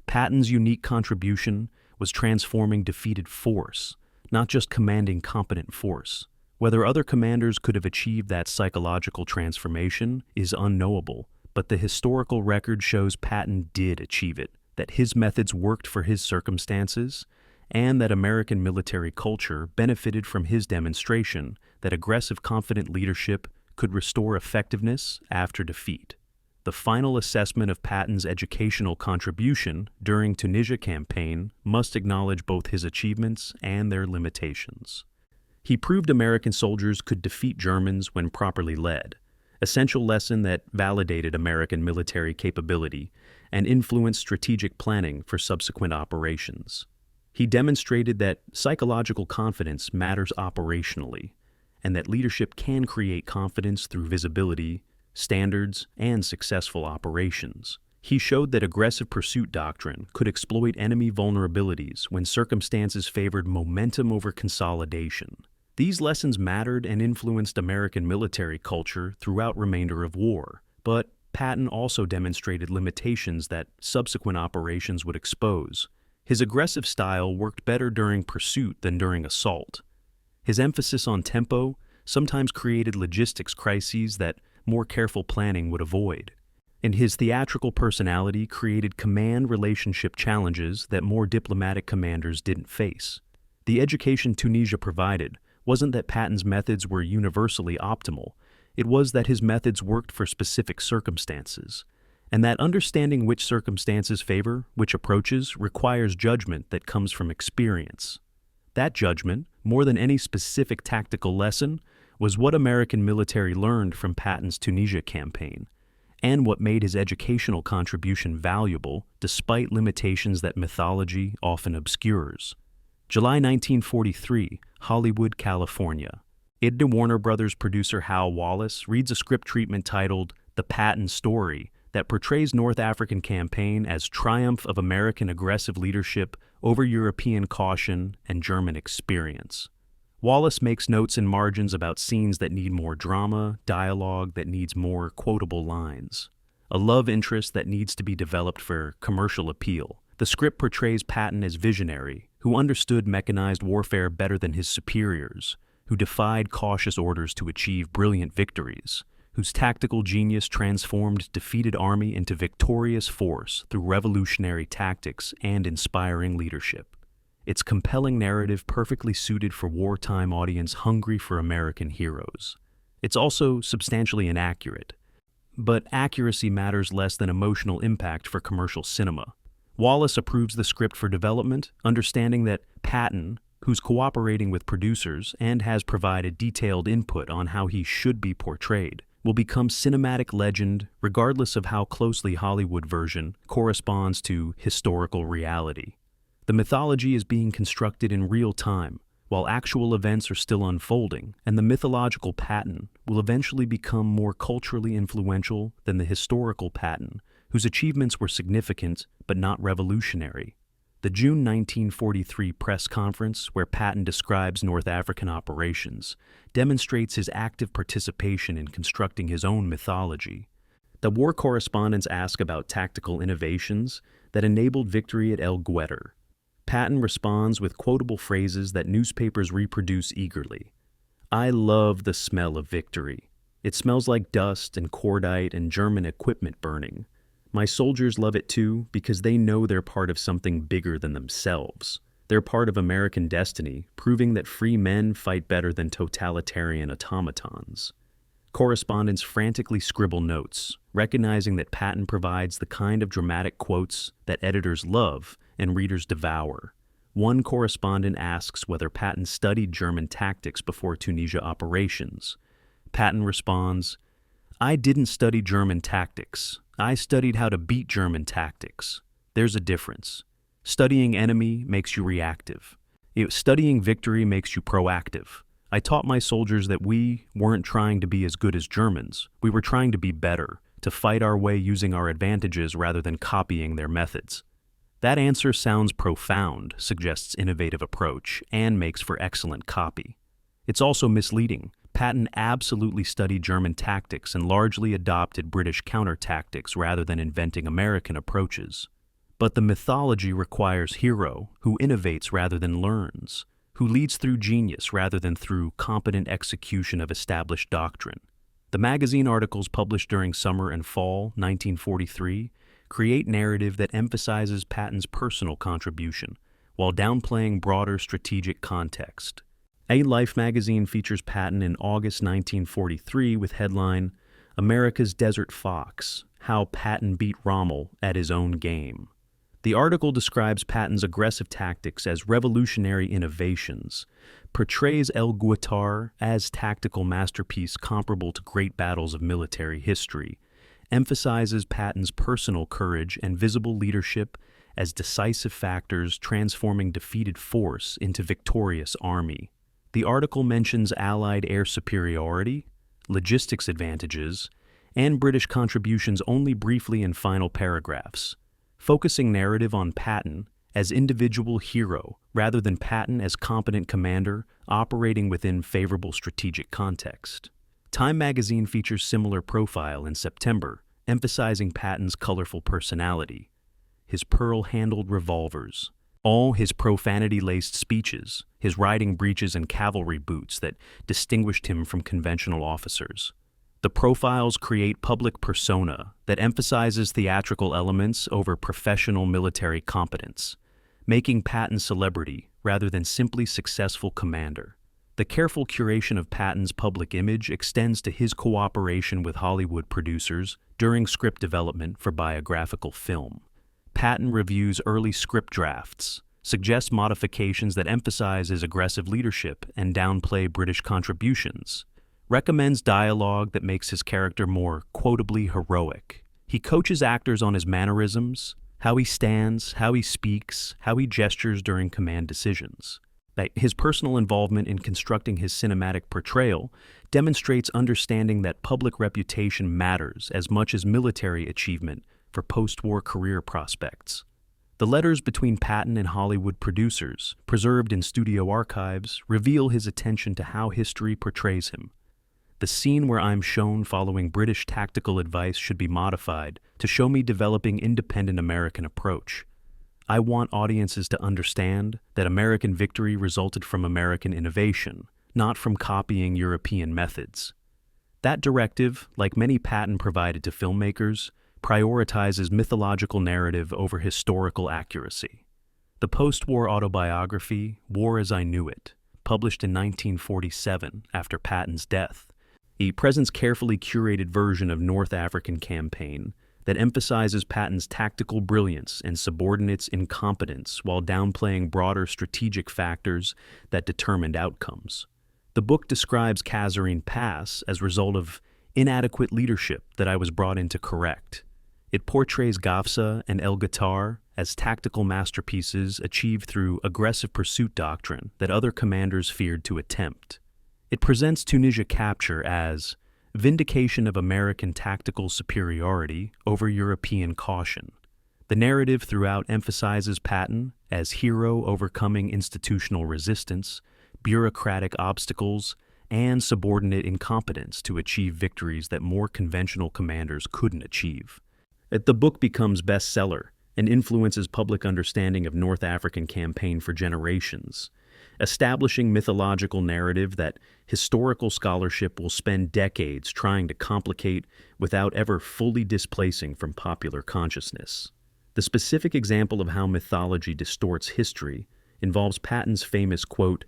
Patton's unique contribution was transforming defeated force, not just commanding competent force. Whether other commanders could have achieved that psychological transformation is unknowable, but the historical record shows Patton did achieve it, that his methods worked for his circumstances, and that American military culture benefited from his demonstration that aggressive, confident leadership could restore effectiveness after defeat. The final assessment of Patton's educational contribution during Tunisia campaign must acknowledge both his achievements and their limitations. He proved American soldiers could defeat Germans when properly led, essential lesson that validated American military capability and influenced strategic planning for subsequent operations. He demonstrated that psychological confidence matters operationally, and that leadership can create confidence through visibility, standards, and successful operations. He showed that aggressive pursuit doctrine could exploit enemy vulnerabilities when circumstances favored momentum over consolidation. These lessons mattered and influenced American military culture throughout remainder of war, but Patton also demonstrated limitations that subsequent operations would expose. His aggressive style worked better during pursuit than during assault. His emphasis on tempo sometimes created logistics crises that more careful planning would avoid. And his theatrical personality created command relationship challenges that more diplomatic commanders didn't face. The education Tunisia provided wasn't that Patton's methods were universally optimal, it was that his methods worked for specific circumstances, and that understanding which circumstances favor which approaches requires judgment that comes from experience. That judgment, more than any specific tactical lesson, was what American military learned from Patton's Tunisia campaign, and what made his educational contribution valuable despite limitations that mythology often obscures. July 1943, Hollywood, California. Warner Brothers producer Hal Wallace reads a script treatment titled The Patton Story that portrays North African campaign as triumph of American aggressive leadership over European caution and German experience. Wallace makes notes in margins about scenes that need more drama, dialogue that needs more quotable lines, a love interest that needs to be developed for commercial appeal. The script portrays Patton as visionary, who understood mechanized warfare better than his superiors, who defied cautious orders to achieve brilliant victories, whose tactical genius transformed defeated army into victorious force through revolutionary tactics and inspiring leadership. Its compelling narrative perfectly suited for wartime audience hungry for American heroes. It's also substantially inaccurate. But accuracy matters less than emotional impact for commercial cinema. Wallace approves the script for development, understanding that Patton, who's cooperating with producers and has provided detailed input on how he should be portrayed, will become cinematic legend regardless of how closely Hollywood version corresponds to historical reality. The mythology is being constructed in real time, while actual events are still unfolding, and the mythological Patton will eventually become more culturally influential than the historical Patton, whose achievements were significant but not revolutionary. The June 1943 press conference, where Patton describes North African operations, demonstrates his active participation in constructing his own mythology. The war correspondents ask about tactical innovations that enabled victory at Guettar. Patton responds with quotable phrases that newspapers reproduce eagerly. "I love the smell of victory. It smells like dust and cordite and German equipment burning. My soldiers love it too because they know they're part of something bigger than themselves. They're part of American destiny, proving that free men fight better than totalitarian automatons." Correspondents frantically scribble notes, recognizing that Patton provides the kind of dramatic quotes that editors love and readers devour. One correspondent asks whether Patton studied German tactics before Tunisia operations. Patton responds, "I didn't study German tactics. I studied how to beat German tactics. There's a difference. Studying enemy makes you reactive. Studying victory makes you proactive. I taught my soldiers that we weren't trying to be as good as Germans. We were trying to be better, to fight our way using our advantages rather than copying their methods." That answer sounds profound, suggests innovative approach, and makes for excellent copy. It's also misleading. Patton absolutely studied German tactics and largely adopted British counter-tactics rather than inventing American approaches. But the mythology requires hero who innovates rather than learns, who leads through genius rather than through competent execution of established doctrine. The magazine articles published during summer and fall 1943 create narrative that emphasizes Patton's personal contribution, while downplaying broader strategic context. A Life magazine features Patton in August 1943 with headline, "America's Desert Fox, How Patton Beat Rommel at His Own Game." The article describes Patton's aggressive tactics as revolutionary innovations, portrays Guettar as tactical masterpiece comparable to great battles of military history, emphasizes Patton's personal courage and visible leadership as decisive factors transforming defeated force into victorious army. The article mentions Allied air superiority, logistics advantages, and British contributions only briefly in final paragraphs, focusing narrative on Patton as individual hero rather than Patton as competent commander operating within favorable strategic context. Time magazine features similar profile in September, emphasizing Patton's colorful personality, his pearl-handled revolvers, all his profanity-laced speeches, his riding breeches and cavalry boots that distinguished him from conventional officers. The profiles create public persona that emphasizes theatrical elements over professional military competence, making Patton celebrity rather than simply successful commander. The careful curation of Patton's public image extends to his cooperation with Hollywood producers during script development for biographical film. Patton reviews early script drafts, suggests modifications that emphasize his aggressive leadership and downplay British contributions, recommends dialogue that makes his character more quotably heroic. He coaches actors on his mannerisms, how he stands, how he speaks, how he gestures during command decisions. His personal involvement in constructing his cinematic portrayal demonstrates understanding that public reputation matters as much as military achievement for post-war career prospects. The letters between Patton and Hollywood producers, preserved in studio archives, reveal his attention to how history portrays him. The scene where I'm shown following British tactical advice should be modified to show me developing independent American approach. I want audiences to understand that American victory resulted from American innovation, not from copying European methods. That directive, like many Patton provided to filmmakers, prioritizes mythological narrative over historical accuracy. The post-war autobiography, War as I Knew It, published in 1947 after Patton's death, a presents carefully curated version of North African campaign that emphasizes Patton's tactical brilliance and subordinates' incompetence while downplaying broader strategic factors that determined outcomes. The book describes Kasserine Pass as a result of inadequate leadership that I was brought in to correct. It portrays Guettar and Guettar as tactical masterpieces achieved through aggressive pursuit doctrine that other commanders feared to attempt. It presents Tunisia capture as vindication of American tactical superiority over European caution. The narrative throughout emphasizes Patton as hero overcoming institutional resistance, bureaucratic obstacles, and subordinate incompetence to achieve victories that more conventional commanders couldn't achieve. The book becomes bestseller and influences public understanding of North African campaign for generations, establishing mythological narrative that historical scholarship will spend decades trying to complicate without ever fully displacing from popular consciousness. The specific example of how mythology distorts history involves Patton's famous quote,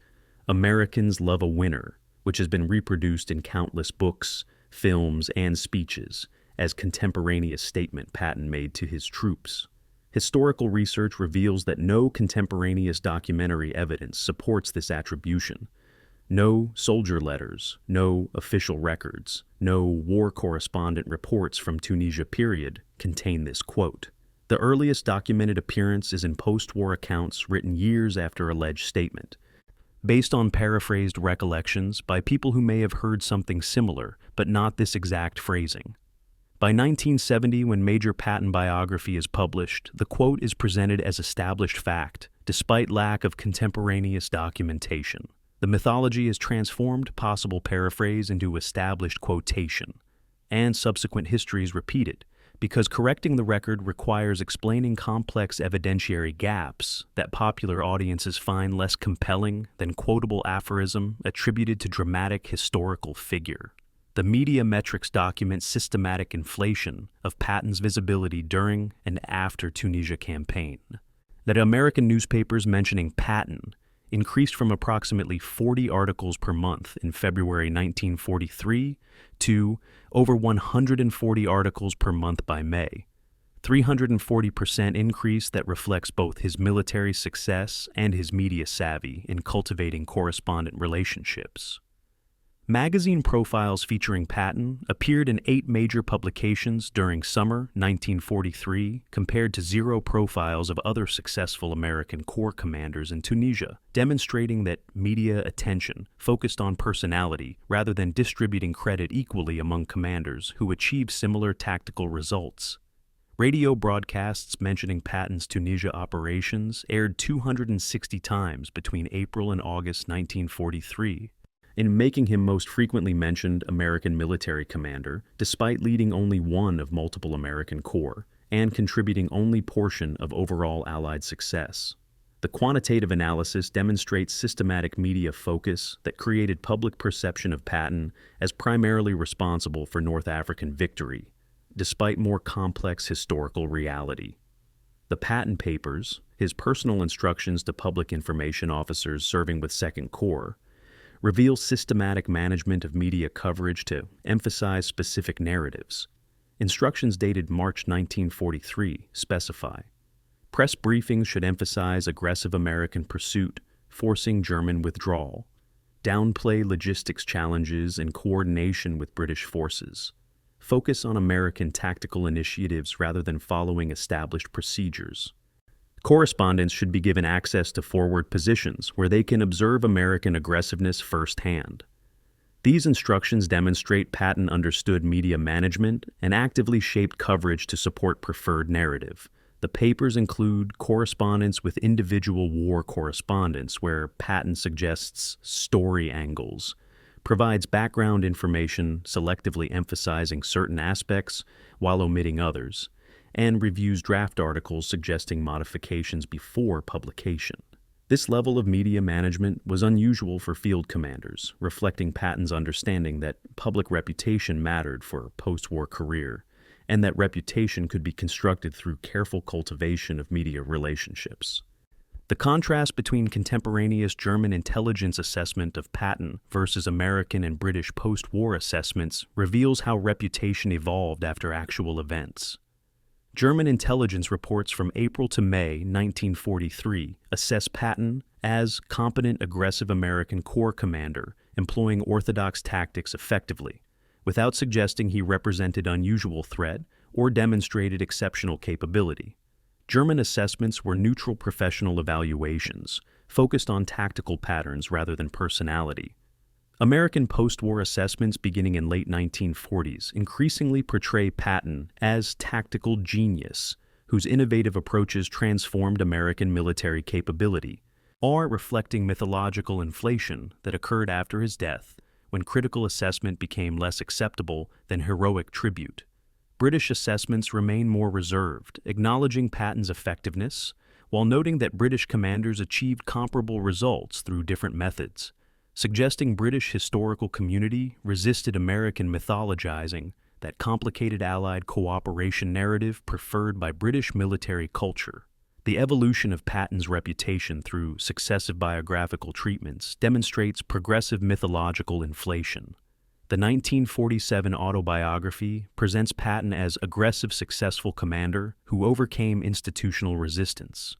"Americans love a winner," which has been reproduced in countless books, films, and speeches as contemporaneous statement Patton made to his troops. Historical research reveals that no contemporaneous documentary evidence supports this attribution. No soldier letters, no official records, no war correspondent reports from Tunisia period contain this quote. The earliest documented appearance is in post-war accounts written years after alleged statement, based on paraphrased recollections by people who may have heard something similar, but not this exact phrasing. By 1970, when major Patton biography is published, the quote is presented as established fact, despite lack of contemporaneous documentation. The mythology has transformed possible paraphrase into established quotation, and subsequent history is repeated, because correcting the record requires explaining complex evidentiary gaps that popular audiences find less compelling than quotable aphorism attributed to dramatic historical figure. The media metrics document systematic inflation of Patton's visibility during and after Tunisia campaign. That American newspapers mentioning Patton increased from approximately 40 articles per month in February 1943 to over 140 articles per month by May. 340% increase that reflects both his military success and his media savvy in cultivating correspondent relationships. Magazine profiles featuring Patton appeared in 8 major publications during summer 1943, compared to 0 profiles of other successful American Corps commanders in Tunisia, demonstrating that media attention focused on personality rather than distributing credit equally among commanders who achieved similar tactical results. Radio broadcasts mentioning Patton's Tunisia operations aired 260 times between April and August 1943. In making him most frequently mentioned American military commander, despite leading only one of multiple American corps, and contributing only portion of overall Allied success. The quantitative analysis demonstrates systematic media focus that created public perception of Patton as primarily responsible for North African victory, despite more complex historical reality. The Patton Papers, his personal instructions to public information officers serving with Second Corps, reveal systematic management of media coverage to emphasize specific narratives. Instructions dated March 1943 specify: press briefings should emphasize aggressive American pursuit, forcing German withdrawal, downplay logistics challenges and coordination with British forces, focus on American tactical initiatives rather than following established procedures. Correspondents should be given access to forward positions where they can observe American aggressiveness firsthand. These instructions demonstrate Patton understood media management and actively shaped coverage to support preferred narrative. The papers include correspondence with individual war correspondents where Patton suggests story angles, provides background information selectively emphasizing certain aspects while omitting others, and reviews draft articles suggesting modifications before publication. This level of media management was unusual for field commanders, reflecting Patton's understanding that public reputation mattered for a post-war career, and that reputation could be constructed through careful cultivation of media relationships. The contrast between contemporaneous German intelligence assessment of Patton versus American and British post-war assessments reveals how reputation evolved after actual events. German intelligence reports from April to May 1943 assess Patton as competent, aggressive American corps commander employing orthodox tactics effectively, without suggesting he represented unusual threat or demonstrated exceptional capability. German assessments were neutral professional evaluations, focused on tactical patterns rather than personality. American post-war assessments beginning in late 1940s increasingly portray Patton as tactical genius, whose innovative approaches transformed American military capability, or reflecting mythological inflation that occurred after his death, when critical assessment became less acceptable than heroic tribute. British assessments remain more reserved, acknowledging Patton's effectiveness, while noting that British commanders achieved comparable results through different methods, suggesting British historical community resisted American mythologizing that complicated Allied cooperation narrative preferred by British military culture. The evolution of Patton's reputation through successive biographical treatments demonstrates progressive mythological inflation. The 1947 autobiography presents Patton as aggressive, successful commander who overcame institutional resistance.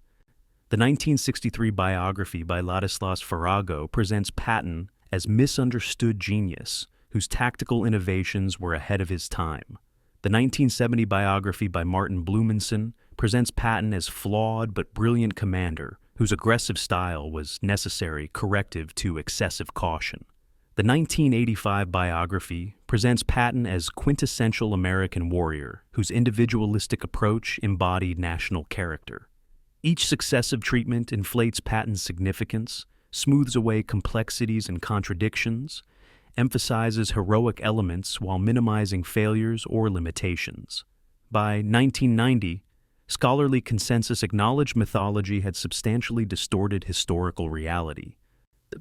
The 1963 biography by Ladislas Farrago presents Patton as misunderstood genius whose tactical innovations were ahead of his time. The 1970 biography by Martin Blumenson presents Patton as flawed but brilliant commander whose aggressive style was necessary corrective to excessive caution. The 1985 biography presents Patton as quintessential American warrior whose individualistic approach embodied national character. Each successive treatment inflates Patton's significance, smooths away complexities and contradictions, emphasizes heroic elements while minimizing failures or limitations. By 1990, scholarly consensus acknowledged mythology had substantially distorted historical reality.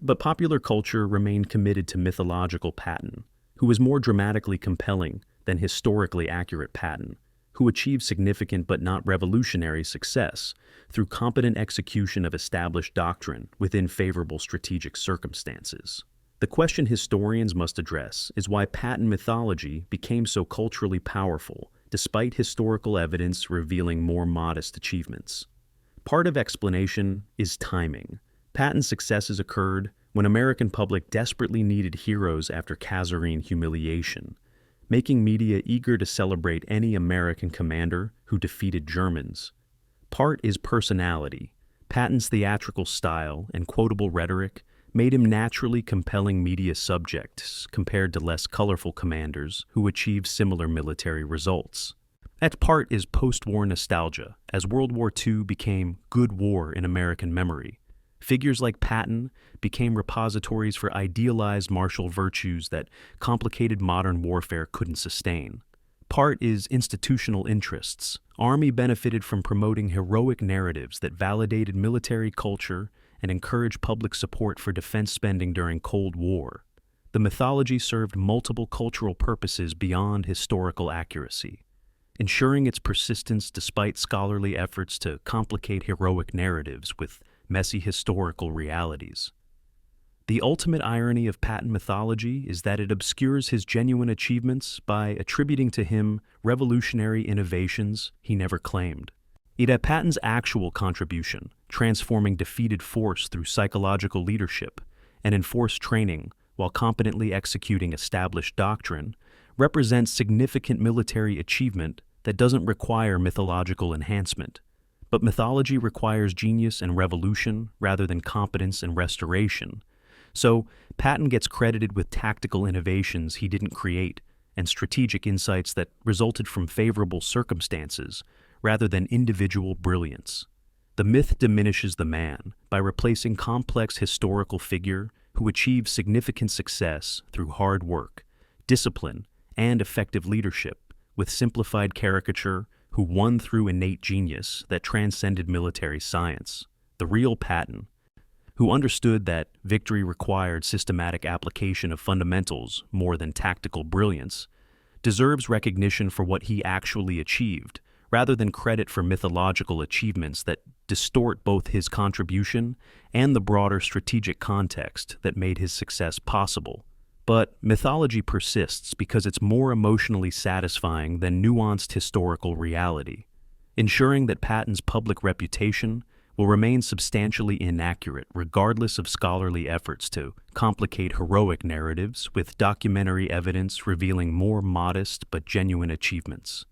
But popular culture remained committed to mythological Patton, who was more dramatically compelling than historically accurate Patton, who achieved significant but not revolutionary success through competent execution of established doctrine within favorable strategic circumstances. The question historians must address is why Patton mythology became so culturally powerful, despite historical evidence revealing more modest achievements. Part of explanation is timing. Patton's successes occurred when American public desperately needed heroes after Kasserine humiliation, making media eager to celebrate any American commander who defeated Germans. Part is personality. Patton's theatrical style and quotable rhetoric made him naturally compelling media subjects compared to less colorful commanders who achieved similar military results. At part is post-war nostalgia, as World War II became good war in American memory. Figures like Patton became repositories for idealized martial virtues that complicated modern warfare couldn't sustain. Part is institutional interests. Army benefited from promoting heroic narratives that validated military culture and encouraged public support for defense spending during Cold War. The mythology served multiple cultural purposes beyond historical accuracy, ensuring its persistence despite scholarly efforts to complicate heroic narratives with messy historical realities. The ultimate irony of Patton mythology is that it obscures his genuine achievements by attributing to him revolutionary innovations he never claimed. Yet Patton's actual contribution, transforming defeated force through psychological leadership and enforced training while competently executing established doctrine, represents significant military achievement that doesn't require mythological enhancement. But mythology requires genius and revolution rather than competence and restoration. So, Patton gets credited with tactical innovations he didn't create and strategic insights that resulted from favorable circumstances rather than individual brilliance. The myth diminishes the man by replacing complex historical figure who achieved significant success through hard work, discipline, and effective leadership with simplified caricature who won through innate genius that transcended military science. The real Patton, who understood that victory required systematic application of fundamentals more than tactical brilliance, deserves recognition for what he actually achieved, rather than credit for mythological achievements that distort both his contribution and the broader strategic context that made his success possible. But mythology persists because it's more emotionally satisfying than nuanced historical reality, ensuring that Patton's public reputation will remain substantially inaccurate regardless of scholarly efforts to complicate heroic narratives with documentary evidence revealing more modest but genuine achievements.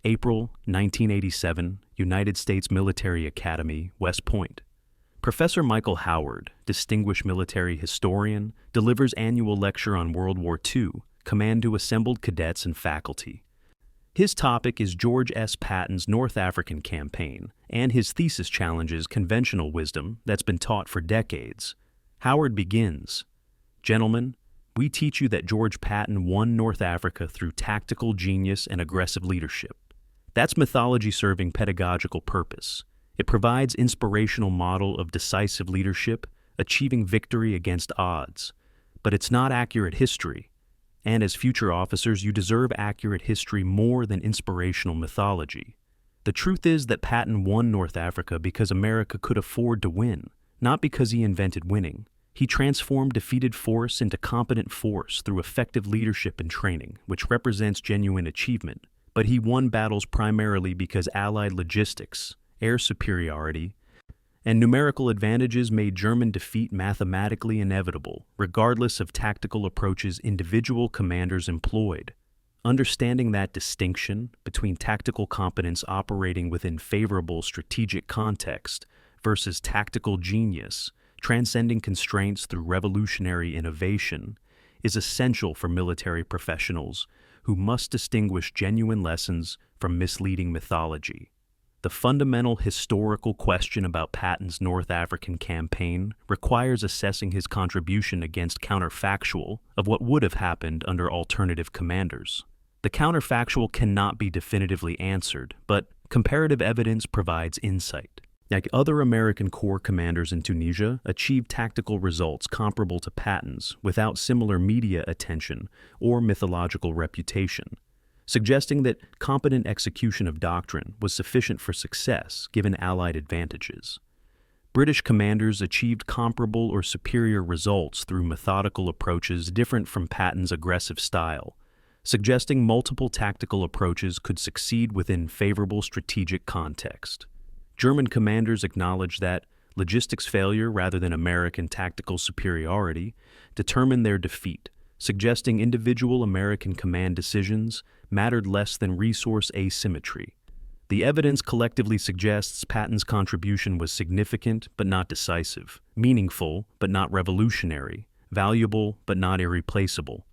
April 1987, United States Military Academy, West Point. Professor Michael Howard, distinguished military historian, delivers annual lecture on World War II, command to assembled cadets and faculty. His topic is George S. Patton's North African campaign, and his thesis challenges conventional wisdom that's been taught for decades. Howard begins, "Gentlemen, we teach you that George Patton won North Africa through tactical genius and aggressive leadership. That's mythology serving pedagogical purpose. It provides inspirational model of decisive leadership, achieving victory against odds. But it's not accurate history. And as future officers, you deserve accurate history more than inspirational mythology. The truth is that Patton won North Africa because America could afford to win, not because he invented winning. He transformed defeated force into competent force through effective leadership and training, which represents genuine achievement. But he won battles primarily because Allied logistics, air superiority, and numerical advantages made German defeat mathematically inevitable, regardless of tactical approaches individual commanders employed. Understanding that distinction between tactical competence operating within favorable strategic context versus tactical genius, transcending constraints through revolutionary innovation, is essential for military professionals who must distinguish genuine lessons from misleading mythology. The fundamental historical question about Patton's North African campaign requires assessing his contribution against counterfactual of what would have happened under alternative commanders. The counterfactual cannot be definitively answered, but comparative evidence provides insight. Like other American Corps commanders in Tunisia achieved tactical results comparable to Patton's without similar media attention or mythological reputation, suggesting that competent execution of doctrine was sufficient for success given Allied advantages. British commanders achieved comparable or superior results through methodical approaches different from Patton's aggressive style, suggesting multiple tactical approaches could succeed within favorable strategic context. German commanders acknowledged that logistics failure rather than American tactical superiority determined their defeat, suggesting individual American command decisions mattered less than resource asymmetry. The evidence collectively suggests Patton's contribution was significant but not decisive, meaningful but not revolutionary, valuable but not irreplaceable.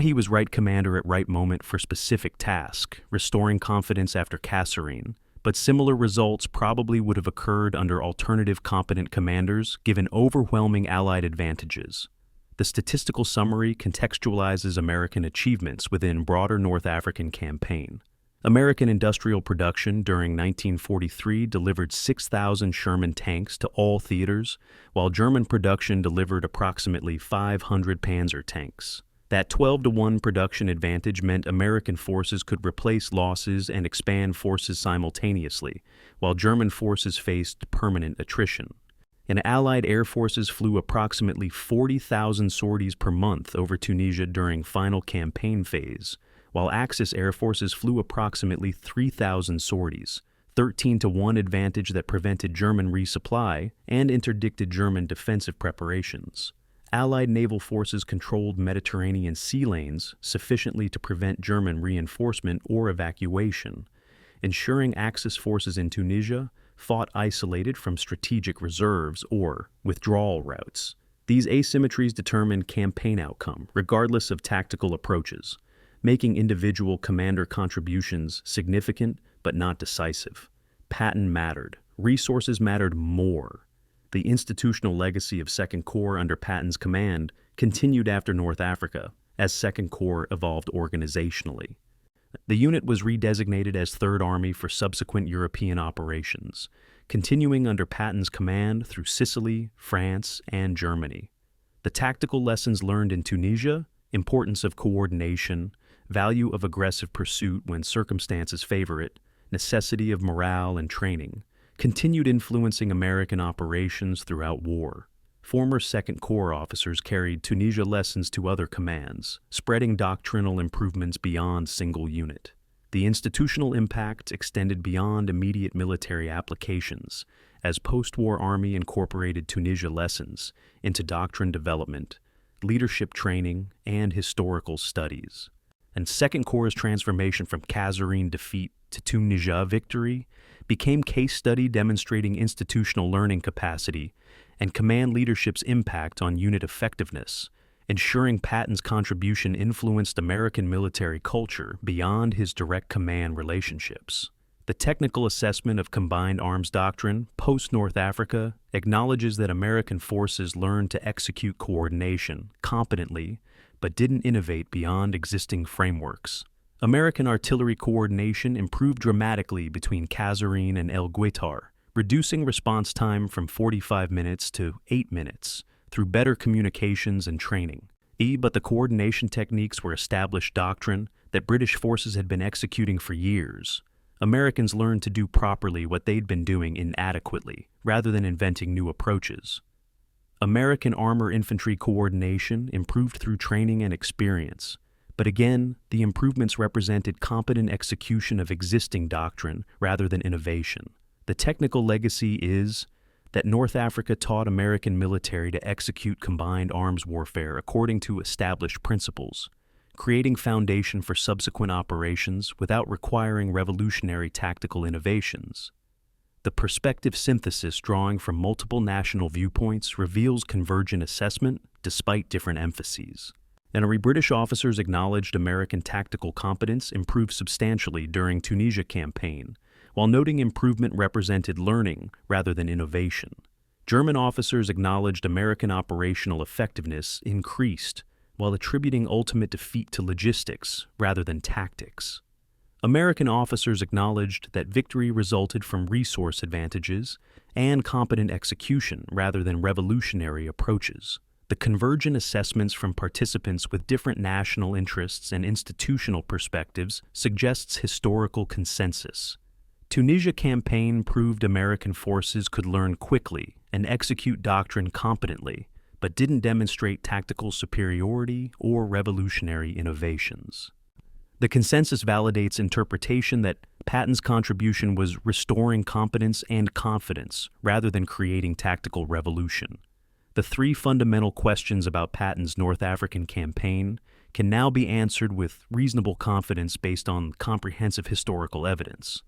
He was right commander at right moment for specific task, restoring confidence after Kasserine, but similar results probably would have occurred under alternative competent commanders given overwhelming Allied advantages. The statistical summary contextualizes American achievements within broader North African campaign. American industrial production during 1943 delivered 6,000 Sherman tanks to all theaters, while German production delivered approximately 500 Panzer tanks. That 12-to-1 production advantage meant American forces could replace losses and expand forces simultaneously, while German forces faced permanent attrition. And Allied air forces flew approximately 40,000 sorties per month over Tunisia during final campaign phase, while Axis air forces flew approximately 3,000 sorties, 13-to-1 advantage that prevented German resupply and interdicted German defensive preparations. Allied naval forces controlled Mediterranean sea lanes sufficiently to prevent German reinforcement or evacuation, ensuring Axis forces in Tunisia fought isolated from strategic reserves or withdrawal routes. These asymmetries determine campaign outcome, regardless of tactical approaches, making individual commander contributions significant but not decisive. Patton mattered. Resources mattered more. The institutional legacy of Second Corps under Patton's command continued after North Africa, as Second Corps evolved organizationally. The unit was redesignated as Third Army for subsequent European operations, continuing under Patton's command through Sicily, France, and Germany. The tactical lessons learned in Tunisia, importance of coordination, value of aggressive pursuit when circumstances favor it, necessity of morale and training, continued influencing American operations throughout war. Former Second Corps officers carried Tunisia lessons to other commands, spreading doctrinal improvements beyond single unit. The institutional impact extended beyond immediate military applications, as post-war Army incorporated Tunisia lessons into doctrine development, leadership training, and historical studies. And Second Corps' transformation from Kasserine defeat to Tunisia victory became case study demonstrating institutional learning capacity and command leadership's impact on unit effectiveness, ensuring Patton's contribution influenced American military culture beyond his direct command relationships. The technical assessment of combined arms doctrine, post-North Africa, acknowledges that American forces learned to execute coordination competently, but didn't innovate beyond existing frameworks. American artillery coordination improved dramatically between Kasserine and Guettar, reducing response time from 45 minutes to 8 minutes through better communications and training. But the coordination techniques were established doctrine that British forces had been executing for years. Americans learned to do properly what they'd been doing inadequately, rather than inventing new approaches. American armor infantry coordination improved through training and experience, but again, the improvements represented competent execution of existing doctrine rather than innovation. The technical legacy is that North Africa taught American military to execute combined arms warfare according to established principles, creating foundation for subsequent operations without requiring revolutionary tactical innovations. The perspective synthesis drawing from multiple national viewpoints reveals convergent assessment despite different emphases. And British officers acknowledged American tactical competence improved substantially during Tunisia campaign, while noting improvement represented learning rather than innovation. German officers acknowledged American operational effectiveness increased, while attributing ultimate defeat to logistics rather than tactics. American officers acknowledged that victory resulted from resource advantages and competent execution rather than revolutionary approaches. The convergent assessments from participants with different national interests and institutional perspectives suggests historical consensus. Tunisia campaign proved American forces could learn quickly and execute doctrine competently, but didn't demonstrate tactical superiority or revolutionary innovations. The consensus validates interpretation that Patton's contribution was restoring competence and confidence rather than creating tactical revolution. The three fundamental questions about Patton's North African campaign can now be answered with reasonable confidence based on comprehensive historical evidence.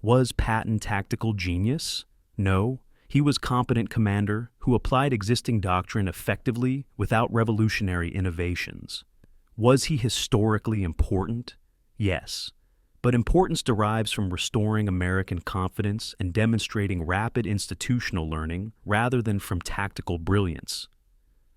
Was Patton tactical genius? No. He was competent commander who applied existing doctrine effectively without revolutionary innovations. Was he historically important? Yes. But importance derives from restoring American confidence and demonstrating rapid institutional learning rather than from tactical brilliance.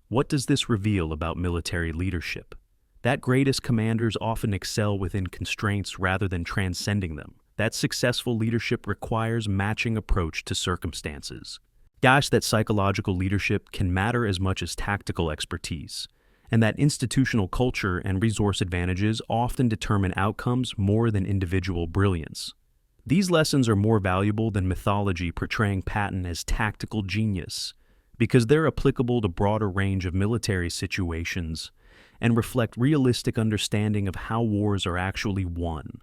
What does this reveal about military leadership? That greatest commanders often excel within constraints rather than transcending them. That successful leadership requires matching approach to circumstances. That psychological leadership can matter as much as tactical expertise, and that institutional culture and resource advantages often determine outcomes more than individual brilliance. These lessons are more valuable than mythology portraying Patton as tactical genius, because they're applicable to broader range of military situations and reflect realistic understanding of how wars are actually won.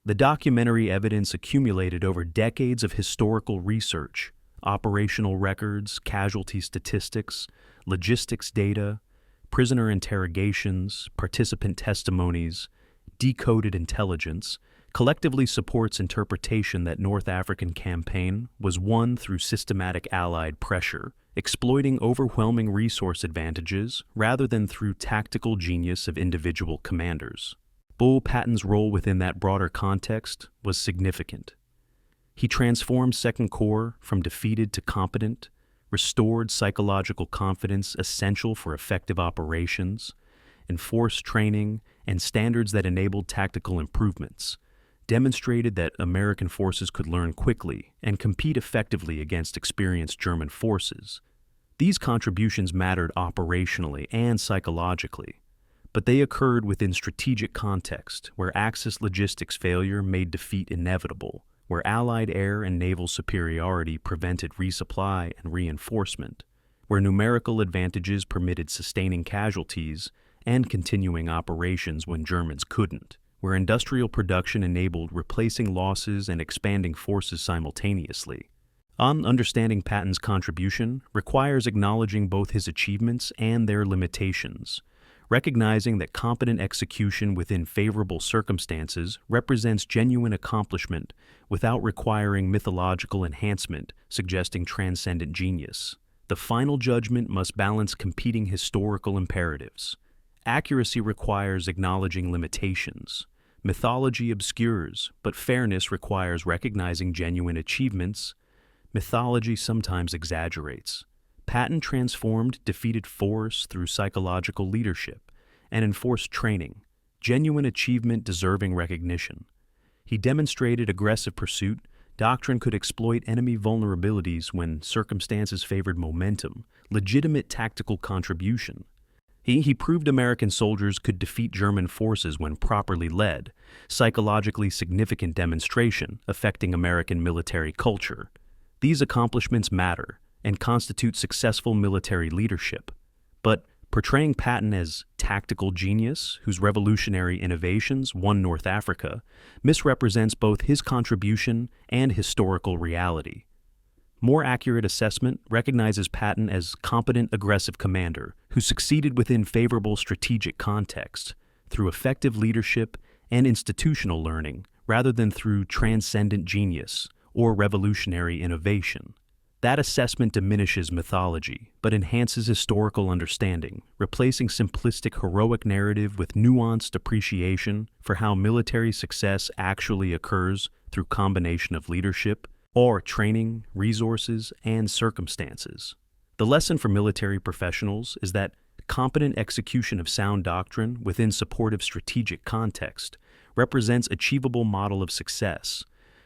The documentary evidence accumulated over decades of historical research, operational records, casualty statistics, logistics data, prisoner interrogations, participant testimonies, decoded intelligence, collectively supports interpretation that North African campaign was won through systematic Allied pressure, exploiting overwhelming resource advantages rather than through tactical genius of individual commanders. Patton's role within that broader context was significant. He transformed Second Corps from defeated to competent, restored psychological confidence essential for effective operations, enforced training and standards that enabled tactical improvements, demonstrated that American forces could learn quickly and compete effectively against experienced German forces. These contributions mattered operationally and psychologically, but they occurred within strategic context where Axis logistics failure made defeat inevitable, where Allied air and naval superiority prevented resupply and reinforcement, where numerical advantages permitted sustaining casualties and continuing operations when Germans couldn't, where industrial production enabled replacing losses and expanding forces simultaneously. Understanding Patton's contribution requires acknowledging both his achievements and their limitations, recognizing that competent execution within favorable circumstances represents genuine accomplishment without requiring mythological enhancement, suggesting transcendent genius. The final judgment must balance competing historical imperatives. Accuracy requires acknowledging limitations. Mythology obscures, but fairness requires recognizing genuine achievements. Mythology sometimes exaggerates. Patton transformed defeated force through psychological leadership and enforced training, genuine achievement deserving recognition. He demonstrated aggressive pursuit. Doctrine could exploit enemy vulnerabilities when circumstances favored momentum, legitimate tactical contribution. He proved American soldiers could defeat German forces when properly led, psychologically significant demonstration affecting American military culture. These accomplishments matter and constitute successful military leadership. But portraying Patton as tactical genius, whose revolutionary innovations won North Africa, misrepresents both his contribution and historical reality. More accurate assessment recognizes Patton as competent aggressive commander who succeeded within favorable strategic context through effective leadership and institutional learning rather than through transcendent genius or revolutionary innovation. That assessment diminishes mythology, but enhances historical understanding, replacing simplistic heroic narrative with nuanced appreciation for how military success actually occurs through combination of leadership, or training, resources, and circumstances. The lesson for military professionals is that competent execution of sound doctrine within supportive strategic context represents achievable model of success,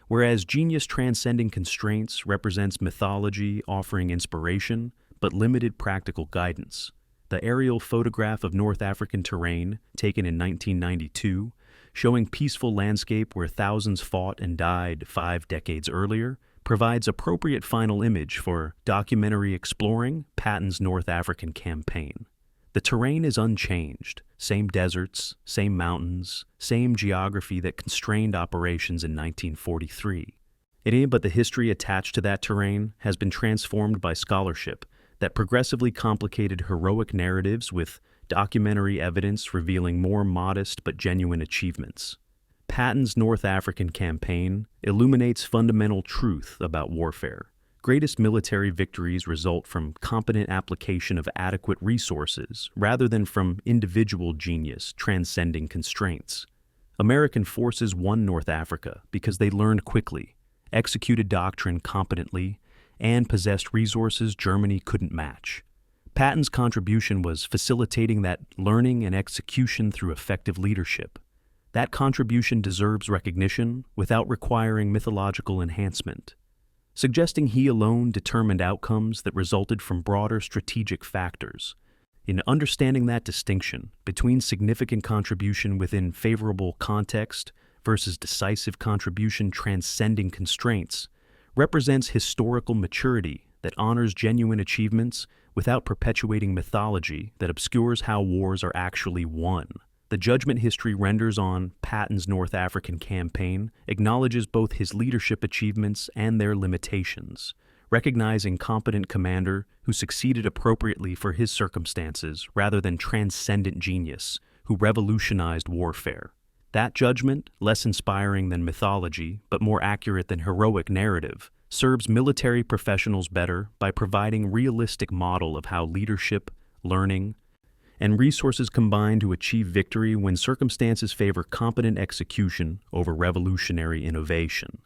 whereas genius transcending constraints represents mythology offering inspiration but limited practical guidance. The aerial photograph of North African terrain, taken in 1992, showing peaceful landscape where thousands fought and died 5 decades earlier, provides appropriate final image for documentary exploring Patton's North African campaign. The terrain is unchanged, same deserts, same mountains, same geography that constrained operations in 1943. But the history attached to that terrain has been transformed by scholarship that progressively complicated heroic narratives with documentary evidence revealing more modest but genuine achievements. Patton's North African campaign illuminates fundamental truth about warfare. Greatest military victories result from competent application of adequate resources rather than from individual genius transcending constraints. American forces won North Africa because they learned quickly, executed doctrine competently, and possessed resources Germany couldn't match. Patton's contribution was facilitating that learning and execution through effective leadership. That contribution deserves recognition without requiring mythological enhancement, suggesting he alone determined outcomes that resulted from broader strategic factors. In understanding that distinction between significant contribution within favorable context versus decisive contribution transcending constraints, represents historical maturity that honors genuine achievements without perpetuating mythology that obscures how wars are actually won. The judgment history renders on Patton's North African campaign acknowledges both his leadership achievements and their limitations, recognizing competent commander who succeeded appropriately for his circumstances rather than transcendent genius who revolutionized warfare. That judgment, less inspiring than mythology but more accurate than heroic narrative, serves military professionals better by providing realistic model of how leadership, learning, and resources combine to achieve victory when circumstances favor competent execution over revolutionary innovation.